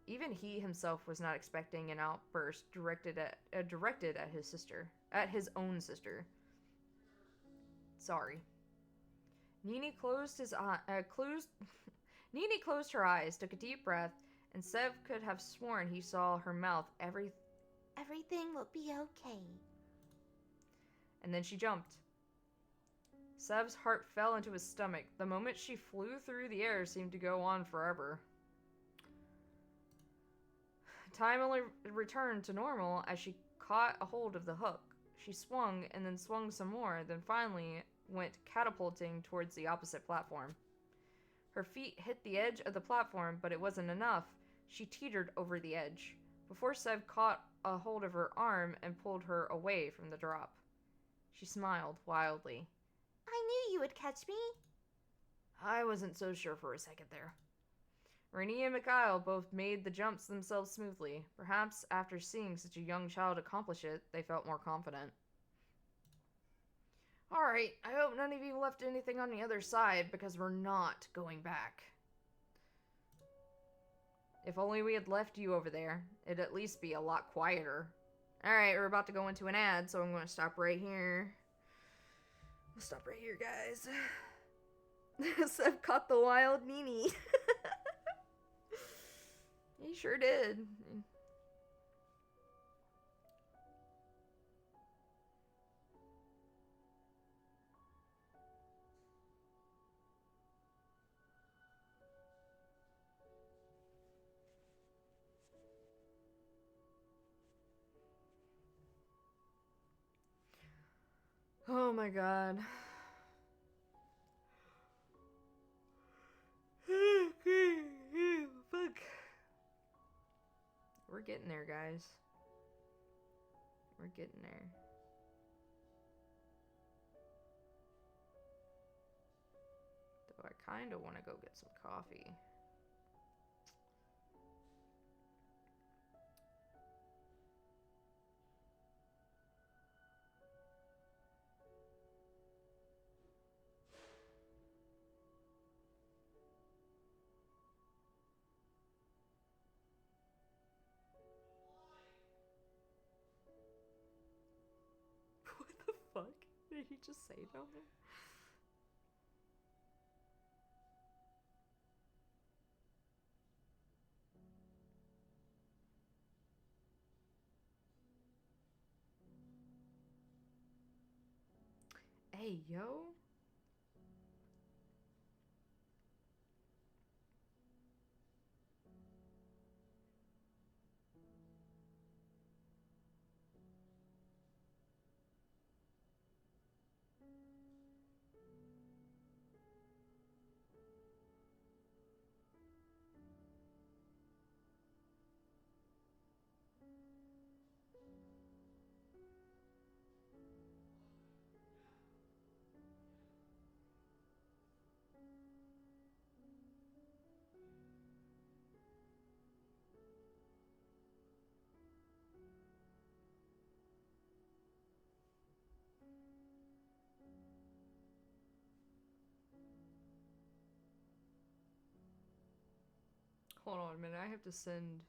Even he himself was not expecting an outburst directed at his sister. At his own sister. Sorry. Nini closed Nini closed her eyes, took a deep breath, and Sev could have sworn he saw her mouth
Everything will be okay.
And then she jumped. Sev's heart fell into his stomach. The moment she flew through the air seemed to go on forever. Time only returned to normal as she caught a hold of the hook. She swung and then swung some more, then finally went catapulting towards the opposite platform. Her feet hit the edge of the platform, but it wasn't enough. She teetered over the edge, before Sev caught a hold of her arm and pulled her away from the drop. She smiled wildly.
I knew you would catch me.
I wasn't so sure for a second there. Rennie and Mikhail both made the jumps themselves smoothly. Perhaps after seeing such a young child accomplish it, they felt more confident. Alright, I hope none of you left anything on the other side, because we're not going back. If only we had left you over there, it'd at least be a lot quieter. Alright, we're about to go into an ad, so I'm going to stop right here. We'll stop right here, guys. Sev caught the wild Nini. He sure did. Oh my god. Fuck. We're getting there, guys. We're getting there. Though I kind of want to go get some coffee. What the fuck? Did he just say something? Hey, yo. Hold on a minute, I have to send...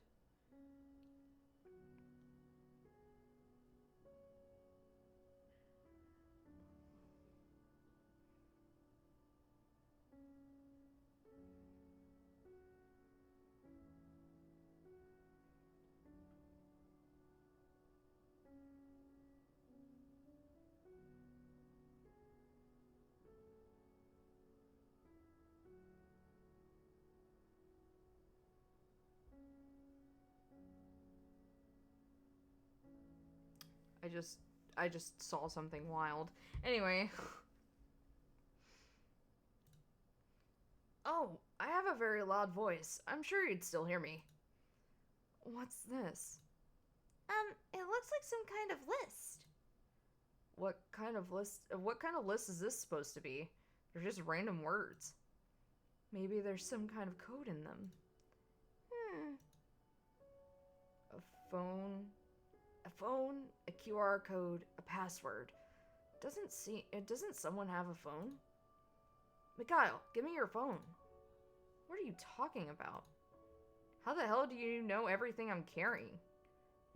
I just saw something wild. Anyway. Oh, I have a very loud voice. I'm sure you'd still hear me. What's this?
It looks like some kind of list.
What kind of list is this supposed to be? They're just random words. Maybe there's some kind of code in them. phone, a QR code, a password. Doesn't someone have a phone? Mikhail, give me your phone. What are you talking about? How the hell do you know everything I'm carrying?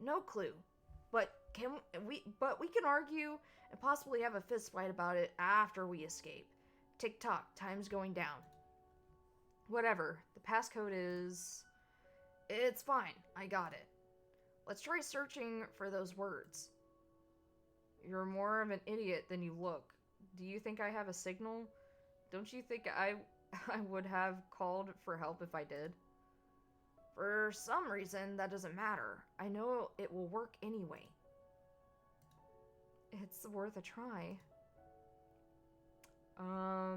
No clue. But we can argue and possibly have a fist fight about it after we escape. Tick-tock, time's going down. Whatever. The passcode is... It's fine. I got it. Let's try searching for those words. You're more of an idiot than you look. Do you think I have a signal? Don't you think I would have called for help if I did? For some reason, that doesn't matter. I know it will work anyway. It's worth a try. Huh?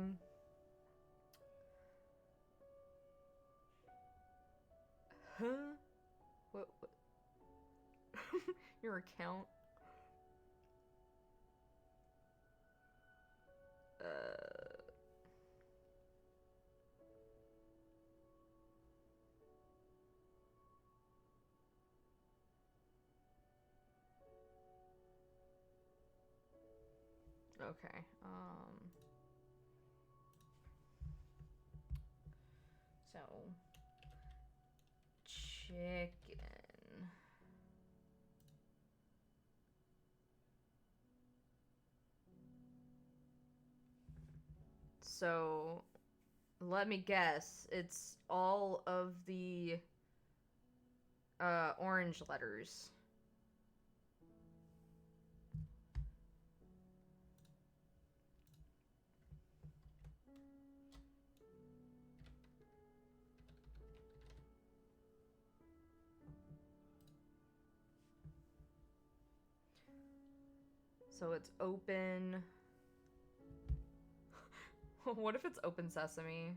What? Your account? Okay, so, chicken. So, let me guess, it's all of the, orange letters. So it's open. What if it's open sesame?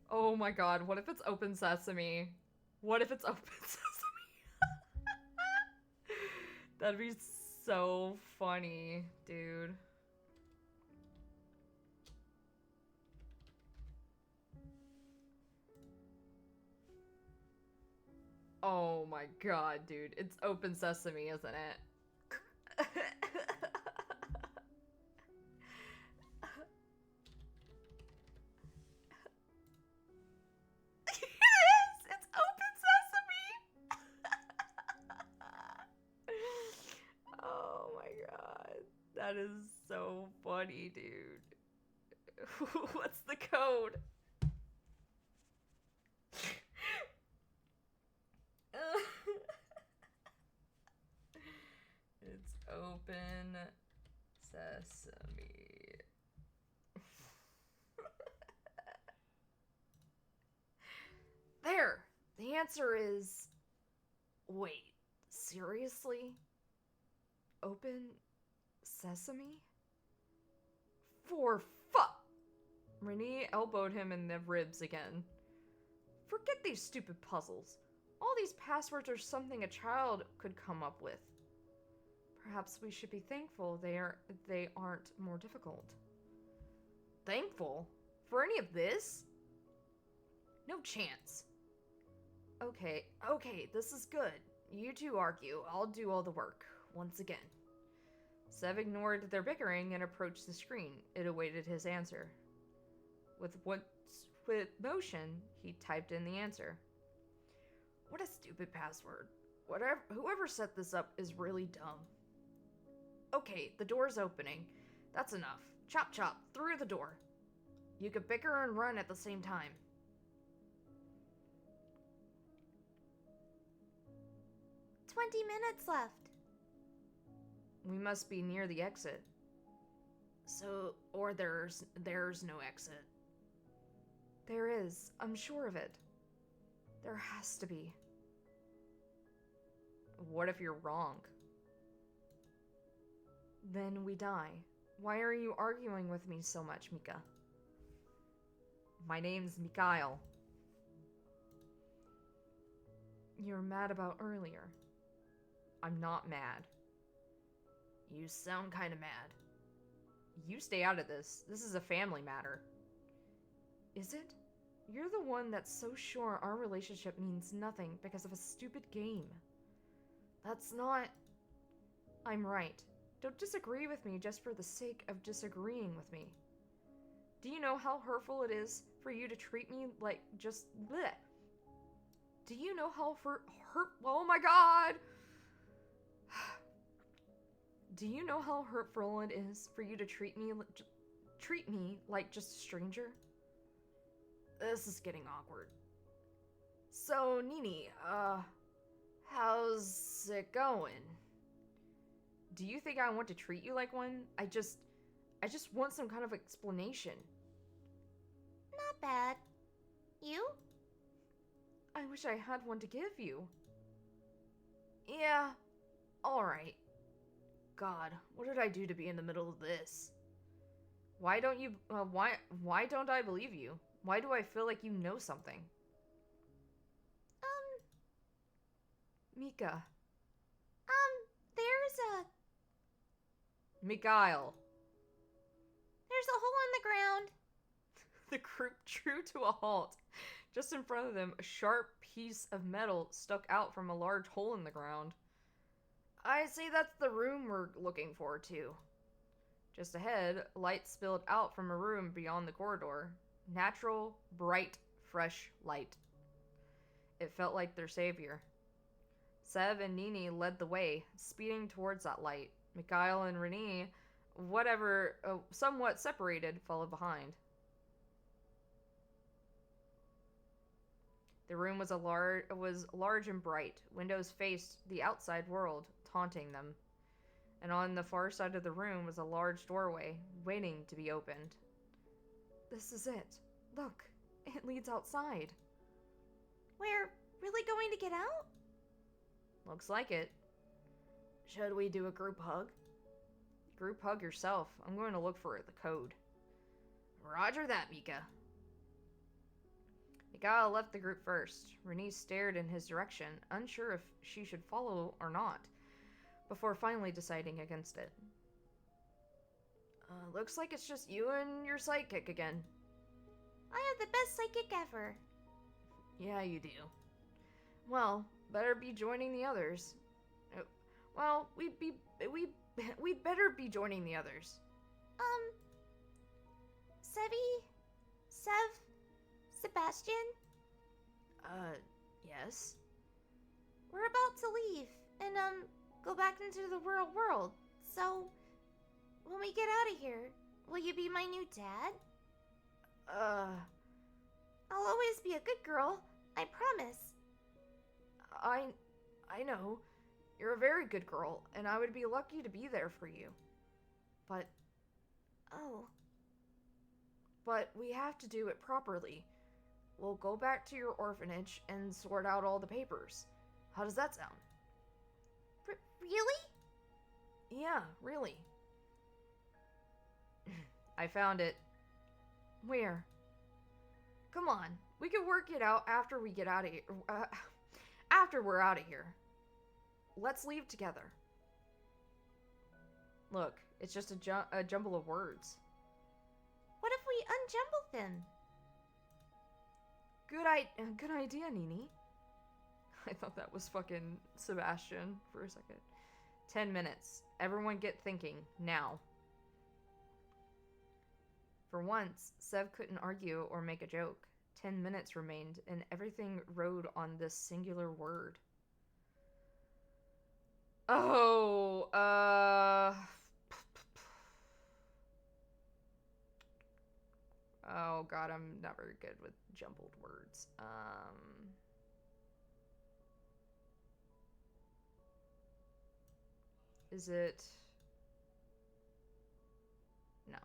Oh my god, what if it's open sesame? What if it's open sesame? That'd be so funny, dude. Oh my god, dude. It's open sesame, isn't it? It's open sesame! Oh my god. That is so funny, dude. What's the code? It's open sesame. There! The answer is... Wait, seriously? Open sesame? For fuck! Renee elbowed him in the ribs again. Forget these stupid puzzles. All these passwords are something a child could come up with. Perhaps we should be thankful they aren't more difficult. Thankful? For any of this? No chance. Okay, this is good. You two argue. I'll do all the work. Once again. Sev ignored their bickering and approached the screen. It awaited his answer. With motion, he typed in the answer. What a stupid password. Whoever set this up is really dumb. Okay, the door's opening. That's enough. Chop chop, through the door. You could bicker and run at the same time.
"20 minutes left."
We must be near the exit. So, or there's no exit. There is. I'm sure of it. There has to be. What if you're wrong? Then we die. Why are you arguing with me so much, Mika? My name's Mikhail. you're mad about earlier. I'm not mad. You sound kind of mad. You stay out of this. This is a family matter. Is it? You're the one that's so sure our relationship means nothing because of a stupid game. That's not... I'm right. Don't disagree with me just for the sake of disagreeing with me. Do you know how hurtful it is for you to treat me like just bleh? Do you know how oh my god! Do you know how hurtful it is for you to treat me like just a stranger? This is getting awkward. So, Nini, how's it going? Do you think I want to treat you like one? I just want some kind of explanation.
Not bad. You?
I wish I had one to give you. Yeah, alright. God, what did I do to be in the middle of this? Why don't you, why don't I believe you? Why do I feel like you know something? Mika.
There's
Mikhail.
a hole in the ground.
The group drew to a halt. Just in front of them, a sharp piece of metal stuck out from a large hole in the ground. I see that's the room we're looking for, too. Just ahead, light spilled out from a room beyond the corridor. Natural, bright, fresh light. It felt like their savior. Sev and Nini led the way, speeding towards that light. Mikhail and Renee, somewhat separated, followed behind. The room was large and bright. Windows faced the outside world, taunting them. And on the far side of the room was a large doorway, waiting to be opened. This is it. Look, it leads outside.
We're really going to get out?
Looks like it. Should we do a group hug? Group hug yourself. I'm going to look for the code. Roger that, Mika. Mikhail left the group first. Renee stared in his direction, unsure if she should follow or not, before finally deciding against it. Looks like it's just you and your sidekick again.
I have the best psychic ever.
Yeah, you do. Well, better be joining the others. Well, we'd better be joining the others.
Sev? Sebastian?
Yes?
We're about to leave and, go back into the real world. So, when we get out of here, will you be my new dad? I'll always be a good girl. I promise.
I know. You're a very good girl, and I would be lucky to be there for you. But...
Oh.
But we have to do it properly. We'll go back to your orphanage and sort out all the papers. How does that sound?
Really?
Yeah, really. I found it. Where? Come on, we can work it out after we get out of here. After we're out of here. Let's leave together. Look, it's just a jumble of words.
What if we unjumble them?
Good idea, Nini. I thought that was fucking Sebastian for a second. 10 minutes. Everyone get thinking, now. For once, Sev couldn't argue or make a joke. 10 minutes remained, and everything rode on this singular word. Oh, oh god, I'm not very good with jumbled words. Is it... No.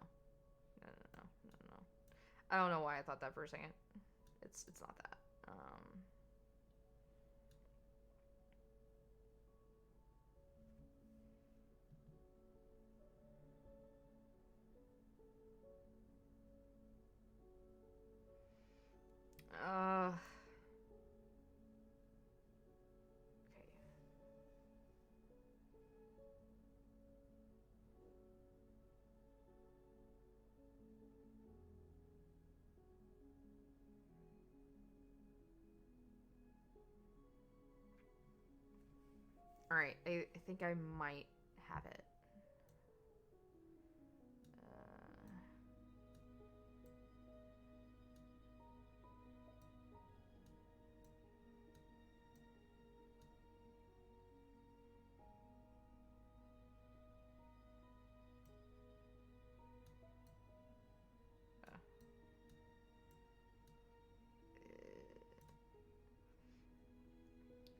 No. I don't know why I thought that for a second. It's not that. Alright, I think I might have it.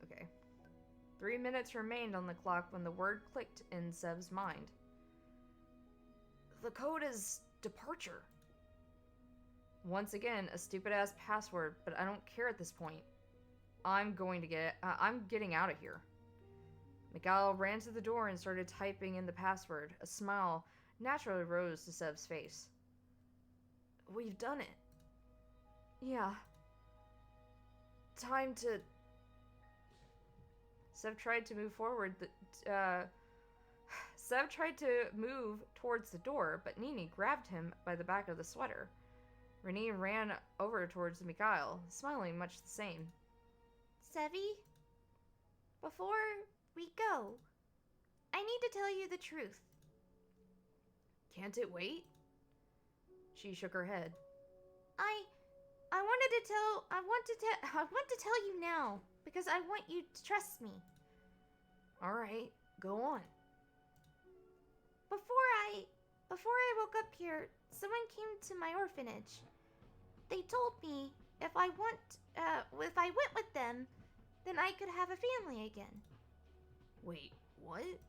Okay. 3 minutes remained on the clock when the word clicked in Sev's mind. The code is departure. Once again, a stupid-ass password, but I don't care at this point. I'm getting out of here. Mikhail ran to the door and started typing in the password. A smile naturally rose to Sev's face. We've done it. Yeah. Time to... Sev tried to move forward. Sev tried to move towards the door, but Nini grabbed him by the back of the sweater. Renee ran over towards Mikhail, smiling much the same.
Sevi, before we go, I need to tell you the truth.
Can't it wait? She shook her head.
I want to tell you now because I want you to trust me.
All right, go on.
Before I woke up here, someone came to my orphanage. They told me if I went with them, then I could have a family again.
Wait, what?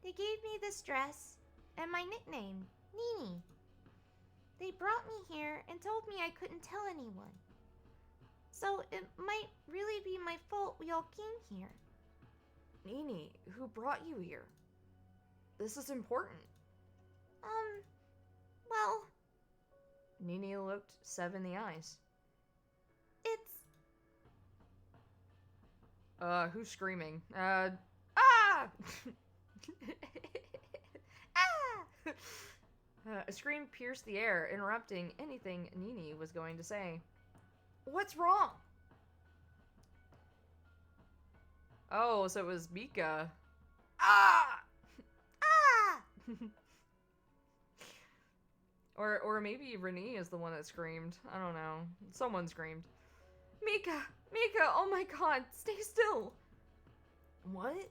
They gave me this dress and my nickname, Nini. They brought me here and told me I couldn't tell anyone. So it might really be my fault we all came here.
Nini, who brought you here? This is important.
Well...
Nini looked Sev in the eyes.
It's...
Who's screaming? Ah!
Ah!
A scream pierced the air, interrupting anything Nini was going to say. What's wrong? Oh, so it was Mika. Ah!
Ah!
Or maybe Renee is the one that screamed. I don't know. Someone screamed. Mika! Mika! Oh my god! Stay still! What?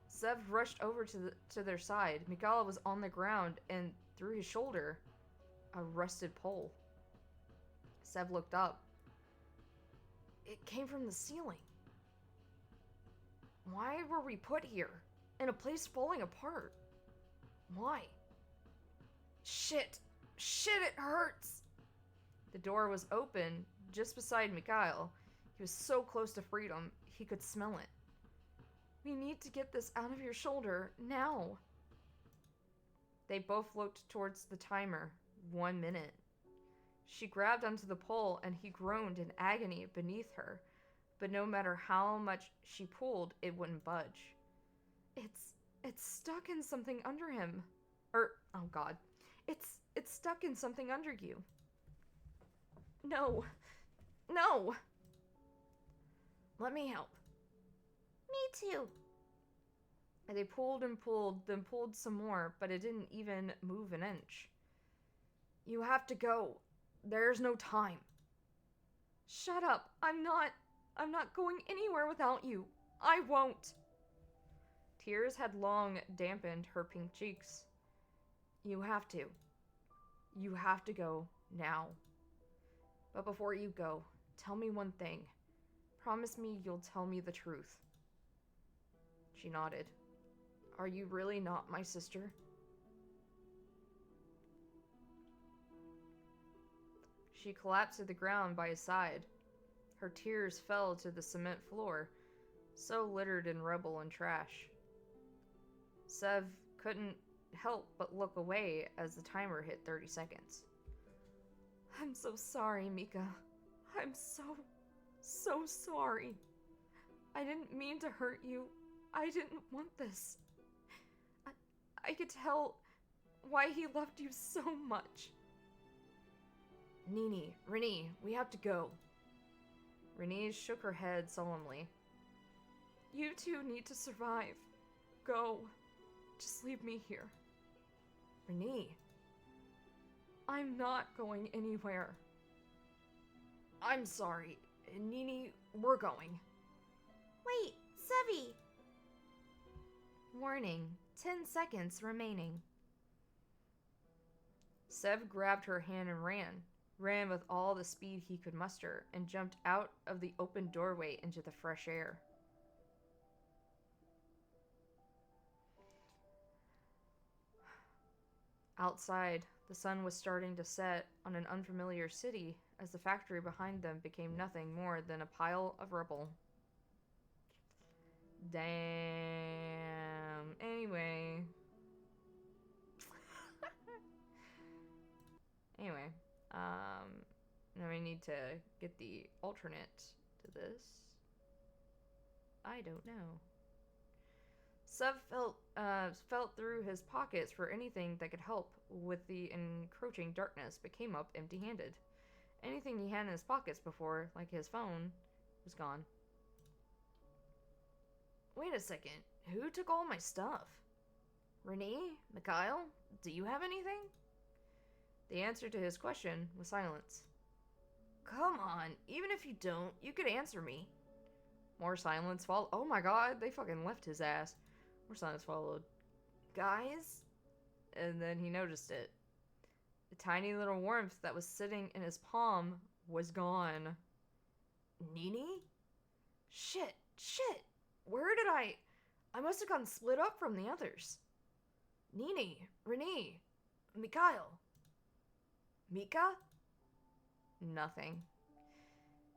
Sev rushed over to their side. Mikhail was on the ground, and through his shoulder, a rusted pole. Sev looked up. It came from the ceiling. Why were we put here? In a place falling apart? Why? Shit! Shit, it hurts! The door was open, just beside Mikhail. He was so close to freedom, he could smell it. We need to get this out of your shoulder, now. They both looked towards the timer. 1 minute. She grabbed onto the pole and he groaned in agony beneath her, but no matter how much she pulled, it wouldn't budge. It's stuck in something under him. Oh god. It's stuck in something under you. No. No! Let me help.
Me too.
And they pulled and pulled, then pulled some more, but it didn't even move an inch. You have to go. There's no time. Shut up. I'm not going anywhere without you. I won't. Tears had long dampened her pink cheeks. You have to. You have to go now. But before you go, tell me one thing. Promise me you'll tell me the truth. She nodded. Are you really not my sister? She collapsed to the ground by his side. Her tears fell to the cement floor, so littered in rubble and trash. Sev couldn't help but look away as the timer hit 30 seconds. I'm so sorry, Mika. I'm so sorry. I didn't mean to hurt you. I didn't want this. I could tell why he loved you so much. Nini, Renee, we have to go. Renee shook her head solemnly. You two need to survive. Go. Just leave me here. Renee. I'm not going anywhere. I'm sorry. Nini, we're going.
Wait, Sevi!
Warning, 10 seconds remaining. Sev grabbed her hand and ran with all the speed he could muster, and jumped out of the open doorway into the fresh air. Outside, the sun was starting to set on an unfamiliar city as the factory behind them became nothing more than a pile of rubble. Damn. Anyway. Now we need to get the alternate to this. I don't know. Sev felt through his pockets for anything that could help with the encroaching darkness, but came up empty-handed. Anything he had in his pockets before, like his phone, was gone. Wait a second. Who took all my stuff? Renee? Mikhail? Do you have anything? The answer to his question was silence. Come on. Even if you don't, you could answer me. More silence followed. Oh my god, they fucking left his ass. More silence followed. Guys? And then he noticed it. The tiny little warmth that was sitting in his palm was gone. Nini? Shit. Where did I must have gotten split up from the others. Nini, Renee, Mikhail. Mika? Nothing.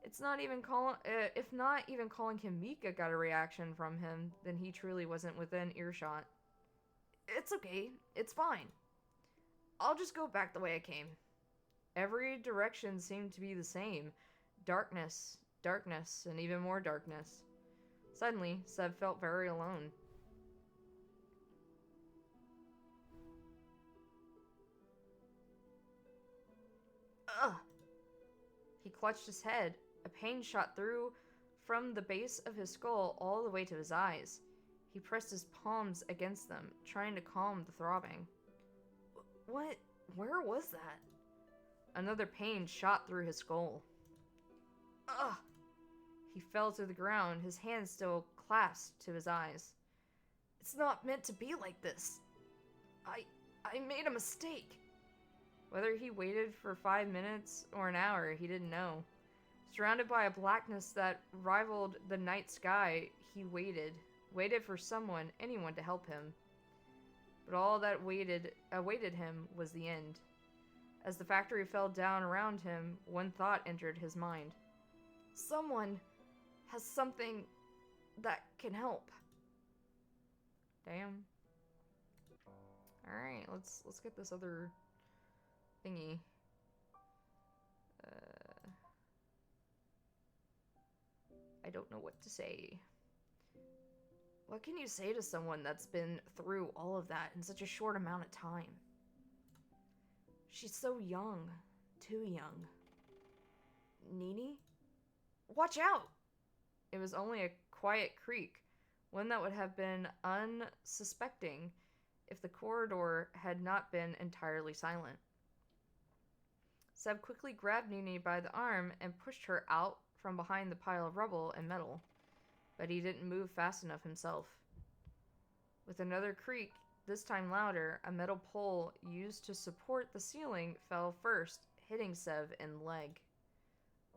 If not even calling him Mika got a reaction from him, then he truly wasn't within earshot. It's okay. It's fine. I'll just go back the way I came. Every direction seemed to be the same. Darkness, and even more darkness. Suddenly, Sev felt very alone. Ugh! He clutched his head. A pain shot through from the base of his skull all the way to his eyes. He pressed his palms against them, trying to calm the throbbing. What? Where was that? Another pain shot through his skull. Ugh! He fell to the ground, his hands still clasped to his eyes. It's not meant to be like this. I made a mistake. Whether he waited for 5 minutes or an hour, he didn't know. Surrounded by a blackness that rivaled the night sky, he waited for anyone to help him. But all that awaited him was the end. As the factory fell down around him, one thought entered his mind. Someone has something that can help. Damn. Alright, let's get this other thingy. I don't know what to say. What can you say to someone that's been through all of that in such a short amount of time? She's so young. Too young. Nini? Watch out! It was only a quiet creak, one that would have been unsuspecting if the corridor had not been entirely silent. Seb quickly grabbed Nini by the arm and pushed her out from behind the pile of rubble and metal, but he didn't move fast enough himself. With another creak, this time louder, a metal pole used to support the ceiling fell first, hitting Sev in the leg.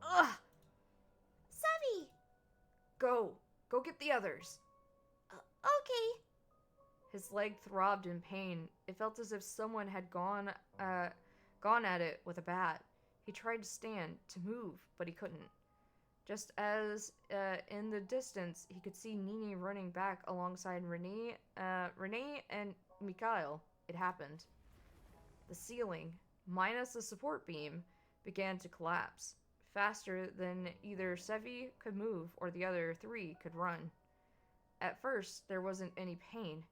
Ugh!
Sevi!
Go get the others.
Okay.
His leg throbbed in pain. It felt as if someone had gone at it with a bat. He tried to stand, to move, but he couldn't. Just as in the distance, he could see Nini running back alongside Renee and Mikhail. It happened. The ceiling, minus the support beam, began to collapse, faster than either Sevi could move or the other three could run. At first, there wasn't any pain.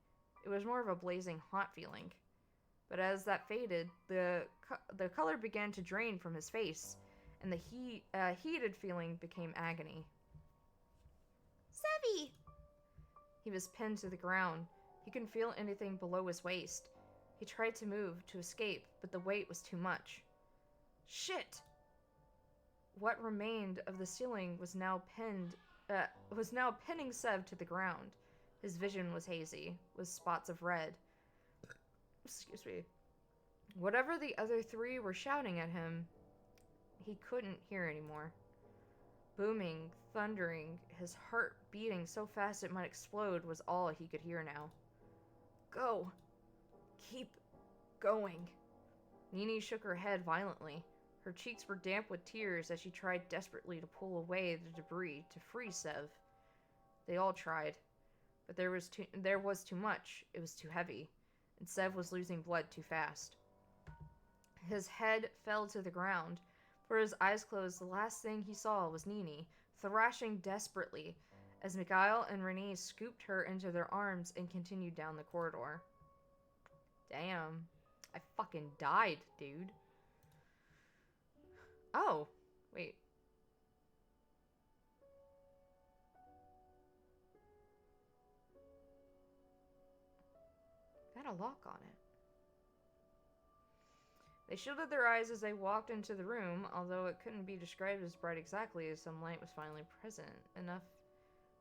It was more of a blazing hot feeling. But as that faded, the color began to drain from his face, and the heated feeling became agony.
Sevi!
He was pinned to the ground. He couldn't feel anything below his waist. He tried to move, to escape, but the weight was too much. Shit! What remained of the ceiling was now pinning Sev to the ground. His vision was hazy, with spots of red. Excuse me. Whatever the other three were shouting at him, he couldn't hear anymore. Booming, thundering, his heart beating so fast it might explode was all he could hear now. Go. Keep going. Nini shook her head violently. Her cheeks were damp with tears as she tried desperately to pull away the debris to free Sev. They all tried, but there was too much. It was too heavy, and Sev was losing blood too fast. His head fell to the ground. For his eyes closed, the last thing he saw was Nini, thrashing desperately, as Mikhail and Renee scooped her into their arms and continued down the corridor. Damn. I fucking died, dude. Oh, wait. Got a lock on it. They shielded their eyes as they walked into the room, although it couldn't be described as bright exactly, as some light was finally present, enough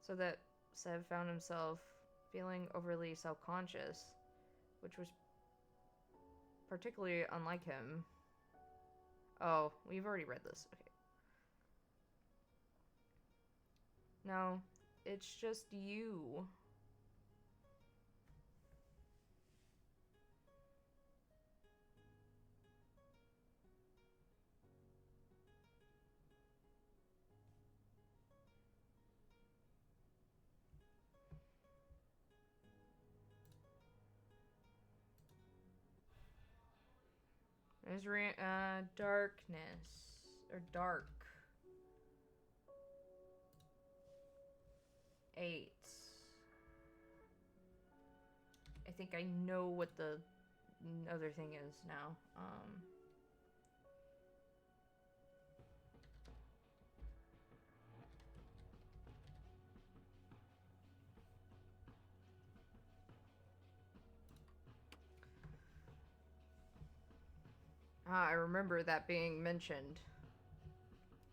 so that Sev found himself feeling overly self-conscious, which was particularly unlike him. Oh, we've already read this. Okay. No, it's just you. There's darkness. Or dark. 8. I think I know what the other thing is now. I remember that being mentioned.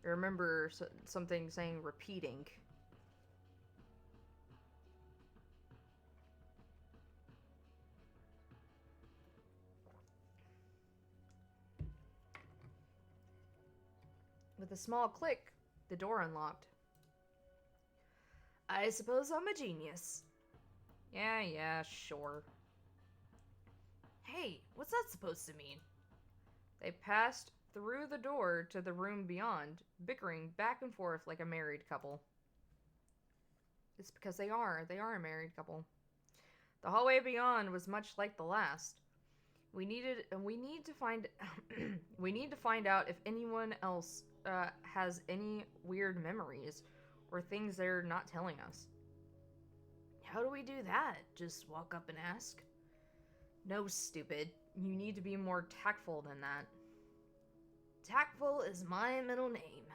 I remember something saying repeating. With a small click, the door unlocked. I suppose I'm a genius. Yeah, sure. Hey, what's that supposed to mean? They passed through the door to the room beyond, bickering back and forth like a married couple. It's because they are a married couple. The hallway beyond was much like the last. We need to find out if anyone else has any weird memories or things they're not telling us. How do we do that? Just walk up and ask? No, stupid. You need to be more tactful than that. Tactful is my middle name.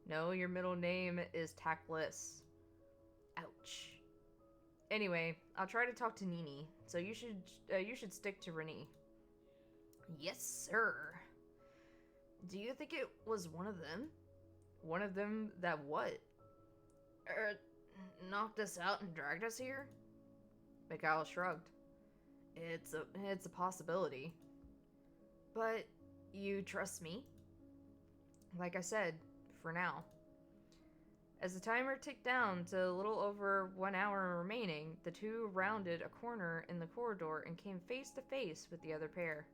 No, your middle name is tactless. Ouch. Anyway, I'll try to talk to Nini, so you should stick to Renee. Yes, sir. Do you think it was one of them? One of them that what? Knocked us out and dragged us here? Mikhail shrugged. It's a possibility. But you trust me? Like I said, for now. As the timer ticked down to a little over 1 hour remaining, the two rounded a corner in the corridor and came face to face with the other pair.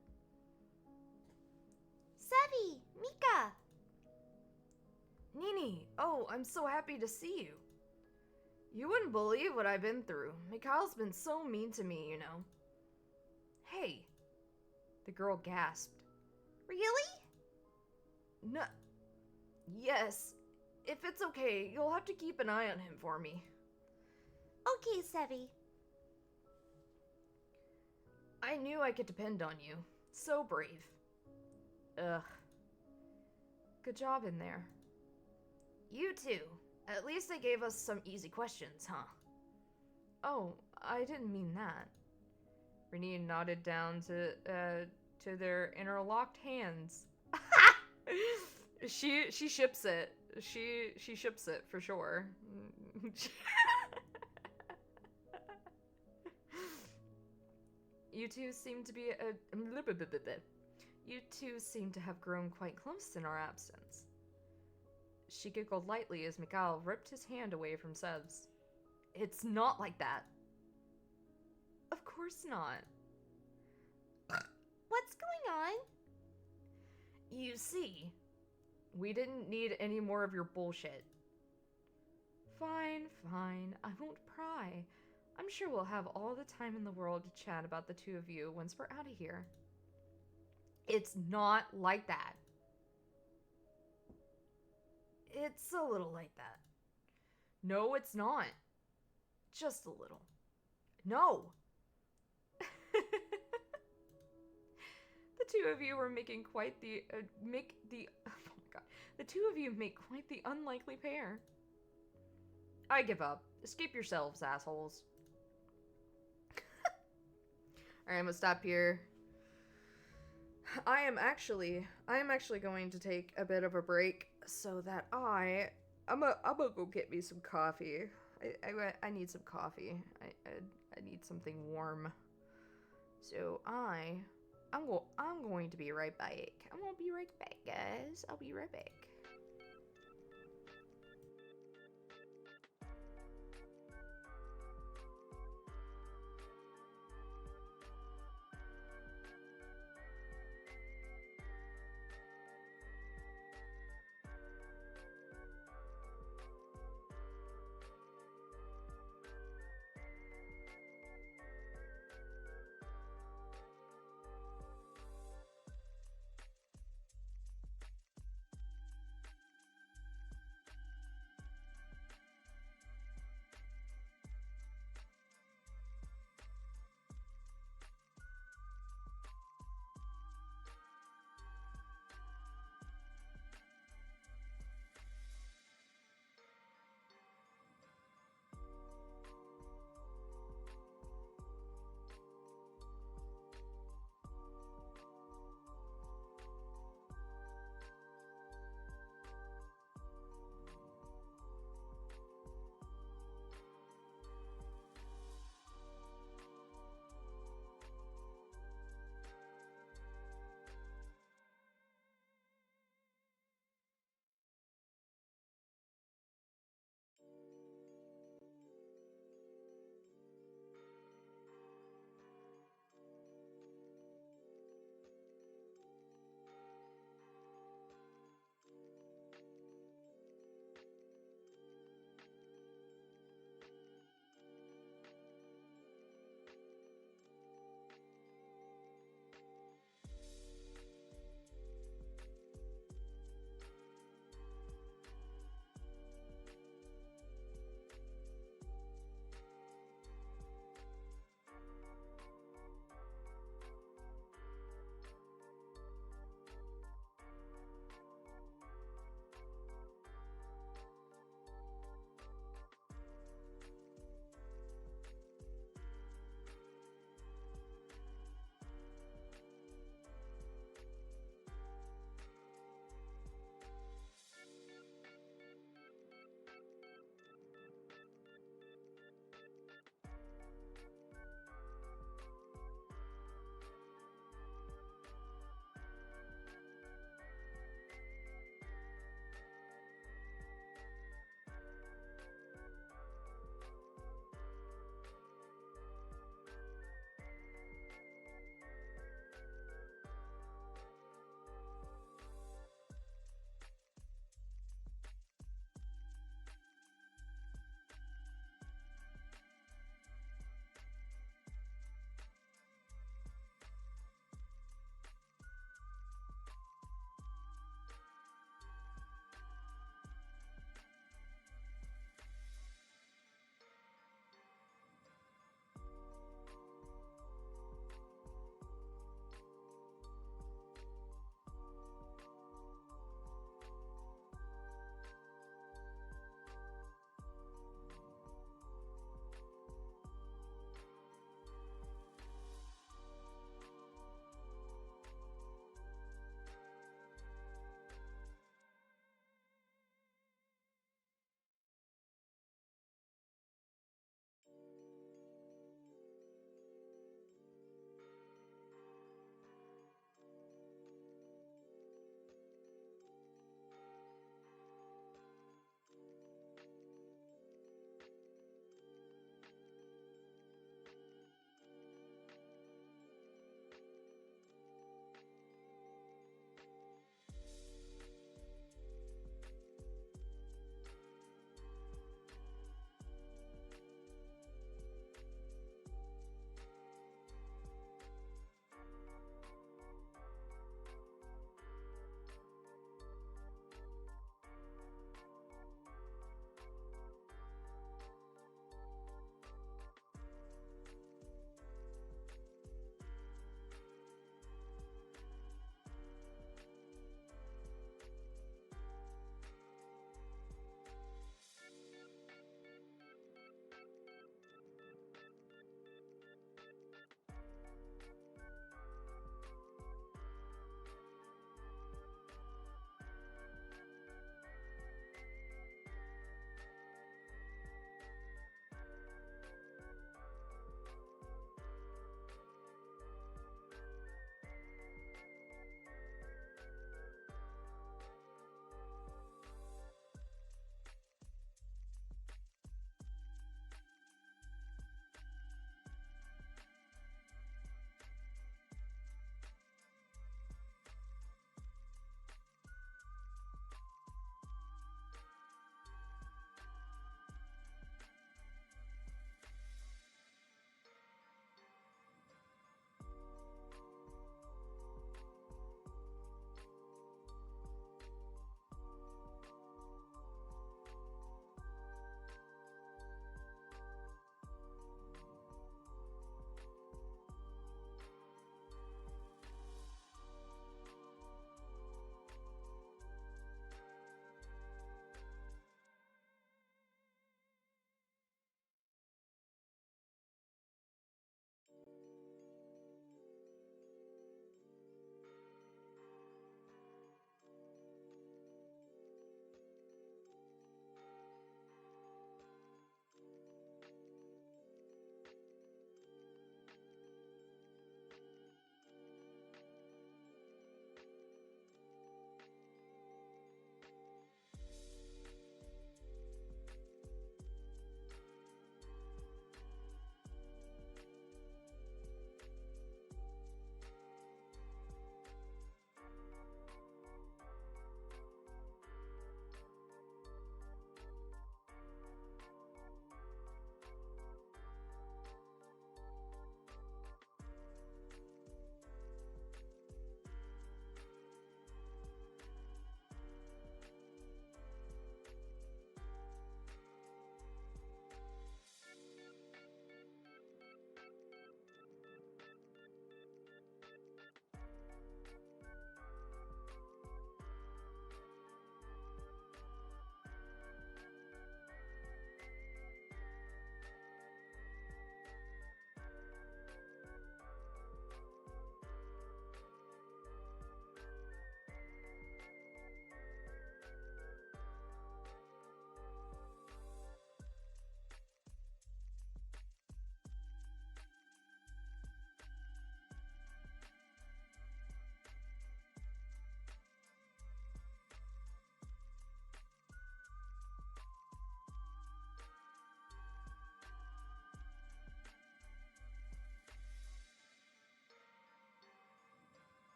Sevi! Mika!
Nini! Oh, I'm so happy to see you. You wouldn't believe what I've been through. Mikhail's been so mean to me, you know. Hey! The girl gasped.
Really?
No. Yes. If it's okay, you'll have to keep an eye on him for me.
Okay, Sevi.
I knew I could depend on you. So brave. Ugh. Good job in there. You too. At least they gave us some easy questions, huh? Oh, I didn't mean that. Renee nodded down to their interlocked hands. She ships it. She ships it for sure. You two seem to be You two seem to have grown quite close in our absence. She giggled lightly as Mikhail ripped his hand away from Seb's. It's not like that. Of course not.
What's going on?
You see, we didn't need any more of your bullshit. Fine, fine. I won't pry. I'm sure we'll have all the time in the world to chat about the two of you once we're out of here. It's not like that. It's a little like that. No, it's not. Just a little. No. The two of you were making quite the oh my god. The two of you make quite the unlikely pair. I give up. Escape yourselves, assholes. Alright, I'm gonna stop here. I am actually going to take a bit of a break so that I'm gonna go get me some coffee. I need some coffee. I need something warm. So I'm going to be right back. I'm gonna be right back, guys. I'll be right back.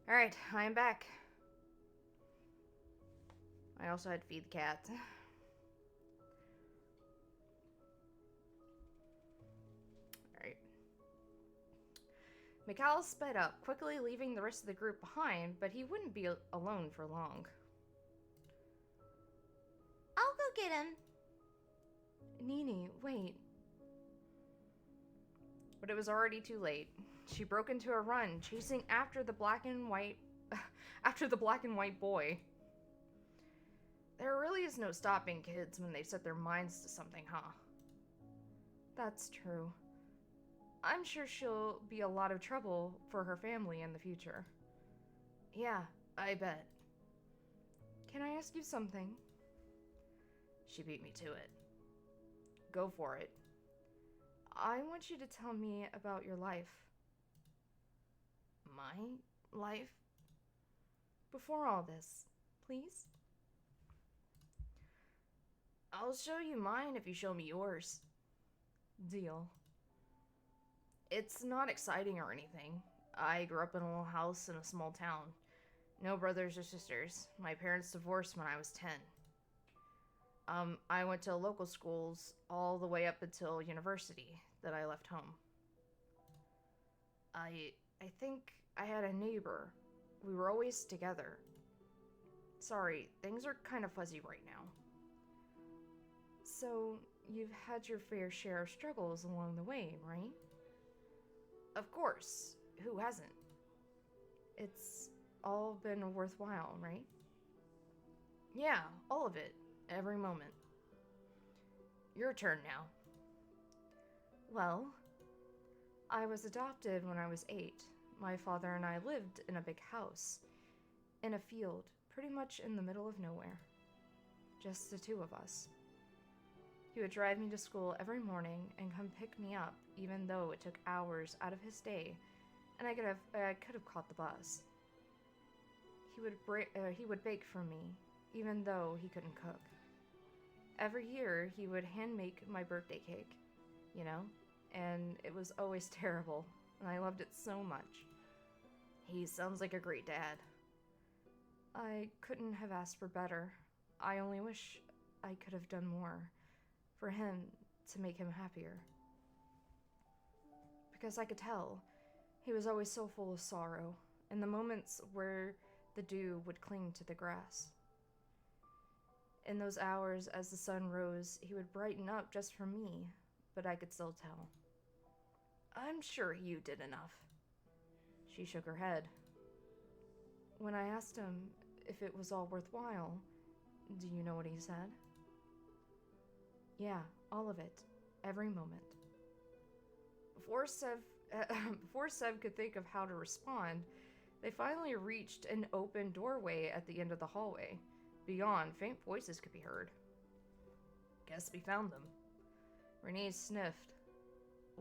Alright, I am back. I also had to feed the cat. Alright. Mikhail sped up, quickly leaving the rest of the group behind, but he wouldn't be alone for long.
I'll go get him.
Nini, wait. But it was already too late. She broke into a run, chasing after the black and white boy. There really is no stopping kids when they set their minds to something, huh? That's true. I'm sure she'll be a lot of trouble for her family in the future. Yeah, I bet. Can I ask you something? She beat me to it. Go for it. I want you to tell me about your life. My life? Before all this, please? I'll show you mine if you show me yours. Deal. It's not exciting or anything. I grew up in a little house in a small town. No brothers or sisters. My parents divorced when I was 10. I went to local schools all the way up until university that I left home. I think I had a neighbor. We were always together. Sorry, things are kind of fuzzy right now. So, you've had your fair share of struggles along the way, right? Of course. Who hasn't? It's all been worthwhile, right? Yeah, all of it. Every moment. Your turn now. Well, I was adopted when I was 8. My father and I lived in a big house, in a field, pretty much in the middle of nowhere. Just the two of us. He would drive me to school every morning and come pick me up, even though it took hours out of his day, and I could have caught the bus. He would bake for me, even though he couldn't cook. Every year, he would hand make my birthday cake, you know, and it was always terrible, and I loved it so much. He sounds like a great dad. I couldn't have asked for better. I only wish I could have done more for him to make him happier. Because I could tell he was always so full of sorrow, in the moments where the dew would cling to the grass. In those hours, as the sun rose, he would brighten up just for me, but I could still tell. I'm sure you did enough. She shook her head. When I asked him if it was all worthwhile, do you know what he said? Yeah, all of it. Every moment. Before Sev could think of how to respond, they finally reached an open doorway at the end of the hallway. Beyond, faint voices could be heard. Guess we found them. Renee sniffed,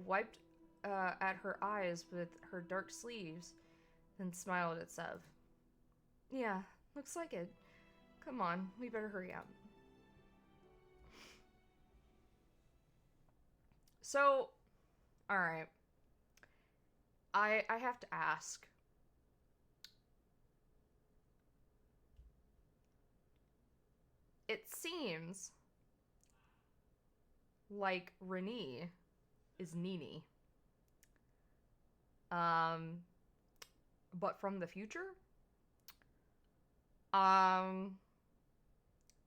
wiped at her eyes with her dark sleeves, then smiled at Sev. Yeah, looks like it. Come on, we better hurry up. So, alright. I have to ask. It seems like Renee is Nini. But from the future?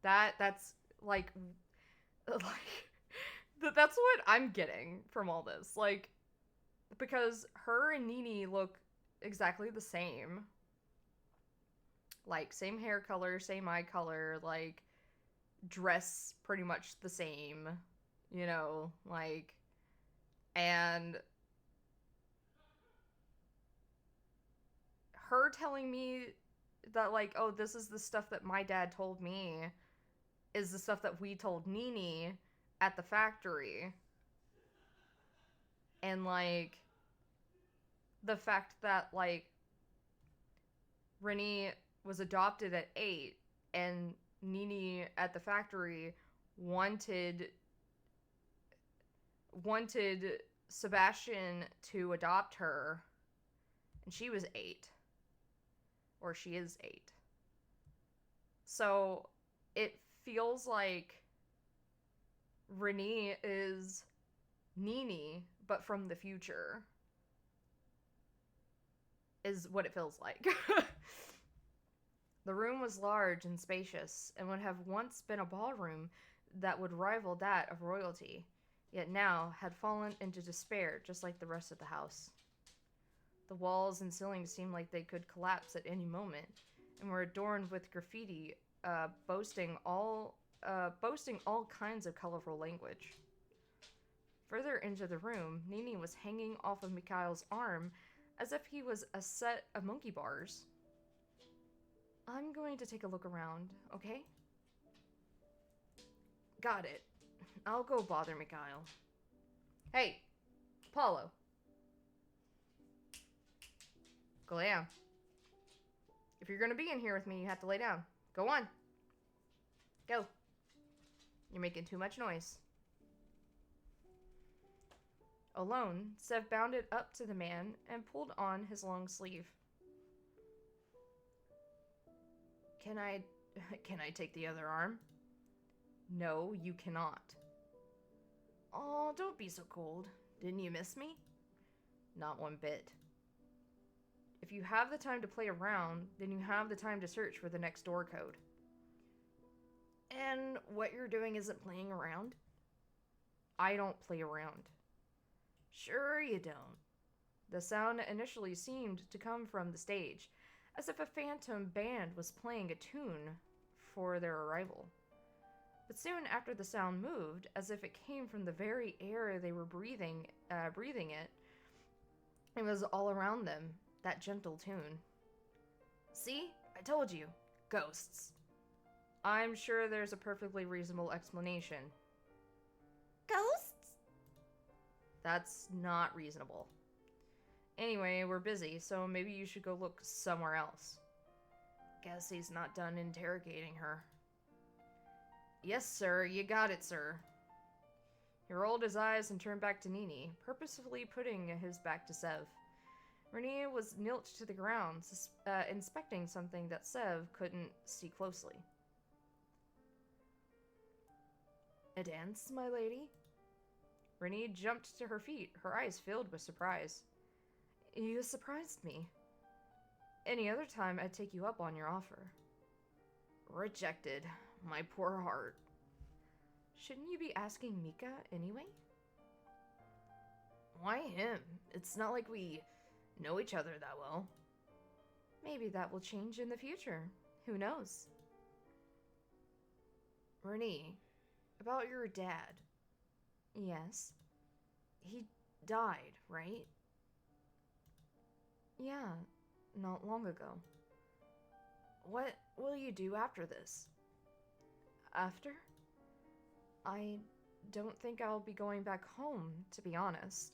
That's like that's what I'm getting from all this. Like, because her and Nini look exactly the same. Like, same hair color, same eye color, like, dress pretty much the same, you know, like, and her telling me that, like, oh, this is the stuff that my dad told me is the stuff that we told Nini at the factory. And, like, the fact that, like, Renee was adopted at 8 and Nini at the factory wanted Sebastian to adopt her, and she was 8. or she is 8. So it feels like Renee is Nini, but from the future, is what it feels like. The room was large and spacious, and would have once been a ballroom that would rival that of royalty, yet now had fallen into despair just like the rest of the house. The walls and ceilings seemed like they could collapse at any moment, and were adorned with graffiti, boasting all kinds of colorful language. Further into the room, Nini was hanging off of Mikhail's arm as if he was a set of monkey bars. I'm going to take a look around, okay? Got it. I'll go bother Mikhail. Hey, Paulo. Go lay down. If you're gonna be in here with me, you have to lay down. Go on. Go. You're making too much noise. Alone, Sev bounded up to the man and pulled on his long sleeve. Can I take the other arm? No, you cannot. Oh, don't be so cold. Didn't you miss me? Not one bit. If you have the time to play around, then you have the time to search for the next door code. And what you're doing isn't playing around? I don't play around. Sure you don't. The sound initially seemed to come from the stage, as if a phantom band was playing a tune for their arrival. But soon after the sound moved, as if it came from the very air they were breathing it was all around them, that gentle tune. See? I told you. Ghosts. I'm sure there's a perfectly reasonable explanation.
Ghosts?
That's not reasonable. Anyway, we're busy, so maybe you should go look somewhere else. Guess he's not done interrogating her. Yes, sir. You got it, sir. He rolled his eyes and turned back to Nini, purposefully putting his back to Sev. Renee was knelt to the ground, inspecting something that Sev couldn't see closely. A dance, my lady? Renee jumped to her feet, her eyes filled with surprise. You surprised me. Any other time, I'd take you up on your offer. Rejected. My poor heart. Shouldn't you be asking Mika anyway? Why him? It's not like we know each other that well. Maybe that will change in the future. Who knows? Renee, about your dad. Yes. He died, right? Yeah, not long ago. What will you do after this? After? I don't think I'll be going back home, to be honest.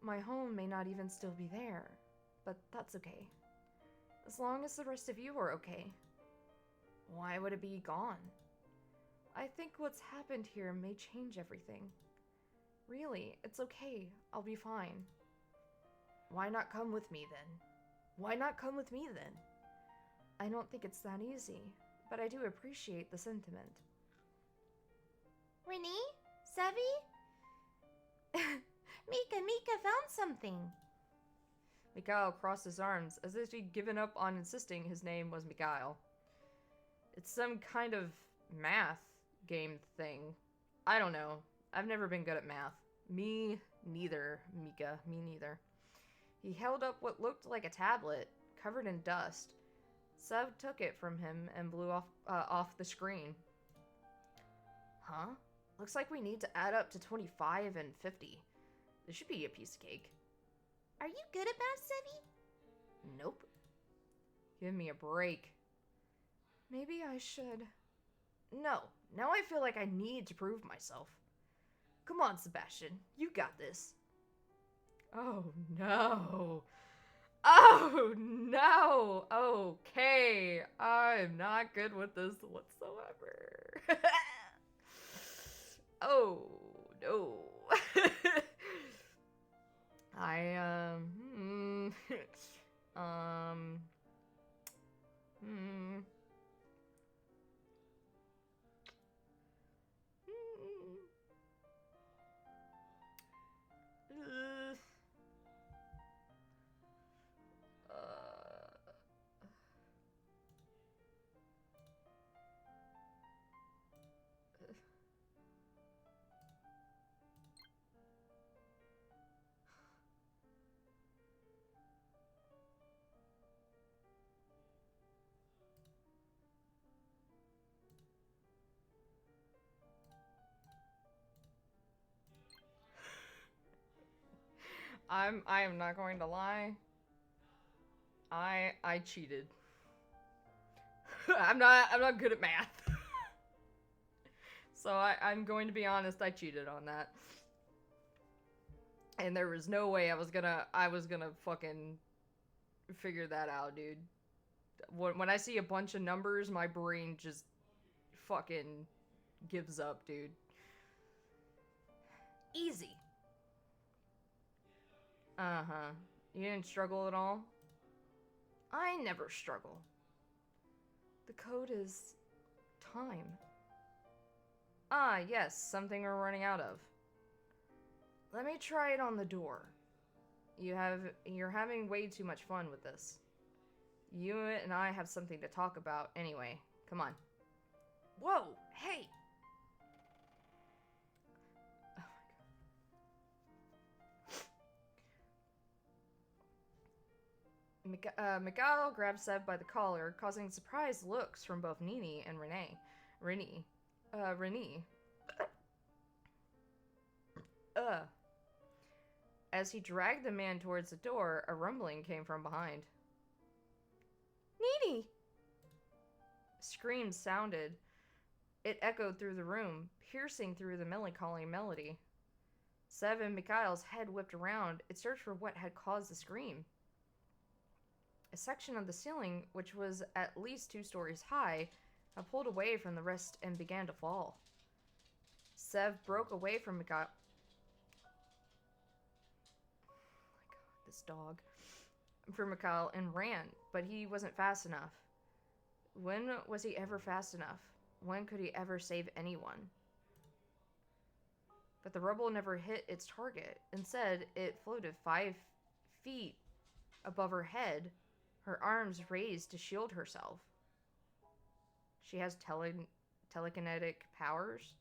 My home may not even still be there, but that's okay. As long as the rest of you are okay. Why would it be gone? I think what's happened here may change everything. Really, it's okay. I'll be fine. Why not come with me then? Why not come with me then? I don't think it's that easy, but I do appreciate the sentiment.
Renee? Sevi? Mika found something.
Mikhail crossed his arms as if he'd given up on insisting his name was Mikhail. It's some kind of math game thing. I don't know. I've never been good at math. Me neither, Mika. Me neither. He held up what looked like a tablet, covered in dust. Sev took it from him and blew off the screen. Huh? Looks like we need to add up to 25 and 50. This should be a piece of cake.
Are you good at math, Sevi?
Nope. Give me a break. Maybe I should. No, now I feel like I need to prove myself. Come on, Sebastian. You got this. Oh, no. Oh, no. Okay. I'm not good with this whatsoever. Oh, no. I am not going to lie. I cheated. I'm not good at math. So I'm going to be honest, I cheated on that. And there was no way I was gonna fucking figure that out, dude. When I see a bunch of numbers, my brain just fucking gives up, dude. Easy. Uh-huh. You didn't struggle at all? I never struggle. The code is time. Ah, yes, something we're running out of. Let me try it on the door. You're having way too much fun with this. You and I have something to talk about anyway. Come on. Whoa, hey! Miguel grabs Seb by the collar, causing surprised looks from both Nini and Renee. Renee. As he dragged the man towards the door, a rumbling came from behind. Nini! Screams sounded. It echoed through the room, piercing through the melancholy melody. Seb and Mikhail's head whipped around. It searched for what had caused the scream. A section of the ceiling, which was at least 2 stories high, had pulled away from the rest and began to fall. Sev broke away from Mikhail. Oh my god, this dog. From Mikhail and ran, but he wasn't fast enough. When was he ever fast enough? When could he ever save anyone? But the rubble never hit its target. Instead, it floated 5 feet above her head, her arms raised to shield herself. She has telekinetic powers.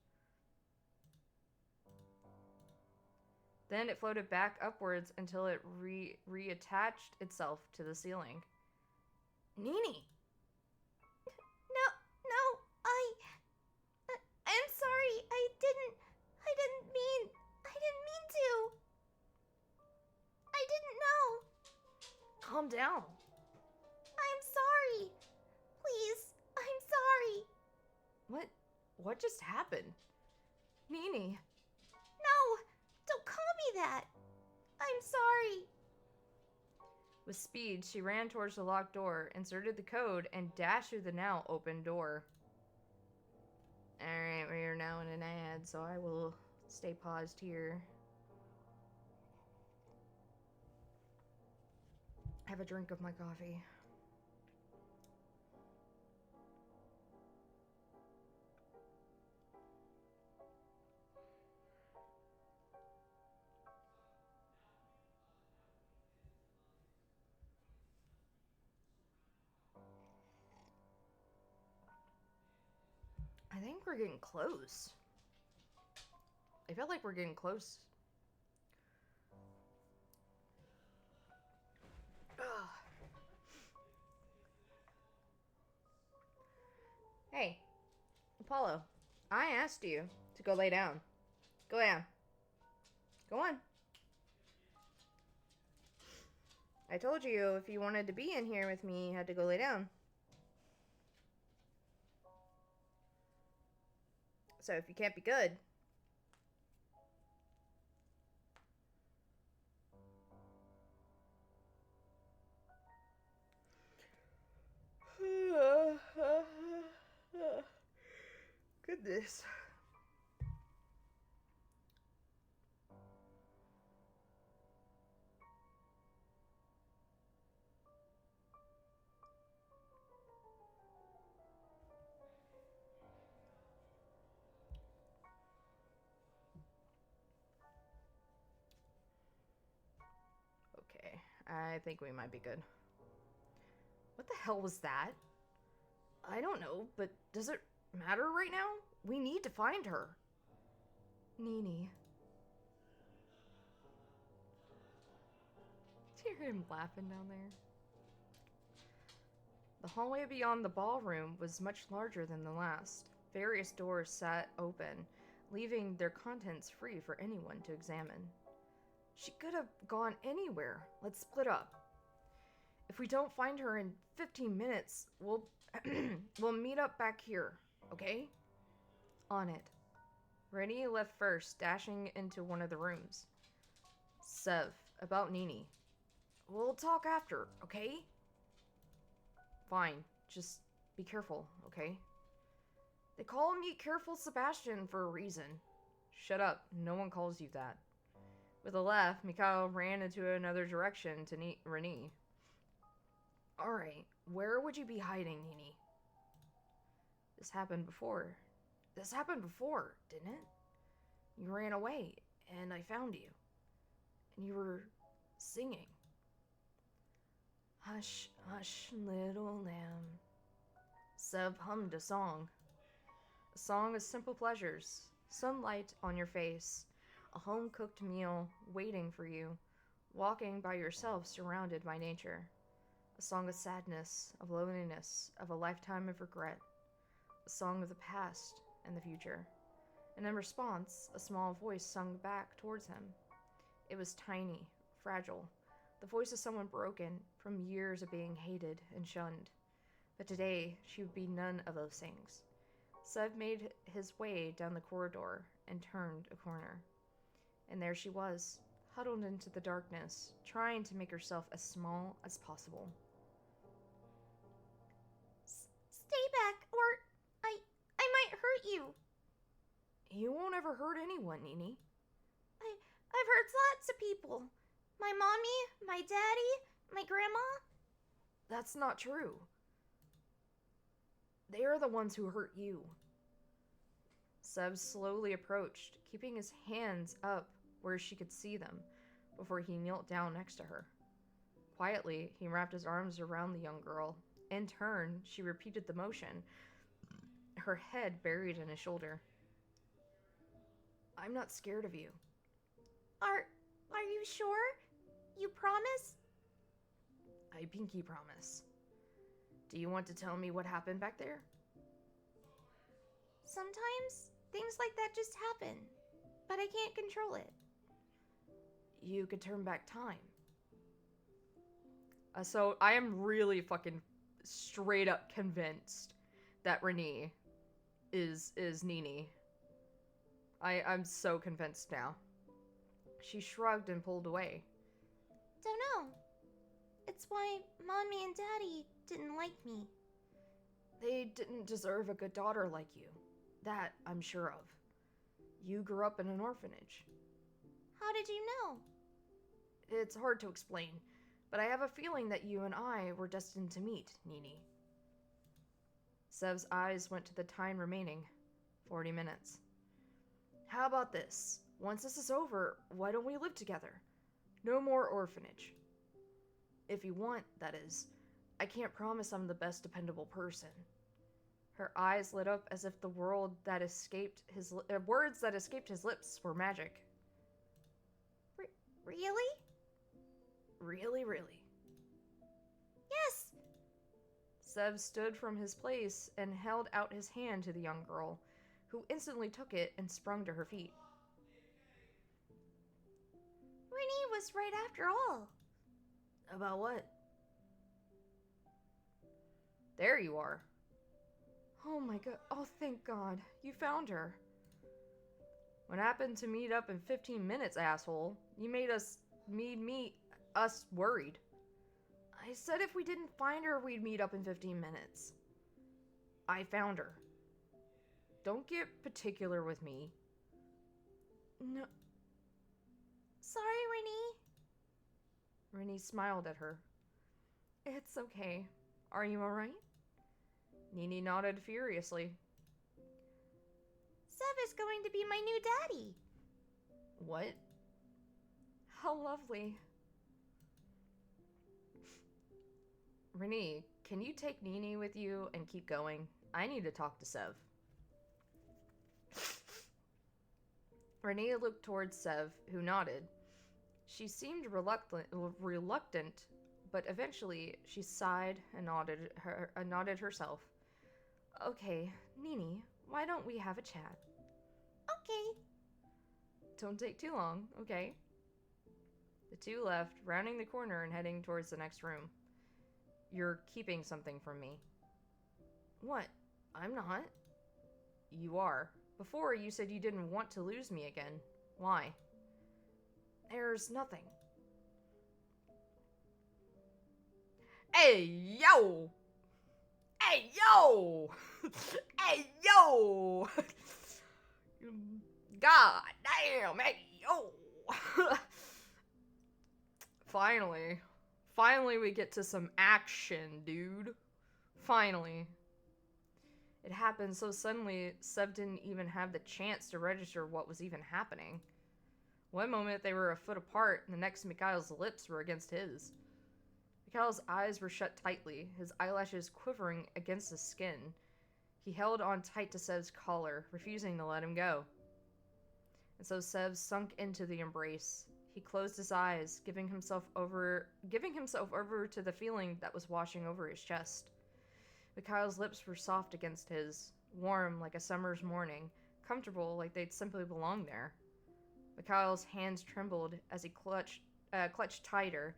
Then it floated back upwards until it reattached itself to the ceiling. Nini!
No, I'm sorry. I didn't mean to. I didn't know.
Calm down.
I'm sorry. Please, I'm sorry.
What just happened? Nini.
No, don't call me that. I'm sorry.
With speed, she ran towards the locked door, inserted the code, and dashed through the now open door. Alright, we are now in an ad, so I will stay paused here. Have a drink of my coffee. I think we're getting close. I feel like we're getting close. Ugh. Hey, Apollo, I asked you to go lay down. Go down. Go on. I told you if you wanted to be in here with me, you had to go lay down. So if you can't be good, goodness. Okay, I think we might be good. What the hell was that? I don't know, but does it matter right now? We need to find her. Nini. Do you hear him laughing down there? The hallway beyond the ballroom was much larger than the last. Various doors sat open, leaving their contents free for anyone to examine. She could have gone anywhere. Let's split up. If we don't find her in 15 minutes, we'll we'll meet up back here, okay? On it. Rennie left first, dashing into one of the rooms. Sev, about Nini. We'll talk after, okay? Fine. Just be careful, okay? They call me Careful Sebastian for a reason. Shut up. No one calls you that. With a laugh, Mikhail ran into another direction to Rennie. Alright, where would you be hiding, Nini? This happened before, didn't it? You ran away, and I found you. And you were singing. Hush, hush, little lamb. Sev hummed a song. A song of simple pleasures. Sunlight on your face. A home-cooked meal waiting for you. Walking by yourself surrounded by nature. A song of sadness, of loneliness, of a lifetime of regret. A song of the past and the future. And in response, a small voice sung back towards him. It was tiny, fragile, the voice of someone broken from years of being hated and shunned. But today, she would be none of those things. Sev made his way down the corridor and turned a corner. And there she was, huddled into the darkness, trying to make herself as small as possible.
Stay back, or I might hurt you.
You won't ever hurt anyone, Nini.
I've hurt lots of people. My mommy, my daddy, my grandma.
That's not true. They are the ones who hurt you. Sev slowly approached, keeping his hands up where she could see them, before he knelt down next to her. Quietly, he wrapped his arms around the young girl. In turn, she repeated the motion, her head buried in his shoulder. I'm not scared of you.
Are you sure? You promise?
I pinky promise. Do you want to tell me what happened back there?
Sometimes things like that just happen, but I can't control it.
You could turn back time. So I am really fucking straight up convinced that Rennie is Nini. I'm so convinced now. She shrugged and pulled away.
Don't know. It's why Mommy and Daddy didn't like me.
They didn't deserve a good daughter like you. That I'm sure of. You grew up in an orphanage.
How did you know?
It's hard to explain, but I have a feeling that you and I were destined to meet, Nini. Sev's eyes went to the time remaining. 40 minutes. How about this? Once this is over, why don't we live together? No more orphanage. If you want, that is. I can't promise I'm the best dependable person. Her eyes lit up as if the words that escaped his lips were magic.
Really?
Really, really.
Yes!
Sev stood from his place and held out his hand to the young girl, who instantly took it and sprung to her feet.
Rennie was right after all.
About what? There you are. Oh my god. Oh, thank God. You found her. What happened to meet up in 15 minutes, asshole? You made us worried. I said if we didn't find her, we'd meet up in 15 minutes. I found her. Don't get particular with me. No.
Sorry, Rennie.
Rennie smiled at her. It's okay. Are you alright? Nini nodded furiously.
Sev is going to be my new daddy.
What? How lovely. Rennie, can you take Nini with you and keep going? I need to talk to Sev. Rennie looked towards Sev, who nodded. She seemed reluctant, but eventually she sighed and nodded herself. Okay, Nini, why don't we have a chat?
Okay.
Don't take too long, okay? The two left, rounding the corner and heading towards the next room. You're keeping something from me. What? I'm not. You are. Before, you said you didn't want to lose me again. Why? There's nothing. Hey, yo! Hey, yo! Hey, yo! God damn, hey, yo! Finally. Finally we get to some action, dude. Finally. It happened so suddenly, Sev didn't even have the chance to register what was even happening. One moment they were a foot apart, and the next Mikhail's lips were against his. Mikhail's eyes were shut tightly, his eyelashes quivering against his skin. He held on tight to Sev's collar, refusing to let him go. And so Sev sunk into the embrace. He closed his eyes, giving himself over to the feeling that was washing over his chest. Mikhail's lips were soft against his, warm like a summer's morning, comfortable like they'd simply belong there. Mikhail's hands trembled as he clutched tighter,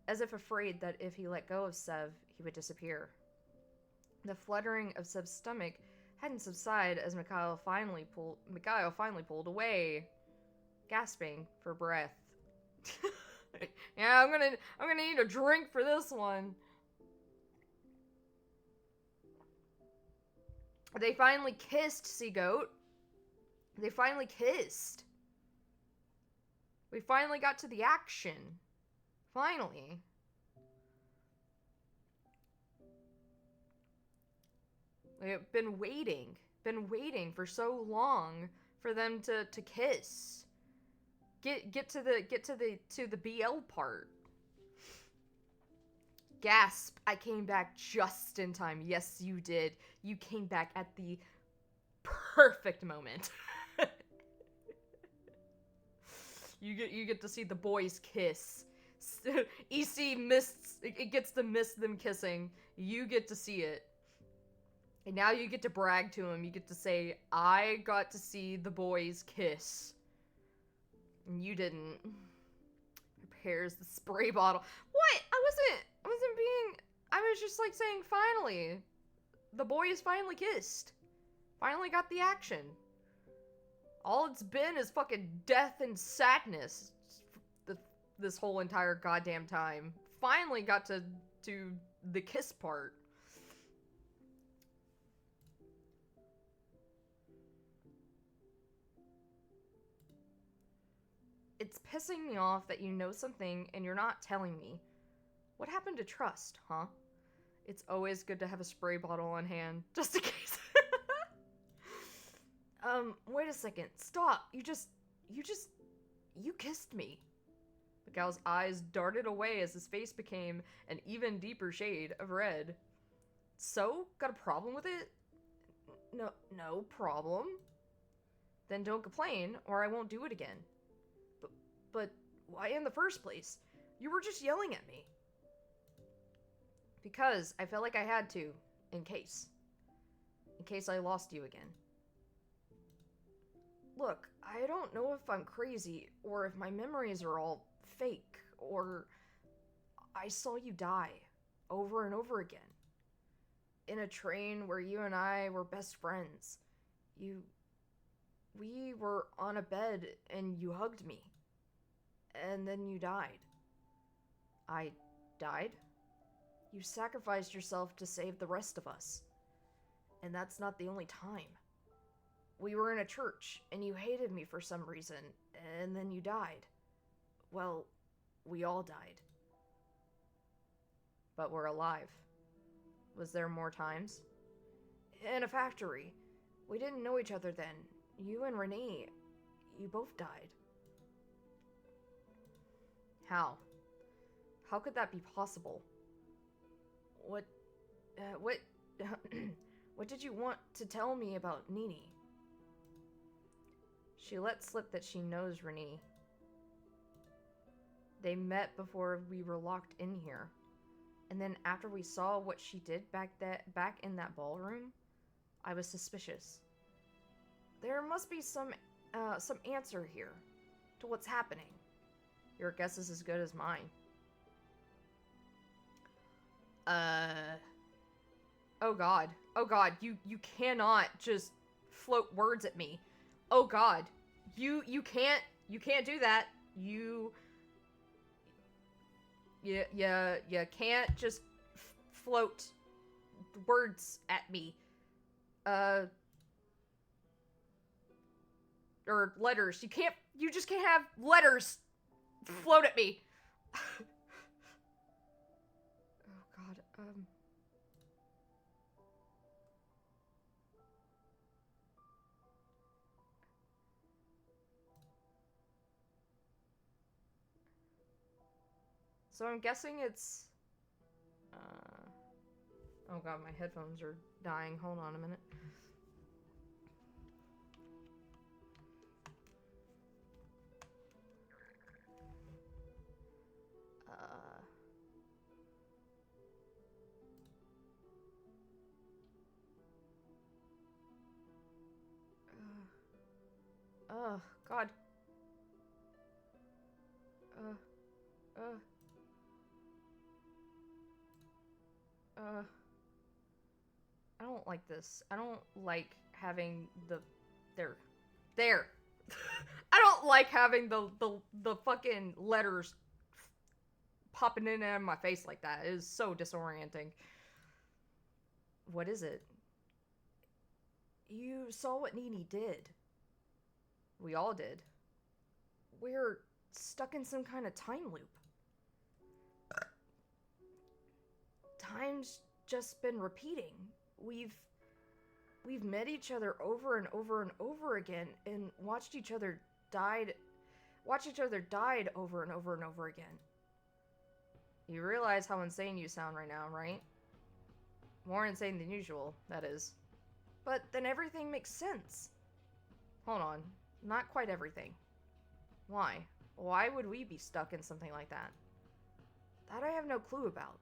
as if afraid that if he let go of Sev, he would disappear. The fluttering of Sev's stomach hadn't subsided as Mikhail finally pulled away, gasping for breath. Yeah, I'm gonna need a drink for this one. They finally kissed, Sea Goat. They finally kissed. We finally got to the action. Finally. We've been waiting for so long for them to kiss. Get to the BL part. Gasp, I came back just in time. Yes, you did. You came back at the perfect moment. You get to see the boys kiss. EC gets to miss them kissing. You get to see it. And now you get to brag to him. You get to say, I got to see the boys kiss. And you didn't. Prepares the spray bottle. What? I was just like saying finally. The boys finally kissed. Finally got the action. All it's been is fucking death and sadness this whole entire goddamn time. Finally got to the kiss part. It's pissing me off that you know something and you're not telling me. What happened to trust, huh? It's always good to have a spray bottle on hand, just in case. Wait a second. Stop. You kissed me. Miguel's eyes darted away as his face became an even deeper shade of red. So? Got a problem with it? No problem. Then don't complain, or I won't do it again. But why in the first place? You were just yelling at me. Because I felt like I had to, in case I lost you again. Look, I don't know if I'm crazy, or if my memories are all fake, or I saw you die, over and over again. In a train where you and I were best friends. We were on a bed, and you hugged me. And then you died. I died? You sacrificed yourself to save the rest of us. And that's not the only time. We were in a church, and you hated me for some reason, and then you died. Well, we all died. But we're alive. Was there more times? In a factory. We didn't know each other then. You and Renee, you both died. How? How could that be possible? What did you want to tell me about Nini? She let slip that she knows Renee. They met before we were locked in here. And then after we saw what she did back in that ballroom, I was suspicious. There must be some answer here to what's happening. Your guess is as good as mine. Oh god. Oh god, you cannot just float words at me. Oh god. You can't do that. You can't just float words at me. Or letters. You just can't have letters float at me. Oh god, So I'm guessing it's... Oh god, my headphones are dying. Hold on a minute. Oh god. I don't like this. I don't like having the... There. I don't like having the fucking letters popping in and out of my face like that. It is so disorienting. What is it? You saw what Nini did. We all did. We're stuck in some kind of time loop. Time's just been repeating. We've met each other over and over and over again and watched each other died over and over and over again. You realize how insane you sound right now, right? More insane than usual, that is. But then everything makes sense. Hold on. Not quite everything. Why? Why would we be stuck in something like that? That I have no clue about.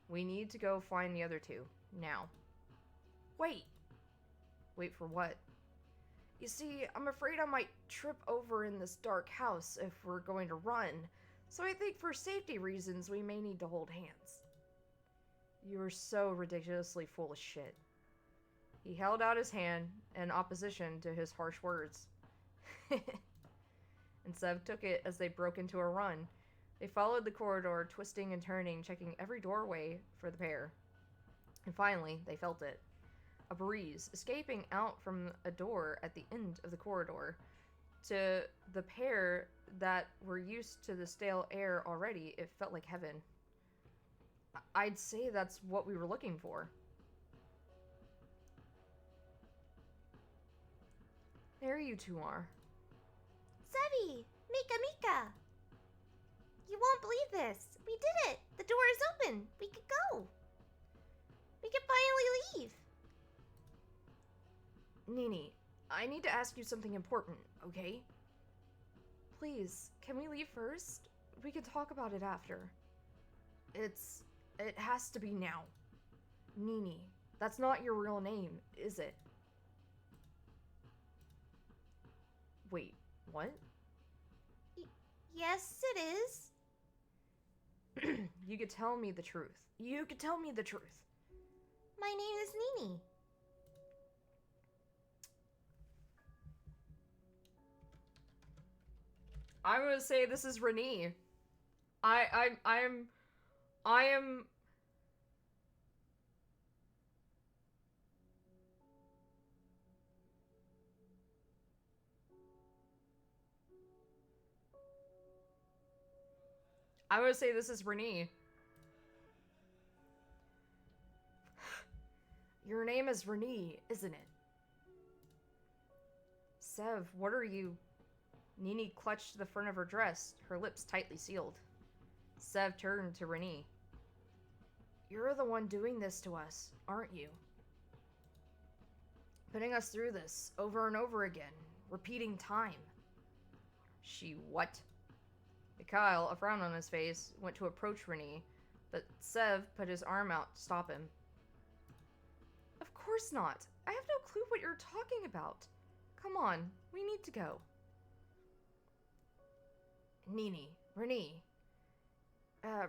We need to go find the other two. Now. Wait. Wait for what? You see, I'm afraid I might trip over in this dark house if we're going to run, so I think for safety reasons we may need to hold hands. You are so ridiculously full of shit. He held out his hand in opposition to his harsh words. And Sev took it as they broke into a run. They followed the corridor, twisting and turning, checking every doorway for the pair. And finally, they felt it. A breeze, escaping out from a door at the end of the corridor. To the pair that were used to the stale air already, it felt like heaven. I'd say that's what we were looking for. There you two are.
Sevi! Mika! You won't believe this. We did it. The door is open. We could go. We can finally leave.
Nini, I need to ask you something important, okay? Please, can we leave first? We can talk about it after. It has to be now. Nini, that's not your real name, is it? Wait, what?
Yes, it is.
You could tell me the truth. You could tell me the truth.
My name is Nini.
I'm gonna say this is Renee. I am. I would say this is Renee. Your name is Renee, isn't it? Sev, what are you? Nini clutched the front of her dress, her lips tightly sealed. Sev turned to Renee. You're the one doing this to us, aren't you? Putting us through this, over and over again, repeating time. She what? Mikhail, a frown on his face, went to approach Renee, but Sev put his arm out to stop him. Of course not. I have no clue what you're talking about. Come on, we need to go. Nini, Renee.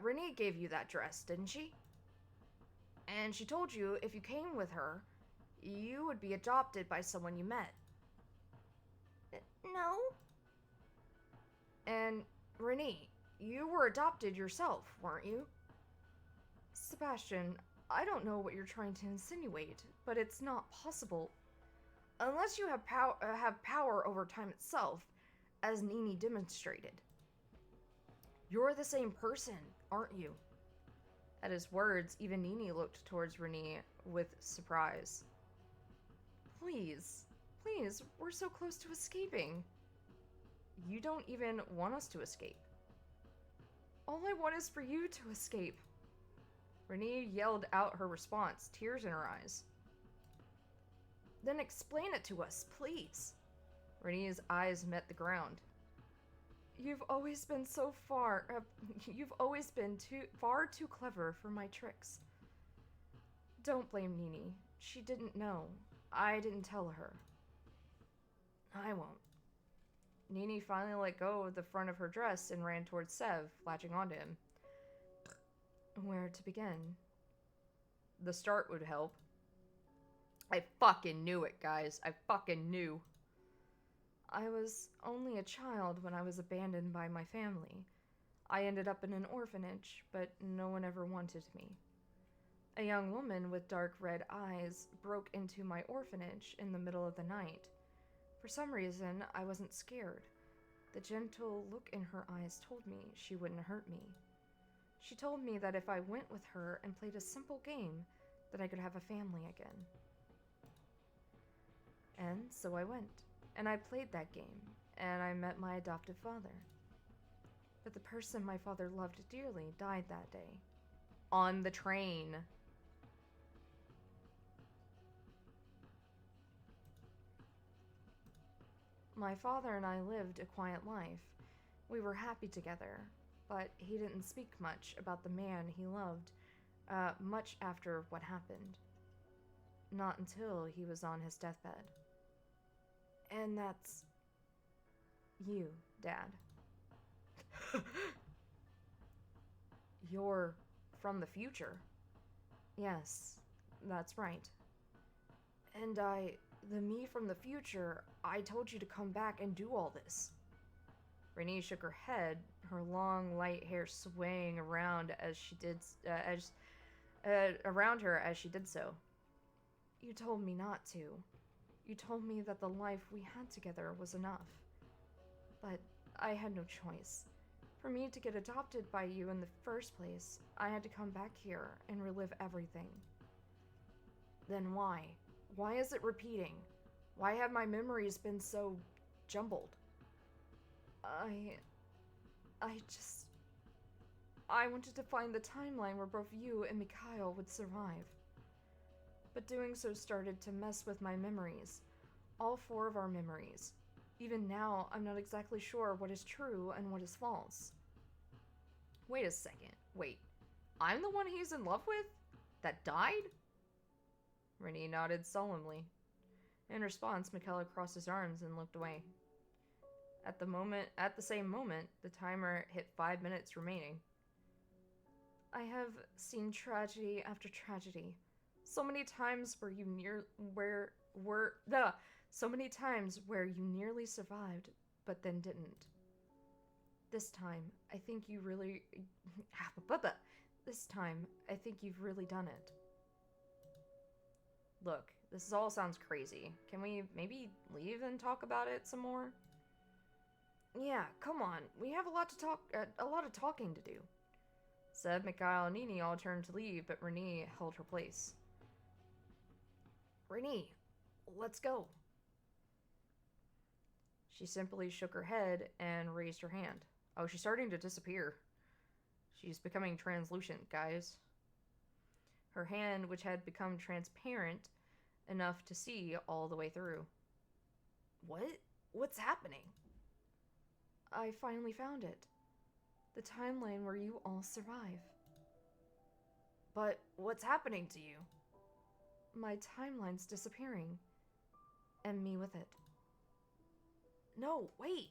Renee gave you that dress, didn't she? And she told you if you came with her, you would be adopted by someone you met.
No.
And, Renee, you were adopted yourself, weren't you? Sebastian, I don't know what you're trying to insinuate, but it's not possible. Unless you have power over time itself, as Nini demonstrated. You're the same person, aren't you? At his words, even Nini looked towards Renee with surprise. Please, we're so close to escaping. You don't even want us to escape. All I want is for you to escape. Renee yelled out her response, tears in her eyes. Then explain it to us, please. Renee's eyes met the ground. You've always been far too clever for my tricks. Don't blame Nini. She didn't know. I didn't tell her. I won't. Nini finally let go of the front of her dress and ran towards Sev, latching onto him. Where to begin? The start would help. I fucking knew it, guys. I fucking knew. I was only a child when I was abandoned by my family. I ended up in an orphanage, but no one ever wanted me. A young woman with dark red eyes broke into my orphanage in the middle of the night. For some reason, I wasn't scared. The gentle look in her eyes told me she wouldn't hurt me. She told me that if I went with her and played a simple game, that I could have a family again. And so I went, and I played that game, and I met my adoptive father. But the person my father loved dearly died that day. On the train. My father and I lived a quiet life. We were happy together, but he didn't speak much about the man he loved, much after what happened. Not until he was on his deathbed. And that's you, Dad. You're from the future. Yes, that's right. And the me from the future, I told you to come back and do all this. Renee shook her head, her long, light hair swaying around as she did, around her as she did so. You told me not to. You told me that the life we had together was enough. But I had no choice. For me to get adopted by you in the first place, I had to come back here and relive everything. Then why? Why is it repeating? Why have my memories been so jumbled? I wanted to find the timeline where both you and Mikhail would survive. But doing so started to mess with my memories. All 4 of our memories. Even now, I'm not exactly sure what is true and what is false. Wait a second. Wait. I'm the one he's in love with? That died? Renee nodded solemnly. In response, Mikhail crossed his arms and looked away. At the same moment, the timer hit 5 minutes remaining. I have seen tragedy after tragedy. So many times where you nearly survived, but then didn't. This time, I think you've really done it. Look, this all sounds crazy. Can we maybe leave and talk about it some more? Yeah, come on. We have a lot of talking to do. Seb, Mikhail, and Nini all turned to leave, but Renee held her place. Renee, let's go. She simply shook her head and raised her hand. Oh, she's starting to disappear. She's becoming translucent, guys. Her hand, which had become transparent enough to see all the way through. What? What's happening? I finally found it. The timeline where you all survive. But what's happening to you? My timeline's disappearing. And me with it. No, wait!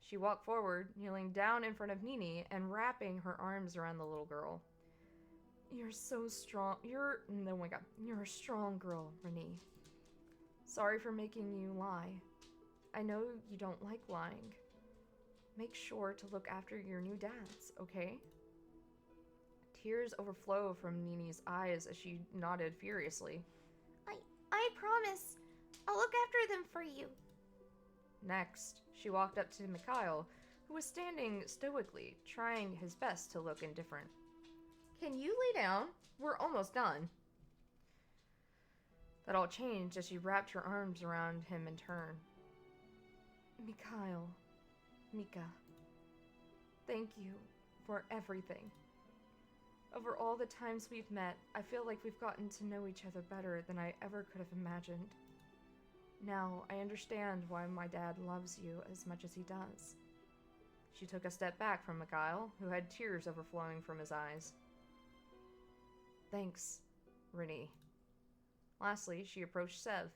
She walked forward, kneeling down in front of Nini and wrapping her arms around the little girl. You're so strong. Oh my god. You're a strong girl, Renee. Sorry for making you lie. I know you don't like lying. Make sure to look after your new dads, okay? Tears overflow from Nini's eyes as she nodded furiously.
I promise. I'll look after them for you.
Next, she walked up to Mikhail, who was standing stoically, trying his best to look indifferent. Can you lay down? We're almost done. That all changed as she wrapped her arms around him in turn. Mikhail, Mika, thank you for everything. Over all the times we've met, I feel like we've gotten to know each other better than I ever could have imagined. Now, I understand why my dad loves you as much as he does. She took a step back from Mikhail, who had tears overflowing from his eyes. Thanks, Renee. Lastly, she approached Sev,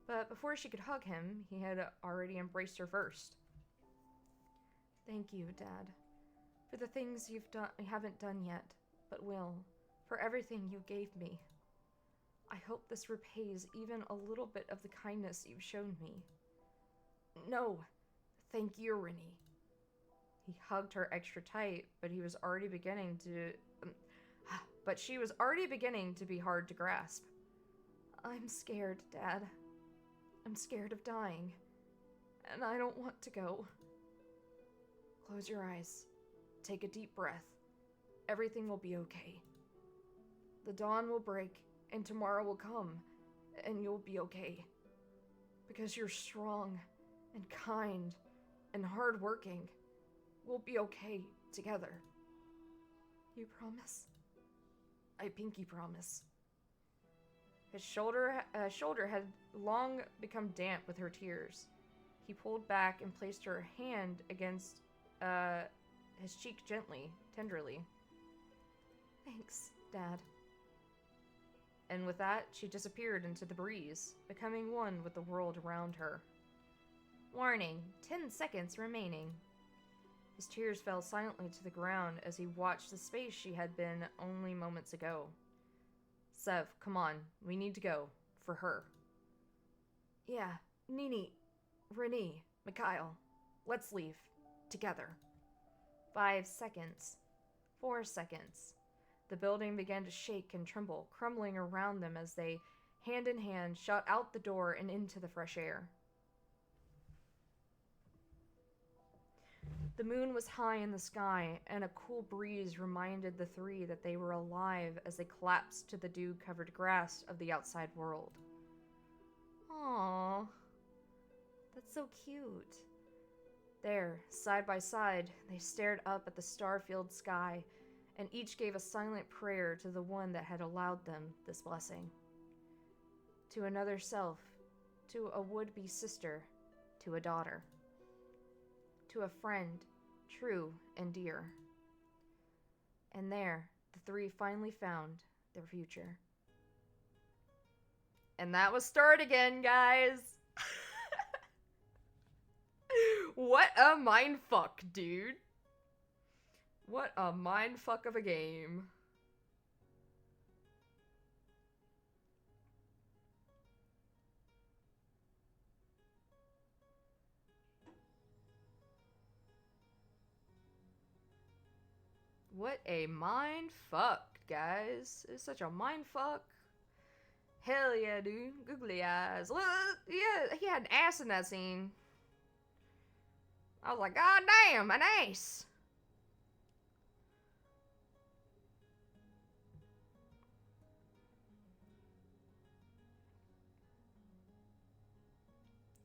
but before she could hug him, he had already embraced her first. Thank you, Dad, for the things you haven't done yet, but will, for everything you gave me. I hope this repays even a little bit of the kindness you've shown me. No, thank you, Renee. He hugged her extra tight, but she was already beginning to be hard to grasp. I'm scared, Dad. I'm scared of dying, and I don't want to go. Close your eyes. Take a deep breath. Everything will be okay. The dawn will break, and tomorrow will come, and you'll be okay. Because you're strong, and kind, and hardworking. We'll be okay together. You promise? I pinky promise. His shoulder had long become damp with her tears. He pulled back and placed her hand against his cheek gently, tenderly. Thanks, Dad. And with that, she disappeared into the breeze, becoming one with the world around her. Warning, 10 seconds remaining. His tears fell silently to the ground as he watched the space she had been only moments ago. Sev, come on, we need to go. For her. Yeah, Nini, Renee, Mikhail, let's leave. Together. 5 seconds. 4 seconds. The building began to shake and tremble, crumbling around them as they, hand in hand, shot out the door and into the fresh air. The moon was high in the sky, and a cool breeze reminded the three that they were alive as they collapsed to the dew-covered grass of the outside world. Aww. That's so cute. There, side by side, they stared up at the star-filled sky, and each gave a silent prayer to the one that had allowed them this blessing. To another self, to a would-be sister, to a daughter. To a friend, true and dear. And there, the three finally found their future. And that was Start Again, guys! What a mindfuck, dude! What a mindfuck of a game. What a mind fuck, guys. It's such a mind fuck. Hell yeah, dude. Googly eyes. Look, yeah, he had an ass in that scene. I was like, God damn, an ace.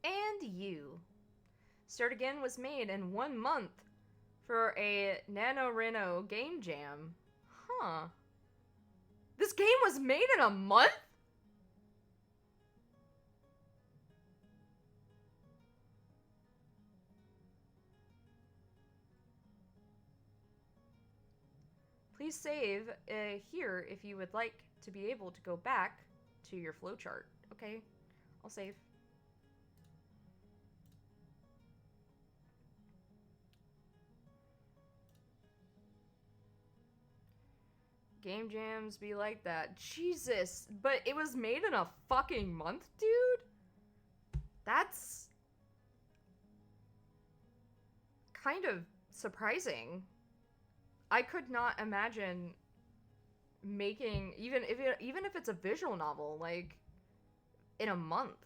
And you. Start Again was made in 1 month. For a NaNoWriMo game jam. Huh. This game was made in a month? Please save here if you would like to be able to go back to your flowchart. Okay, I'll save. Game jams be like that. Jesus. But it was made in a fucking month, dude? That's kind of surprising. I could not imagine making, even if it's a visual novel, like, in a month.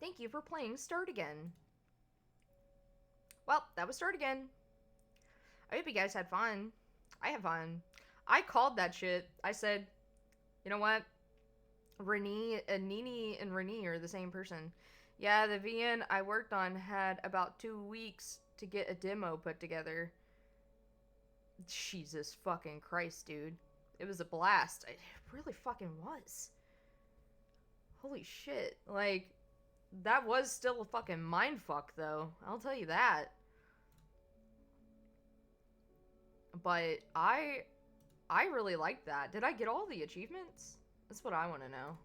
Thank you for playing Start Again. Well, that was Start Again. I hope you guys had fun. I had fun. I called that shit. I said, you know what? Nini and Renee are the same person. Yeah, the VN I worked on had about 2 weeks to get a demo put together. Jesus fucking Christ, dude. It was a blast. It really fucking was. Holy shit. Like, that was still a fucking mindfuck, though. I'll tell you that. But I really liked that. Did I get all the achievements? That's what I want to know.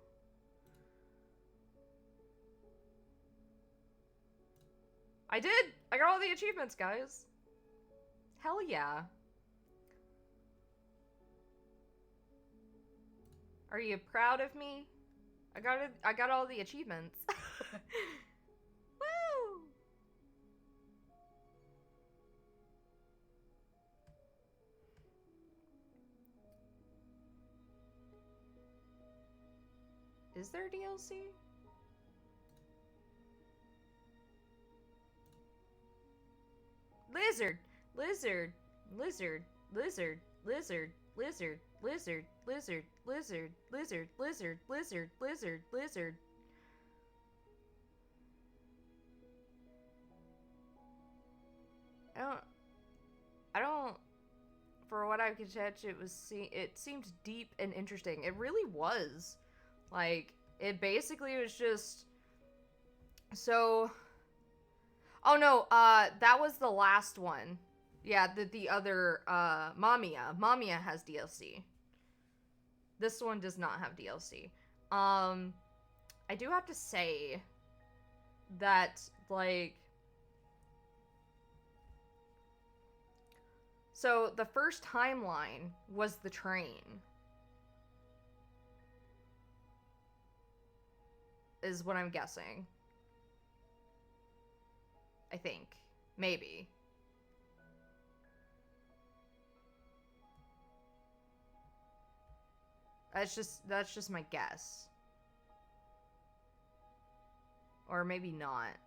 I did! I got all the achievements, guys. Hell yeah. Are you proud of me? I got all the achievements. Woo! Is there DLC? Lizard, lizard, lizard, lizard, lizard, lizard, lizard, lizard, lizard, lizard, lizard, lizard, lizard, lizard. I don't, for what I could catch, it seemed deep and interesting. It really was. Like, it basically was just, so, oh no, that was the last one. Yeah, the other, Mamiya has DLC. This one does not have DLC. I do have to say that, like, so the first timeline was the train. Is what I'm guessing. I think. Maybe. That's just my guess. Or maybe not.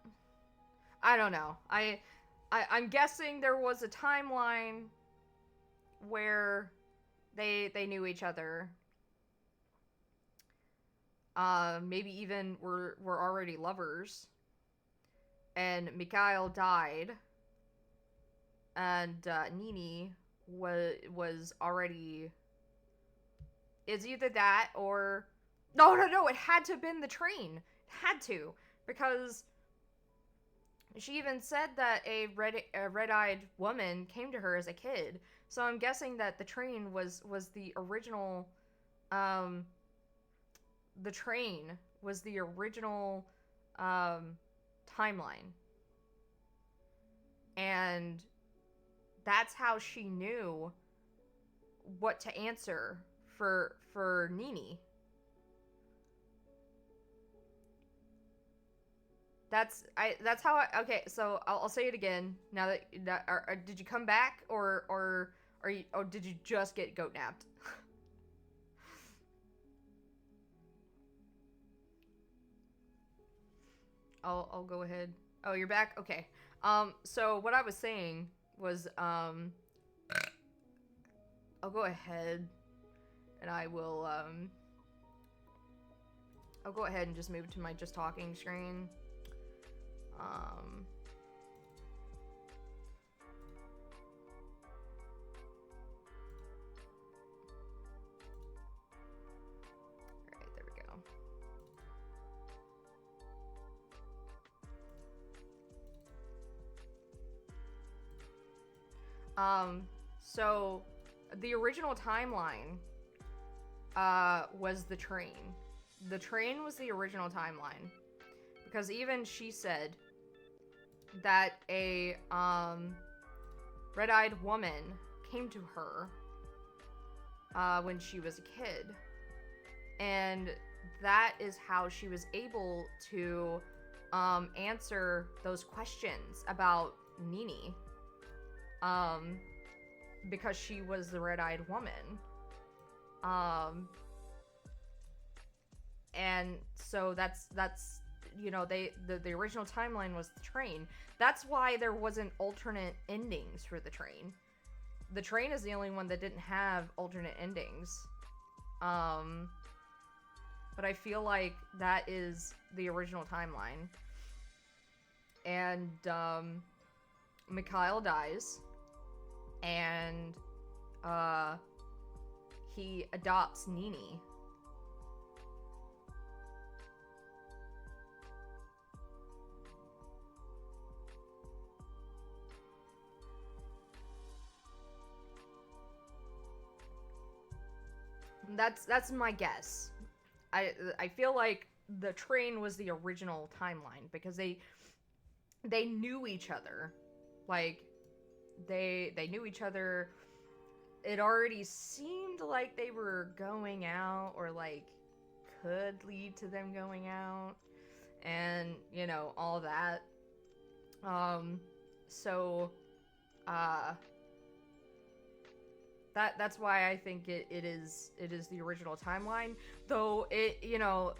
I don't know. I'm guessing there was a timeline where they knew each other. Maybe even were already lovers. And Mikhail died. And Nini was already... It's either that or... No, it had to have been the train. It had to. Because she even said that a red-eyed woman came to her as a kid. So I'm guessing that the train was the original... the train was the original timeline. And that's how she knew what to answer for Nini. That's how I, okay, so I'll say it again. Now that did you come back or did you just get goat napped? I'll go ahead. Oh, you're back? Okay. So what I was saying was, I'll go ahead and I will, I'll go ahead and just move to my just talking screen. Alright, there we go. So the original timeline was the train. The train was the original timeline. Because even she said that a red-eyed woman came to her when she was a kid, and that is how she was able to answer those questions about Nini, because she was the red-eyed woman. And so that's you know, the original timeline was the train. That's why there wasn't alternate endings for the train. The train is the only one that didn't have alternate endings. But I feel like that is the original timeline. And Mikhail dies, and he adopts Nini. That's my guess. I feel like the train was the original timeline because they knew each other. Like they knew each other. It already seemed like they were going out, or like could lead to them going out, and you know, all that. So that's why I think it is the original timeline. Though it, you know,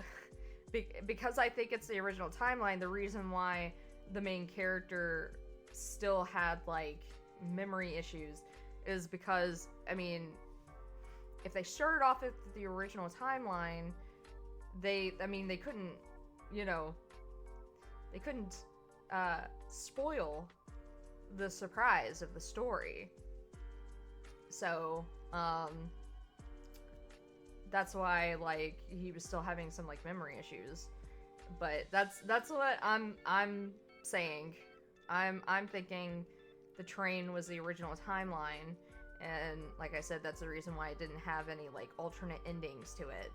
because I think it's the original timeline, the reason why the main character still had like memory issues is because, I mean, if they started off at the original timeline, they couldn't, you know, they couldn't spoil the surprise of the story. So, that's why, like, he was still having some, like, memory issues. But that's what I'm saying. I'm thinking the train was the original timeline, and like I said, that's the reason why it didn't have any, like, alternate endings to it.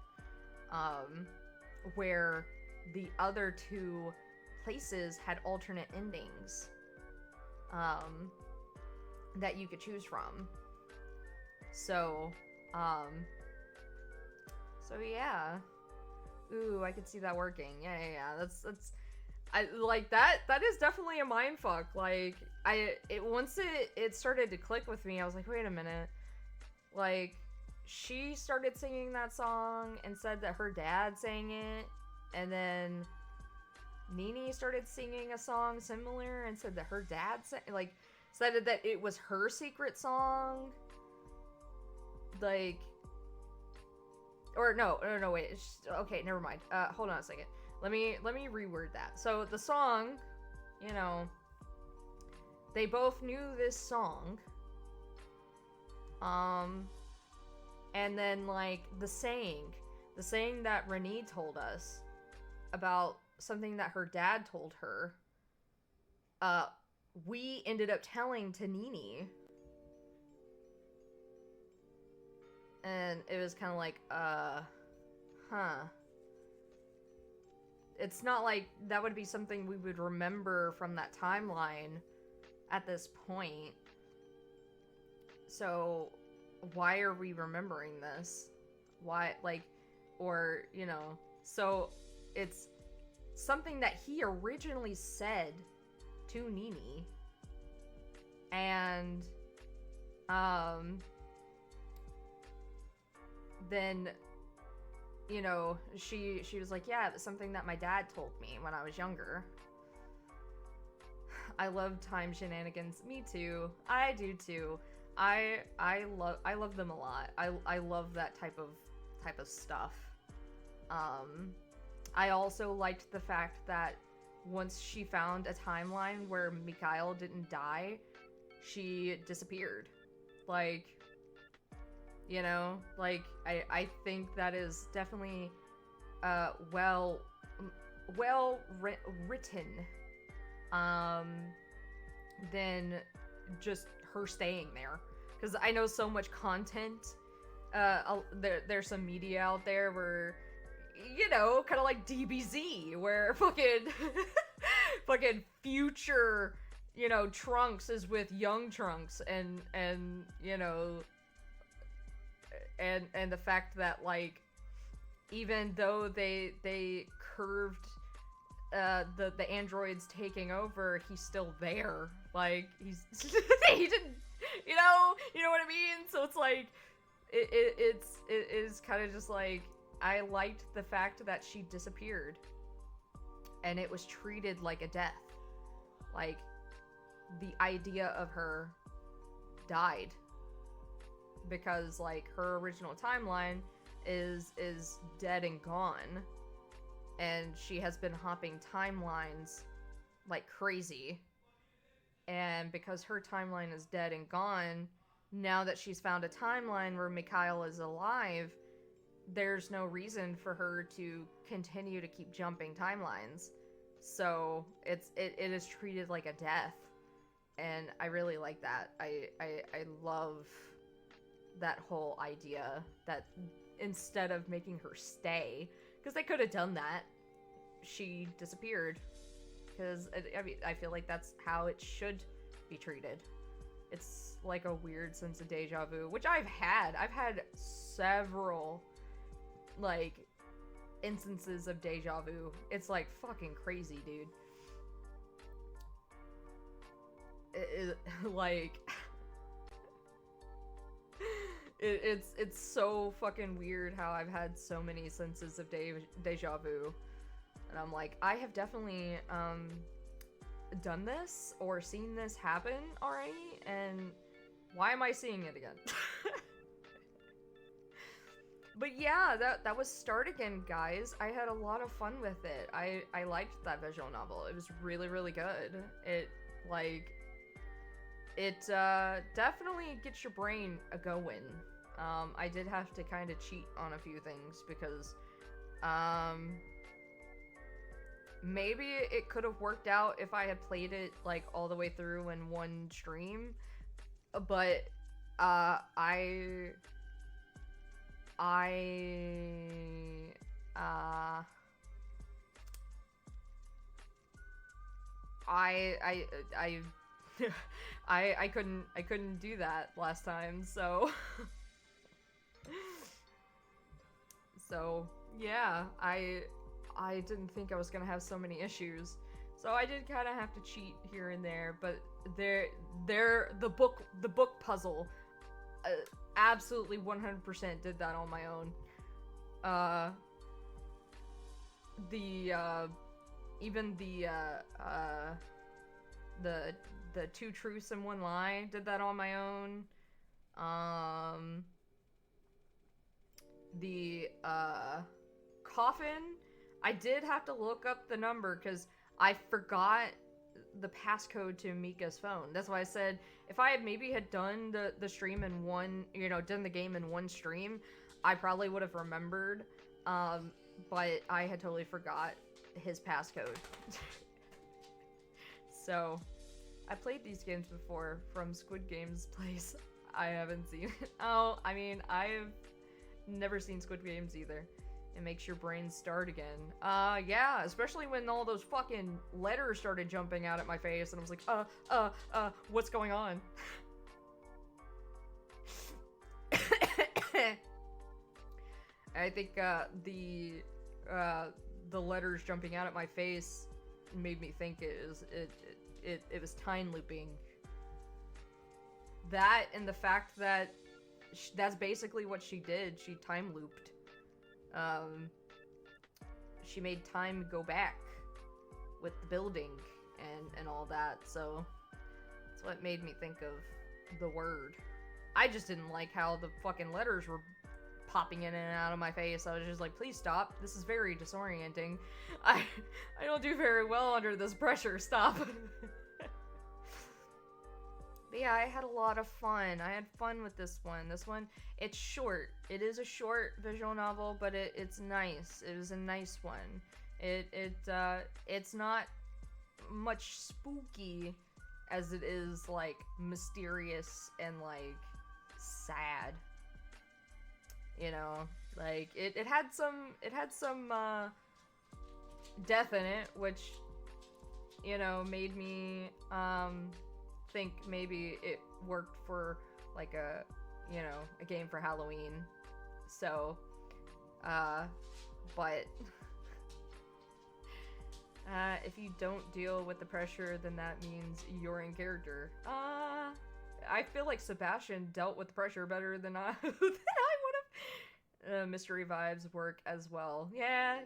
Where the other two places had alternate endings, that you could choose from. So yeah. Ooh, I could see that working. Yeah. That's I like that. That is definitely a mindfuck. Like, once it started to click with me, I was like, wait a minute. Like, she started singing that song and said that her dad sang it, and then Nini started singing a song similar and said that her dad said that it was her secret song. Like, or no, wait. Okay, never mind. Hold on a second. Let me reword that. So the song, you know, they both knew this song. And then, like, the saying that Renee told us about something that her dad told her, we ended up telling to Nini. And it was kind of like, It's not like that would be something we would remember from that timeline at this point. So, why are we remembering this? Why, like, or, you know, so it's something that he originally said to Nini. And, then, you know, she was like, yeah, it was something that my dad told me when I was younger. I love time shenanigans. Me too. I do too. I love them a lot. I love that type of stuff. I also liked the fact that once she found a timeline where Mikhail didn't die, she disappeared. Like, you know, like, I think that is definitely well written than just her staying there. Because I know so much content, there's some media out there where, you know, kind of like DBZ, where fucking fucking future, you know, Trunks is with young Trunks, and you know, and the fact that, like, even though they curved the androids taking over, he's still there. Like, he's he didn't, you know what I mean? So it's like it is kind of just like, I liked the fact that she disappeared and it was treated like a death. Like, the idea of her died because, like, her original timeline is dead and gone, and she has been hopping timelines like crazy. And because her timeline is dead and gone, now that she's found a timeline where Mikhail is alive, there's no reason for her to continue to keep jumping timelines. So it is treated like a death, and I really like that. I love that whole idea that instead of making her stay, because they could have done that, she disappeared. Because I mean, I feel like that's how it should be treated. It's like a weird sense of deja vu, which I've had. I've had several, like, instances of deja vu. It's like fucking crazy, dude. Like, it's so fucking weird how I've had so many senses of deja vu. And I'm like, I have definitely done this or seen this happen already, and why am I seeing it again? But yeah, that was Start Again, guys. I had a lot of fun with it. I liked that visual novel. It was really, really good. It, like, it definitely gets your brain a-going. I did have to kind of cheat on a few things because maybe it could have worked out if I had played it, like, all the way through in one stream, but I couldn't do that last time, so so yeah, I didn't think I was gonna have so many issues, so I did kind of have to cheat here and there. But the book puzzle, absolutely 100% did that on my own. Even the two truths and one lie, did that on my own. The coffin, I did have to look up the number because I forgot the passcode to Mika's phone. That's why I said if I had maybe done the stream in one, you know, done the game in one stream, I probably would have remembered. But I had totally forgot his passcode. So I played these games before from Squid Game's place. I haven't seen it. Oh, I mean, I've never seen Squid Games either. It makes your brain start again. Yeah, especially when all those fucking letters started jumping out at my face, and I was like, what's going on? I think, the letters jumping out at my face made me think it was time looping. That, and the fact that that's basically what she did. She time looped. She made time go back with the building and all that, so that's what made me think of the word. I just didn't like how the fucking letters were popping in and out of my face. I was just like, please stop. This is very disorienting. I don't do very well under this pressure. Stop. But yeah, I had a lot of fun. I had fun with this one. This one, it's short. It is a short visual novel, but it's nice. It was a nice one. It's not much spooky as it is, like, mysterious and, like, sad. You know, like, it had some death in it, which you know, made me think maybe it worked for like a, you know, a game for Halloween. So, but if you don't deal with the pressure, then that means you're in character. I feel like Sebastian dealt with the pressure better than I than I would have. Mystery vibes work as well. Yeah.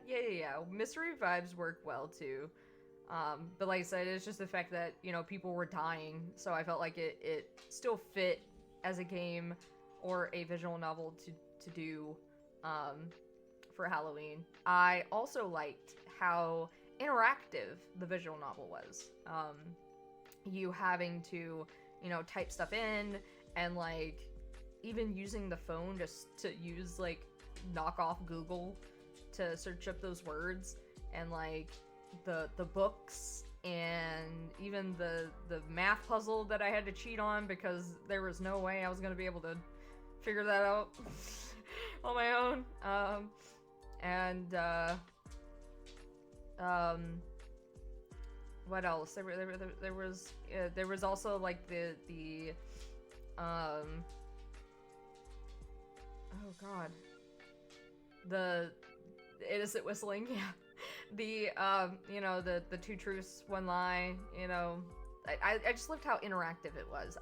Mystery vibes work well too. But like I said, it's just the fact that, you know, people were dying, so I felt like it still fit as a game or a visual novel to do for Halloween. I also liked how interactive the visual novel was. You having to, you know, type stuff in, and like even using the phone just to use like knockoff Google to search up those words, and like the books, and even the math puzzle that I had to cheat on because there was no way I was gonna be able to figure that out on my own. What else? There was also like the oh god, the innocent whistling, yeah. The you know, the two truths, one lie, you know. I just loved how interactive it was.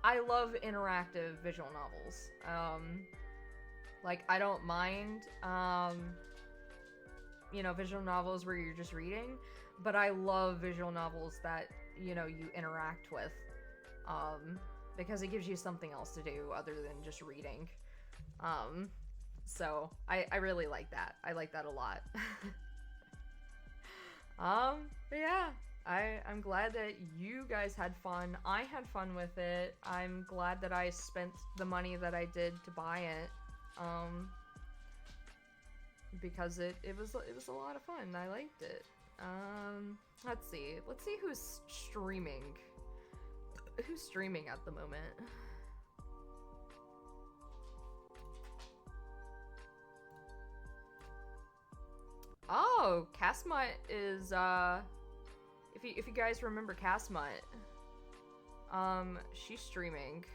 I love interactive visual novels. Like, I don't mind you know, visual novels where you're just reading, but I love visual novels that, you know, you interact with, because it gives you something else to do other than just reading. So I really like that. I like that a lot. But yeah, I'm glad that you guys had fun. I had fun with it. I'm glad that I spent the money that I did to buy it. Because it was a lot of fun. I liked it. Let's see who's streaming. Who's streaming at the moment? Oh, Casmut is if you guys remember Casmut, she's streaming.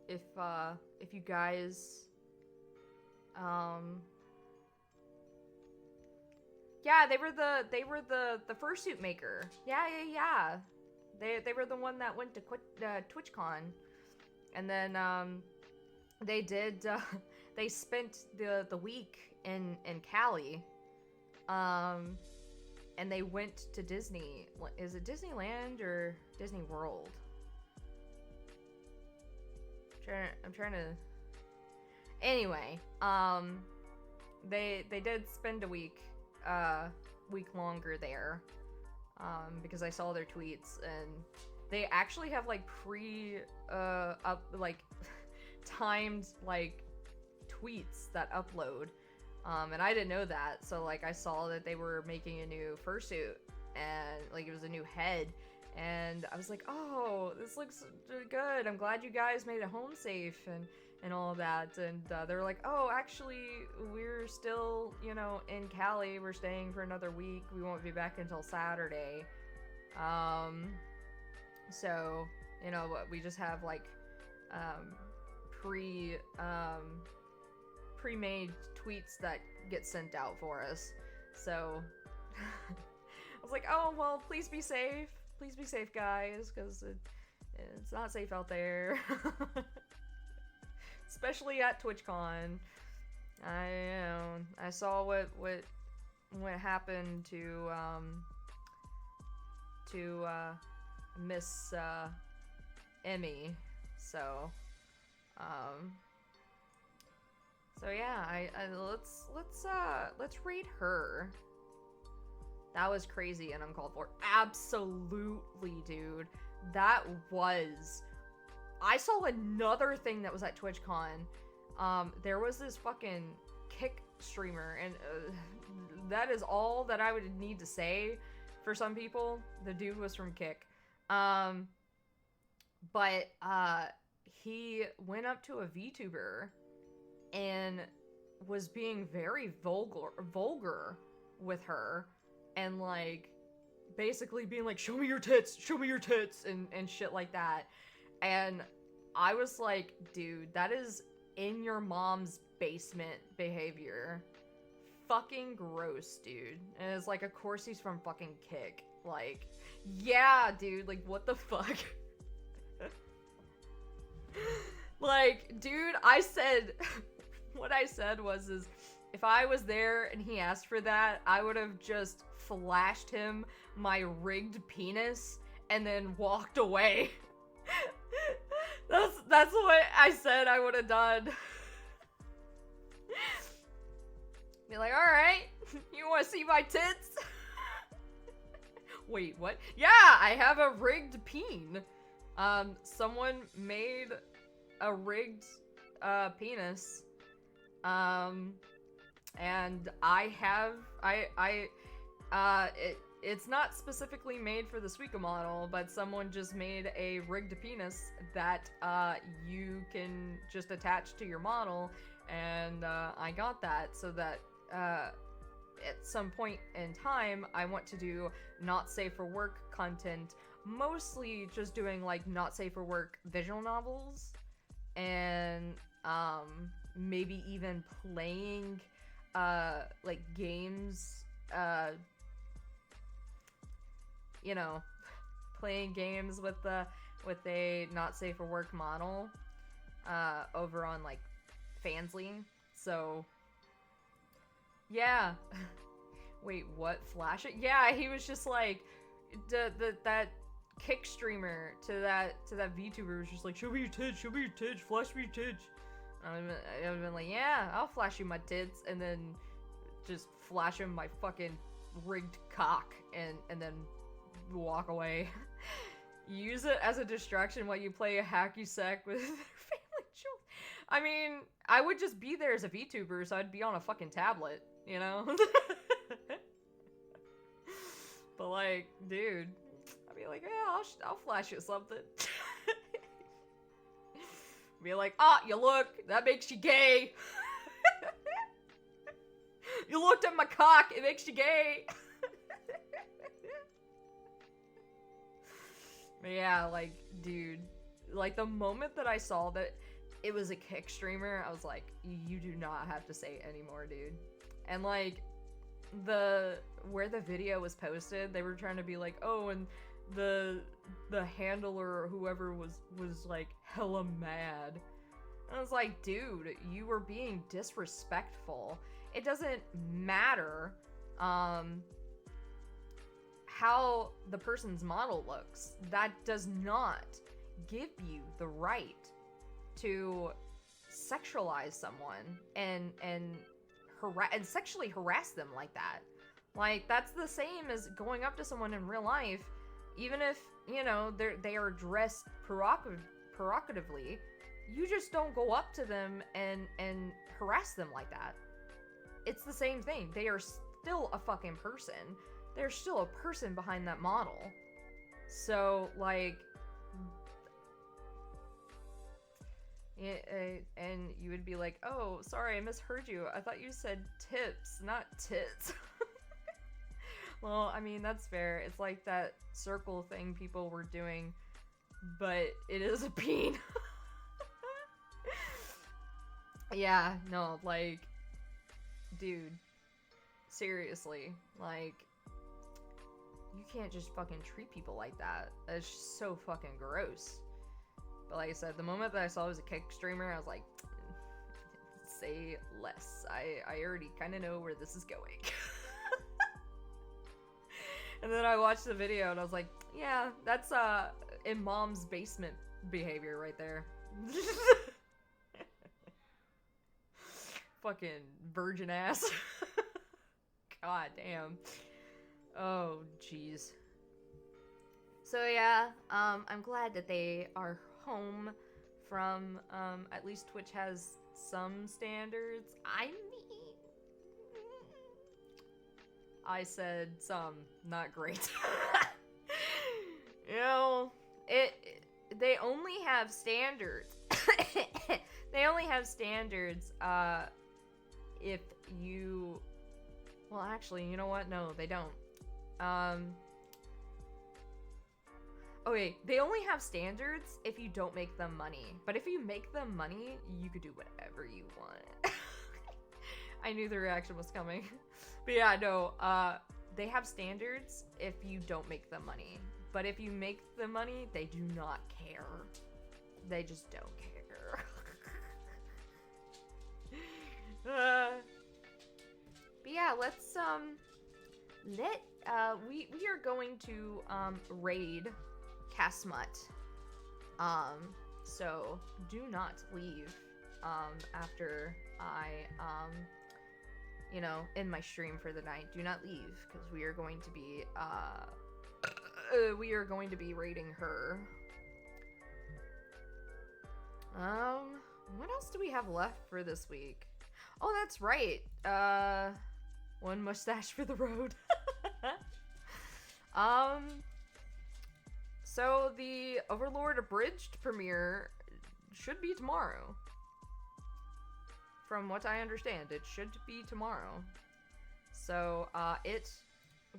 If you guys yeah, they were the fursuit maker. Yeah. They were the one that went to TwitchCon, and then they did they spent the week in Cali, and they went to Disney. Is Disneyland or Disney World? I'm trying to. Anyway, they did spend a week longer there, because I saw their tweets, and they actually have like up like timed like tweets that upload, and I didn't know that. So like I saw that they were making a new fursuit, and like it was a new head. And I was like, oh, this looks good. I'm glad you guys made it home safe and all of that. And they were like, oh, actually, we're still, you know, in Cali. We're staying for another week. We won't be back until Saturday. So, you know, we just have like pre-made tweets that get sent out for us. So I was like, oh, well, please be safe. Please be safe, guys, because it's not safe out there. Especially at TwitchCon. I saw what happened to Miss Emmy. So yeah, let's read her. That was crazy and uncalled for. Absolutely, dude. That was... I saw another thing that was at TwitchCon. There was this fucking Kick streamer, and that is all that I would need to say for some people. The dude was from Kick. But he went up to a VTuber and was being very vulgar with her, and like basically being like, show me your tits, and shit like that. And I was like, dude, that is in your mom's basement behavior. Fucking gross, dude. And it's like, of course he's from fucking Kick. Like, yeah, dude, like, what the fuck? Like, dude, I said, what I said was, is, if I was there and he asked for that, I would have just flashed him my rigged penis and then walked away. That's what I said I would have done. Be like, alright, you wanna see my tits? Wait, what? Yeah, I have a rigged peen. Someone made a rigged, penis. And it's not specifically made for the Suica model, but someone just made a rigged penis that, you can just attach to your model, and, I got that so that, at some point in time, I want to do not safe for work content, mostly just doing, like, not safe for work visual novels, and, maybe even playing, like, games, you know, playing games with a not safe for work model, over on, like, Fansly, so, yeah. Wait, what? Flash it? Yeah, he was just like, that Kick streamer to that VTuber was just like, show me your tits, flash me your tits. I would have been like, yeah, I'll flash you my tits, and then just flash him my fucking rigged cock, and then walk away. Use it as a distraction while you play a hacky sack with their family children. I mean, I would just be there as a VTuber, so I'd be on a fucking tablet, you know? But like, dude, I'd be like, yeah, I'll flash you something. Be like, you look, that makes you gay. You looked at my cock, it makes you gay. But yeah, like, dude, like, the moment that I saw that it was a Kick streamer, I was like, you do not have to say anymore, dude. And like, where the video was posted, they were trying to be like, oh, and the handler or whoever was like hella mad. And I was like, dude, you were being disrespectful. It doesn't matter how the person's model looks. That does not give you the right to sexualize someone and sexually harass them like that. Like, that's the same as going up to someone in real life, even if, you know, they are dressed provocatively. You just don't go up to them and harass them like that. It's the same thing. They are still a fucking person. There's still a person behind that model. So, like, and you would be like, oh, sorry, I misheard you. I thought you said tips, not tits. Well, I mean, that's fair. It's like that circle thing people were doing, but it is a peen. Yeah, no, like, dude, seriously, like, you can't just fucking treat people like that. That's just so fucking gross. But like I said, the moment that I saw it was a Kick streamer, I was like, say less. I already kind of know where this is going. And then I watched the video and I was like, yeah, that's in mom's basement behavior right there. Fucking virgin ass. God damn. Oh, jeez. So yeah, I'm glad that they are home from, at least Twitch has some standards. I mean, I said some, not great. You know, they only have standards they only have standards, if you... Well, actually, you know what? No, they don't. Okay, they only have standards if you don't make them money. But if you make them money, you could do whatever you want. I knew the reaction was coming. But yeah, no, they have standards if you don't make them money. But if you make the money, they do not care. They just don't care. But yeah, let's we are going to raid Casmut. So do not leave after I you know, end my stream for the night. Do not leave, because we are going to be raiding her. What else do we have left for this week? Oh, that's right. One mustache for the road. So the Overlord Abridged premiere should be tomorrow. From what I understand, it should be tomorrow. So, it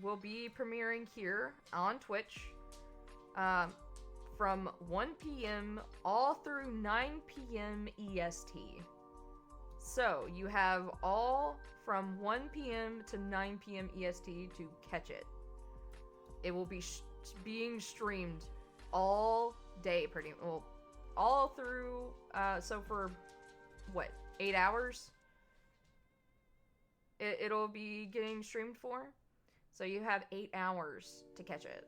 will be premiering here on Twitch, from 1 p.m. all through 9 p.m. EST. So, you have all from 1 p.m. to 9 p.m. EST to catch it. It will be being streamed all day, pretty well, all through, so for, what, 8 hours? It'll be getting streamed for. So you have 8 hours to catch it.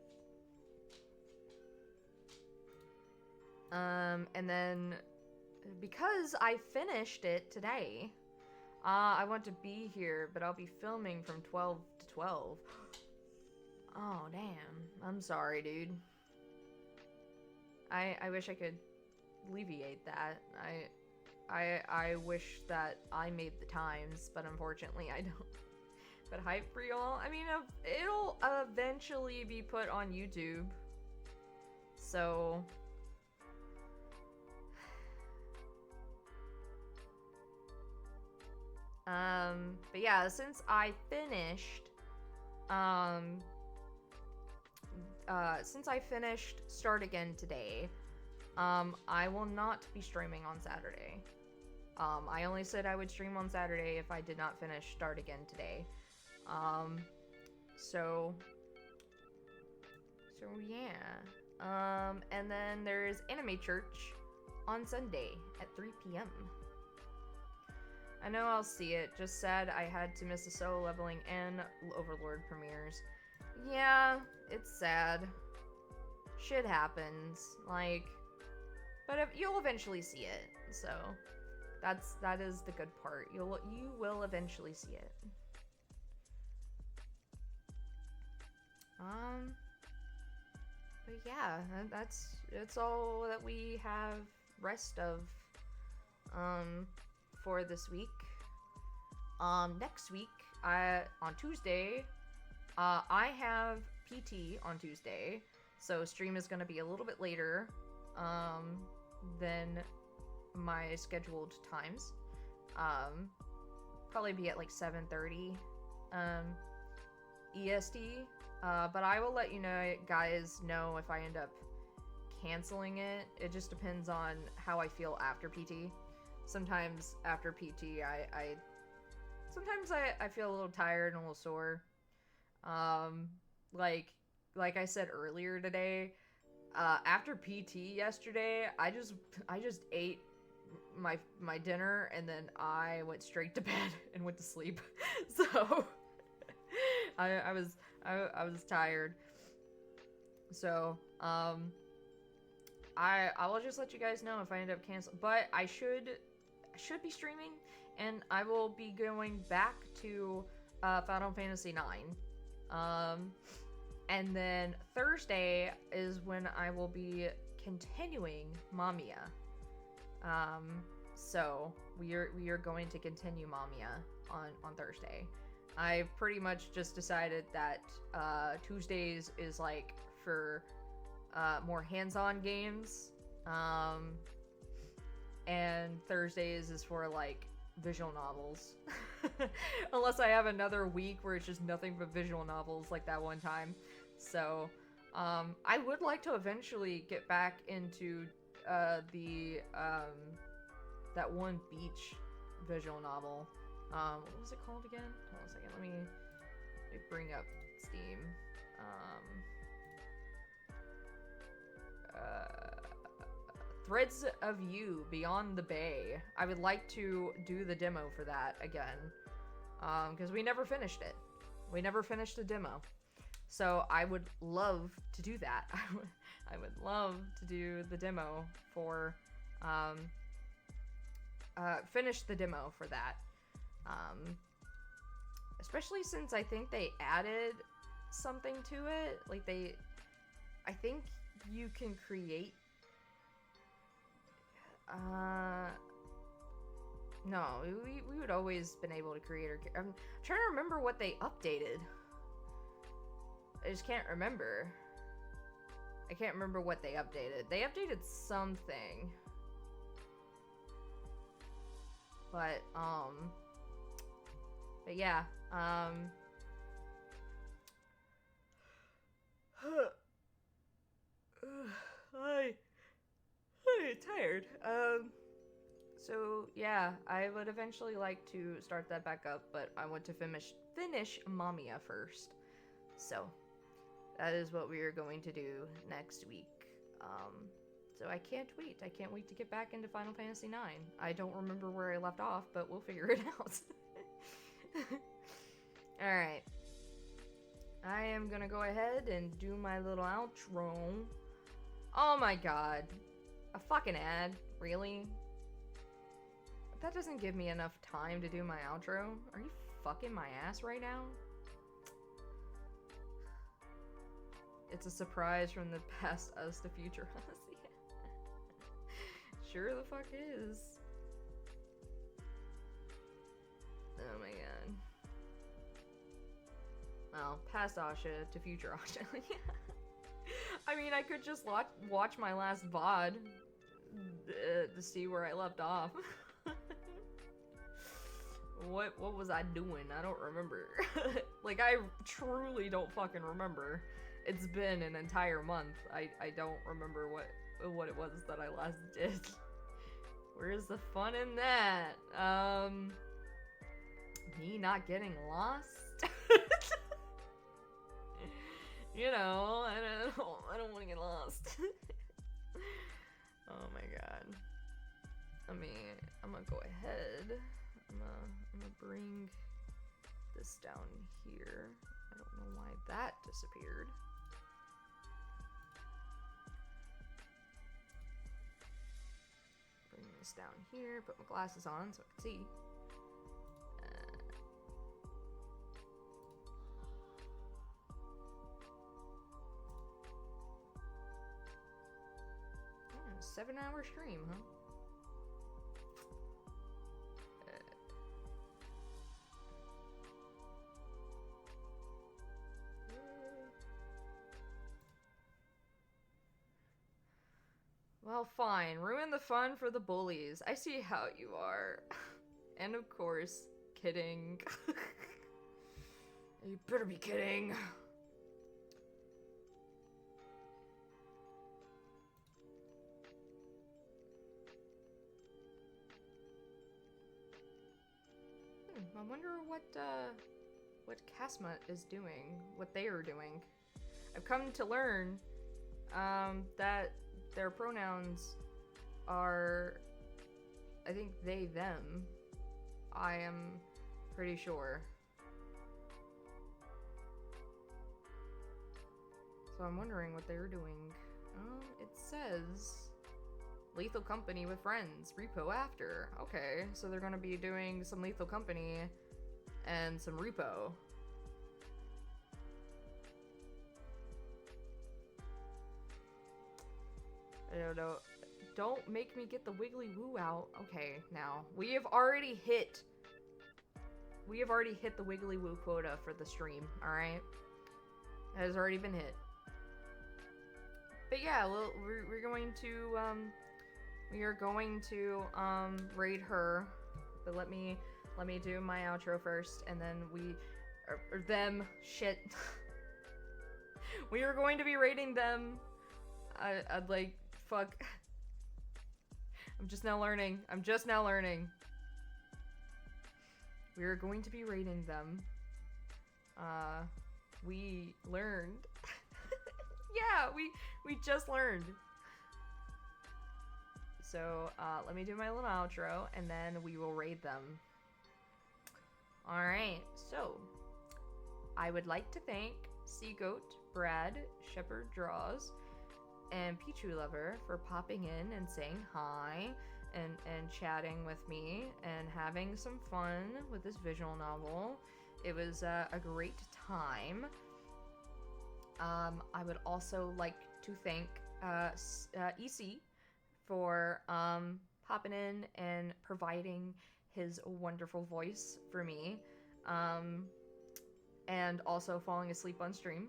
And then, because I finished it today, I want to be here, but I'll be filming from 12 to 12. Oh, damn. I'm sorry, dude. I wish I could alleviate that. I wish that I made the times, but unfortunately I don't. But hype for y'all? I mean, it'll eventually be put on YouTube. So... but yeah, since I finished, Start Again today, I will not be streaming on Saturday. I only said I would stream on Saturday if I did not finish Start Again today. So yeah. And then there's Anime Church on Sunday at 3 p.m. I know I'll see it. Just sad I had to miss the solo leveling and Overlord premieres. Yeah, it's sad. Shit happens. Like, but you'll eventually see it. So that is the good part. You will eventually see it. But yeah, that's all that we have rest of for this week. Next week, on Tuesday, I have PT on Tuesday, so stream is gonna be a little bit later than my scheduled times. Probably be at like 7:30 EST. But I will let you guys know if I end up canceling it. It just depends on how I feel after PT. Sometimes after PT, I feel a little tired and a little sore. Like I said earlier today, after PT yesterday, I just ate my dinner and then I went straight to bed and went to sleep. So I was tired. So I will just let you guys know if I end up canceling. But I should be streaming, and I will be going back to Final Fantasy IX. And then Thursday is when I will be continuing Mamiya. So we are going to continue Mamiya on Thursday. I pretty much just decided that Tuesdays is like for more hands-on games. and Thursdays is for like visual novels. Unless I have another week where it's just nothing but visual novels like that one time. So I would like to eventually get back into that one beach visual novel. What was it called again? Hold on a second, let me bring up Steam. Threads of You Beyond the Bay. I would like to do the demo for that again. Because we never finished it. We never finished the demo. So I would love to do that. I would love to do the demo for, finish the demo for that. Especially since I think they added something to it. Like I think you can create, no, we would always been able to create I'm trying to remember what they updated. I just can't remember. I can't remember what they updated. They updated something. But yeah, I'm tired. So yeah, I would eventually like to start that back up, but I want to finish Mamiya first. So that is what we are going to do next week. So I can't wait. I can't wait to get back into Final Fantasy IX. I don't remember where I left off, but we'll figure it out. Alright. I am gonna go ahead and do my little outro. Oh my god. A fucking ad? Really? That doesn't give me enough time to do my outro. Are you fucking my ass right now? It's a surprise from the past us to future us. Sure the fuck is. Oh my god. Well, past Asha to future Asha. I mean, I could just watch my last VOD to see where I left off. What was I doing? I don't remember. Like, I truly don't fucking remember. It's been an entire month. I don't remember what it was that I last did. Where's the fun in that? Me not getting lost? You know, I don't want to get lost. Oh my god. I'm gonna go ahead. I'm gonna bring this down here. I don't know why that disappeared. Bring this down here, put my glasses on so I can see. 7-hour stream, huh? Well, fine. Ruin the fun for the bullies. I see how you are. And of course, kidding. You better be kidding. I wonder what Casma is doing, what they are doing. I've come to learn that their pronouns are, I think, they, them. I am pretty sure. So I'm wondering what they're doing. It says Lethal Company with friends, repo after. Okay, so they're gonna be doing some Lethal Company and some repo. I don't know. Don't make me get the wiggly woo out. Okay, now we have already hit the wiggly woo quota for the stream. All right, it has already been hit. But yeah, we're going to we are going to raid her, but let me do my outro first, and then or them, shit. We are going to be raiding them. I'd like, fuck. I'm just now learning. We are going to be raiding them. We learned. Yeah, we just learned. So, let me do my little outro, and then we will raid them. Alright, so, I would like to thank Seagoat, Brad, Shepherd Draws, and Pichu Lover for popping in and saying hi, and chatting with me, and having some fun with this visual novel. It was a great time. I would also like to thank EC for popping in and providing his wonderful voice for me, and also falling asleep on stream.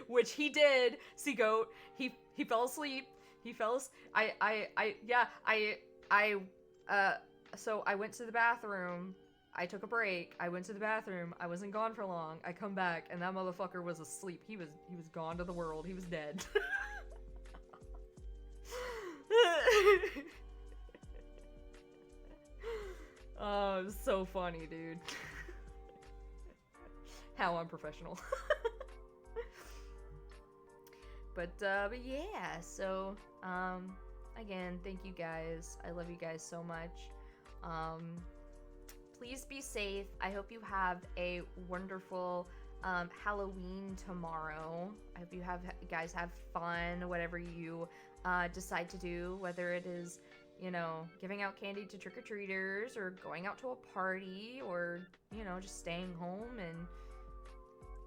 Which he did. Seagoat, he fell asleep. So I went to the bathroom. I took a break. I went to the bathroom. I wasn't gone for long. I come back, and that motherfucker was asleep. He was gone to the world. He was dead. Oh, it was so funny, dude. How unprofessional. But yeah, so, again, thank you guys. I love you guys so much. Please be safe. I hope you have a wonderful Halloween tomorrow. I hope you guys have fun, whatever you decide to do, whether it is, you know, giving out candy to trick-or-treaters, or going out to a party, or, you know, just staying home and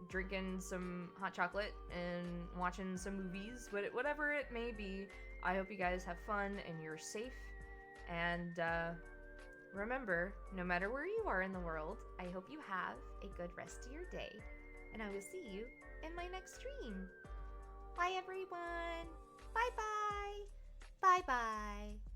drinking some hot chocolate and watching some movies. Whatever it may be, I hope you guys have fun and you're safe. And remember, no matter where you are in the world, I hope you have a good rest of your day. And I will see you in my next stream. Bye, everyone. Bye-bye. Bye-bye.